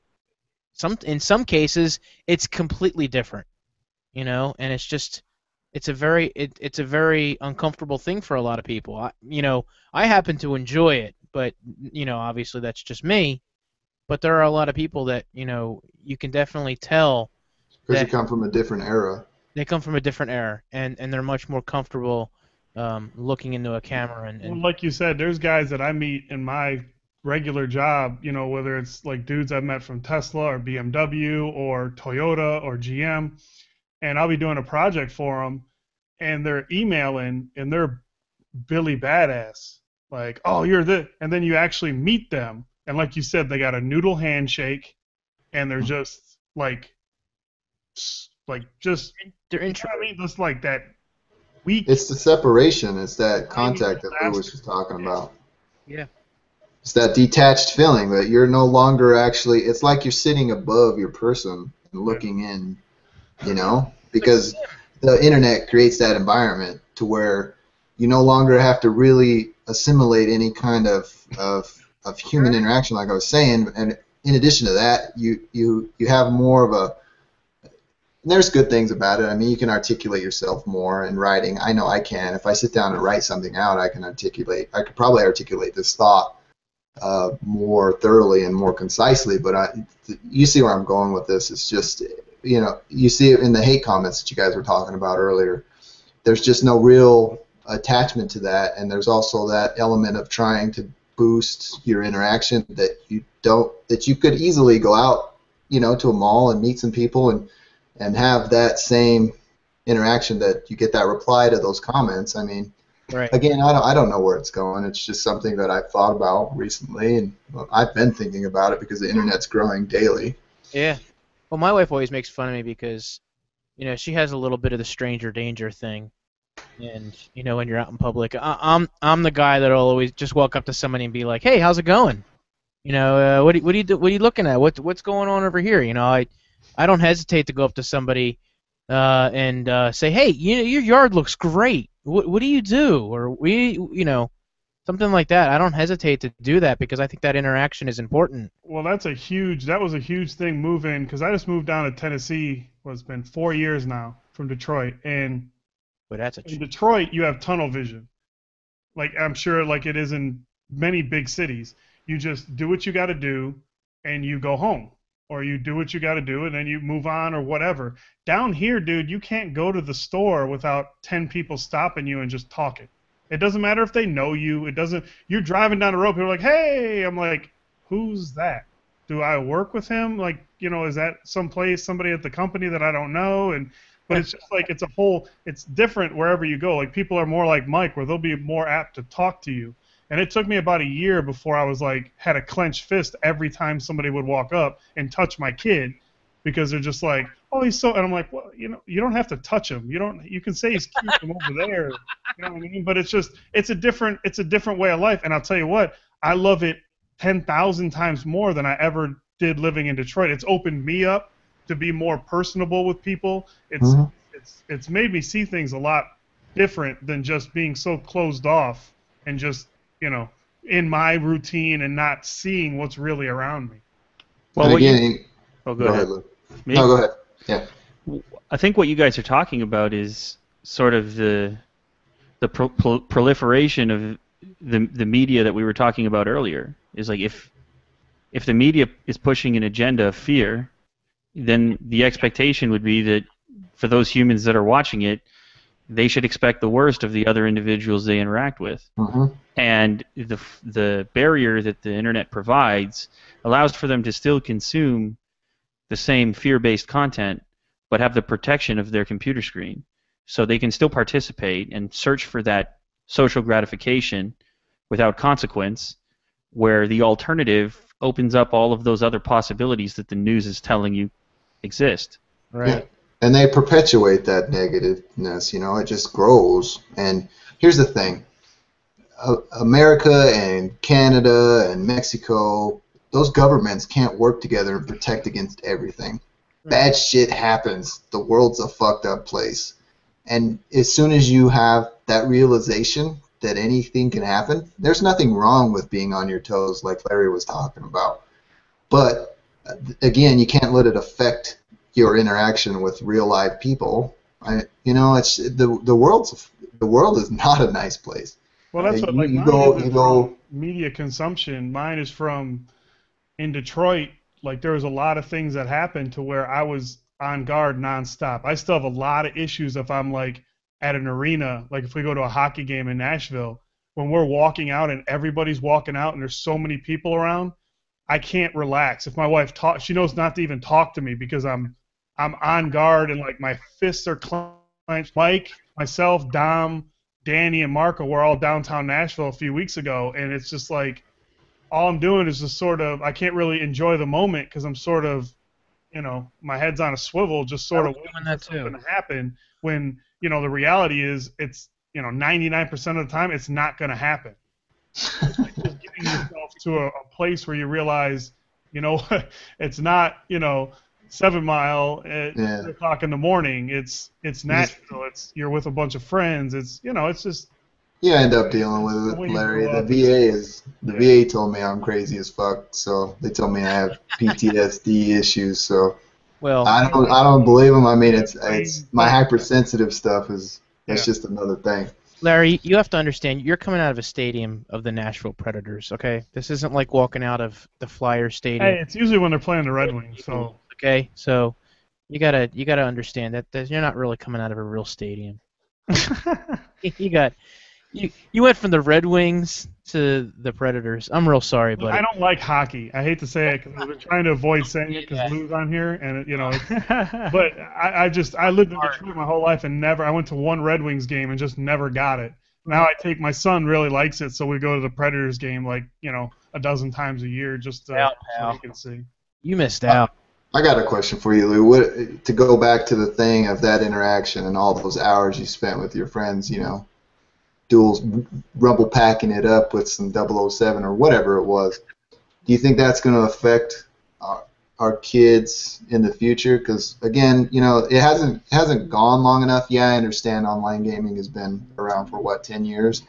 in some cases it's completely different, and it's a very uncomfortable thing for a lot of people. I happen to enjoy it, but obviously that's just me. But there are a lot of people that you can definitely tell Because you that come from a different era. they come from a different era, and they're much more comfortable looking into a camera Well, and like you said, there's guys that I meet in my regular job, whether it's like dudes I've met from Tesla or BMW or Toyota or GM, and I'll be doing a project for them, and they're emailing and they're Billy Badass. Like, oh, you're the, and then you actually meet them, and like you said, they got a noodle handshake, and they're just just, they're you know what I mean? Just like that weak, It's the separation. It's that tiny contact that Lew was bastard. just talking about. Yeah. It's that detached feeling that you're no longer actually. It's like you're sitting above your person and looking in. Because the internet creates that environment to where you no longer have to really assimilate any kind of human interaction, like I was saying. And in addition to that, you have more of a. And there's good things about it. I mean, you can articulate yourself more in writing. I know I can. If I sit down and write something out, I could probably articulate this thought more thoroughly and more concisely. But you see where I'm going with this. It's just, you see it in the hate comments that you guys were talking about earlier. There's just no real attachment to that, and there's also that element of trying to boost your interaction that you could easily go out, to a mall and meet some people and have that same interaction that you get that reply to those comments. I mean, Right. again, I don't know where it's going. It's just something that I've thought about recently, and I've been thinking about it because the internet's growing daily. Yeah. Well, my wife always makes fun of me because, she has a little bit of the stranger danger thing, and when you're out in public, I'm the guy that'll always just walk up to somebody and be like, "Hey, how's it going? What are you looking at? What's going on over here?" I don't hesitate to go up to somebody and say, "Hey, your yard looks great. What do you do?" Or something like that. I don't hesitate to do that because I think that interaction is important. Well, that was a huge thing moving, because I just moved down to Tennessee. It's been 4 years now from Detroit, and But that's in Detroit you have tunnel vision, like I'm sure like it is in many big cities. You just do what you got to do, and you go home, or you do what you got to do, and then you move on or whatever. Down here, dude, you can't go to the store without 10 people stopping you and just talking. It doesn't matter if they know you. It doesn't. You're driving down the road, people are like, "Hey," I'm like, "Who's that? Do I work with him? Like, is that somebody at the company that I don't know?" But it's just like it's different wherever you go. Like, people are more like Mike, where they'll be more apt to talk to you. And it took me about a year before I was like, had a clenched fist every time somebody would walk up and touch my kid, because they're just like, "Oh, he's so," and I'm like, "Well, you don't have to touch him. You can say he's cute from over there." You know what I mean? But it's a different way of life. And I'll tell you what, I love it 10,000 times more than I ever did living in Detroit. It's opened me up to be more personable with people. It's made me see things a lot different than just being so closed off and just, in my routine and not seeing what's really around me. Well, And what again, oh, go ahead, Lew. Me? No, go ahead. Yeah. I think what you guys are talking about is sort of the proliferation of the media that we were talking about earlier. Is like if the media is pushing an agenda of fear, then the expectation would be that for those humans that are watching it, they should expect the worst of the other individuals they interact with. Mm-hmm. And the barrier that the internet provides allows for them to still consume the same fear-based content, but have the protection of their computer screen. So they can still participate and search for that social gratification without consequence, where the alternative opens up all of those other possibilities that the news is telling you exist. Right. Yeah. And they perpetuate that negativeness, it just grows. And here's the thing. America and Canada and Mexico, those governments can't work together and protect against everything. Bad shit happens. The world's a fucked up place. And as soon as you have that realization that anything can happen, there's nothing wrong with being on your toes like Larry was talking about. But again, you can't let it affect your interaction with real live people. It's the world is not a nice place. Well, that's what you mine go isn't from media consumption. Mine is from in Detroit. Like there was a lot of things that happened to where I was on guard nonstop. I still have a lot of issues if I'm like at an arena, like if we go to a hockey game in Nashville, when we're walking out and everybody's walking out and there's so many people around, I can't relax. If my wife talks, she knows not to even talk to me because I'm on guard and like my fists are clenched. Mike, myself, Dom, Danny, and Marco were all downtown Nashville a few weeks ago, and it's just like all I'm doing is just sort of I can't really enjoy the moment because I'm sort of, my head's on a swivel, just sort of waiting for something to happen. When the reality is it's 99% of the time it's not going to happen. It's like just getting yourself to a place where you realize, it's not 7 Mile at 3 o'clock in the morning. It's Nashville. You're with a bunch of friends. It's just. You end up dealing with it, Larry. The VA told me I'm crazy as fuck, so they told me I have PTSD issues. So Well, I don't believe them. I mean, it's my hypersensitive stuff that's just another thing. Larry, you have to understand, you're coming out of a stadium of the Nashville Predators, okay? This isn't like walking out of the Flyers Stadium. Hey, it's usually when they're playing the Red Wings, so. Okay, so you gotta understand that you're not really coming out of a real stadium. You went from the Red Wings to the Predators. I'm real sorry, buddy. I don't like hockey. I hate to say it because I've been trying to avoid saying it because Lew's on here, and but I lived in Detroit my whole life and I went to one Red Wings game and just never got it. Now my son really likes it, so we go to the Predators game like a dozen times a year just so he can see. You missed out. I got a question for you, Lew. To go back to the thing of that interaction and all those hours you spent with your friends, duels, rumble packing it up with some 007 or whatever it was. Do you think that's going to affect our kids in the future? Because again, it hasn't gone long enough. Yeah, I understand online gaming has been around for 10 years.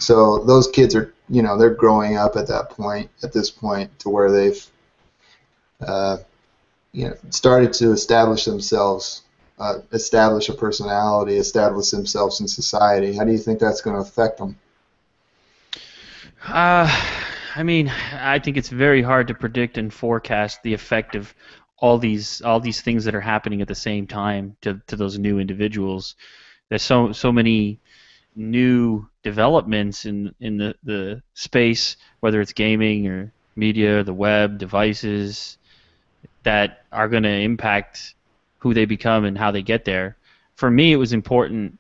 So those kids are, they're growing up at this point to where they've started to establish themselves, establish a personality, establish themselves in society. How do you think that's going to affect them? I mean, I think it's very hard to predict and forecast the effect of all these things that are happening at the same time to those new individuals. There's so many new developments in the space, whether it's gaming or media, the web, devices, that are going to impact who they become and how they get there. For me, it was important.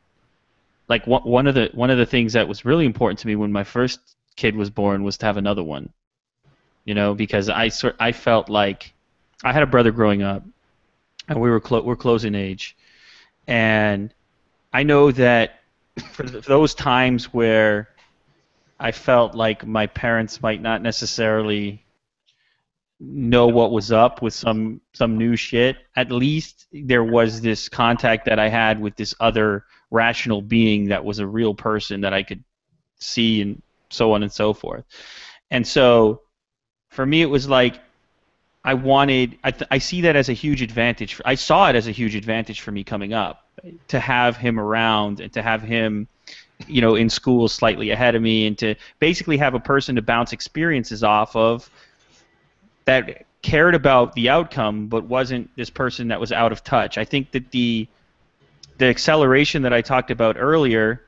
Like one of the things that was really important to me when my first kid was born was to have another one. Because I felt like I had a brother growing up, and we're close in age, and I know that for those times where I felt like my parents might not necessarily know what was up with some new shit, at least there was this contact that I had with this other rational being that was a real person that I could see, and so on and so forth. And so for me it was like I see that as a huge advantage. I saw it as a huge advantage for me coming up, to have him around and to have him in school slightly ahead of me, and to basically have a person to bounce experiences off of that cared about the outcome but wasn't this person that was out of touch. I think that the acceleration that I talked about earlier,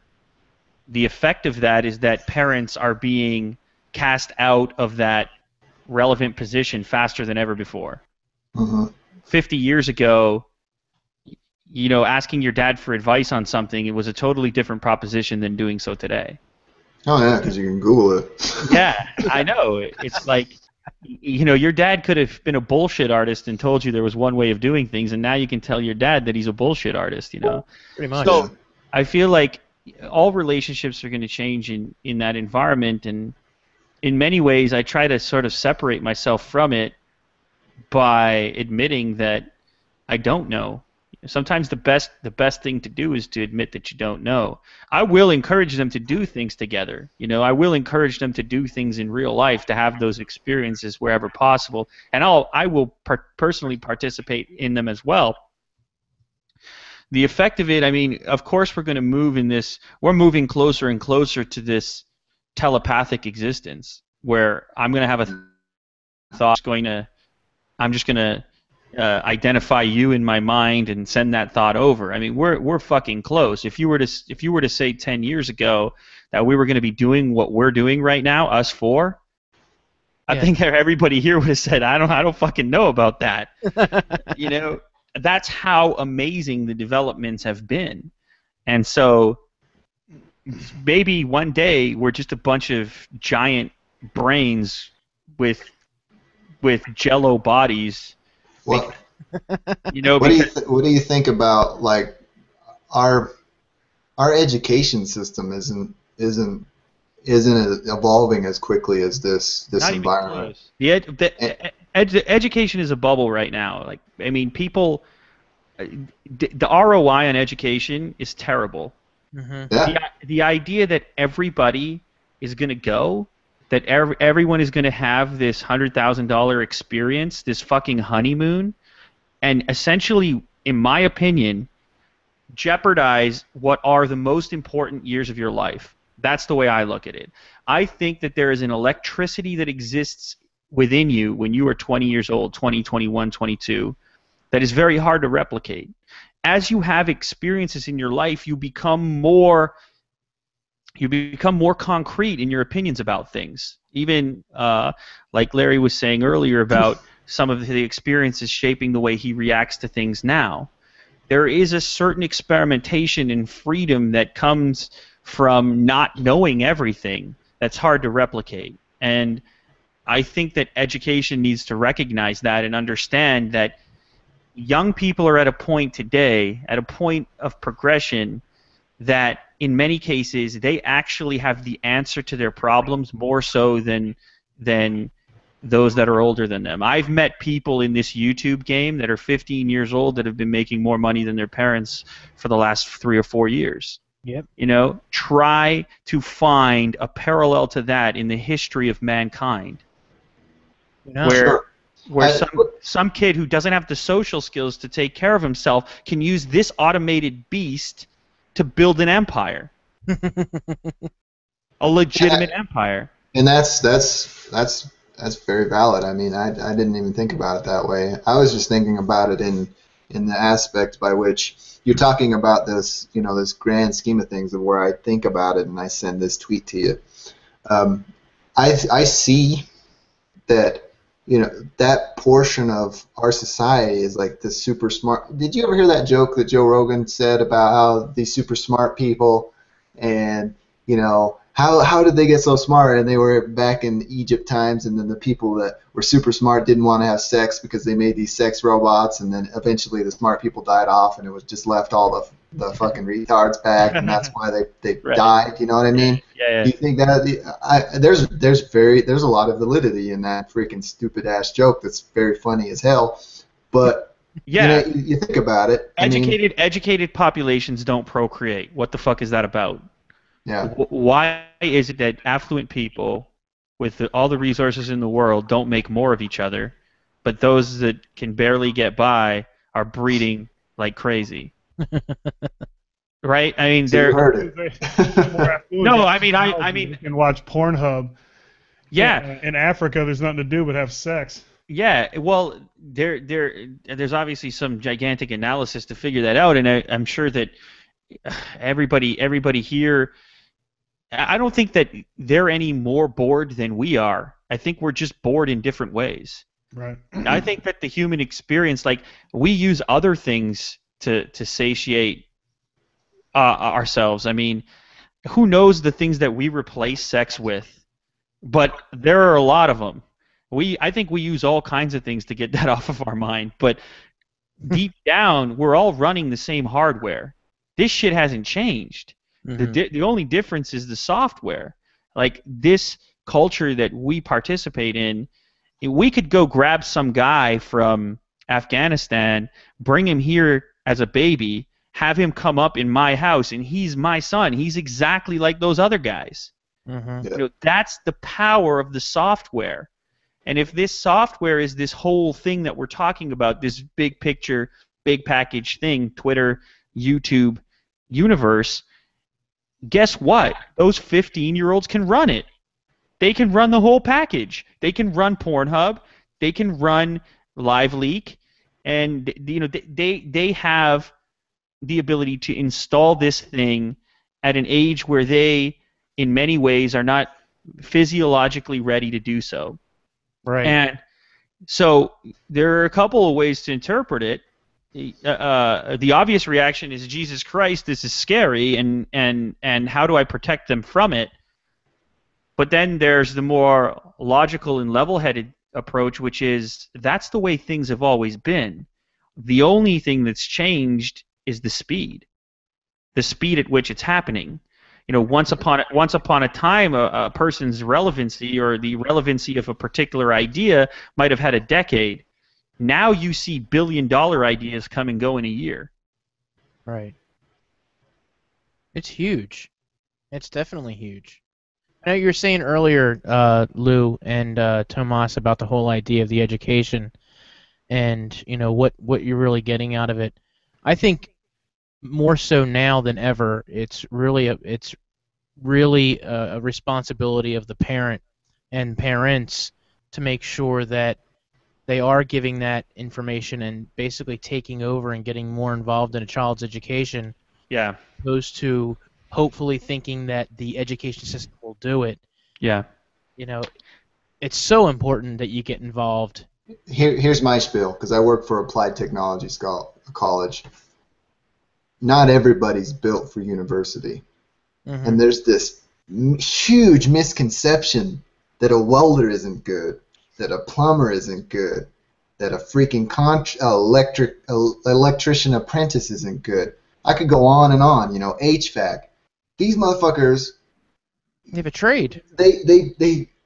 the effect of that is that parents are being cast out of that relevant position faster than ever before. Mm-hmm. 50 years ago, asking your dad for advice on something, it was a totally different proposition than doing so today. Oh yeah, because you can Google it. Yeah, I know. It's like, your dad could have been a bullshit artist and told you there was one way of doing things, and now you can tell your dad that he's a bullshit artist, Pretty much. So I feel like all relationships are going to change in that environment, and in many ways I try to sort of separate myself from it by admitting that I don't know. Sometimes the best thing to do is to admit that you don't know. I will encourage them to do things together. I will encourage them to do things in real life, to have those experiences wherever possible, and I will personally participate in them as well. The effect of it, I mean, of course we're going to move in this. We're moving closer and closer to this telepathic existence where I'm going to have a thought. I'm just going to identify you in my mind and send that thought over. I mean, we're fucking close. If you were to say 10 years ago that we were going to be doing what we're doing right now, us four, I think everybody here would have said, I don't fucking know about that. That's how amazing the developments have been. And so maybe one day we're just a bunch of giant brains with jello bodies. Well, what Because do you think about like our education system isn't evolving as quickly as this not environment? Even close. Education is a bubble right now. Like, I mean, people, the ROI on education is terrible. Mm-hmm. Yeah. The idea that everybody is going to go, that everyone is going to have this $100,000 experience, this fucking honeymoon, and essentially, in my opinion, jeopardize what are the most important years of your life. That's the way I look at it. I think that there is an electricity that exists within you when you are 20 years old, 20, 21, 22, that is very hard to replicate. As you have experiences in your life, you become more concrete in your opinions about things. Even like Larry was saying earlier about some of the experiences shaping the way he reacts to things now. There is a certain experimentation and freedom that comes from not knowing everything that's hard to replicate. And I think that education needs to recognize that and understand that young people are at a point today, at a point of progression, that in many cases they actually have the answer to their problems more so than those that are older than them. I've met people in this YouTube game that are 15 years old that have been making more money than their parents for the last 3 or 4 years. Yep. Try to find a parallel to that in the history of mankind. Where some kid who doesn't have the social skills to take care of himself can use this automated beast to build an empire. A legitimate empire. And that's very valid. I mean, I didn't even think about it that way. I was just thinking about it in the aspect by which you're talking about this, this grand scheme of things of where I think about it and I send this tweet to you. I see that, that portion of our society is like the super smart. Did you ever hear that joke that Joe Rogan said about how these super smart people and, how did they get so smart? And they were back in Egypt times, and then the people that were super smart didn't want to have sex because they made these sex robots, and then eventually the smart people died off, and it was just left all the fucking retards back, and that's why they Right. died. You know what I mean? Yeah. Do you think that there's a lot of validity in that freaking stupid ass joke that's very funny as hell, but Yeah. you think about it. Educated populations don't procreate. What the fuck is that about? Yeah. Why is it that affluent people with all the resources in the world don't make more of each other, but those that can barely get by are breeding like crazy? Right? I mean, So you they're heard it. No, I mean, you can watch Pornhub. yeah. In Africa, there's nothing to do but have sex. Yeah, well, there's obviously some gigantic analysis to figure that out, and I'm sure that everybody here, I don't think that they're any more bored than we are. I think we're just bored in different ways. Right. I think that the human experience, like we use other things to satiate ourselves. I mean, who knows the things that we replace sex with? But there are a lot of them. I think we use all kinds of things to get that off of our mind. But deep down, we're all running the same hardware. This shit hasn't changed. The only difference is the software. Like this culture that we participate in, we could go grab some guy from Afghanistan, bring him here as a baby, have him come up in my house, and he's my son. He's exactly like those other guys. Yeah. You know, that's the power of the software. And if this software is this whole thing that we're talking about, this big picture, big package thing, Twitter, YouTube, universe, guess what? Those 15-year-olds can run it. They can run the whole package. They can run Pornhub. They can run LiveLeak. And you know, they have the ability to install this thing at an age where they, in many ways, are not physiologically ready to do so. Right. And so there are a couple of ways to interpret it. The obvious reaction is, Jesus Christ, this is scary, and how do I protect them from it? But then there's the more logical and level-headed approach, which is that's the way things have always been. The only thing that's changed is the speed at which it's happening. You know, once upon a time, a person's relevancy or the relevancy of a particular idea might have had a decade. Now you see billion-dollar ideas come and go in a year. Right. It's huge. It's definitely huge. I know you were saying earlier, Lew and Tomas, about the whole idea of the education, and you know what you're really getting out of it. I think more so now than ever, it's really a responsibility of the parent and parents to make sure that they are giving that information and basically taking over and getting more involved in a child's education. Yeah. Opposed to hopefully thinking that the education system will do it. Yeah. You know, it's so important that you get involved. Here's my spiel, because I work for Applied Technology College. Not everybody's built for university. Mm-hmm. And there's this huge misconception that a welder isn't good, that a plumber isn't good, that a freaking electrician apprentice isn't good. I could go on and on, you know, HVAC. These motherfuckers, They have a trade.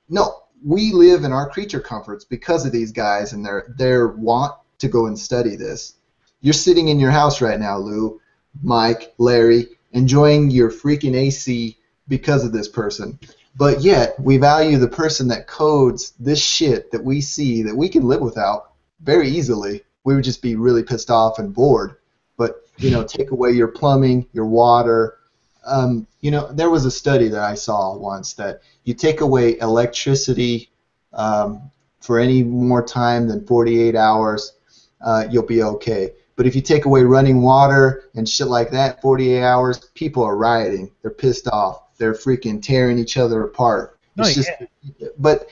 No, we live in our creature comforts because of these guys and their want to go and study this. You're sitting in your house right now, Lew, Mike, Larry, enjoying your freaking AC because of this person. But yet, we value the person that codes this shit that we see that we can live without very easily. We would just be really pissed off and bored. But, you know, take away your plumbing, your water. You know, there was a study that I saw once that you take away electricity for any more time than 48 hours, you'll be okay. But if you take away running water and shit like that, 48 hours, people are rioting. They're pissed off. They're freaking tearing each other apart. But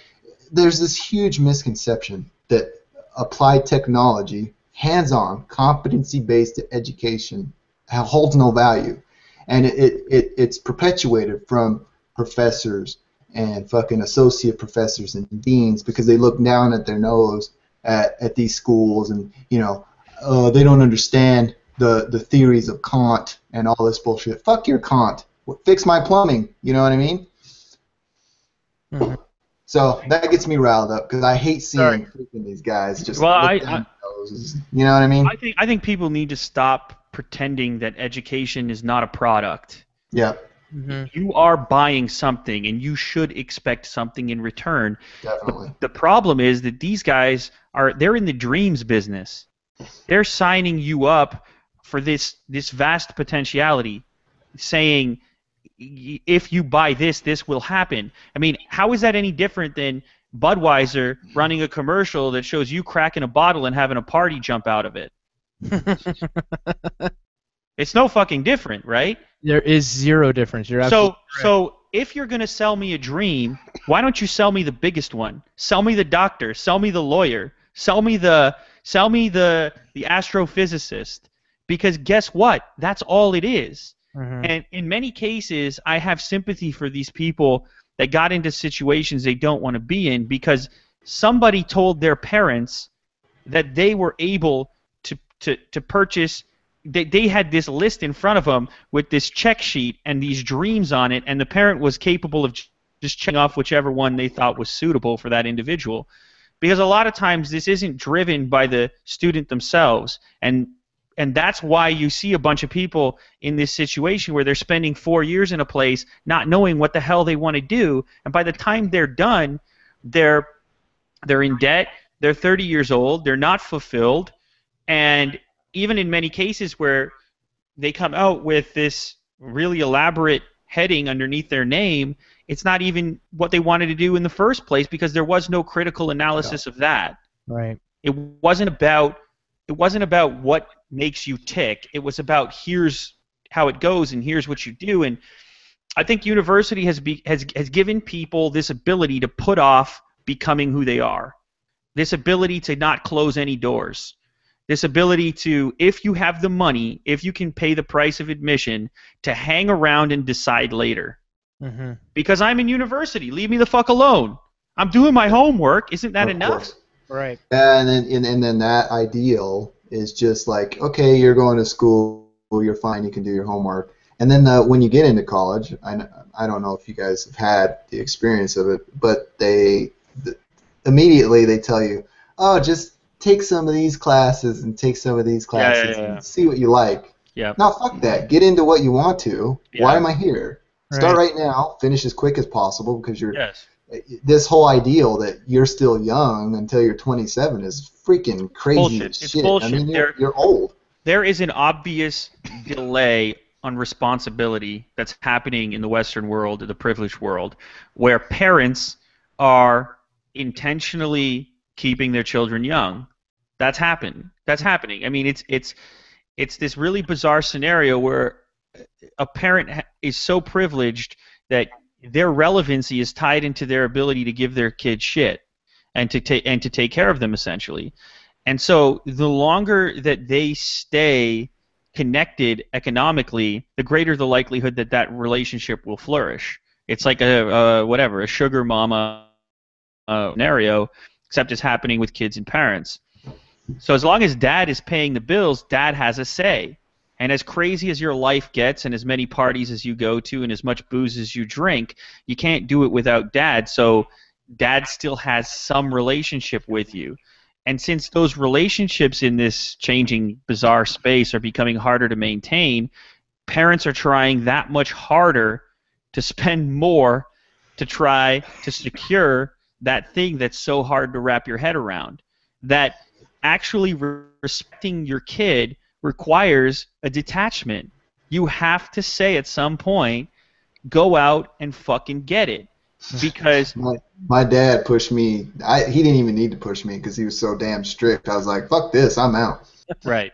there's this huge misconception that applied technology, hands-on, competency-based education holds no value. And it's perpetuated from professors and fucking associate professors and deans because they look down at their nose at these schools and, you know, they don't understand the theories of Kant and all this bullshit. Fuck your Kant. Fix my plumbing. You know what I mean? Mm-hmm. So that gets me riled up because I hate seeing these guys just look down their noses. You know what I mean? I think people need to stop pretending that education is not a product. Yeah. Mm-hmm. You are buying something, and you should expect something in return. Definitely. The problem is that these guys they're in the dreams business. They're signing you up for this vast potentiality, saying if you buy this, this will happen. I mean, how is that any different than Budweiser running a commercial that shows you cracking a bottle and having a party jump out of it? It's no fucking different, right? There is zero difference. You're absolutely correct. So if you're going to sell me a dream, why don't you sell me the biggest one? Sell me the doctor. Sell me the lawyer. Sell me the astrophysicist, because guess what? That's all it is. Mm-hmm. And in many cases, I have sympathy for these people that got into situations they don't want to be in because somebody told their parents that they were able to purchase. They had this list in front of them with this check sheet and these dreams on it, and the parent was capable of just checking off whichever one they thought was suitable for that individual. Because a lot of times this isn't driven by the student themselves, and that's why you see a bunch of people in this situation where they're spending 4 years in a place not knowing what the hell they want to do, and by the time they're done, they're in debt, they're 30 years old, they're not fulfilled, and even in many cases where they come out with this really elaborate heading underneath their name, it's not even what they wanted to do in the first place because there was no critical analysis of that. Right. It wasn't about what makes you tick. It was about here's how it goes and here's what you do. And I think university has given people this ability to put off becoming who they are, this ability to not close any doors, this ability to, if you have the money, if you can pay the price of admission, to hang around and decide later. Mm-hmm. Because I'm in university. Leave me the fuck alone. I'm doing my homework. Isn't that Of enough? course. Right. And then that ideal is just like, okay, you're going to school, you're fine, you can do your homework. And then when you get into college, I don't know if you guys have had the experience of it, but immediately they tell you, oh, just take some of these classes and take some of these classes Yeah. and see what you like. Yeah. Now, fuck that. Get into what you want to. Yeah. Why am I here? Start Right. right now. Finish as quick as possible because you're. Yes. This whole ideal that you're still young until you're 27 is freaking crazy Bullshit. as It's shit. bullshit. I mean, you're old. There is an obvious delay on responsibility that's happening in the Western world, the privileged world, where parents are intentionally keeping their children young. That's happening. I mean, it's this really bizarre scenario where a parent is so privileged that their relevancy is tied into their ability to give their kid shit and to take care of them essentially. And so the longer that they stay connected economically, the greater the likelihood that that relationship will flourish. It's like a sugar mama scenario, except it's happening with kids and parents. So as long as dad is paying the bills, dad has a say. And as crazy as your life gets and as many parties as you go to and as much booze as you drink, you can't do it without dad. So dad still has some relationship with you. And since those relationships in this changing, bizarre space are becoming harder to maintain, parents are trying that much harder to spend more to try to secure that thing that's so hard to wrap your head around. That actually respecting your kid requires a detachment. You have to say at some point, go out and fucking get it. Because my dad pushed me. He didn't even need to push me because he was so damn strict. I was like, fuck this, I'm out. right.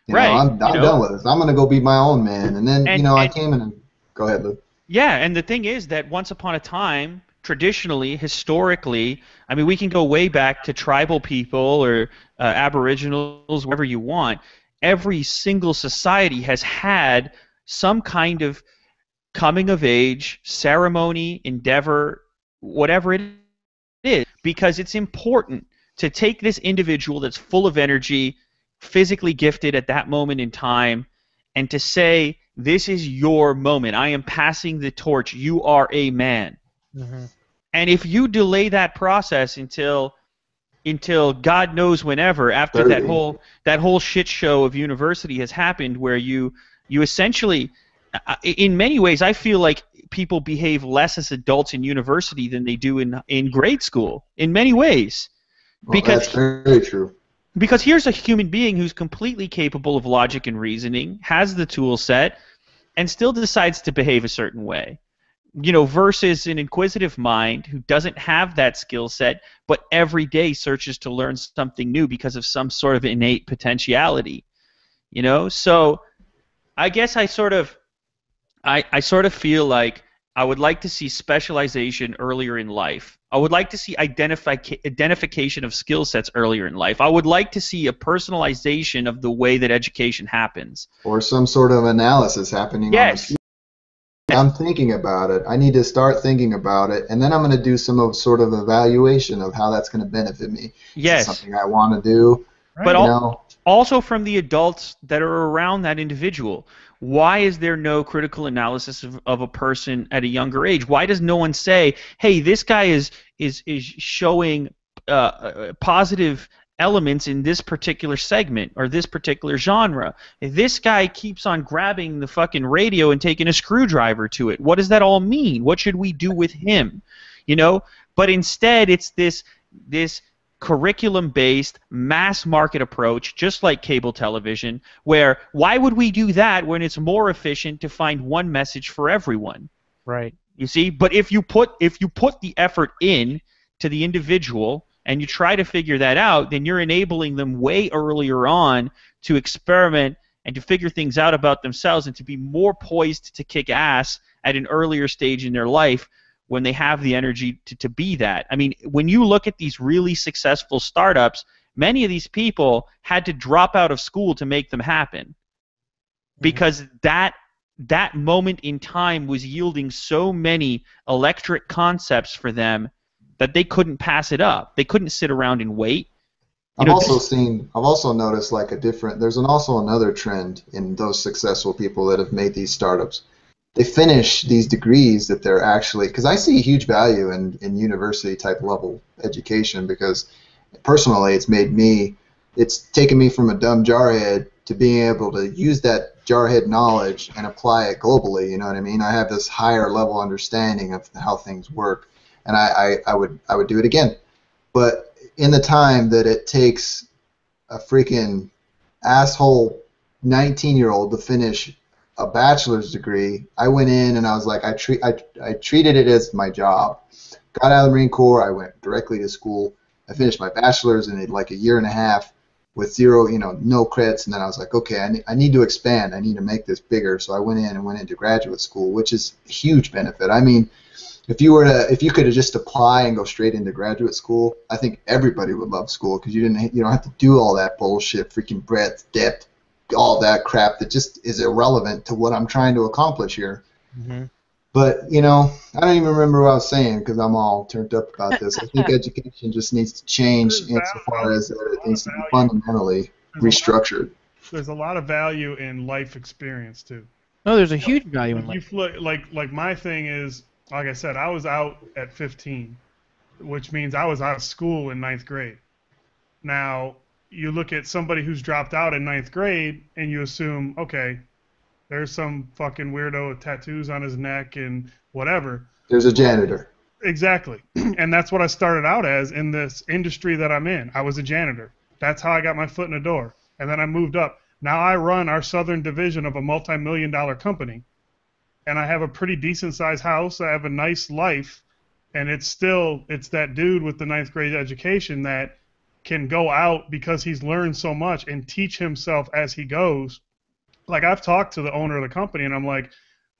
You know, I'm done with this. I'm going to go be my own man. And then, I came in and... Go ahead, Lew. Yeah, and the thing is that once upon a time, traditionally, historically, I mean, we can go way back to tribal people or aboriginals, whatever you want. Every single society has had some kind of coming of age, ceremony, endeavor, whatever it is, because it's important to take this individual that's full of energy, physically gifted at that moment in time, and to say, this is your moment. I am passing the torch. You are a man. Mm-hmm. And if you delay that process until God knows whenever, after 30. that whole shit show of university has happened, where you essentially, in many ways, I feel like people behave less as adults in university than they do in grade school. In many ways, Well, that's very true. Because here's a human being who's completely capable of logic and reasoning, has the tool set, and still decides to behave a certain way. Versus an inquisitive mind who doesn't have that skill set, but every day searches to learn something new because of some sort of innate potentiality. So I guess I sort of feel like I would like to see specialization earlier in life. I would like to see identification of skill sets earlier in life. I would like to see a personalization of the way that education happens. Or some sort of analysis happening on the Yes. field. I'm thinking about it. I need to start thinking about it, and then I'm going to do some sort of evaluation of how that's going to benefit me. Is it Yes. something I want to do? But You know, also from the adults that are around that individual. Why is there no critical analysis of a person at a younger age? Why does no one say, hey, this guy is showing positive elements in this particular segment or this particular genre? This guy keeps on grabbing the fucking radio and taking a screwdriver to it. What does that all mean? What should we do with him? You know? But instead, it's this curriculum-based mass market approach, just like cable television, where why would we do that when it's more efficient to find one message for everyone? Right. You see? But if you put the effort in to the individual and you try to figure that out, then you're enabling them way earlier on to experiment and to figure things out about themselves and to be more poised to kick ass at an earlier stage in their life when they have the energy to be that. I mean, when you look at these really successful startups, many of these people had to drop out of school to make them happen because that moment in time was yielding so many electric concepts for them that they couldn't pass it up. They couldn't sit around and wait. I've also noticed like there's also another trend in those successful people that have made these startups. They finish these degrees that they're actually, because I see huge value in university type level education, because personally it's taken me from a dumb jarhead to being able to use that jarhead knowledge and apply it globally. You know what I mean? I have this higher level understanding of how things work, and I would do it again. But in the time that it takes a freaking asshole 19-year-old to finish a bachelor's degree, I went in and I was like, I treated it as my job. Got out of the Marine Corps, I went directly to school. I finished my bachelor's in like a year and a half with zero, no credits, and then I was like, okay, I need to expand. I need to make this bigger. So I went into graduate school, which is a huge benefit. I mean, if you could have just apply and go straight into graduate school, I think everybody would love school, because you don't have to do all that bullshit, freaking breadth, depth, all that crap that just is irrelevant to what I'm trying to accomplish here. Mm-hmm. But, I don't even remember what I was saying because I'm all turned up about this. I think education just needs to change insofar as that it needs to be fundamentally restructured. There's a lot of value in life experience, too. No, there's a huge value in life. Like my thing is, like I said, I was out at 15, which means I was out of school in 9th grade. Now, you look at somebody who's dropped out in 9th grade and you assume, okay, there's some fucking weirdo with tattoos on his neck and whatever. There's a janitor. Exactly. And that's what I started out as in this industry that I'm in. I was a janitor. That's how I got my foot in the door. And then I moved up. Now I run our southern division of a multi-million-dollar company. And I have a pretty decent-sized house. I have a nice life. And it's that dude with the 9th grade education that can go out because he's learned so much and teach himself as he goes. Like, I've talked to the owner of the company, and I'm like,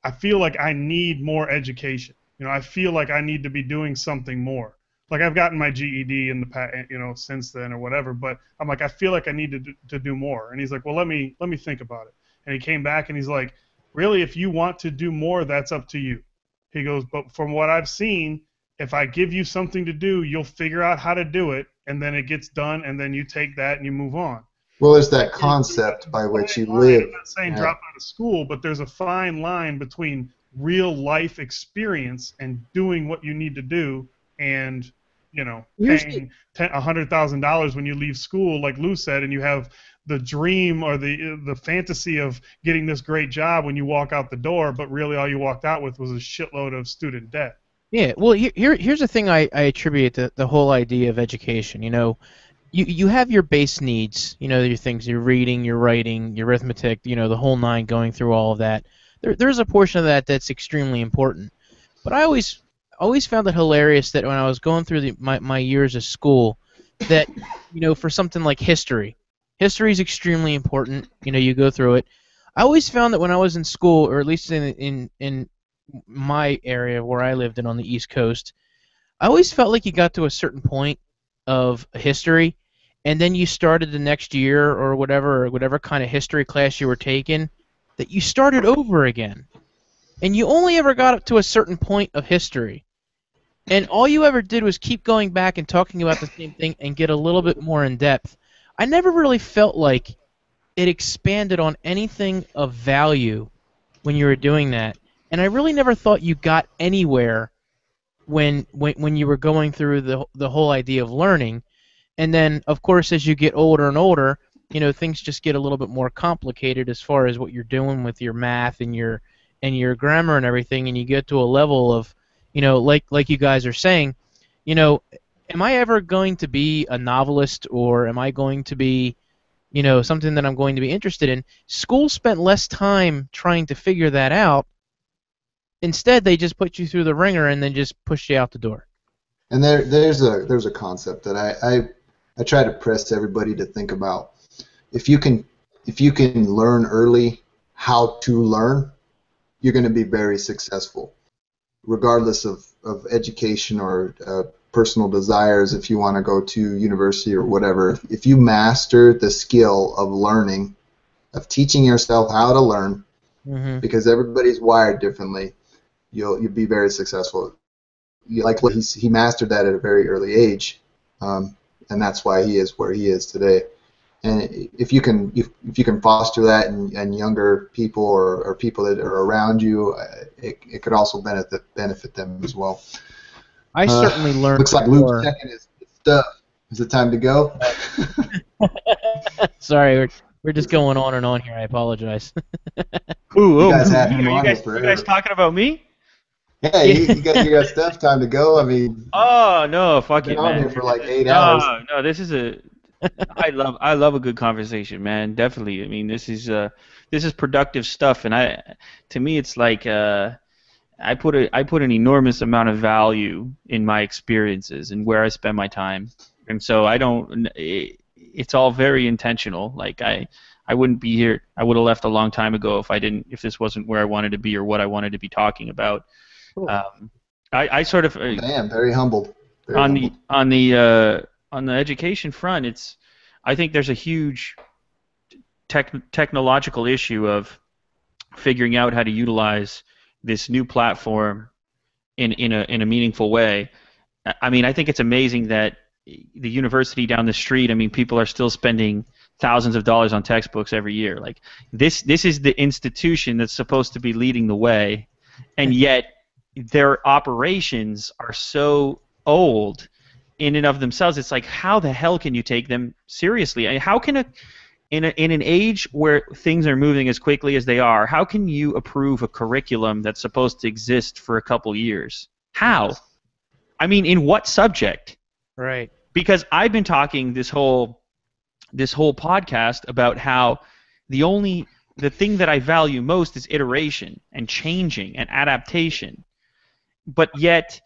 I feel like I need more education. I feel like I need to be doing something more. Like, I've gotten my GED in the since then or whatever, but I'm like, I feel like I need to do more. And he's like, well, let me think about it. And he came back and he's like, really, if you want to do more, that's up to you. He goes, but from what I've seen, if I give you something to do, you'll figure out how to do it, and then it gets done, and then you take that and you move on. Well, there's that concept by which you live. I'm not saying drop out of school, but there's a fine line between real life experience and doing what you need to do, and paying $100,000 when you leave school, like Lew said, and you have the dream or the fantasy of getting this great job when you walk out the door, but really all you walked out with was a shitload of student debt. Yeah, well, here's the thing I attribute the whole idea of education. You have your base needs, your things, your reading, your writing, your arithmetic, the whole nine, going through all of that. There's a portion of that that's extremely important. But I always found it hilarious that when I was going through my years of school, that, for something like history is extremely important. You go through it. I always found that when I was in school, or at least in my area where I lived in on the East Coast, I always felt like you got to a certain point of history, and then you started the next year or whatever kind of history class you were taking, that you started over again. And you only ever got up to a certain point of history. And all you ever did was keep going back and talking about the same thing and get a little bit more in depth. I never really felt like it expanded on anything of value when you were doing that. And I really never thought you got anywhere when you were going through the whole idea of learning. And then, of course, as you get older and older, things just get a little bit more complicated as far as what you're doing with your math and your grammar and everything, and you get to a level of, like you guys are saying, am I ever going to be a novelist, or am I going to be, something that I'm going to be interested in? School spent less time trying to figure that out. Instead, they just put you through the ringer and then just push you out the door. And there's a concept that I try to press everybody to think about. If you can learn early how to learn, you're going to be very successful, regardless of education or personal desires. If you want to go to university or whatever, if you master the skill of learning, of teaching yourself how to learn, because everybody's wired differently, you'll be very successful. He mastered that at a very early age, and that's why he is where he is today. And if you can foster that in younger people or people that are around you, it could also benefit them as well. I certainly learned. Looks like Lew's checking his stuff. Is it time to go? Sorry, we're just going on and on here. I apologize. Ooh, you guys had him are on you forever. guys talking about me? Yeah, you got stuff. Time to go. I mean. Oh no, fuck been it, on man. here for like 8 hours. No, this is a. I love a good conversation, man. Definitely. I mean, this is productive stuff, and to me, it's like I put an enormous amount of value in my experiences and where I spend my time, and so I don't. It's all very intentional. Like I wouldn't be here. I would have left a long time ago if this wasn't where I wanted to be or what I wanted to be talking about. Cool. I sort of. Damn, very humbled. On the education front, I think there's a huge technological issue of figuring out how to utilize this new platform in a meaningful way. I mean, I think it's amazing that the university down the street, I mean, people are still spending thousands of dollars on textbooks every year. Like this is the institution that's supposed to be leading the way, and yet their operations are so old in and of themselves. It's like, how the hell can you take them seriously? I mean, how can in an age where things are moving as quickly as they are, how can you approve a curriculum that's supposed to exist for a couple years? How? I mean, in what subject? Right. Because I've been talking this whole podcast about how the thing that I value most is iteration and changing and adaptation. But yet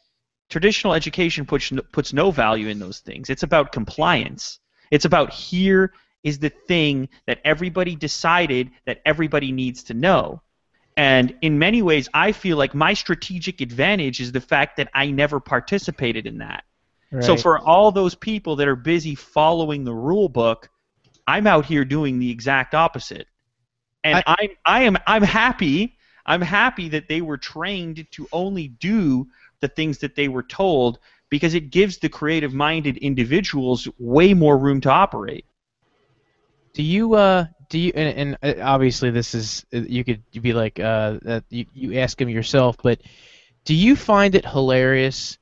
traditional education puts no value in those things. It's about compliance. It's about here is the thing that everybody decided that everybody needs to know. And in many ways, I feel like my strategic advantage is the fact that I never participated in that. Right. So for all those people that are busy following the rule book, I'm out here doing the exact opposite. And I'm happy. I'm happy that they were trained to only do the things that they were told, because it gives the creative-minded individuals way more room to operate. Do you and obviously this is, you could be like you ask him yourself, but do you find it hilarious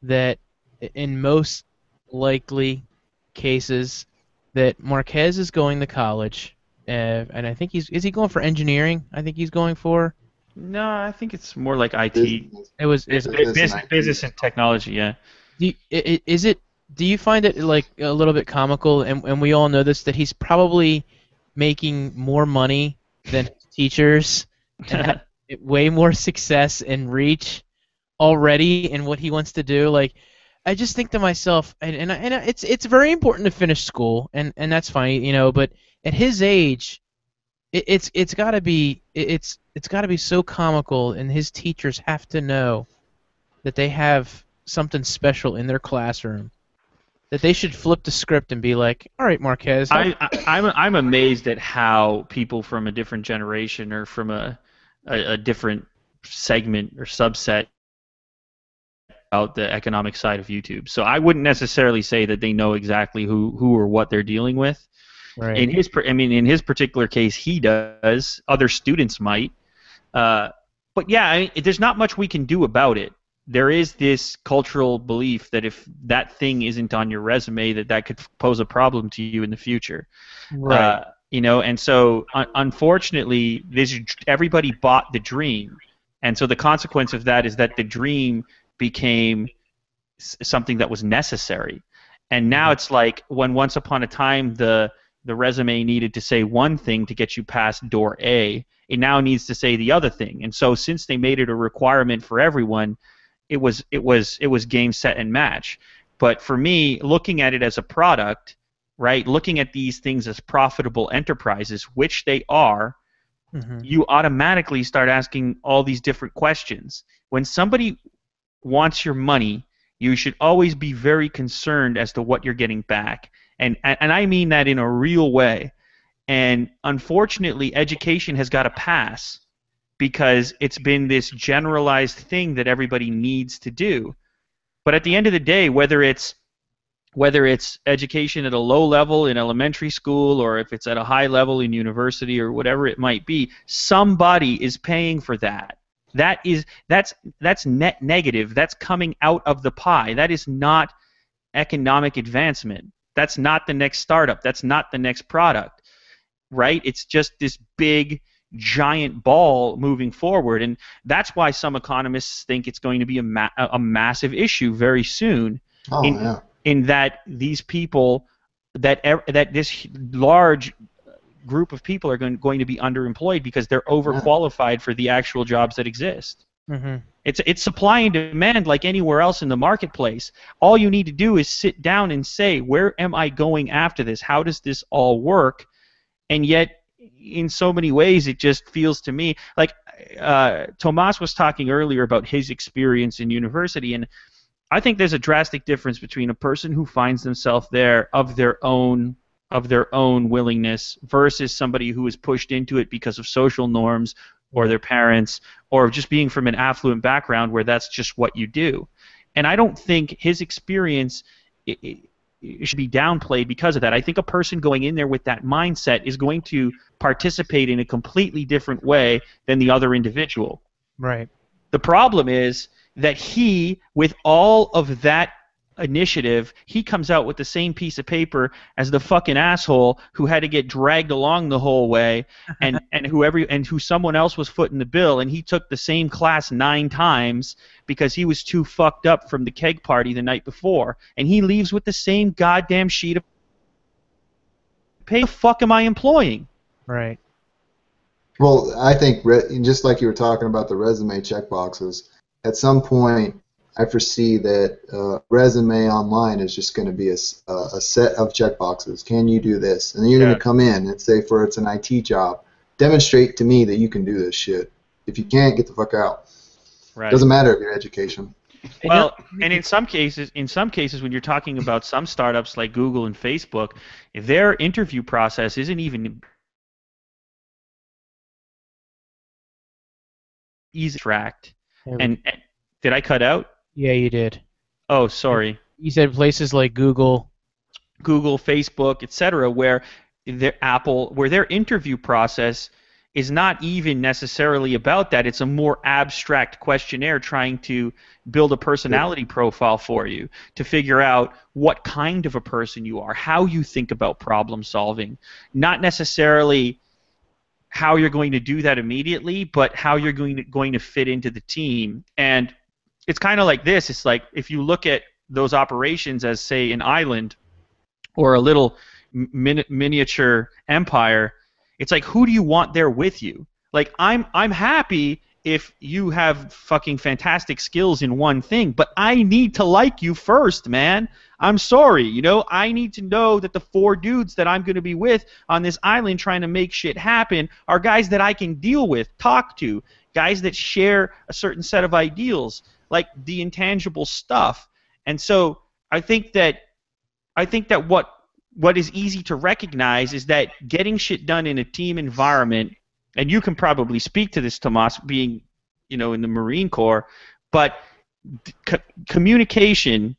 that in most likely cases that Marquez is going to college, and I think is he going for engineering? I think he's going for. No, I think it's more like IT. It's business and technology, yeah. Do you find it like a little bit comical, and we all know this, that he's probably making more money than his teachers and have way more success and reach already in what he wants to do? Like, I just think to myself, and it's very important to finish school, and that's fine, but at his age, it's got to be it's got to be so comical, and his teachers have to know that they have something special in their classroom, that they should flip the script and be like, all right, Marquez, how I'm amazed at how people from a different generation or from a different segment or subset out the economic side of YouTube. So I wouldn't necessarily say that they know exactly who or what they're dealing with. right. In his particular case, he does. Other students might. But yeah, there's not much we can do about it. There is this cultural belief that if that thing isn't on your resume, that could pose a problem to you in the future. Right. And so unfortunately, everybody bought the dream, and so the consequence of that is that the dream became something that was necessary. And now it's like when once upon a time the resume needed to say one thing to get you past door A, it now needs to say the other thing. And so since they made it a requirement for everyone, it was game, set, and match. But for me, looking at it as a product, right, looking at these things as profitable enterprises, which they are, you automatically start asking all these different questions. When somebody wants your money, you should always be very concerned as to what you're getting back. And I mean that in a real way. And unfortunately, education has got to pass because it's been this generalized thing that everybody needs to do. But at the end of the day, whether it's education at a low level in elementary school or if it's at a high level in university or whatever it might be, somebody is paying for that. That's net negative. That's coming out of the pie. That is not economic advancement. That's not the next startup. That's not the next product, right? It's just this big, giant ball moving forward, and that's why some economists think it's going to be a massive issue very soon. In that these people, that this large group of people are going to be underemployed because they're overqualified for the actual jobs that exist. It's supply and demand like anywhere else in the marketplace. All you need to do is sit down and say, where am I going after this? How does this all work? And yet, in so many ways, it just feels to me like Tomas was talking earlier about his experience in university, and I think there's a drastic difference between a person who finds themselves there of their own willingness versus somebody who is pushed into it because of social norms or their parents or just being from an affluent background where that's just what you do. And I don't think his experience it should be downplayed because of that. I think a person going in there with that mindset is going to participate in a completely different way than the other individual. Right. The problem is that he, with all of that initiative, he comes out with the same piece of paper as the fucking asshole who had to get dragged along the whole way, and who someone else was footing the bill, and he took the same class 9 times because he was too fucked up from the keg party the night before, and he leaves with the same goddamn sheet of paper. The fuck am I employing? Right. Well, I think just like you were talking about the resume checkboxes, at some point I foresee that resume online is just going to be a set of checkboxes. Can you do this? And then you're going to come in and say, for it's an IT job, demonstrate to me that you can do this shit. If you can't, get the fuck out. Right. Doesn't matter if your education. Well, and in some cases, when you're talking about some startups like Google and Facebook, their interview process isn't even easy to track. And did I cut out? Yeah, you did. Oh, sorry. You said places like Google, Facebook, etc., where their interview process is not even necessarily about that. It's a more abstract questionnaire trying to build a personality profile for you, to figure out what kind of a person you are, how you think about problem solving, not necessarily how you're going to do that immediately, but how you're going to fit into the team. And it's kind of like this. It's like if you look at those operations as, say, an island or a little miniature empire, it's like, who do you want there with you? Like, I'm happy if you have fucking fantastic skills in one thing, but I need to like you first, man. I'm sorry, you know, I need to know that the 4 dudes that I'm going to be with on this island trying to make shit happen are guys that I can deal with, talk to, guys that share a certain set of ideals, like the intangible stuff. And so I think that what is easy to recognize is that getting shit done in a team environment, and you can probably speak to this, Tomas, being, you know, in the Marine Corps, but communication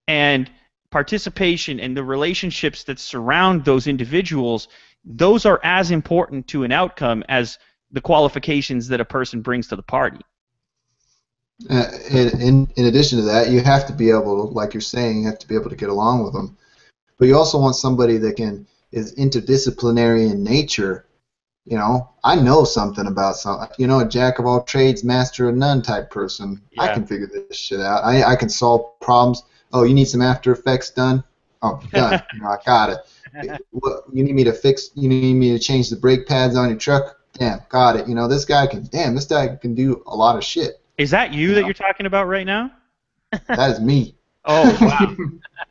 and participation and the relationships that surround those individuals, those are as important to an outcome as the qualifications that a person brings to the party. In addition to that, you have to be able to, like you're saying, you have to be able to get along with them. But you also want somebody that is interdisciplinary in nature. You know, I know something about something. You know, a jack of all trades, master of none type person. Yeah. I can figure this shit out. I can solve problems. Oh, you need some After Effects done? Oh, done. You know, I got it. What, you need me to fix? You need me to change the brake pads on your truck? Damn, got it. You know, this guy can do a lot of shit. Is that you that you're talking about right now? That is me. Oh, wow.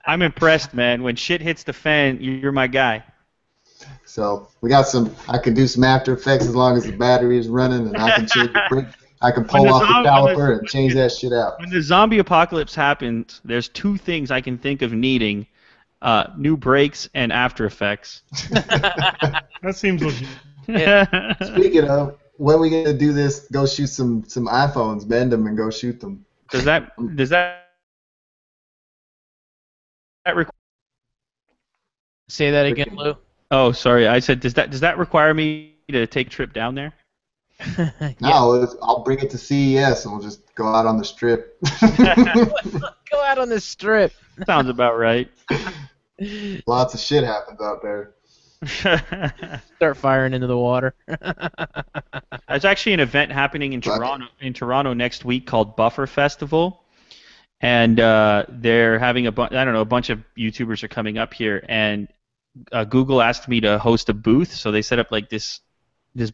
I'm impressed, man. When shit hits the fan, you're my guy. So we got I can do some After Effects as long as the battery is running, and I can change the brake. I can pull off the caliper and change that shit out. When the zombie apocalypse happens, there's 2 things I can think of needing: new brakes and After Effects. That seems legit. Yeah. Speaking of, when are we gonna do this? Go shoot some iPhones, bend them, and go shoot them. Does that require? Say that again, Lew. Oh, sorry. I said, does that require me to take a trip down there? Yeah. No, I'll bring it to CES, and we'll just go out on the strip. Go out on the strip. Sounds about right. Lots of shit happens out there. Start firing into the water. There's actually an event happening in Toronto next week called Buffer Festival, and they're having a bunch of YouTubers are coming up here, and Google asked me to host a booth, so they set up like this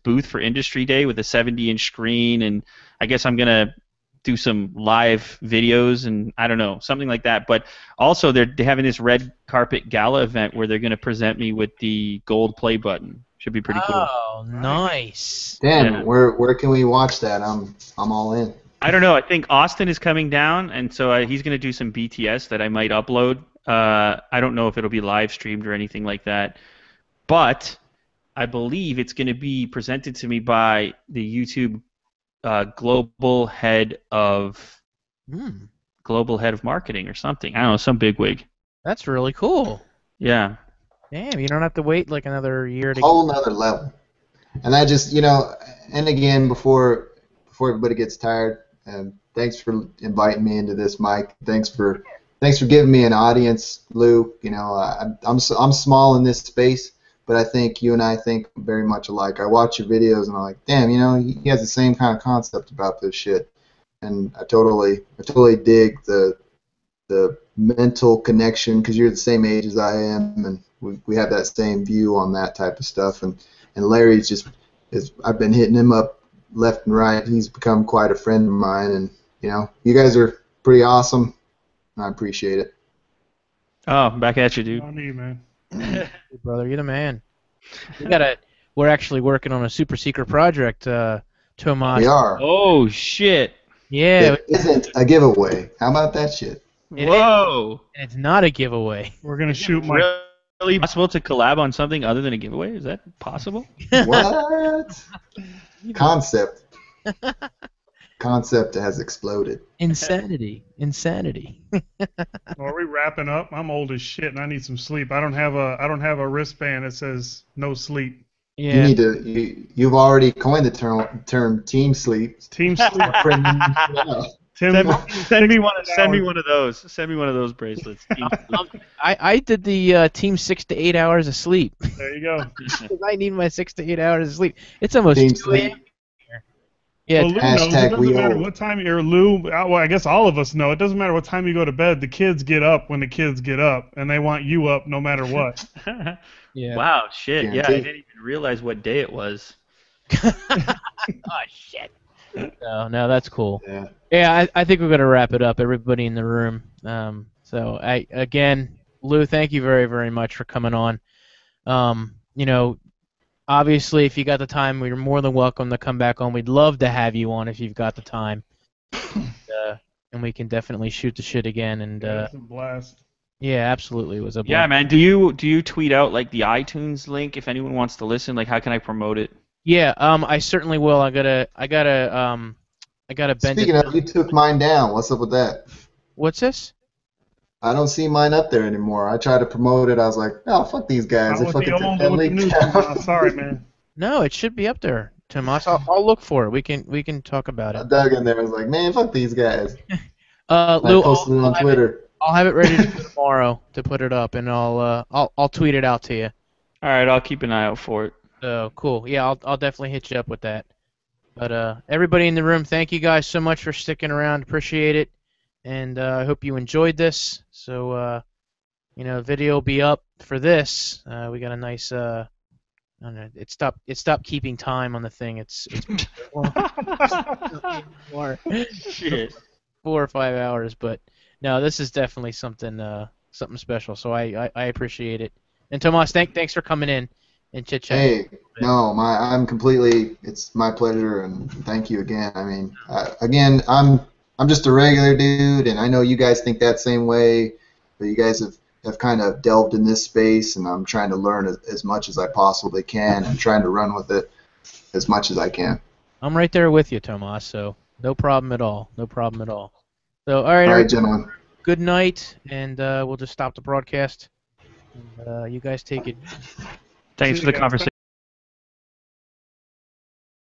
booth for Industry Day with a 70-inch screen, and I guess I'm gonna do some live videos and I don't know, something like that. But also they're having this red carpet gala event where they're gonna present me with the gold play button. Should be pretty cool. Oh, nice. Damn, Yeah. where can we watch that? I'm all in. I don't know. I think Austin is coming down, and so he's gonna do some BTS that I might upload. I don't know if it'll be live streamed or anything like that, but I believe it's going to be presented to me by the YouTube global head of marketing or something. I don't know, some bigwig. That's really cool. Yeah. Damn, you don't have to wait like another year to. Whole nother level. And I just, and again, before everybody gets tired, thanks for inviting me into this, Mike. Thanks for giving me an audience, Lew. I'm small in this space, but I think you and I think very much alike. I watch your videos and I'm like, damn, he has the same kind of concept about this shit, and I totally dig the mental connection because you're the same age as I am, and we have that same view on that type of stuff. And Larry's I've been hitting him up left and right. He's become quite a friend of mine, and you guys are pretty awesome. I appreciate it. Oh, back at you, dude. On you, man. Hey, brother, you're the man. We're actually working on a super secret project, Tomas. We are. Oh, shit. Yeah. It isn't a giveaway. How about that shit? Whoa. And it's not a giveaway. We're gonna shoot my. Really possible to collab on something other than a giveaway? Is that possible? What? Concept has exploded. Insanity. Are we wrapping up? I'm old as shit and I need some sleep. I don't have a wristband that says no sleep. Yeah. You've already coined the term team sleep. Team sleep. Send me one of those. Send me one of those bracelets. I did the team 6 to 8 hours of sleep. There you go. Because I need my 6 to 8 hours of sleep. It's almost Team 2 a.m. Yeah. Well, Lew knows. It Hashtag doesn't matter what time you're Lew. Well, I guess all of us know. It doesn't matter what time you go to bed. The kids get up when the kids get up, and they want you up no matter what. Yeah. Wow, shit. Yeah, I Guaranteed. didn't even realize what day it was. Oh shit. No, that's cool. Yeah. Yeah, I think we're gonna wrap it up. Everybody in the room. So So again, Lew, thank you very, very much for coming on. You know, obviously, if you got the time, you're more than welcome to come back on. We'd love to have you on if you've got the time. And we can definitely shoot the shit again. And Yeah, it's a blast. yeah, absolutely, it was a Yeah, blast. man. Do you tweet out like the iTunes link if anyone wants to listen? Like, how can I promote it? Yeah, I certainly will. I gotta bend Speaking it. of, you took mine down. What's up with that? What's this? I don't see mine up there anymore. I tried to promote it. I was like, oh, fuck these guys. They Not with the fucking took old, that with the link new. down. Sorry, man. No, it should be up there, Tomas. I'll look for it. We can talk about I it. dug in there. I was like, man, fuck these guys. Lew, I posted it on Twitter. I'll have it ready to go tomorrow to put it up, and I'll tweet it out to you. All right, I'll keep an eye out for it. So cool. Yeah, I'll definitely hit you up with that. But everybody in the room, thank you guys so much for sticking around. Appreciate it, and I hope you enjoyed this. So video will be up for this. We got a nice. I don't know. It stopped keeping time on the thing. It's more. Shit. 4 or 5 hours, but no, this is definitely something special. So I appreciate it. And Tomas, thanks for coming in and chit chat. Hey, no, it's my pleasure, and thank you again. I mean, again, I'm just a regular dude, and I know you guys think that same way, but you guys have kind of delved in this space, and I'm trying to learn as much as I possibly can and trying to run with it as much as I can. I'm right there with you, Tomas. So no problem at all. No problem at all. So all right, All right, everybody, gentlemen. good night, and we'll just stop the broadcast. And, you guys take it. Thanks for the guys. conversation.